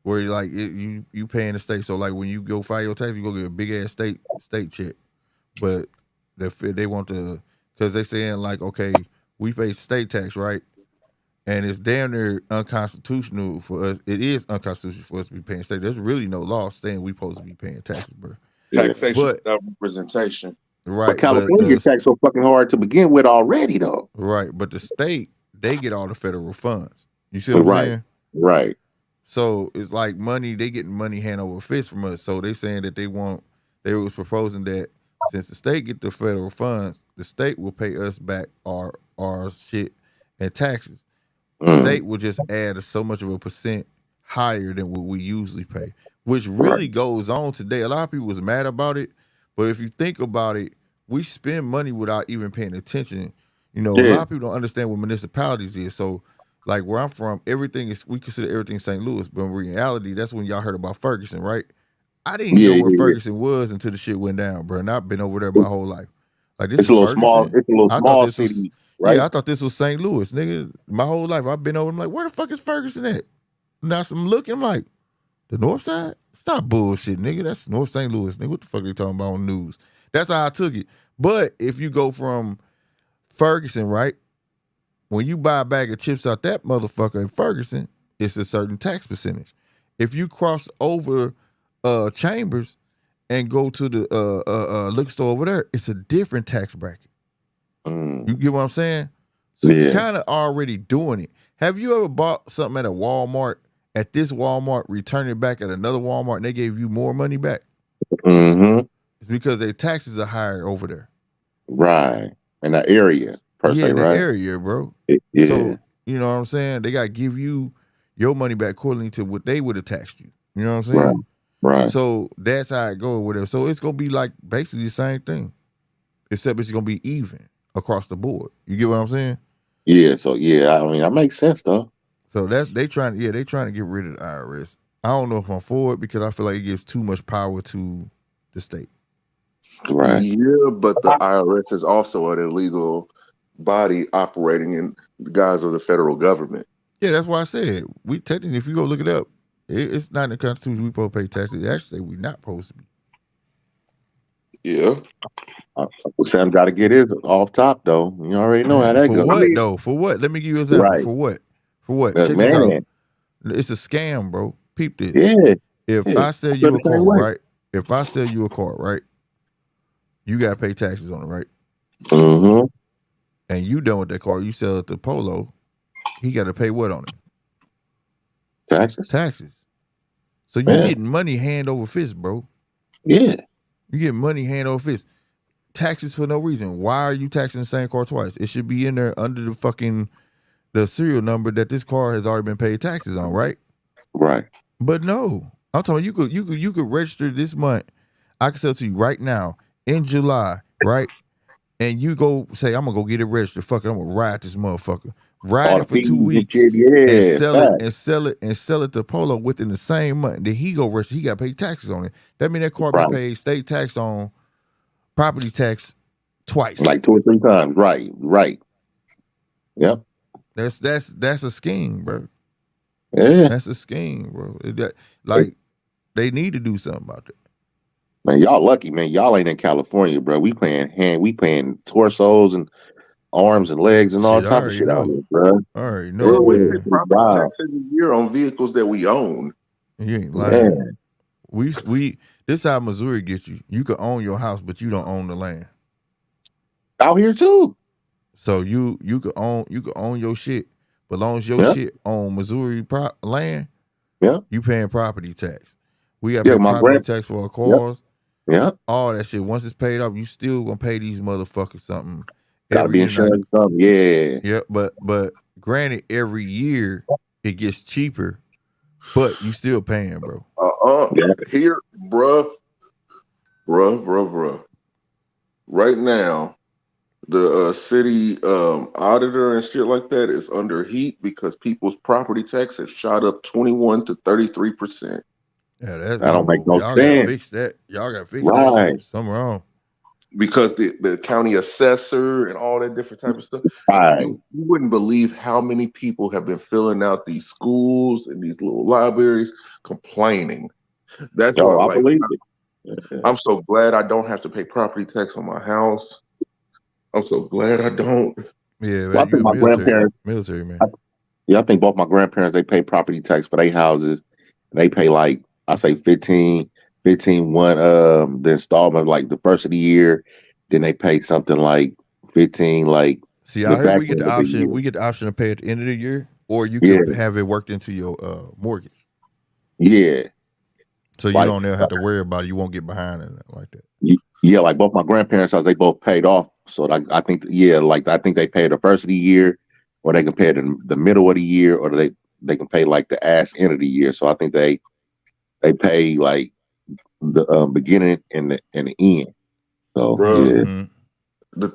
A: where you paying the state. So, like, when you go file your tax, you go get a big ass state check. But they want to, because they saying like, okay, we pay state tax, right? And it's damn near unconstitutional for us. It is unconstitutional for us to be paying state. There's really no law saying we supposed to be paying taxes, bro.
H: Yeah.
B: Taxation
A: But
B: without representation.
H: But
A: right, but
H: California tax so fucking hard to begin with already, though.
A: right, but the state, they get all the federal funds. You see what I'm
H: Right.
A: saying?
H: Right.
A: So it's like money, they getting money hand over fist from us. So they saying that they was proposing that since the state get the federal funds, the state will pay us back our shit and taxes. State will just add so much of a percent higher than what we usually pay, which really goes on today. A lot of people was mad about it, but if you think about it, we spend money without even paying attention. You know, a
H: Yeah.
A: lot of people don't understand what municipalities is. So, like where I'm from, we consider everything St. Louis, but in reality, that's when y'all heard about Ferguson, right? I didn't know
H: Yeah.
A: where
H: Yeah.
A: Ferguson was until the shit went down, bro. And I've been over there my whole life. Like this
H: It's a
A: is
H: little small.
A: Ferguson.
H: It's a little
A: I thought
H: small
A: this was
H: city,
A: yeah,
H: right?
A: I thought this was St. Louis, nigga. My whole life I've been over. I'm like, where the fuck is Ferguson at? Now I'm looking. I'm like, the North Side. Stop bullshit, nigga. That's North St. Louis, nigga. What the fuck they talking about on news? That's how I took it. But if you go from Ferguson, right, when you buy a bag of chips out that motherfucker in Ferguson, it's a certain tax percentage. If you cross over Chambers and go to the liquor store over there, it's a different tax bracket. You get what I'm saying? So you
H: Yeah.
A: kind of already doing it. Have you ever bought something at a Walmart, at this Walmart, return it back at another Walmart, and they gave you more money back?
H: Mm-hmm.
A: It's because their taxes are higher over there.
H: Right. In that area, per
A: Yeah,
H: se,
A: in the
H: right?
A: area, bro.
H: Yeah.
A: So, you know what I'm saying? They got to give you your money back according to what they would have taxed you. You know what I'm saying?
H: Right. Right.
A: So that's how it goes with it. So it's going to be like basically the same thing, except it's going to be even across the board. You get what I'm saying?
H: Yeah. So yeah, I mean, that makes sense though.
A: So they trying to get rid of the IRS. I don't know if I'm for it because I feel like it gives too much power to the state.
H: Right.
B: Yeah, but the IRS is also an illegal body operating in the guise of the federal government.
A: Yeah, that's why I said we technically, if you go look it up, it's not in the Constitution. We supposed to pay taxes. It actually say we not supposed to be.
B: Yeah.
H: Sam got to get his off top though. You already know how that
A: For
H: goes.
A: what though? For what? Let me give you an example.
H: Right.
A: For what? For what? Check this out.
H: Man.
A: It's a scam, bro. Peep this.
H: Yeah.
A: If
H: Yeah.
A: I sell
H: I
A: you
H: feel
A: a
H: the same
A: car,
H: way.
A: right? If I sell you a car, right? You gotta pay taxes on it, right?
H: Mm-hmm.
A: And you done with that car, you sell it to Polo, he gotta pay what on it?
H: Taxes.
A: Taxes. So you
H: Yeah.
A: getting money hand over fist, bro.
H: Yeah.
A: You get money hand over fist. Taxes for no reason. Why are you taxing the same car twice? It should be in there under the serial number that this car has already been paid taxes on, right?
H: Right.
A: But no. I'm talking you could register this month. I can sell to you right now in July, right? And you go say, I'm gonna go get it registered. Fuck it, I'm gonna ride this motherfucker. ride
H: All
A: it
H: the
A: for 2
H: fees and
A: weeks,
H: shit.
A: and
H: Yeah,
A: sell it
H: fact.
A: and sell it and sell it to Polo within the same month. Then he go register. He got to pay taxes on it. That means that car be
H: Right.
A: paid state tax on property tax twice.
H: Like 2 or 3 times. Right. Right. Yep.
A: That's a scheme, bro.
H: Yeah.
A: That's a scheme, bro. Like they need to do something about that.
H: Man, y'all lucky, man. Y'all ain't in California, bro. We paying torsos and arms and legs and all
A: Shit, I
H: type of
A: already
H: shit out
A: know.
H: here, bro.
A: I already know,
B: Bro, we
H: Yeah,
B: pay
A: man.
H: big
B: property
H: job.
B: tax every year on vehicles that we own.
A: You ain't
H: Yeah.
A: lying. We this how Missouri gets you. You can own your house, but you don't own the land.
H: Out here too.
A: So you can own your shit, but as long as your
H: Yeah.
A: shit on Missouri land,
H: Yeah.
A: you paying property tax. We got to
H: Yeah,
A: pay
H: my
A: property tax for our cars.
H: Yeah.
A: All that shit. Once it's paid off, you still gonna pay these motherfuckers something
H: Gotta
A: every
H: be
A: year.
H: insurance stuff. Yeah.
A: Yeah, but granted, every year it gets cheaper, but you still paying, bro.
H: Yeah.
B: Here, bruh. Right now, the city auditor and shit like that is under heat because people's property tax has shot up 21 to 33%.
A: Yeah, that's
H: That don't make no
A: y'all gotta
H: sense.
A: fix that. Y'all gotta fix that
H: Right.
A: shit. Something wrong.
B: Because the county assessor and all that different type of stuff.
H: Right.
B: You wouldn't believe how many people have been filling out these schools and these little libraries complaining. That's why,
H: I
B: like,
H: believe it. Yeah.
B: I'm so glad I don't have to pay property tax on my house. I'm so glad I don't.
A: Yeah,
H: Well, I
A: man,
H: think
A: you a
H: my grandparents.
A: military man.
H: I think both my grandparents, they pay property tax for their houses. They pay like, I say 15 the installment, like the first of the year. Then they pay something like 15, like
A: See,
H: the
A: out here
H: back
A: we get
H: end
A: the
H: of the year.
A: option. We get the option to pay at the end of the year, or you
H: Yeah.
A: could have it worked into your mortgage,
H: Yeah.
A: so you
H: Like,
A: don't ever have to worry about it. You won't get behind in it like that.
H: Yeah, like both my grandparents' house, they both paid off. So like, I think, I think they pay the first of the year, or they can pay it in the middle of the year, or they can pay like the ass end of the year. So I think they pay like the beginning and the end. So
B: Bruh,
H: yeah.
A: Mm-hmm.
B: the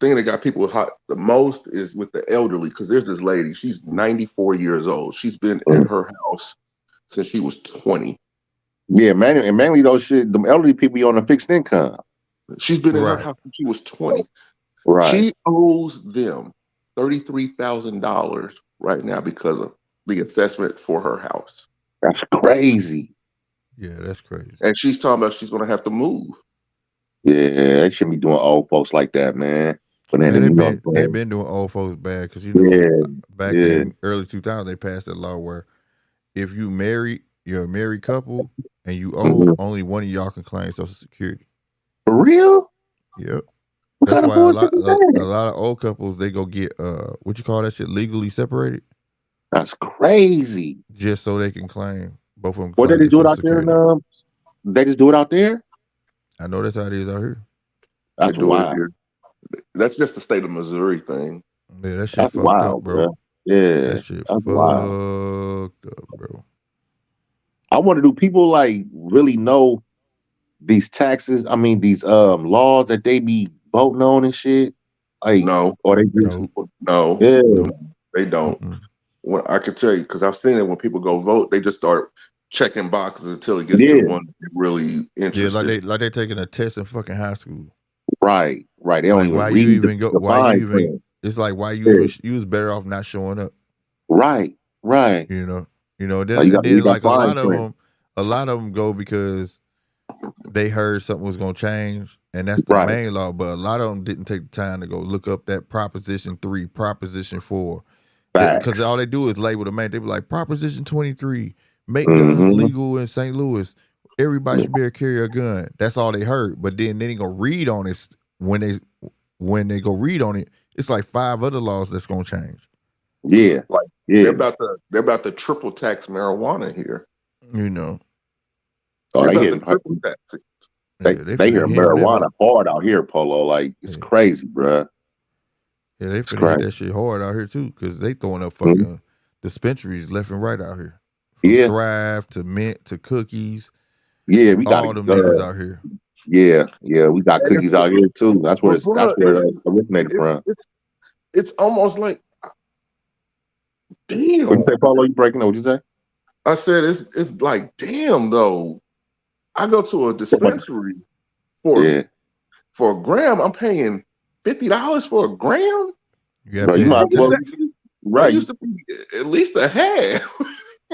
B: thing that got people hot the most is with the elderly, because there's this lady, she's 94 years old. She's been at her house since she was 20.
H: Yeah, mainly those shit, the elderly people be on a fixed income.
B: She's been in her
A: Right.
B: house since she was 20.
H: Right.
B: She owes them $33,000 right now because of the assessment for her house.
H: That's crazy.
A: Yeah, that's crazy.
B: And she's talking about she's going to have to move.
H: Yeah, they shouldn't be doing old folks like that, man. But then,
A: Man, they've been doing old folks bad because back in early 2000s they passed a law where if you're a married couple and you old, only one of y'all can claim Social Security.
H: For real?
A: Yep.
H: What
A: That's
H: kind of
A: why
H: bullshit is that?
A: a lot of old couples they go get what you call that shit, legally separated,
H: That's crazy.
A: just so they can claim both of them.
H: What
A: Claim
H: they
A: their
H: just do it
A: Social
H: out there?
A: Security.
H: They just do it out there.
A: I know that's how it is out here.
H: That's
B: They do it
H: wild.
B: here. That's just the state of Missouri thing.
A: Yeah, that shit
H: That's
A: fucked
H: wild,
A: up, bro.
H: Yeah,
A: That shit
H: that's
A: fucked
H: wild.
A: up, bro.
H: I wonder, do people like really know these taxes? I mean, these laws that they be voting on and shit. Like,
B: No,
H: or they just
B: no,
H: yeah,
B: they don't.
A: Mm-mm.
B: Well, I can tell you because I've seen it when people go vote, they just start checking boxes until it gets to
H: Yeah.
B: the one they're really
A: Yeah,
B: interested.
A: like they taking a test in fucking high school.
H: right. They don't
A: Like
H: even
A: why
H: read
A: you even go?
H: the
A: Why you
H: fine
A: even?
H: print.
A: It's like why
H: Yeah.
A: you was better off not showing up.
H: Right.
A: You know. Then
H: Like, you got to
A: then
H: read that
A: like
H: fine print.
A: a lot of them go because they heard something was gonna change, and that's the
H: Right.
A: main law. But a lot of them didn't take the time to go look up that Proposition 3, Proposition 4, because
H: Facts.
A: all they do is label the main. They be like Proposition 23, make
H: Mhm.
A: guns legal in St. Louis. Everybody should be able to carry a gun. That's all they heard. But then they gonna read on it when they go read on it. It's like 5 other laws that's gonna change.
H: Yeah.
B: Like
H: Yeah.
B: they're about to triple tax marijuana here.
A: You know.
H: Oh,
B: They're
H: they
B: about
H: hitting.
B: to triple tax it.
H: They
A: finna
H: hear
A: hammer that
H: marijuana hard out here, Polo. Like, it's crazy, bruh.
A: Yeah, they
H: It's
A: finna hit
H: crazy.
A: that shit hard out here too, because they throwing up fucking dispensaries left and right out here. From
H: Yeah.
A: Thrive to Mint to Cookies.
H: Yeah, we got
A: all them niggas out here.
H: Yeah, we got cookies out here too. That's where
B: Well,
H: it originated from.
B: It's almost like Damn.
H: What you say, Paulo? You breaking up? What you say?
B: I said it's like damn though. I go to a dispensary for
H: Yeah.
B: for a gram. I'm paying $50 for a gram.
A: You got
H: Bro,
A: to
H: you
A: pay
H: might
A: the
H: as well.
A: tax.
B: That
H: Right.
B: used to be at least a half.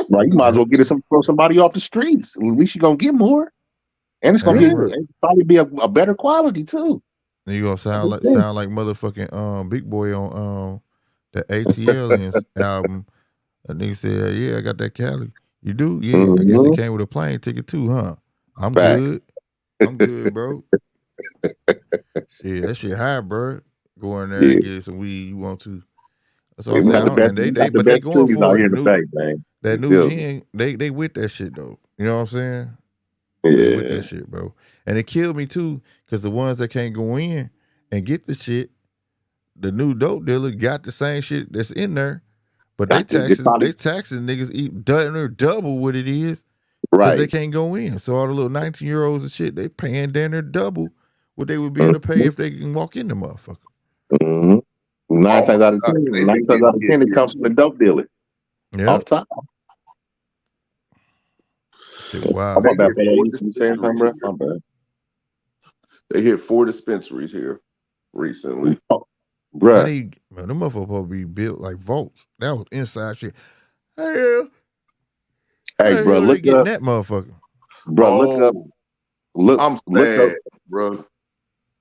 H: Right. You might as
A: Yep.
H: well get it from somebody off the streets. At least you're gonna get more, and it's gonna
A: Damn
H: be
A: right.
H: it'll probably be a better quality too.
A: Then you gonna sound like motherfucking Big Boy on the ATLiens album. A nigga said, "Yeah, I got that Cali." You do? Yeah. I guess it
H: Mm-hmm.
A: came with a plane ticket too, huh? I'm
H: Fact.
A: good. I'm good, bro. Shit, that shit high, bro. Go in there
H: Yeah.
A: and get some weed you want to. That's what I'm
H: We got the
A: saying.
H: best.
A: And
H: We
A: they
H: got the
A: but they
H: best
A: going
H: trees out
A: for
H: here
A: it.
H: in the Bay, man.
A: That
H: You
A: new
H: feel me?
A: gen, they with that shit though. You know what I'm saying? They with
H: Yeah.
A: that shit, bro. And it killed me too, because the ones that can't go in and get the shit, the new dope dealer got the same shit that's in there, but they
H: Got to just
A: taxing
H: probably
A: niggas eat double what it is because they
H: right.
A: can't go in. So all the little 19-year-olds and shit, they paying down there double what they would be able to pay
H: Mm-hmm.
A: if they can walk in the motherfucker.
H: Mm-hmm. Nine
B: Oh my
H: times out of
B: God,
H: ten,
B: they
H: nine
B: hit,
H: times out of
B: hit,
H: ten, it
B: hit.
H: comes from the dope dealer.
A: Yeah,
H: Off top.
A: shit
H: I'm
A: wild.
H: about
B: They
H: that.
B: hit four
H: You saying something,
B: dispensaries
H: bro?
B: here.
H: I'm bad.
B: They hit 4 dispensaries here recently.
H: Oh,
A: How
H: bruh.
A: they, man, them motherfuckers supposed to be built like vaults. That was inside shit. Hell, how
H: Hey,
A: the
H: bro,
A: hell they
H: look
A: getting
H: up,
A: that motherfucker?
H: bro.
B: Oh, I'm
H: Look up,
B: sad, bro.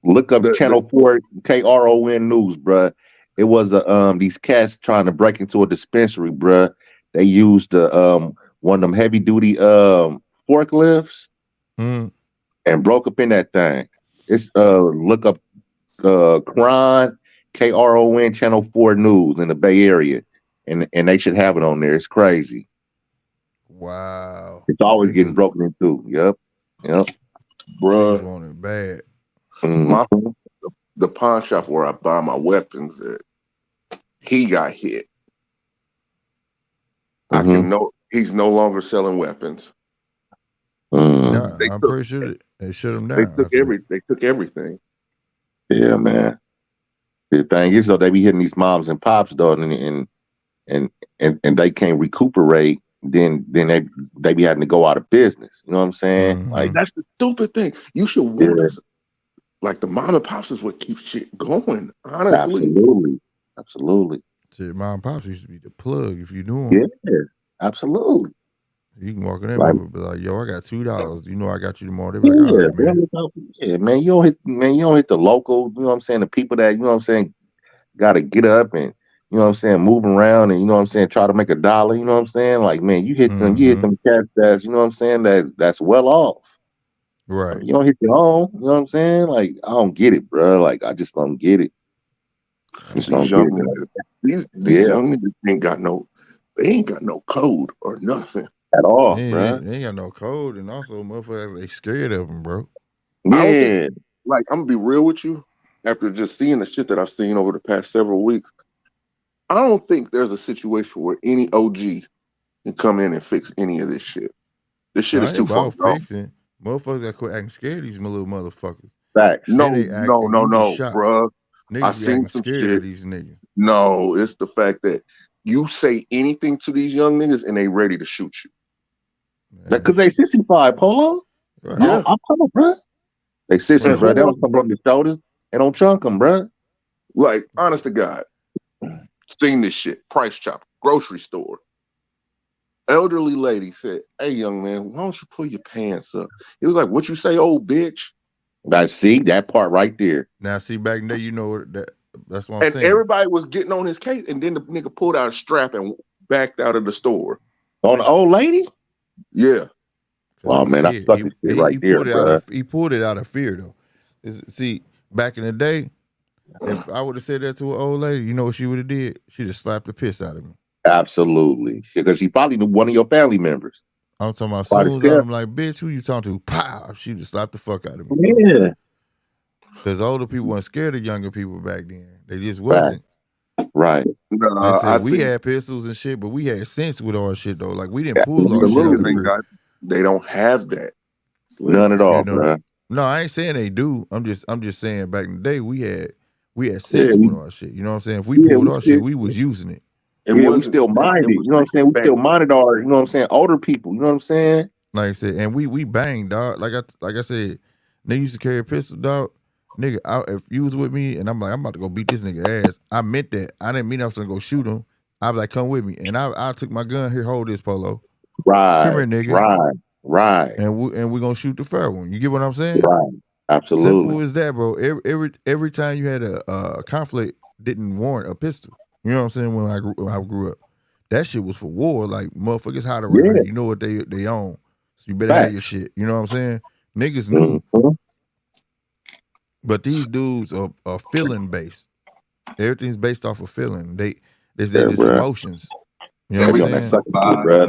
H: look up
B: The
H: Channel 4 KRON News, bruh. It was these cats trying to break into a dispensary, bruh. They used the one of them heavy duty forklifts
A: Mm.
H: and broke up in that thing. It's look up KRON Channel 4 News in the Bay Area. And they should have it on there. It's crazy.
A: Wow,
H: It's always getting
A: niggas,
H: broken into. Yep. Yep.
A: niggas
B: bruh,
A: want it bad.
B: my
H: Mhm.
B: the pawn shop where I buy my weapons at, he got hit. I
H: Mhm.
B: can know he's no longer selling weapons.
H: Mm.
A: Nah,
B: They
A: I'm
B: took
A: pretty sure they shut them down after that.
B: they took everything.
H: Yeah, man. The thing is though, they be hitting these moms and pops though, and they can't recuperate. Then they be having to go out of business. You know what I'm saying?
A: Mm-hmm.
H: Like,
B: That's the stupid thing. You should
H: yeah,
B: want us like the mom and pops is what keeps shit going. Honestly,
H: absolutely, absolutely.
A: Shit, mom and pops used to be the plug. If you knew them,
H: Yeah, absolutely.
A: you can walk in that
H: Like,
A: motherfucker, be like, "Yo, I got $2. You know, I got you tomorrow." They be like, "All
H: yeah,
A: right, man."
H: yeah, man. You don't hit the local. You know what I'm saying? The people that you know what I'm saying got to get up and you know what I'm saying, move around and you know what I'm saying, try to make a dollar. You know what I'm saying? Like, man, you hit
A: Mm-hmm.
H: them cats that's you know what I'm saying that's well off.
A: Right.
H: You don't hit your own. You know what I'm saying? Like, I don't get it, bro. Like, I just don't get it. Just
B: these
H: don't get
B: young
H: it, man.
B: niggas, these
H: Yeah,
B: young niggas ain't got no code or nothing.
H: at all, bro.
A: They ain't got no code, and also motherfuckers they scared of them, bro.
B: I don't think
H: Yeah,
B: like I'm gonna be real with you. After just seeing the shit that I've seen over the past several weeks, I don't think there's a situation where any OG can come in and fix any of this shit. This shit
A: No,
B: is
A: I ain't
B: too far
A: about
B: gone.
A: fixing. Motherfuckers that quit acting scared of these little motherfuckers.
H: facts.
A: Then
B: No,
A: they act,
B: no,
A: and
B: no,
A: you be
B: no,
A: shocked.
B: bruh. I
A: Niggas be
B: seen
A: acting
B: some
A: scared of
B: shit.
A: these niggas.
B: No, it's the fact that you say anything to these young niggas and they ready to shoot you.
A: Man,
H: Because they 65, Polo.
A: right.
B: Yeah.
H: I'm coming, bro. They sissies,
B: And
H: bro.
B: who
H: They
B: wants
H: don't come from the shoulders. They don't chunk them, bro.
B: like honest to God, seen this shit. Price chopper, grocery store. Elderly lady said, "Hey, young man, why don't you pull your pants up?" He was like, "What you say, old bitch?"
H: I see that part right there.
A: Now, see, back in the day, you know that's what I'm
B: And
A: saying.
B: everybody was getting on his case, and then the nigga pulled out a strap and backed out of the store.
H: On the old lady?
B: Yeah,
A: Cause he
H: Oh
A: was
H: man, that's
A: scared.
H: fucking shit right
A: He
H: there,
A: pulled it out
H: bro.
A: of fear though. See, back in the day, if I would have said that to an old lady, you know what she would have did? She'd have slapped the piss out of me.
H: Absolutely. Because she probably knew one of your family members.
A: I'm talking about
H: By the
A: soon as
H: step.
A: I'm like, bitch, who you talking to? Pow! She'd have slapped the fuck out of me, bro.
H: Yeah.
A: Because older people weren't scared of younger people back then. They just
H: Fact.
A: wasn't.
H: Right.
A: Like I said,
B: I
A: we
B: think
A: had pistols and shit, but we had sense with our shit though. Like we didn't
H: Yeah,
A: pull our
B: the
A: shit out
B: niggas
A: of
H: absolutely.
B: ain't
A: fear.
B: got. They don't have that.
H: None at
A: You
H: all,
A: know.
H: bro.
A: No, I ain't saying they do. I'm just saying back in the day we had
H: Yeah,
A: sense with our shit. You know what I'm saying? If we
H: yeah,
A: pulled
H: we
A: our shit,
H: still
A: we was using it.
B: It
H: we
B: wasn't
H: still
B: safe. It
H: minded.
B: was
H: You know what I'm saying? We still
B: respected.
H: minded our, you know what I'm saying, older people. You know what I'm saying?
A: Like I said, and we bang, dog. Like I said, nigga used to carry a pistol, dog. Nigga, if you was with me and I'm like, I'm about to go beat this nigga ass, I meant that. I didn't mean I was gonna go shoot him. I was like, come with me. And I took my gun, here, hold this, Polo. Come
H: Right,
A: here, nigga.
H: right,
A: And we gonna shoot the fair one. You get what I'm saying?
H: right.
A: Simple
H: Absolutely.
A: as that, bro. Every time you had a conflict didn't warrant a pistol. You know what I'm saying? When I grew up, that shit was for war. Like motherfuckers hot around here.
H: Yeah,
A: You know what they own, so you better have your
H: facts.
A: shit. You know what I'm saying? Niggas knew,
H: Mm-hmm.
A: but these dudes are feeling based. Everything's based off of feeling. They
H: Yeah,
A: just
H: bro.
A: emotions. You know what I'm
B: Everything
A: saying?
H: Suck it, bro.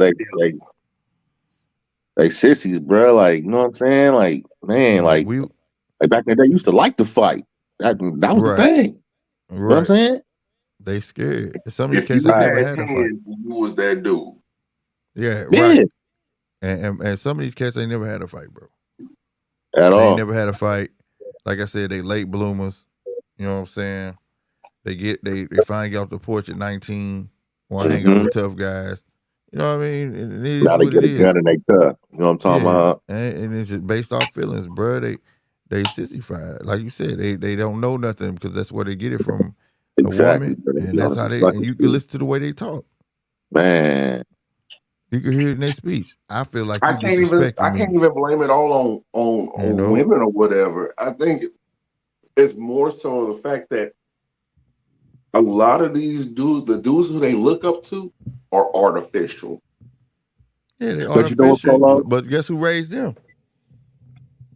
H: They sissies, bro. Like, you know what I'm saying? Like, man,
A: Yeah,
H: like back in the day, used to like to fight. That was the
A: right,
H: thing. You know what I'm
A: right.
H: saying?
A: They scared. Some of these
B: If
A: cats
B: you
A: ain't never
H: Right.
A: had
B: had
A: a fight.
B: hands, you was that dude.
A: Yeah,
H: Yeah,
A: right. And some of these cats ain't never had a fight, bro.
H: at
A: They ain't
H: all.
A: never had a fight. Like I said, they late bloomers. You know what I'm saying? They finally get off the porch at 19, want to hang out
H: Mm-hmm.
A: with tough guys. You know what I mean? And it is
H: Now they
A: what it
H: get a gun
A: is.
H: and they tough. You know what I'm talking
A: Yeah,
H: about?
A: and it's just based off feelings, bro. They sissified. Like you said, they don't know nothing because that's where they get it from a
H: Exactly.
A: woman,
H: Bro. They
A: and
H: get
A: that's
H: all
A: how
H: this
A: they. And
H: sucker
A: you can
H: shit.
A: listen to the way they talk.
H: Man.
A: You can hear it in their speech. I feel like
B: I
A: you
B: can't even
A: disrespecting me.
B: blame it all
A: You
B: on
A: know?
B: women or whatever. I think it's more so the fact that a lot of these dudes, the dudes who they look up to, are artificial.
A: Yeah, they
H: But you know what,
A: artificial,
H: Polo?
A: but guess who raised them?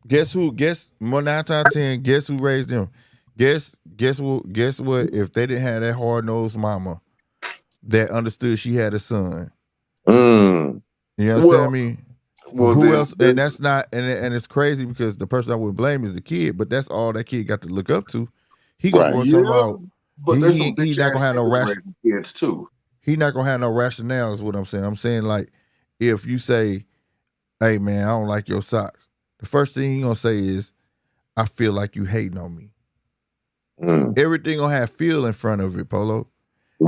A: Guess more 9 times 10. Guess who raised them? Guess what? If they didn't have that hard nosed mama that understood she had a son,
H: Mm.
A: you understand
B: Well,
A: me?
B: well,
A: Who
B: then
A: else? And that's not. And it's crazy because the person I would blame is the kid, but that's all that kid got to look up to. He gonna
H: Right.
A: grow up
B: yeah,
A: talking about
B: but there's some
A: he
B: bitch
A: not
B: ass
A: gonna have no
B: niggas
A: ration.
B: raising kids too.
A: He not gonna have no rationale. Is what I'm saying. I'm saying like if you say, "Hey man, I don't like your socks," the first thing he gonna say is, "I feel like you hating on me."
H: Mm.
A: Everything gonna have feel in front of it, Polo.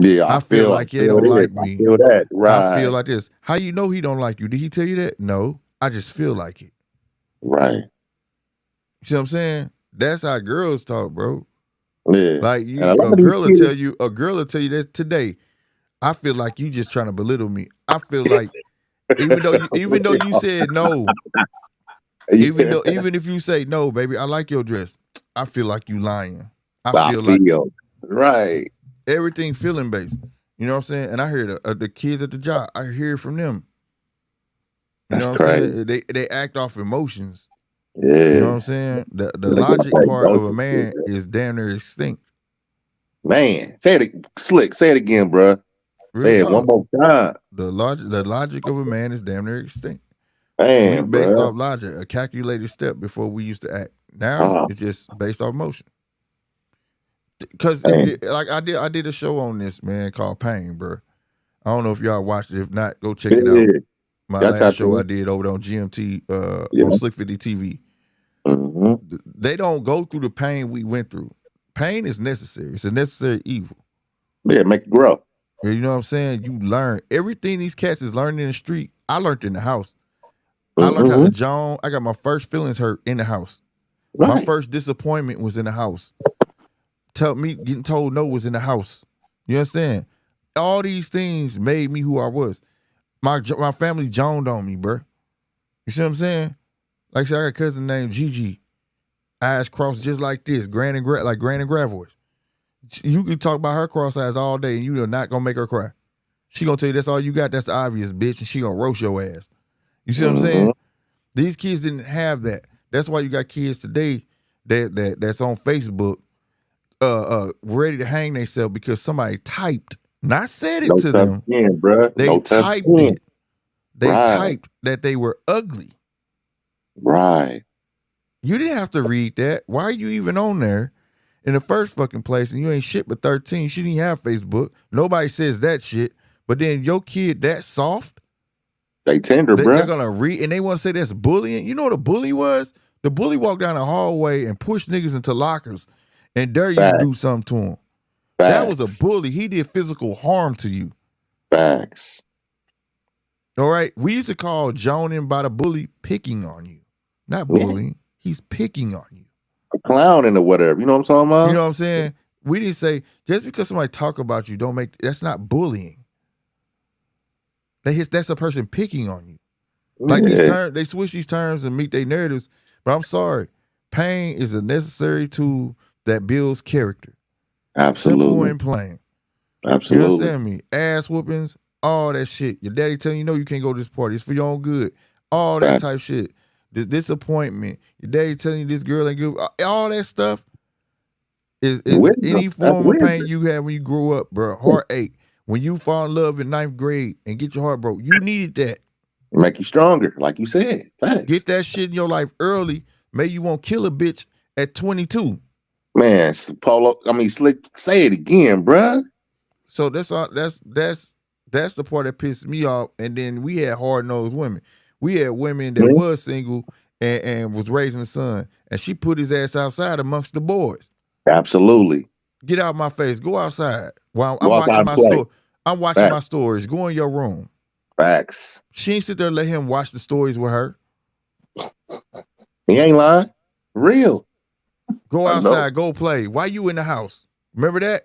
H: Yeah,
A: I feel like they don't
H: this.
A: like
H: I
A: me.
H: feel that.
A: I feel
H: Right.
A: like this. How you know he don't like you? Did he tell you that? No. I just feel like it.
H: Right.
A: You see what I'm saying? That's how girls talk, bro.
H: Yeah.
A: Like
H: And a lot
A: a
H: of these
A: girl will
H: kids,
A: tell you that today. I feel like you just trying to belittle me. I feel like even though you said no,
H: yeah,
A: even if you say no, baby, I like your dress. I feel like you lying. I
H: I
A: feel like
H: feel. Right.
A: everything feeling based. You know what I'm saying? And I hear the kids at the job. I hear from them. You
H: That's
A: know what I'm
H: crazy.
A: saying? They act off emotions. You know what
H: Yeah.
A: I'm saying? The
H: They gonna
A: logic
H: take
A: part of
H: both
A: a
H: of shit,
A: man is damn near extinct.
H: man. Say it, Slick. Say it again, bro.
A: Real
H: Say it one
A: talk.
H: more time,
A: The logic of a man is damn near extinct. We
H: man,
A: based
H: bro.
A: off logic, a calculated step before we used to act. Now
H: Oh,
A: it's just based off emotion. Because if
H: man.
A: you like, I did a show on this man called Pain, bro. I don't know if y'all watched it. If not, go check it out.
H: Yeah,
A: My
H: that's
A: last
H: how
A: show I
H: to.
A: did over there on GMT on
H: Yeah.
A: Slick 50 TV.
H: Mm-hmm.
A: They don't go through the pain we went through. Pain is necessary. It's a necessary evil.
H: Yeah, make it grow.
A: You know what I'm saying? You learn everything these cats is learning in the street. I learned in the house. I learned how
H: Mm-hmm.
A: to John. I got my first feelings hurt in the house. My
H: Right.
A: first disappointment was in the house. Getting told no was in the house. You understand? All these things made me who I was. My family joned on me, bro. You see what I'm saying? Like I said, I got a cousin named Gigi. Eyes crossed just like this, like Grand and Gravois. You can talk about her cross eyes all day and you are not gonna make her cry. She gonna tell you that's all you got, that's the obvious, bitch, and she gonna roast your ass. You see what I'm
H: Mm-hmm.
A: saying? These kids didn't have that. That's why you got kids today that's on Facebook ready to hang themselves because somebody typed, not said it
H: No
A: to
H: tough
A: them.
H: skin, bro.
A: They
H: No tough
A: typed
H: skin.
A: it. They
H: Right.
A: typed that they were ugly.
H: Right.
A: You didn't have to read that. Why are you even on there in the first fucking place? And you ain't shit but 13. She didn't have Facebook. Nobody says that shit. But then your kid that soft,
H: They tender,
A: they're
H: bro.
A: gonna read and they want to say that's bullying. You know what a bully was? The bully walked down the hallway and pushed niggas into lockers and dare you to
H: Facts.
A: do something to him. That was a
H: Facts.
A: bully. He did physical harm to you.
H: Facts.
A: All right. We used to call joning by the bully picking on you. Not
H: Yeah.
A: bullying. He's picking on you.
H: Clowning or whatever. You know what I'm talking about?
A: You know what I'm saying? We didn't say just because somebody talk about you, don't make that's not bullying. That's a person picking on you. Like these terms, they switch these terms and meet their narratives. But I'm sorry, pain is a necessary tool that builds character.
H: Absolutely.
A: Simple and plain.
H: Absolutely.
A: You understand me? Ass whoopings, all that shit. Your daddy telling you, no, you can't go to this party. It's for your own good. All that type shit. The disappointment. Your daddy telling you this girl ain't good. All that stuff is any form of pain you had when you grew up, bro. Heartache. When you fall in love in 9th grade and get your heart broke, you needed that.
H: Make you stronger, like you said. Facts.
A: Get that shit in your life early. Maybe you won't kill a bitch at 22.
H: Man, Polo. I mean, Slick. Say it again, bruh.
A: So that's all. That's the part that pissed me off. And then we had hard-nosed women. We had women that was single and was raising a son, and she put his ass outside amongst the boys.
H: Absolutely.
A: Get out my face. Go outside. While I'm watching my story. I'm watching my stories. Go in your room.
H: Facts.
A: She ain't sit there and let him watch the stories with her.
H: He ain't lying. Real.
A: Go outside. Go play. Why you in the house? Remember that?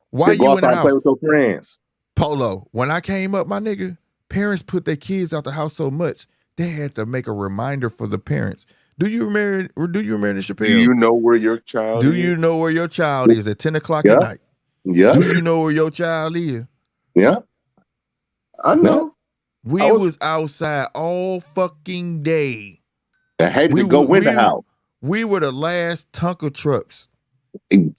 A: Why
H: you
A: in the house?
H: Play with your friends.
A: Polo. When I came up, my nigga, parents put their kids out the house so much they had to make a reminder for the parents. Do you remember the Chappelle?
B: Do you know where your child
A: Do
B: is?
A: you know where your child is at 10 o'clock at night?
H: Yeah.
A: Do you know where your child is?
H: Yeah.
B: I know.
A: We was outside all fucking day.
H: I hated to go in the house.
A: We were the last Tonka trucks.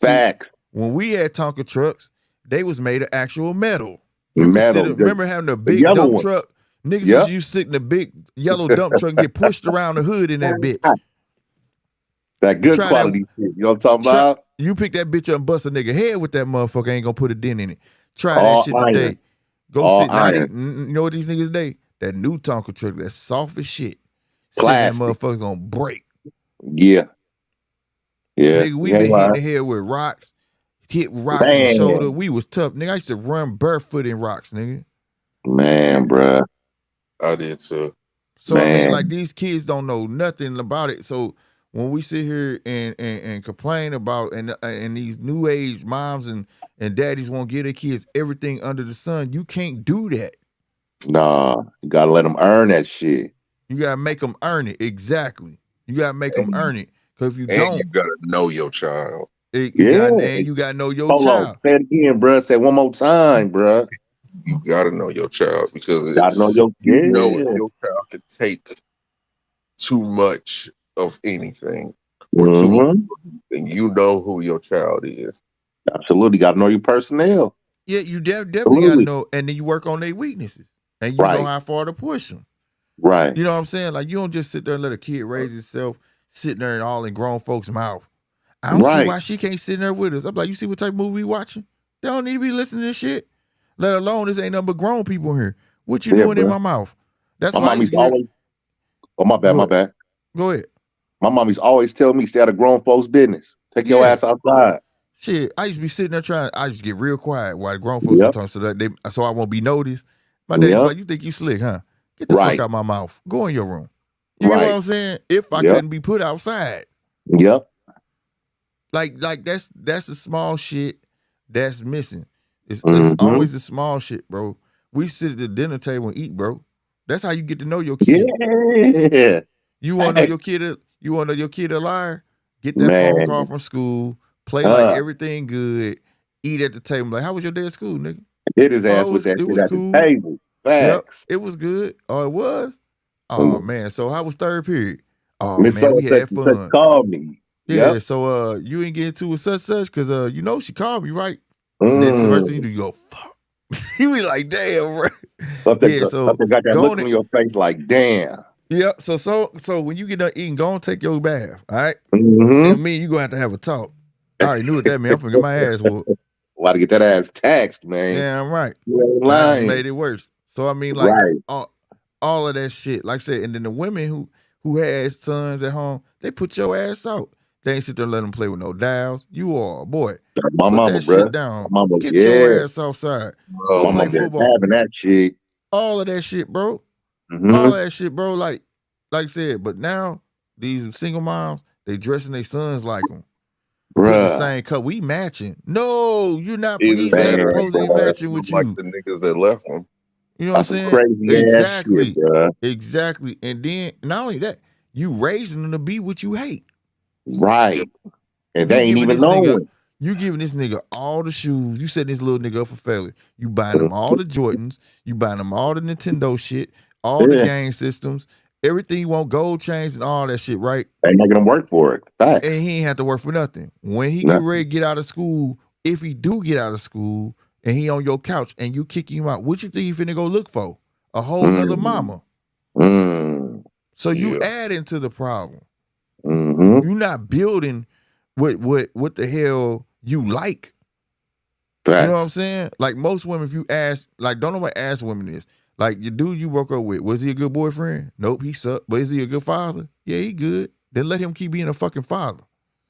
H: Back.
A: When we had Tonka trucks, they was made of actual metal. Remember having a big dump truck? Niggas used to sit in the big yellow dump truck and get pushed around the hood in that bitch.
H: That good quality shit. You know what I'm talking about?
A: You pick that bitch up and bust a nigga head with that motherfucker, ain't gonna put a dent in it. Try that shit today. Go sit down. You know what these niggas day? That new Tonka truck, that's soft as shit. That motherfucker gonna break.
H: Yeah. Yeah.
A: Nigga, we been hitting the head with rocks. Hit rocks in the shoulder. We was tough. Nigga, I used to run barefoot in rocks, nigga.
H: Man, bruh.
B: I did too.
A: So, I mean, like, these kids don't know nothing about it. So, when we sit here and complain about, and these new age moms and daddies won't give their kids everything under the sun, you can't do that.
H: Nah, you gotta let them earn that shit.
A: You gotta make them earn it. Exactly. You gotta make them earn it. Because if you don't,
B: you gotta know your child.
A: You gotta know your child.
H: Say it again, bruh. Say it one more time, bruh.
B: You gotta know your child because
H: gotta know
B: you know if your child can take too much of anything or too much, and you know who your child is.
H: Absolutely, gotta know your personnel.
A: Yeah, you definitely gotta know, and then you work on their weaknesses, and you know how far to push them.
H: Right.
A: You know what I'm saying? Like, you don't just sit there and let a kid raise himself, sitting there and all in grown folks' mouth. I don't see why she can't sit in there with us. I'm like, you see what type of movie we watching? They don't need to be listening to this shit. Let alone this ain't nothing but grown people here. What you doing in my mouth? That's why I
H: always. Oh, my bad, my bad.
A: Go ahead.
H: My mommy's always telling me stay out of grown folks' business. Take your ass outside.
A: Shit, I used to be sitting there I just get real quiet while the grown folks are talking so I won't be noticed. My dad's like, you think you slick, huh? Get the fuck out my mouth. Go in your room. You know what I'm saying? If I couldn't be put outside.
H: Yep.
A: Like that's the small shit that's missing. It's always the small shit, bro. We sit at the dinner table and eat, bro. That's how you get to know your kid.
H: Yeah.
A: You wanna know your kid? You wanna know your kid a liar? Get that phone call from school. Play like everything good. Eat at the table. Like, how was your day at school, nigga?
H: Hit his ass with that. It was cool. The table. Facts.
A: Yep, it was good. Oh, it was. Oh man. So how was third period? Oh
H: Miss
A: man, we had fun.
H: Called me.
A: Yeah. So you ain't get into it such because you know she called me, right? And then the first thing you go, fuck. You be like, damn, right?
H: Something got that look on your face like, damn.
A: Yeah. So when you get done eating, go and take your bath. All right. And me, you gonna have a talk. I already knew what that meant. I'm gonna get my ass whooped.
H: Why to get that ass taxed, man?
A: Yeah, I'm right.
H: I
A: just made it worse. So I mean, like all of that shit. Like I said, and then the women who had sons at home, they put your ass out. They ain't sit there and let them play with no dials. You are, boy.
H: My
A: Put
H: mama,
A: that
H: bro.
A: shit down.
H: My mama,
A: Get
H: yeah.
A: your ass outside.
B: Oh,
A: Go
H: My
A: play
H: mama been
A: football.
H: having that shit.
A: All of that shit, bro.
H: Mm-hmm.
A: All that shit, bro. Like I said, but now these single moms, they dressing their sons like them. Putting the
H: Bruh.
A: same color. We matching. No, you're not.
B: either
A: He's
B: that
A: not
B: or
A: supposed to be
B: they
A: matching
B: dressing them
A: with
B: like
A: you.
B: the niggas that left them.
A: You know what I'm
H: That's some
A: saying?
H: crazy ass shit,
A: Exactly.
H: bruh.
A: Exactly. And then not only that, you raising them to be what you hate.
H: Right. And they
A: You
H: ain't
A: giving
H: even
A: this nigga,
H: knowing.
A: you giving this nigga all the shoes. You setting this little nigga up for failure. You buying him all the Jordans. You buying him all the Nintendo shit, all the
H: Yeah.
A: game systems, everything you want, gold chains and all that shit, right?
H: They making them work for it. Facts.
A: And he ain't have to work for nothing. When he get
H: Nothing.
A: ready to get out of school, if he do get out of school and he on your couch and you kick him out, what you think he finna go look for? A whole nother mama. So you adding to the problem.
H: Mm-hmm.
A: You not building what the hell you like.
H: Facts.
A: You know what I'm saying? Like most women, if you ask, like don't nobody ask women this. Like your dude you broke up with, was he a good boyfriend? Nope, he sucked. But is he a good father? Yeah, he good. Then let him keep being a fucking father.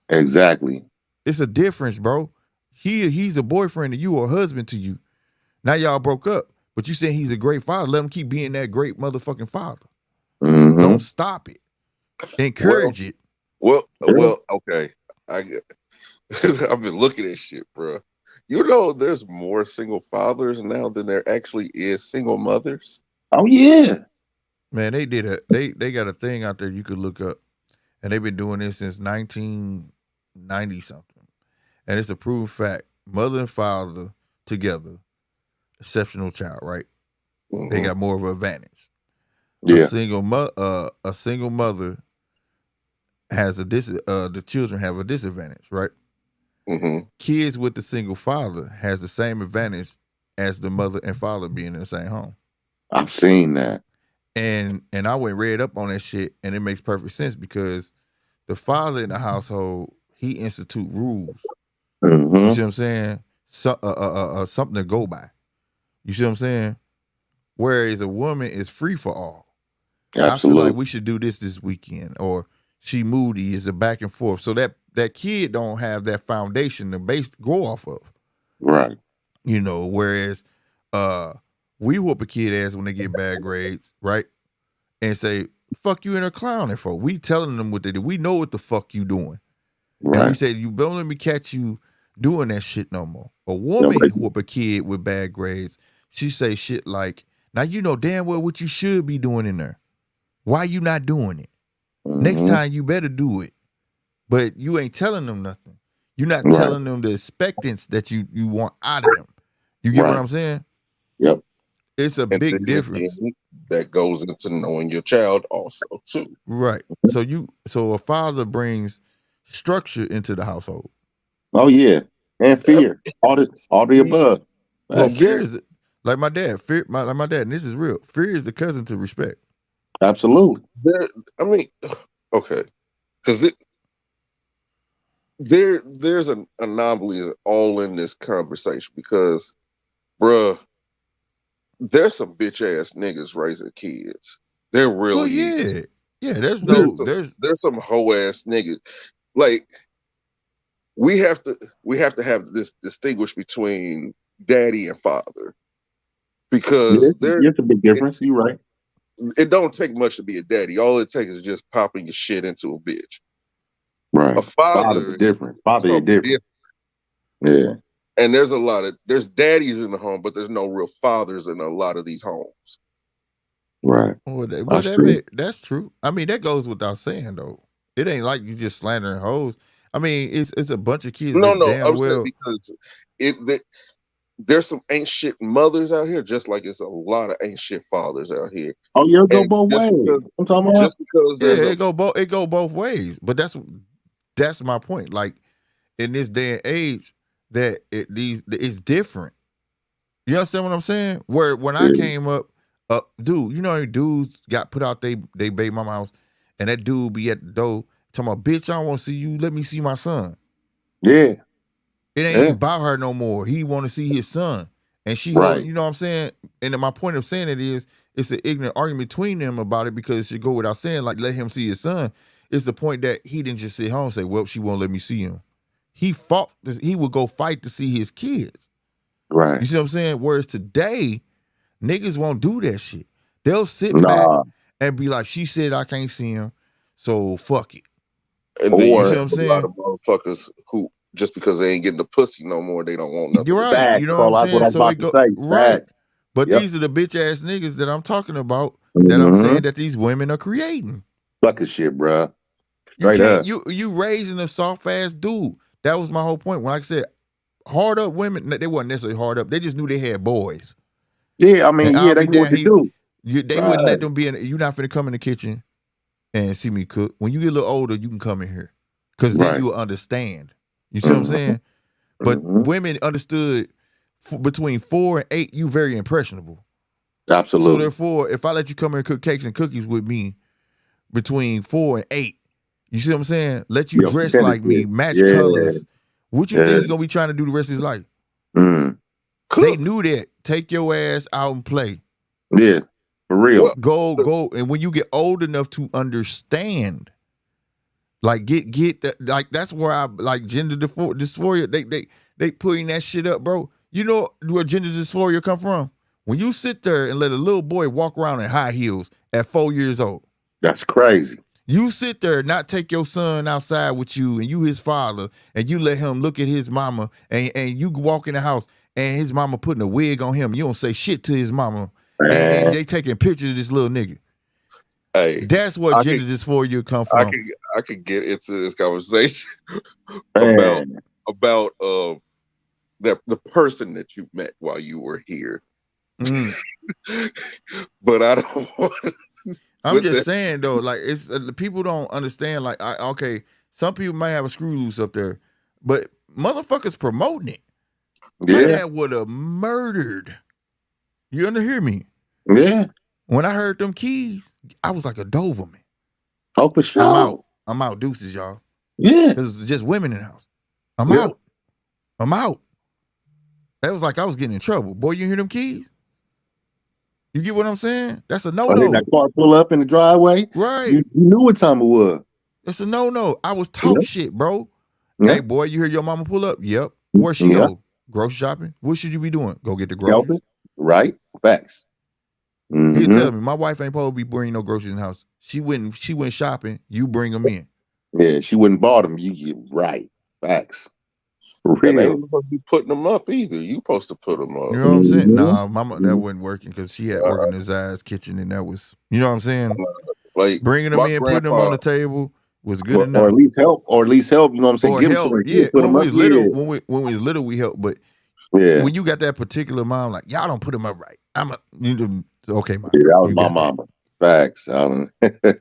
H: Exactly.
A: It's a difference, bro. He's a boyfriend to you or a husband to you. Now y'all broke up, but you saying he's a great father. Let him keep being that great motherfucking father.
H: Mm-hmm.
A: Don't stop it. Encourage it.
B: Well, okay. I've been looking at shit, bro. You know, there's more single fathers now than there actually is single mothers.
H: Oh yeah.
A: Man, they got a thing out there you could look up, and they've been doing this since 1990 something, and it's a proven fact. Mother and father together, exceptional child, right?
B: Mm-hmm.
A: They got more of an advantage.
H: Yeah.
A: A single mother has the children have a disadvantage, right?
B: Mm-hmm.
A: Kids with the single father has the same advantage as the mother and father being in the same home.
H: I've seen that.
A: And I went and read up on that shit, and it makes perfect sense because the father in the household, he institute rules.
H: Mm-hmm.
A: You see what I'm saying? Something to go by. You see what I'm saying? Whereas a woman is free for all.
H: Absolutely.
A: I feel like we should do this weekend, or she moody is a back and forth. So that kid don't have that foundation to grow off of.
H: Right.
A: You know, whereas we whoop a kid ass when they get bad grades, right? And say, fuck you in a clowning for. We telling them what they do. We know what the fuck you doing.
H: Right.
A: And we say, you don't let me catch you doing that shit no more. A woman whoop a kid with bad grades, she say shit like, now you know damn well what you should be doing in there. Why you not doing it?
H: Mm-hmm.
A: Next time you better do it. But you ain't telling them nothing. You're not telling them the expectance that you want out of them. You get what I'm saying?
H: Yep.
A: It's a big difference.
B: That goes into knowing your child also too.
A: Right. So a father brings structure into the household.
H: Oh yeah. And fear. All the above.
A: Well, fear is like my dad. Fear, like my dad, and this is real. Fear is the cousin to respect.
H: Absolutely.
B: Okay. Because there's an anomaly all in this conversation because, bruh, there's some bitch ass niggas raising kids. There really is.
A: Yeah. There's
B: some hoe ass niggas. Like we have to have this distinguish between daddy and father because
H: there's a big difference. You're right.
B: It don't take much to be a daddy. All it takes is just popping your shit into a bitch.
H: Right.
B: A father
H: is different. Father is different. Yeah.
B: And there's daddies in the home, but there's no real fathers in a lot of these homes.
H: Right.
A: That's true. I mean, that goes without saying though. It ain't like you just slandering hoes. I mean, it's a bunch of kids
B: No,
A: damn
B: I'm
A: well
B: because there's some ain't shit mothers out here, just like it's a lot of ain't shit fathers out here.
H: Oh, you'll go both ways. I'm talking about.
B: Just because
A: it go both ways. But that's my point. Like in this day and age, that it's different. You understand what I'm saying? Where when I came up, dude, you know, dudes got put out they baby mama house, and that dude be at the door talking about, bitch, I don't want to see you. Let me see my son.
H: Yeah.
A: It ain't even about her no more. He want to see his son. And she holding, you know what I'm saying? And then my point of saying it is, it's an ignorant argument between them about it because it should go without saying, like, let him see his son. It's the point that he didn't just sit home and say, well, she won't let me see him. He fought this, he would go fight to see his kids.
H: Right.
A: You see what I'm saying? Whereas today, niggas won't do that shit. They'll sit back and be like, she said I can't see him, so fuck it.
B: And then
A: you
B: you
A: see
B: have
A: what I'm
B: a
A: saying?
B: lot of motherfuckers who just because they ain't getting the pussy no more, they don't want nothing.
A: You're right.
H: Facts,
A: You know
H: bro.
A: what I'm
H: That's what
A: saying?
H: I'm
A: So
H: about
A: it go
H: to say.
A: right.
H: Facts.
A: But
H: Yep.
A: these are the bitch ass niggas that I'm talking about that I'm saying that these women are creating.
H: Fucking shit, bro.
A: You
H: Straight
A: can't
H: up.
A: you raising a soft ass dude. That was my whole point. When I said hard up women, they wasn't necessarily hard up. They just knew they had boys.
H: Yeah, I mean,
A: And
H: yeah,
A: I'll
H: they
A: be
H: knew what
A: damned,
H: to do.
A: they wouldn't let them be in. You're not finna come in the kitchen and see me cook. When you get a little older, you can come in here, because then you will understand. You see what I'm saying? But women understood between 4 and 8, you very impressionable.
H: Absolutely.
A: So therefore, if I let you come here and cook cakes and cookies with me between 4 and 8, you see what I'm saying? Let you dress like me, match colors. What you think he's gonna be trying to do the rest of his life? They knew that. Take your ass out and play.
H: Yeah, for real.
A: Go, and when you get old enough to understand, like get that, like that's where I like gender dysphoria. They putting that shit up, bro. You know where gender dysphoria come from? When you sit there and let a little boy walk around in high heels at 4 years old.
H: That's crazy.
A: You sit there and not take your son outside with you and you his father and you let him look at his mama and you walk in the house and his mama putting a wig on him. You don't say shit to his mama and they taking pictures of this little nigga.
B: Hey,
A: that's what gender dysphoria come from.
B: I could get into this conversation about the person that you met while you were here. But I don't want to.
A: I'm just saying though, like it's people don't understand. Like, okay, some people might have a screw loose up there, but motherfuckers promoting it.
H: Yeah,
A: her dad would have murdered. You underhear me?
H: Yeah.
A: When I heard them keys, I was like a Doberman.
H: Oh, for sure.
A: I'm out. Deuces, y'all.
H: Yeah,
A: because it's just women in the house. I'm out. That was like I was getting in trouble. Boy, you hear them keys? You get what I'm saying? That's a no-no.
H: That car pull up in the driveway.
A: Right.
H: You knew what time it was.
A: It's a no-no. I was talk shit, bro. Hey, boy, you hear your mama pull up? Yep. Where she go? Grocery shopping? What should you be doing? Go get the groceries.
H: Helping. Right. Facts.
A: You tell me, my wife ain't supposed to be bringing no groceries in the house. She went shopping. You bring them in.
H: Yeah, she wouldn't bought them. You right. Facts. For real.
B: They ain't supposed to be putting them up either. You supposed to put them up.
A: You know what I'm saying? Nah, mama, that wasn't working because she had working in Zai's kitchen, and that was, you know what I'm saying?
B: Like
A: bringing them in, putting them on the table was good enough.
H: Or at least help. You know what I'm saying?
A: Or
H: give
A: help.
H: Them
A: Yeah,
H: put
A: when
H: them
A: we
H: up,
A: was little, when we was little, we helped. But when you got that particular mom, like y'all don't put them up right. Okay, mom.
H: Yeah, that was my mama. Facts. For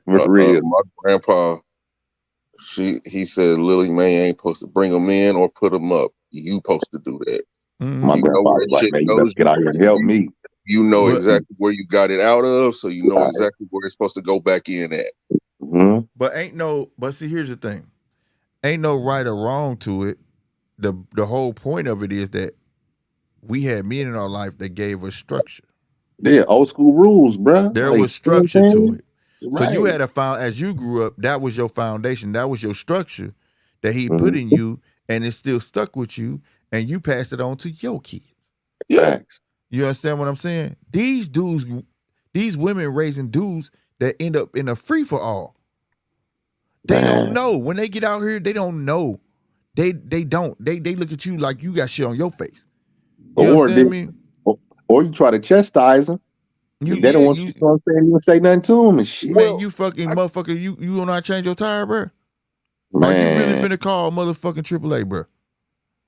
H: real.
B: My grandpa. He said Lily Mae ain't supposed to bring them in or put them up. You supposed to do that.
H: My grandpa was like, man, you better get out here and help me.
B: You know exactly where you got it out of, so you know exactly where it's supposed to go back in at.
A: But see, here's the thing. Ain't no right or wrong to it. The whole point of it is that we had men in our life that gave us structure.
H: Yeah, old school rules, bro.
A: There was structure to it. Right. So you had as you grew up, that was your foundation. That was your structure that he put in you, and it still stuck with you, and you passed it on to your kids.
H: Yeah.
A: You understand what I'm saying? These women raising dudes that end up in a free-for-all. They don't know. When they get out here, they don't know. They don't. They look at you like you got shit on your face. You understand me?
H: Or you try to chastise them. They don't want you to even say nothing to them and shit.
A: Man, you fucking motherfucker, you don't know how to change your tire, bro? Man. Are you really finna call motherfucking AAA, bro?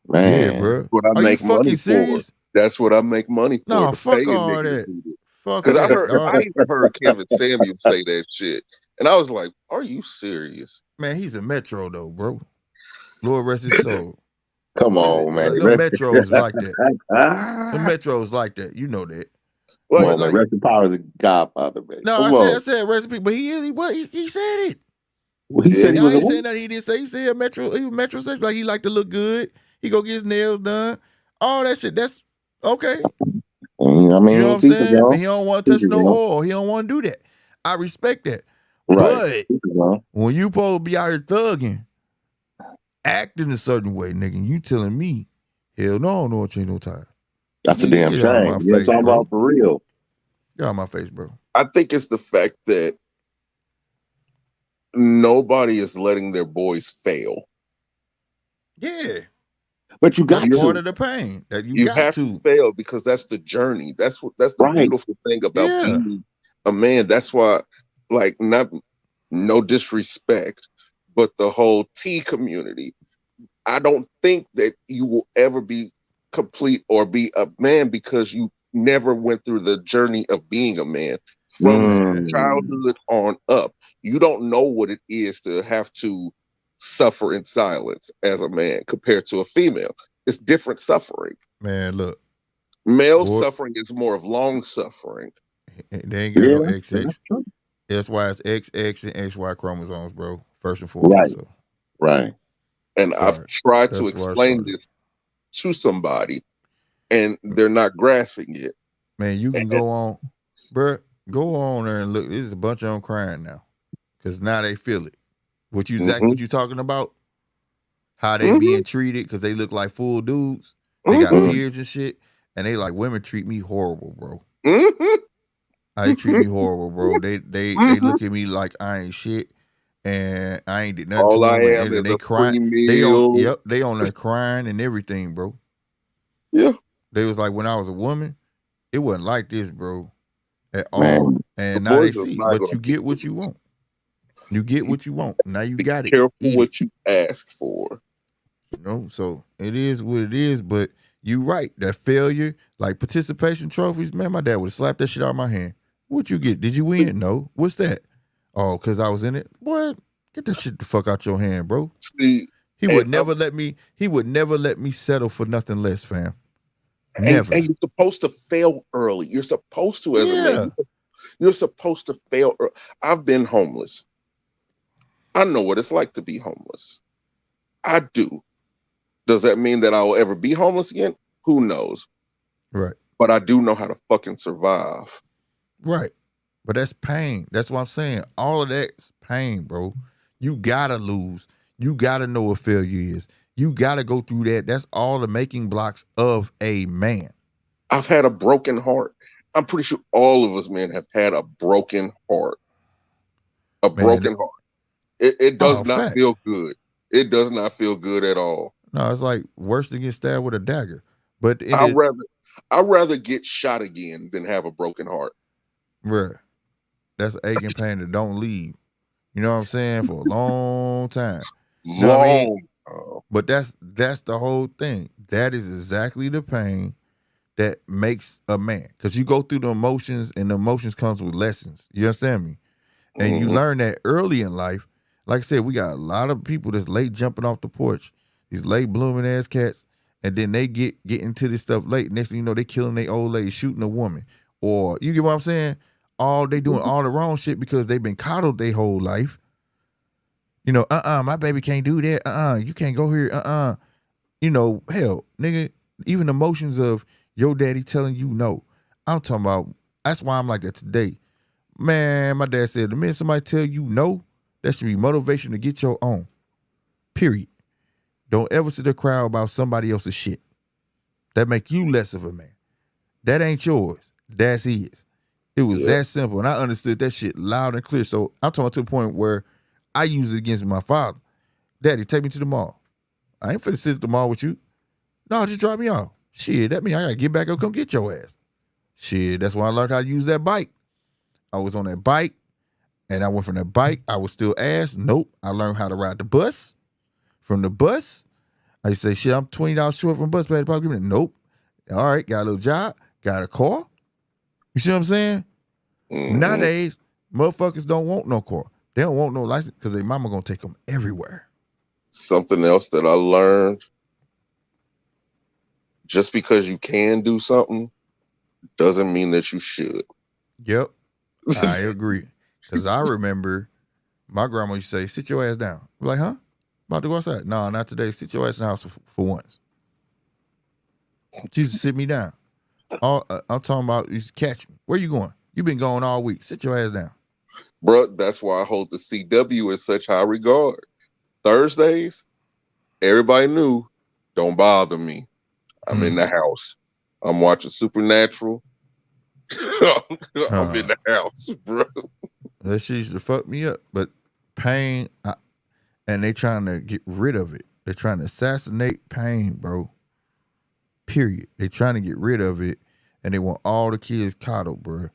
H: Man.
A: Yeah, bro.
B: That's what I make money for. That's what I make money for.
A: No, fuck all that. Fuck
B: that. Because I even heard Kevin Samuel say that shit. And I was like, are you serious?
A: Man, he's a Metro though, bro. Lord rest his soul.
H: Come on, man.
A: The Metros like that. The Metros like that. You know that.
H: Like, rest in power of the Godfather, man.
A: No, I said recipe, but he said it.
H: Well, he said he was.
A: He said nothing. He didn't say. He said Metro. He was metrosexual. Like he liked to look good. He go get his nails done. All that shit. That's okay.
H: I mean,
A: you know what I'm saying? He don't want to touch no oil. He don't want to do that. I respect that.
H: Right.
A: But when you supposed to be out here thugging, acting a certain way, nigga, you telling me, hell no, I don't know what change no tire.
H: That's a
A: Nigga,
H: damn
A: get out of
H: shame.
A: my
H: You know what I'm
A: face,
H: talking
A: bro.
H: about for real.
A: Get out of my face, bro.
B: I think it's the fact that nobody is letting their boys fail.
A: Yeah.
H: But you
A: That's
H: got
A: part
H: to.
A: of the pain that you
B: You
A: got
B: have to
A: to.
B: fail because that's the journey. That's the
H: Right.
B: beautiful thing about
A: Yeah.
B: being a man. That's why, like, not no disrespect, but the whole T community. I don't think that you will ever be complete or be a man because you never went through the journey of being a man from
A: Man.
B: childhood on up. You don't know what it is to have to suffer in silence as a man compared to a female. It's different suffering.
A: Man, look.
B: Male
A: Boy,
B: suffering is more of long suffering.
A: they ain't got
H: Yeah,
A: no
H: that's
A: XX.
H: true.
A: That's why it's XX and XY chromosomes, bro. First and
H: Right.
A: foremost. So
H: Right.
B: And I've
A: sorry.
B: tried to
A: That's where I
B: explain
A: started.
B: this to somebody and they're not grasping it.
A: Man, you can go on, bro. Go on there and look. There's a bunch of them crying now. Cause now they feel it. What you exactly
B: Mhm.
A: what you talking about? How they
B: Mhm.
A: being treated because they look like full dudes. They got
B: Mhm.
A: beards and shit. And they like women treat me horrible, bro.
B: Mhm.
A: They treat me horrible, bro. They
B: Mhm.
A: look at me like I ain't shit, and I ain't did nothing to
B: All I
A: them,
B: am
A: and
B: is
A: they
B: a
A: crying.
B: free meal.
A: They on there crying and everything, bro.
B: Yeah.
A: They was like when I was a woman, it wasn't like this, bro, at all.
H: Man.
B: The
A: And now they
B: boys are
A: see,
B: not
A: but
B: gonna
A: you get what you want. You get what you want. Now you
B: be
A: got it.
B: careful
A: Eat it.
B: what you ask for.
A: You know, so it is what it is. But you right, that failure, like participation trophies, man, my dad would have slapped that shit out of my hand. What you get? Did you win? No. What's that? Oh, because I was in it. Boy, get that shit the fuck out your hand, bro.
B: See,
A: He
B: and
A: would never let me settle for nothing less, fam. Never.
B: you're supposed to fail early. You're supposed to, as a man,
A: Yeah.
B: you're supposed to fail. I've been homeless. I know what it's like to be homeless. I do. Does that mean that I'll ever be homeless again? Who knows?
A: Right.
B: But I do know how to fucking survive.
A: Right. But that's pain. That's what I'm saying. All of that's pain, bro. You gotta lose. You gotta know what failure is. You gotta go through that. That's all the making blocks of a man.
B: I've had a broken heart. I'm pretty sure all of us men have had a broken heart. A
A: Man,
B: broken heart. It does
A: oh,
B: not
A: facts.
B: feel good. It does not feel good at all.
A: No, it's like worse than get stabbed with a dagger. But in
B: I'd
A: it,
B: rather get shot again than have a broken heart.
A: bruh, that's aching pain that don't leave. You know what I'm saying? For a long time. You know what I mean?
B: Long.
A: But that's the whole thing. That is exactly the pain that makes a man. Because you go through the emotions, and the emotions comes with lessons. You understand me? And you learn that early in life. Like I said, we got a lot of people that's late jumping off the porch. These late blooming ass cats. And then they get into this stuff late. Next thing you know, they killing their old lady, shooting a woman. Or, you get what I'm saying? They doing all the wrong shit because they've been coddled their whole life. You know, my baby can't do that. You can't go here. You know, hell, nigga, even emotions of your daddy telling you no. I'm talking about, that's why I'm like that today. Man, my dad said, the minute somebody tell you no, that should be motivation to get your own. Period. Don't ever sit there cry about somebody else's shit. That make you less of a man. That ain't yours. That's his. It was that simple. And I understood that shit loud and clear. So I'm talking to the point where I use it against my father. Daddy, take me to the mall. I ain't finna sit at the mall with you. No, just drop me off. Shit, that mean I gotta get back up, come get your ass. Shit, that's when I learned how to use that bike. I was on that bike, and I went from that bike. I was still ass. Nope. I learned how to ride the bus. From the bus, I used to say, shit, I'm $20 short from bus pay. Nope. All right, got a little job, got a car. You see what I'm saying? Nowadays, motherfuckers don't want no car. They don't want no license because their mama gonna take them everywhere.
B: Something else that I learned, just because you can do something doesn't mean that you should.
A: Yep, I agree. Because I remember my grandma used to say, sit your ass down. I'm like, huh? About to go outside? No, not today. Sit your ass in the house for once. She used to sit me down. I'm talking about, you used to catch me. Where you going? You been going all week. Sit your ass down.
E: Bruh, that's why I hold the CW in such high regard. Thursdays, everybody knew, don't bother me. I'm in the house. I'm watching Supernatural. I'm in the house, bro.
A: That shit used to fuck me up. But pain, and they trying to get rid of it. They're trying to assassinate pain, bro. Period. They trying to get rid of it, and they want all the kids coddled, bro.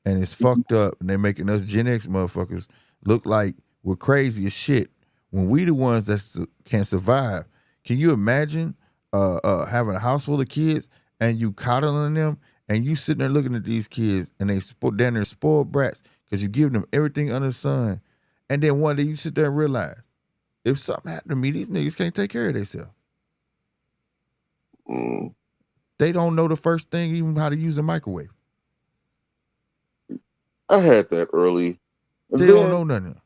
A: And it's fucked up, and they're making us Gen X motherfuckers look like we're crazy as shit when we the ones that can survive. Can you imagine having a house full of kids and you coddling them, and you sitting there looking at these kids, and they down there spoiled brats because you give them everything under the sun, and then one day you sit there and realize, if something happened to me, these niggas can't take care of themselves. They don't know the first thing, even how to use a microwave.
E: I had that early.
A: They don't know nothing.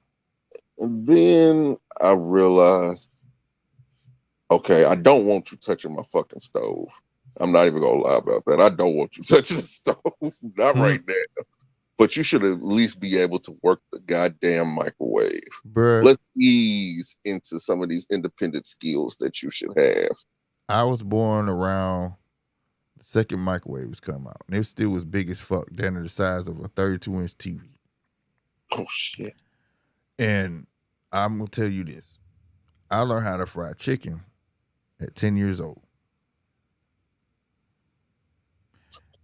E: And then I realized, okay, I don't want you touching my fucking stove. I'm not even gonna lie about that. I don't want you touching the stove. Not right now. But you should at least be able to work the goddamn microwave.
A: Bruh.
E: Let's ease into some of these independent skills that you should have.
A: I was born around the second microwave was come out. And it still was big as fuck, down to the size of a 32-inch TV.
E: Oh, shit.
A: And I'm going to tell you this. I learned how to fry chicken at 10 years old.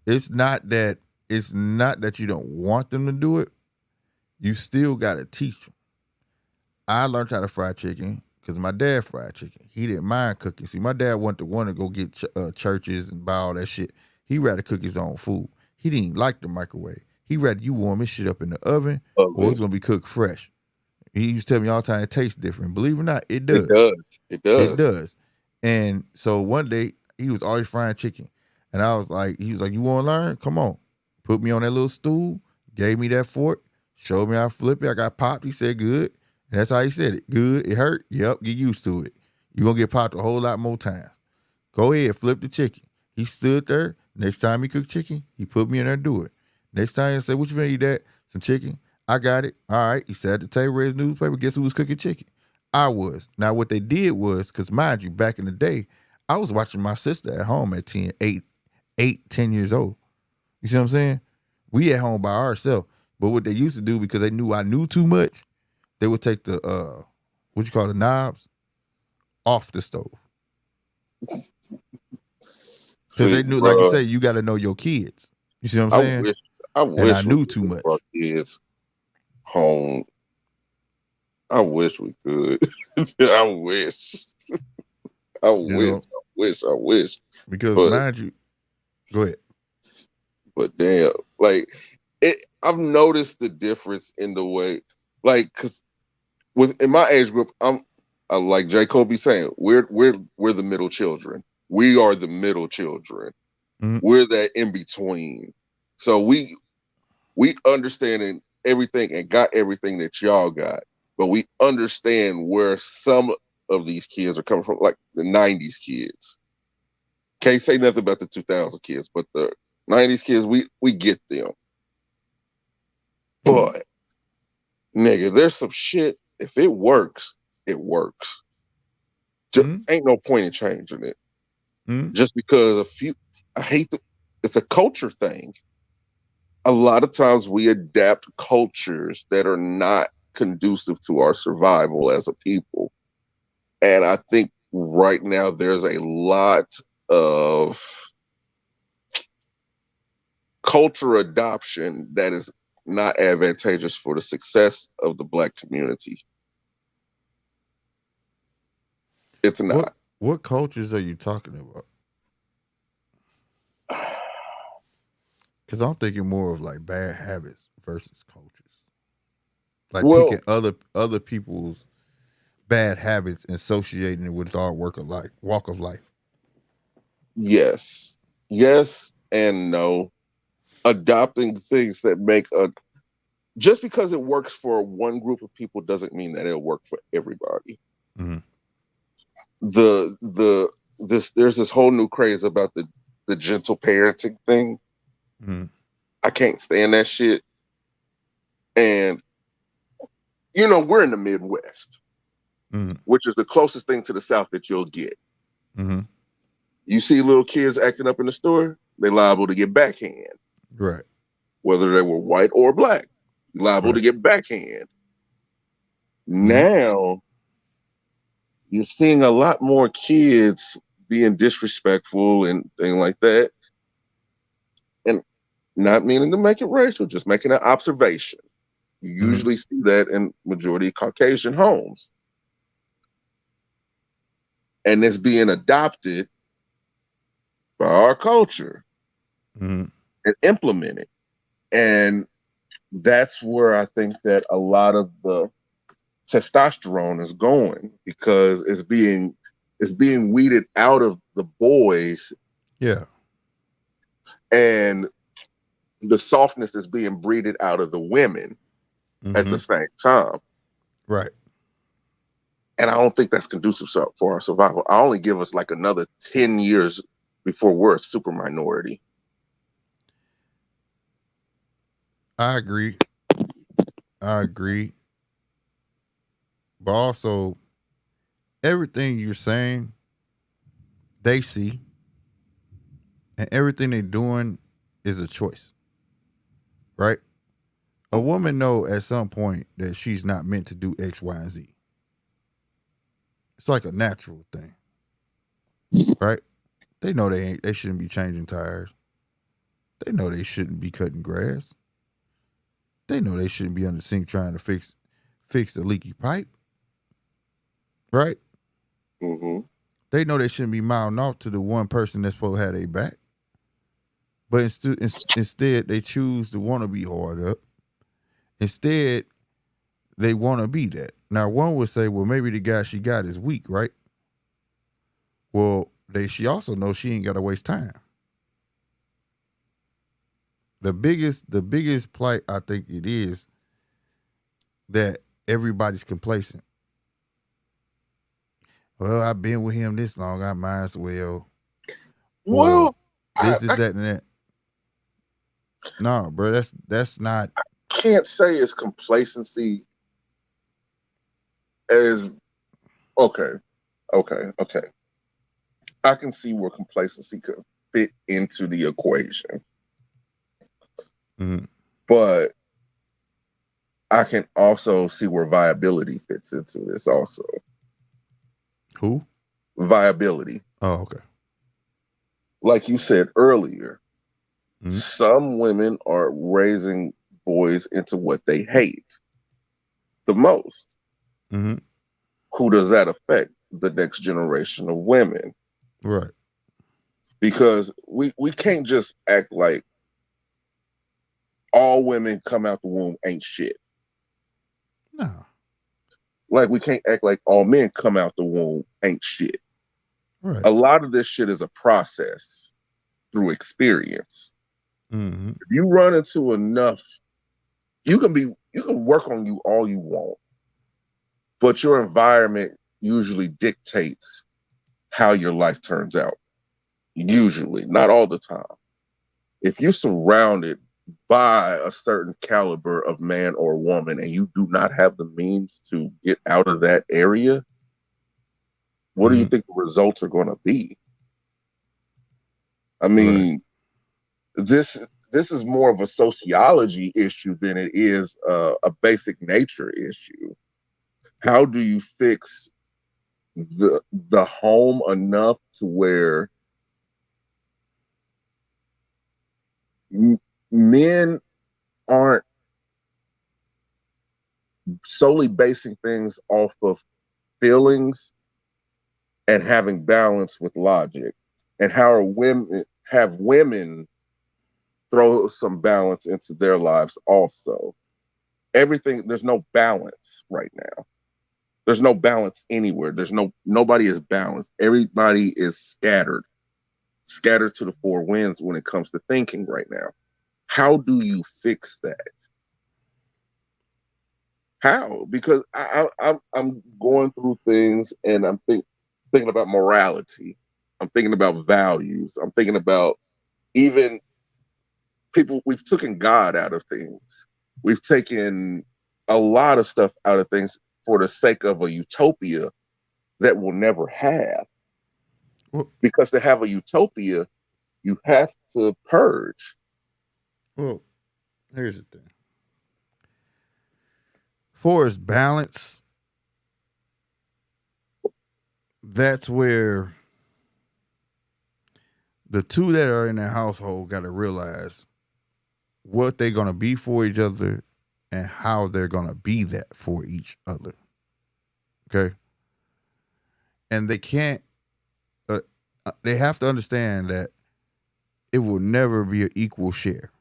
A: It's not that you don't want them to do it. You still got to teach them. I learned how to fry chicken because my dad fried chicken. He didn't mind cooking. See, my dad wanted to go get churches and buy all that shit. He rather cook his own food. He didn't like the microwave. He rather you warm his shit up in the oven or it's going to be cooked fresh. He used to tell me all the time it tastes different. Believe it or not, it does.
E: It does.
A: And so one day, he was always frying chicken. And he was like, you want to learn? Come on. Put me on that little stool, gave me that fork, showed me how to flip it. I got popped. He said, good. And that's how he said it. Good. It hurt. Yep. Get used to it. You're going to get popped a whole lot more times. Go ahead. Flip the chicken. He stood there. Next time he cooked chicken, he put me in there and do it. Next time he said, what you finna eat that? Some chicken. I got it. All right. He sat at the table, read his newspaper. Guess who was cooking chicken? I was. Now, what they did was, because mind you, back in the day, I was watching my sister at home at 10 years old. You see what I'm saying? We at home by ourselves. But what they used to do, because they knew I knew too much, they would take the, the knobs off the stove. Because they knew, like you say, you got to know your kids. You see what I'm saying?
E: I wish
A: I knew too much.
E: Our kids home. I wish we could. I wish. I wish.
A: Because mind you, go ahead.
E: But damn, I've noticed the difference in the way, because in my age group, I'm like J. Kobe saying, we're the middle children. We are the middle children. Mm-hmm. We're that in between. So we understand everything and got everything that y'all got, but we understand where some of these kids are coming from, like the 90s kids. Can't say nothing about the 2000 kids, but the 90s kids, we get them. But, nigga, there's some shit, if it works, it works. Just ain't no point in changing it. Just because it's a culture thing. A lot of times we adapt cultures that are not conducive to our survival as a people. And I think right now there's a lot of culture adoption that is not advantageous for the success of the Black community. It's not.
A: What cultures are you talking about? Because I'm thinking more of like bad habits versus cultures. Like picking other people's bad habits and associating it with our walk of life.
E: Yes and no. Adopting things that make just because it works for one group of people doesn't mean that it'll work for everybody. Mm-hmm. There's this whole new craze about the gentle parenting thing. Mm-hmm. I can't stand that shit. And
B: you know, we're in the Midwest,
A: Mm-hmm.
B: which is the closest thing to the South that you'll get.
A: Mm-hmm.
B: You see little kids acting up in the store, they're liable to get backhand,
A: Right.
B: whether they were white or black, liable to
A: Right.
B: get backhand.
A: Mm-hmm.
B: Now you're seeing a lot more kids being disrespectful and things like that. And not meaning to make it racial, just making an observation. You
A: Mm-hmm.
B: usually see that in majority Caucasian homes. And it's being adopted by our culture
A: Mm-hmm.
B: and implemented. And that's where I think that a lot of the testosterone is going, because it's being weeded out of the boys,
A: Yeah.
B: and the softness is being breeded out of the women at
A: Mm-hmm.
B: the same time.
A: Right.
B: And I don't think that's conducive for our survival. I only give us like another 10 years before we're a super minority.
A: I agree. I agree. But also, everything you're saying, they see, and everything they're doing is a choice, right? A woman know at some point that she's not meant to do X, Y, and Z. It's like a natural thing, right? They know they shouldn't be changing tires. They know they shouldn't be cutting grass. They know they shouldn't be under the sink trying to fix the leaky pipe, right?
B: Mm-hmm.
A: They know they shouldn't be mouthing off to the one person that's supposed to have their back. But instead, they choose to want to be hard up. Instead, they want to be that. Now, one would say, well, maybe the guy she got is weak, right? Well, she also knows she ain't got to waste time. The biggest plight I think it is that everybody's complacent. Well, I've been with him this long, I might as well. Or
B: Well, I,
A: this is
B: I
A: that and that. No, bro, that's not.
B: can't say it's complacency as okay, okay. I can see where complacency could fit into the equation,
A: Mm-hmm.
B: but I can also see where viability fits into this also.
A: Who?
B: Viability.
A: Oh, okay.
B: Like you said earlier,
A: Mm-hmm.
B: some women are raising boys into what they hate the most.
A: Mm-hmm.
B: Who does that affect? The next generation of women.
A: Right.
B: Because we can't just act like all women come out the womb ain't shit.
A: No.
B: Like we can't act like all men come out the womb ain't shit.
A: Right.
B: A lot of this shit is a process through experience.
A: Mm-hmm.
B: If you run into enough, you can work on you all you want, but your environment usually dictates how your life turns out. Usually, not all the time. If you're surrounded by a certain caliber of man or woman and you do not have the means to get out of that area, what do you
A: Mm-hmm.
B: think the results are going to be? I
A: Right.
B: mean, this is more of a sociology issue than it is a basic nature issue. How do you fix the home enough to where men aren't solely basing things off of feelings and having balance with logic? And how are women have women throw some balance into their lives also? Everything, there's no balance right now. There's no balance anywhere. Nobody is balanced. Everybody is scattered to the four winds when it comes to thinking right now. How do you fix that? How? Because I'm going through things and I'm thinking about morality. I'm thinking about values. I'm thinking about even people. We've taken God out of things. We've taken a lot of stuff out of things for the sake of a utopia that we'll never have.
A: Well,
B: Because to have a utopia, you have to purge.
A: well, here's the thing. For its balance, that's where the two that are in the household got to realize what they're going to be for each other and how they're going to be that for each other. Okay? And they can't, they have to understand that it will never be an equal share.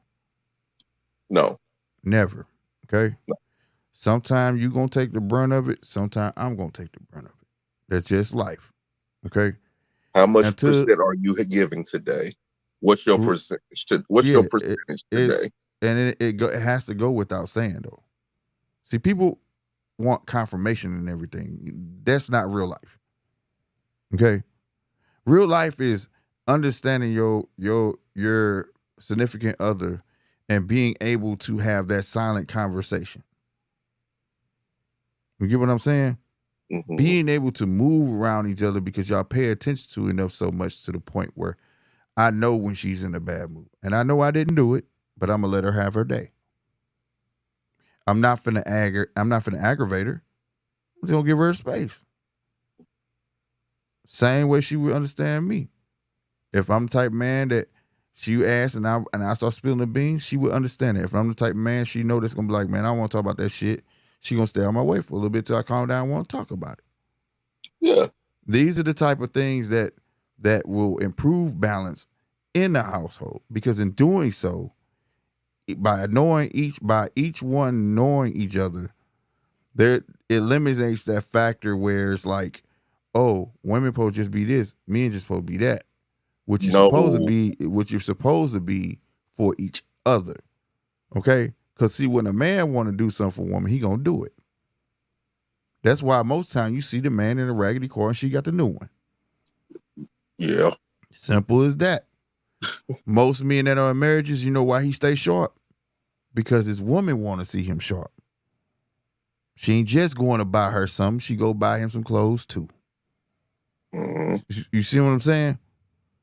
B: No.
A: Never. Okay?
B: No.
A: Sometimes you're going to take the brunt of it. Sometimes I'm going to take the brunt of it. That's just life. Okay?
B: How much percent are you giving today? What's your percentage? What's your percentage today?
A: And it has to go without saying, though. See, people want confirmation and everything. That's not real life. Okay? Real life is understanding your significant other and being able to have that silent conversation. You get what I'm saying?
B: Mm-hmm.
A: Being able to move around each other because y'all pay attention to enough so much to the point where I know when she's in a bad mood. And I know I didn't do it, but I'm gonna let her have her day. I'm not finna aggravate her. I'm just gonna give her space. Same way she would understand me. If I'm the type of man that she asks and I start spilling the beans, she would understand it. If I'm the type of man she know that's gonna be like, man, I don't want to talk about that shit, she gonna stay on my way for a little bit till I calm down and want to talk about it.
B: Yeah.
A: These are the type of things that will improve balance in the household, because in doing so, by each one knowing each other, there it eliminates that factor where it's like, oh, women supposed to just be this, men just supposed to be that. What you're supposed to be for each other. Okay? Because see, when a man want to do something for a woman, he gonna do it. That's why most time you see the man in a raggedy car and she got the new one.
B: Yeah.
A: Simple as that. Most men that are in marriages, you know why he stays sharp? Because his woman want to see him sharp. She ain't just going to buy her something. She go buy him some clothes too.
B: Mm-hmm.
A: You see what I'm saying?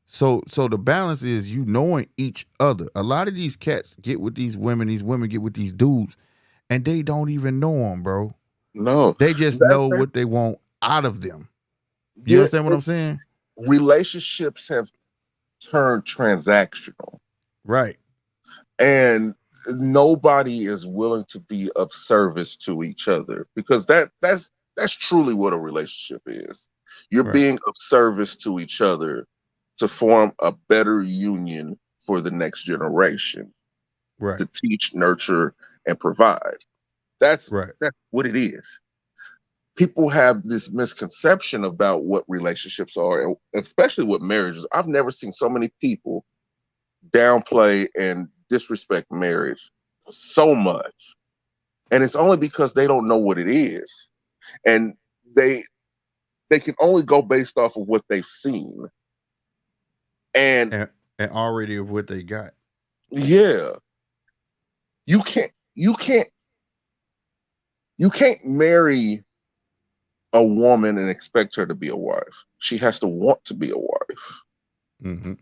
A: So the balance is you knowing each other. A lot of these cats get with these women get with these dudes, and they don't even know them, bro.
B: No.
A: They just know what they want out of them. You understand what I'm saying?
B: Relationships have turned transactional.
A: Right.
B: And nobody is willing to be of service to each other, because that's truly what a relationship is. You're
A: right.
B: being of service to each other to form a better union for the next generation.
A: Right.
B: To teach, nurture, and provide. That's what it is. People have this misconception about what relationships are, and especially with marriages. I've never seen so many people downplay and disrespect marriage so much. And it's only because they don't know what it is. And they can only go based off of what they've seen. And
A: already of what they got.
B: Yeah. You can't marry a woman and expect her to be a wife. She has to want to be a wife.
A: Mm-hmm.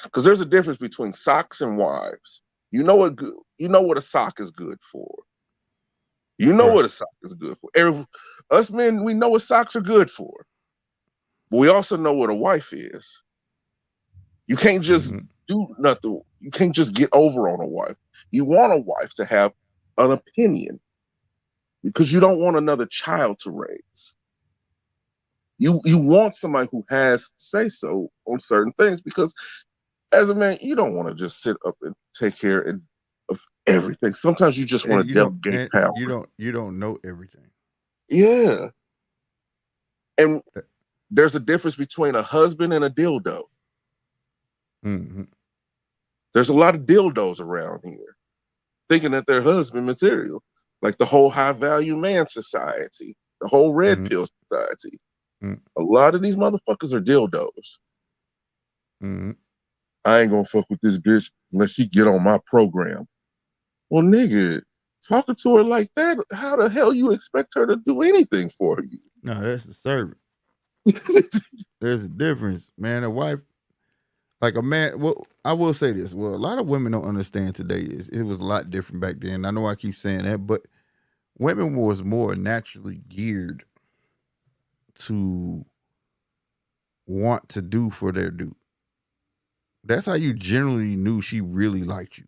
B: Because there's a difference between socks and wives. You know what a sock is good for. You know what a sock is good for. Us men, we know what socks are good for. But we also know what a wife is. You can't just do nothing. You can't just get over on a wife. You want a wife to have an opinion, because you don't want another child to raise. You want somebody who has say so on certain things, because as a man, you don't want to just sit up and take care of everything. Sometimes you just want to delegate power.
A: You don't know everything.
B: Yeah. And there's a difference between a husband and a dildo.
A: Mm-hmm.
B: There's a lot of dildos around here thinking that they're husband material, like the whole high value man society, the whole red pill society. A lot of these motherfuckers are dildos. I ain't gonna fuck with this bitch unless she get on my program. Well, nigga,
E: talking to her like that, how the hell you expect her to do anything for you?
A: No, that's a servant. There's a difference, man. A wife, like a man. Well, I will say this. Well, a lot of women don't understand today. It was a lot different back then. I know I keep saying that, but women was more naturally geared to want to do for their dude. That's how you generally knew she really liked you.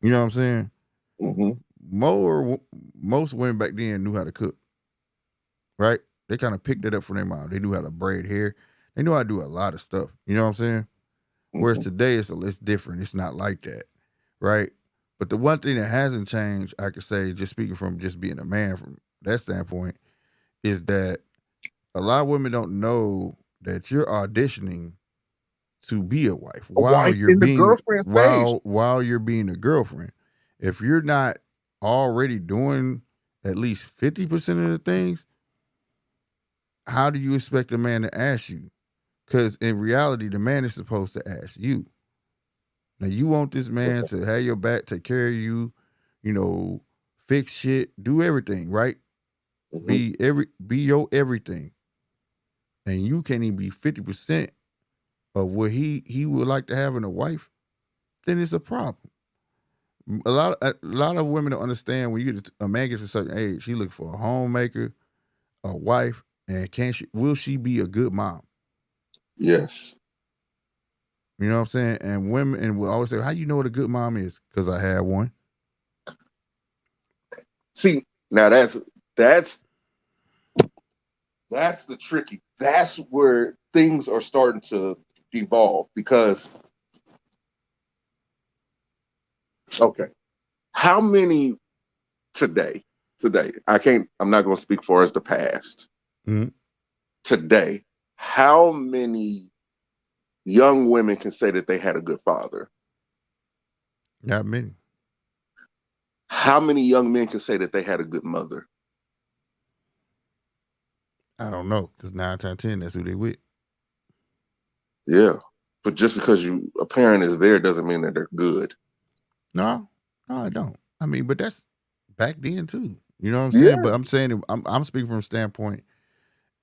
A: You know what I'm saying?
E: Mm-hmm.
A: Most women back then knew how to cook, right? They kind of picked it up from their mom. They knew how to braid hair. They knew how to do a lot of stuff. You know what I'm saying? Whereas today it's different. It's not like that, right? But the one thing that hasn't changed, I could say, just speaking from just being a man from that standpoint, is that a lot of women don't know that you're auditioning to be a wife
E: A
A: while
E: wife
A: you're
E: in the
A: being
E: girlfriend phase.
A: while you're being a girlfriend. If you're not already doing at least 50% of the things, how do you expect a man to ask you? Because in reality, the man is supposed to ask you. Now you want this man to have your back, take care of you, fix shit, do everything, right?
E: Mm-hmm.
A: Be your everything. And you can't even be 50% of what he would like to have in a wife, then it's a problem. A lot of women don't understand when a man gets to a certain age, he look for a homemaker, a wife, and will she be a good mom?
E: Yes.
A: You know what I'm saying? And women, and we'll always say, how you know what a good mom is? Because I had one.
E: See, now that's the tricky. That's where things are starting to devolve because okay, how many today? I'm not going to speak for as the past.
A: Mm-hmm.
E: Today, how many young women can say that they had a good father?
A: Not many.
E: How many young men can say that they had a good mother?
A: I don't know, because 9 times out of 10, that's who they with.
E: Yeah, but just because a parent is there doesn't mean that they're good.
A: No, I don't. I mean, but that's back then too. You know what I'm
E: Yeah.
A: saying? But I'm saying, I'm speaking from a standpoint.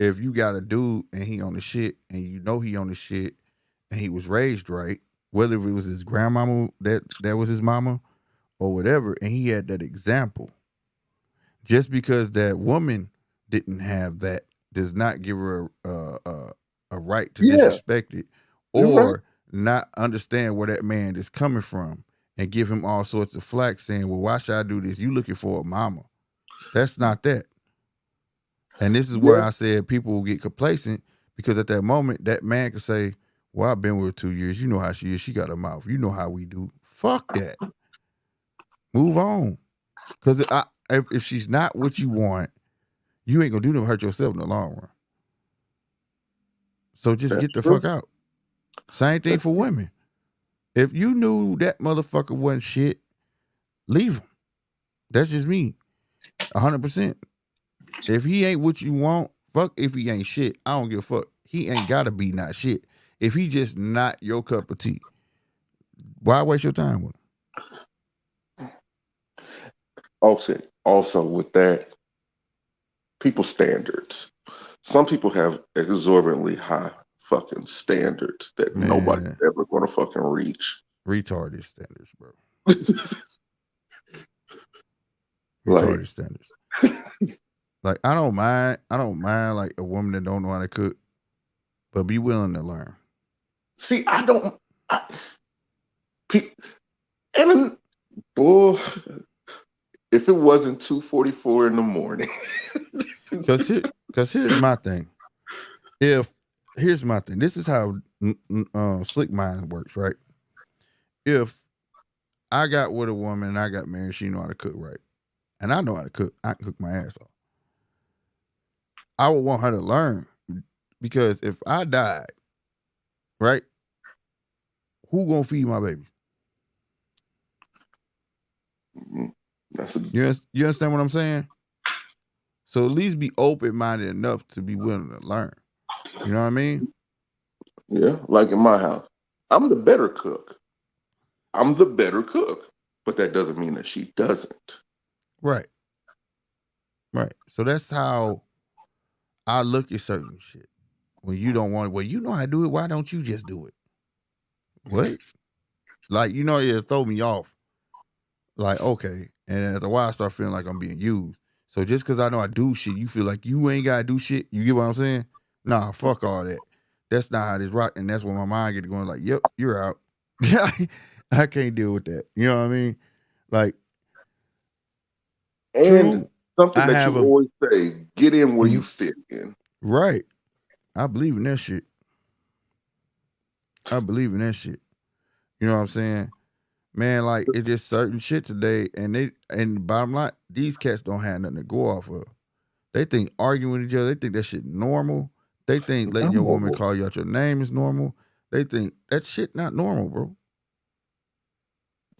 A: If you got a dude and he on the shit, and you know he on the shit, and he was raised right, whether it was his grandmama that was his mama or whatever, and he had that example. Just because that woman didn't have that does not give her a right to
E: Yeah.
A: disrespect it
E: You're right.
A: or not understand where that man is coming from and give him all sorts of flack saying, well, why should I do this? You looking for a mama. That's not that. And this is where I said people will get complacent because at that moment, that man could say, well, I've been with her 2 years. You know how she is. She got a mouth. You know how we do. Fuck that. Move on. Because if she's not what you want, you ain't going to do nothing to hurt yourself in the long run. So just get the fuck out. Same thing for women. If you knew that motherfucker wasn't shit, leave him. That's just me. 100%. If he ain't what you want, fuck if he ain't shit. I don't give a fuck. He ain't gotta be not shit. If he just not your cup of tea, why waste your time with him?
E: Also with that, people's standards. Some people have exorbitantly high fucking standards that nobody's ever gonna fucking reach.
A: Retarded standards, bro.
E: Like,
A: retarded standards. Like I don't mind like a woman that don't know how to cook, but be willing to learn.
E: See, and boy, if it wasn't 2:44 in the morning.
A: Cause here's my thing. Here's my thing. This is how slick mind works, right? If I got with a woman and I got married, she know how to cook right. And I know how to cook. I can cook my ass off. I would want her to learn because if I died, right, who gonna feed my baby? You understand what I'm saying? So at least be open-minded enough to be willing to learn. You know what I mean?
E: Yeah, like in my house. I'm the better cook.
B: but that doesn't mean that she doesn't.
A: Right. Right. So that's how I look at certain shit. When you don't want it, well, you know how to do it. Why don't you just do it? What? Like, you know, it throw me off. Like, okay. And after a while, I start feeling like I'm being used. So just because I know I do shit, you feel like you ain't got to do shit. You get what I'm saying? Nah, fuck all that. That's not how this rock. And that's when my mind get going like, yep, you're out. I can't deal with that. You know what I mean? Like,
B: And
A: true,
B: something
A: I
B: that
A: have
B: you
A: a,
B: always say, get in where you
A: mhm,
B: fit in.
A: right. I believe in that shit. I believe in that shit. You know what I'm saying? Man, like, it's just certain shit today. And the bottom line, these cats don't have nothing to go off of. They think arguing with each other, they think that shit normal. They think letting your woman
B: No,
A: call you out your name is normal. They think that shit not normal, bro.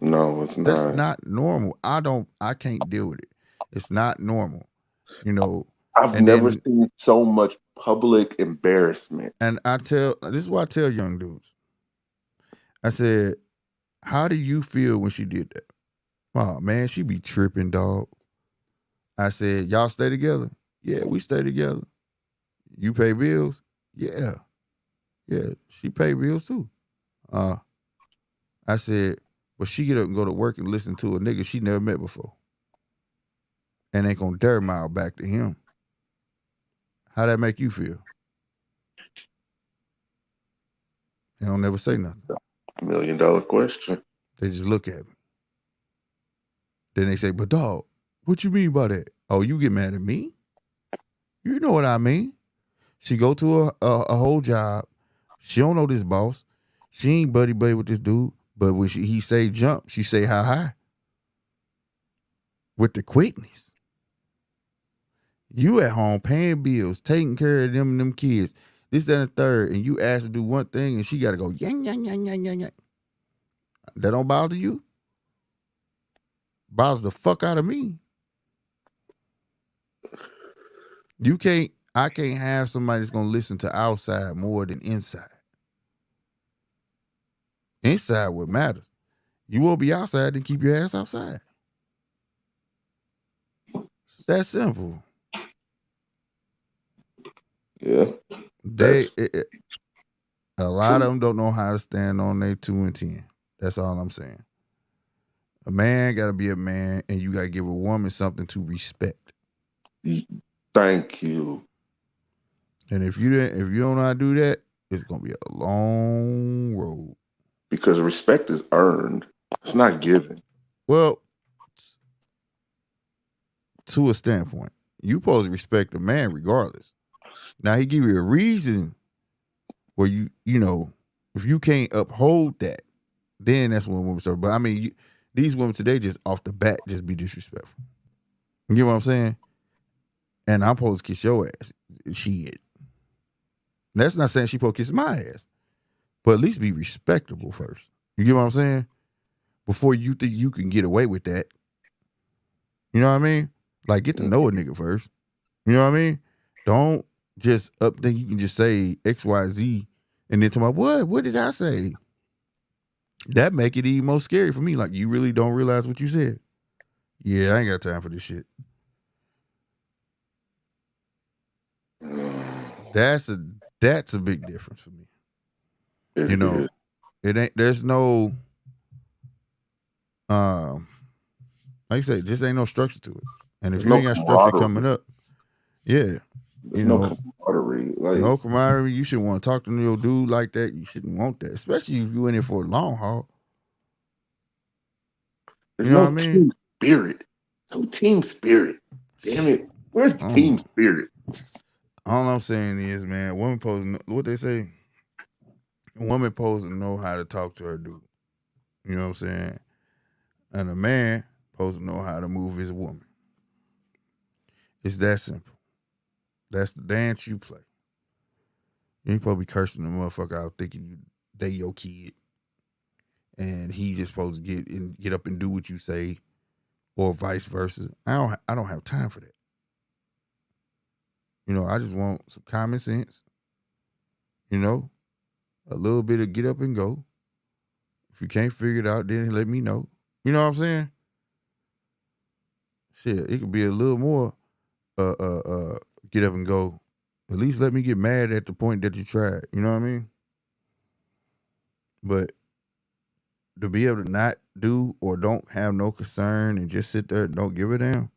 B: no, it's
A: That's
B: not.
A: not normal. I can't deal with it. It's not normal. You know,
B: I've
A: and
B: never
A: then
B: seen so much public embarrassment.
A: and this is what I tell young dudes. I said, how do you feel when she did that? Oh man, she be tripping, dog. I said, y'all stay together? Yeah, we stay together. You pay bills? Yeah. Yeah. She pay bills too. Uh I said, but she get up and go to work and listen to a nigga she never met before. And ain't gonna dare mile back to him. How that make you feel? They don't never say nothing.
B: $1 million question.
A: They just look at me. Then they say, but dog, what you mean by that? Oh, you get mad at me? You know what I mean. She go to a whole job. She don't know this boss. She ain't buddy with this dude. But when he say jump, she say how high. With the quickness. You at home paying bills, taking care of them kids, this, that, and the third, and you ask to do one thing and she gotta go yang, yang, yang, yang, yang, yang. That don't bother you? Bothers the fuck out of me. I can't have somebody that's gonna listen to outside more than inside. Inside what matters. You won't be outside, then keep your ass outside. It's that simple.
B: Yeah,
A: They
B: that's
A: a lot of them don't know how to stand on their 2 and 10. That's all I'm saying. A man gotta be a man, and you gotta give a woman something to respect.
B: thank you.
A: And if you don't know how to do that, it's gonna be a long road.
B: Because respect is earned. It's not given.
A: Well, to a standpoint, you supposed to respect a man regardless. Now he give you a reason where you know, if you can't uphold that, then that's when women start. But I mean, these women today just off the bat just be disrespectful. You get what I'm saying? And I'm supposed to kiss your ass. Shit. That's not saying she supposed to kiss my ass, but at least be respectable first. You get what I'm saying? Before you think you can get away with that. You know what I mean? Like, get to know a nigga first. You know what I mean? Don't just up think you can just say XYZ and then tell me, what did I say? That make it even more scary for me. Like, you really don't realize what you said. Yeah, I ain't got time for this shit. That's a big difference for me. You know, there's no like I say, just ain't no structure to it. And if
B: There's
A: you
B: no
A: ain't got structure
B: camaraderie.
A: coming up, yeah,
B: There's no camaraderie. Like,
A: no camaraderie. You shouldn't want to talk to your dude like that. You shouldn't want that, especially if you in it for a long haul.
B: there's
A: You know
B: no
A: what I mean?
B: team spirit. No team spirit. Damn it. Where's the team spirit?
A: All I'm saying is, man, women supposed to, what they say, a woman supposed to know how to talk to her dude. You know what I'm saying? And a man supposed to know how to move his woman. It's that simple. That's the dance you play. You ain't supposed to be cursing the motherfucker out thinking they your kid. And he just supposed to get up and do what you say, or vice versa. I don't have time for that. You know, I just want some common sense. You know, a little bit of get up and go. If you can't figure it out, then let me know. You know what I'm saying? Shit, it could be a little more get up and go. At least let me get mad at the point that you tried. You know what I mean? But to be able to not do or don't have no concern and just sit there and don't give a damn,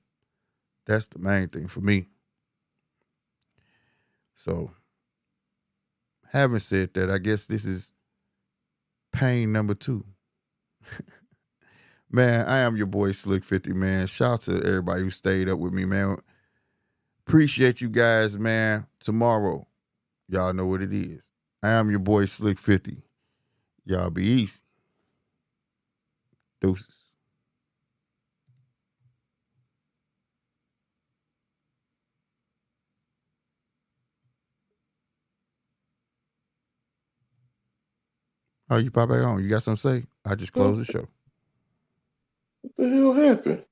A: that's the main thing for me. So, having said that, I guess this is pain number 2. Man, I am your boy Slick 50, man. Shout out to everybody who stayed up with me, man. Appreciate you guys, man. Tomorrow, y'all know what it is. I am your boy Slick 50. Y'all be easy. Deuces. Oh, you pop back on. You got something to say? I just closed the show.
B: What the hell happened?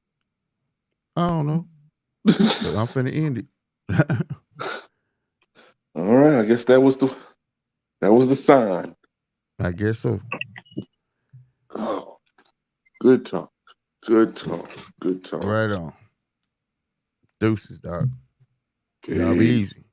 A: I don't know. But I'm finna end it.
B: All right, I guess that was the sign.
A: I guess so.
B: Oh, good talk. Good talk. Good talk.
A: Right on. Deuces, dog.
B: Okay.
A: Y'all be easy.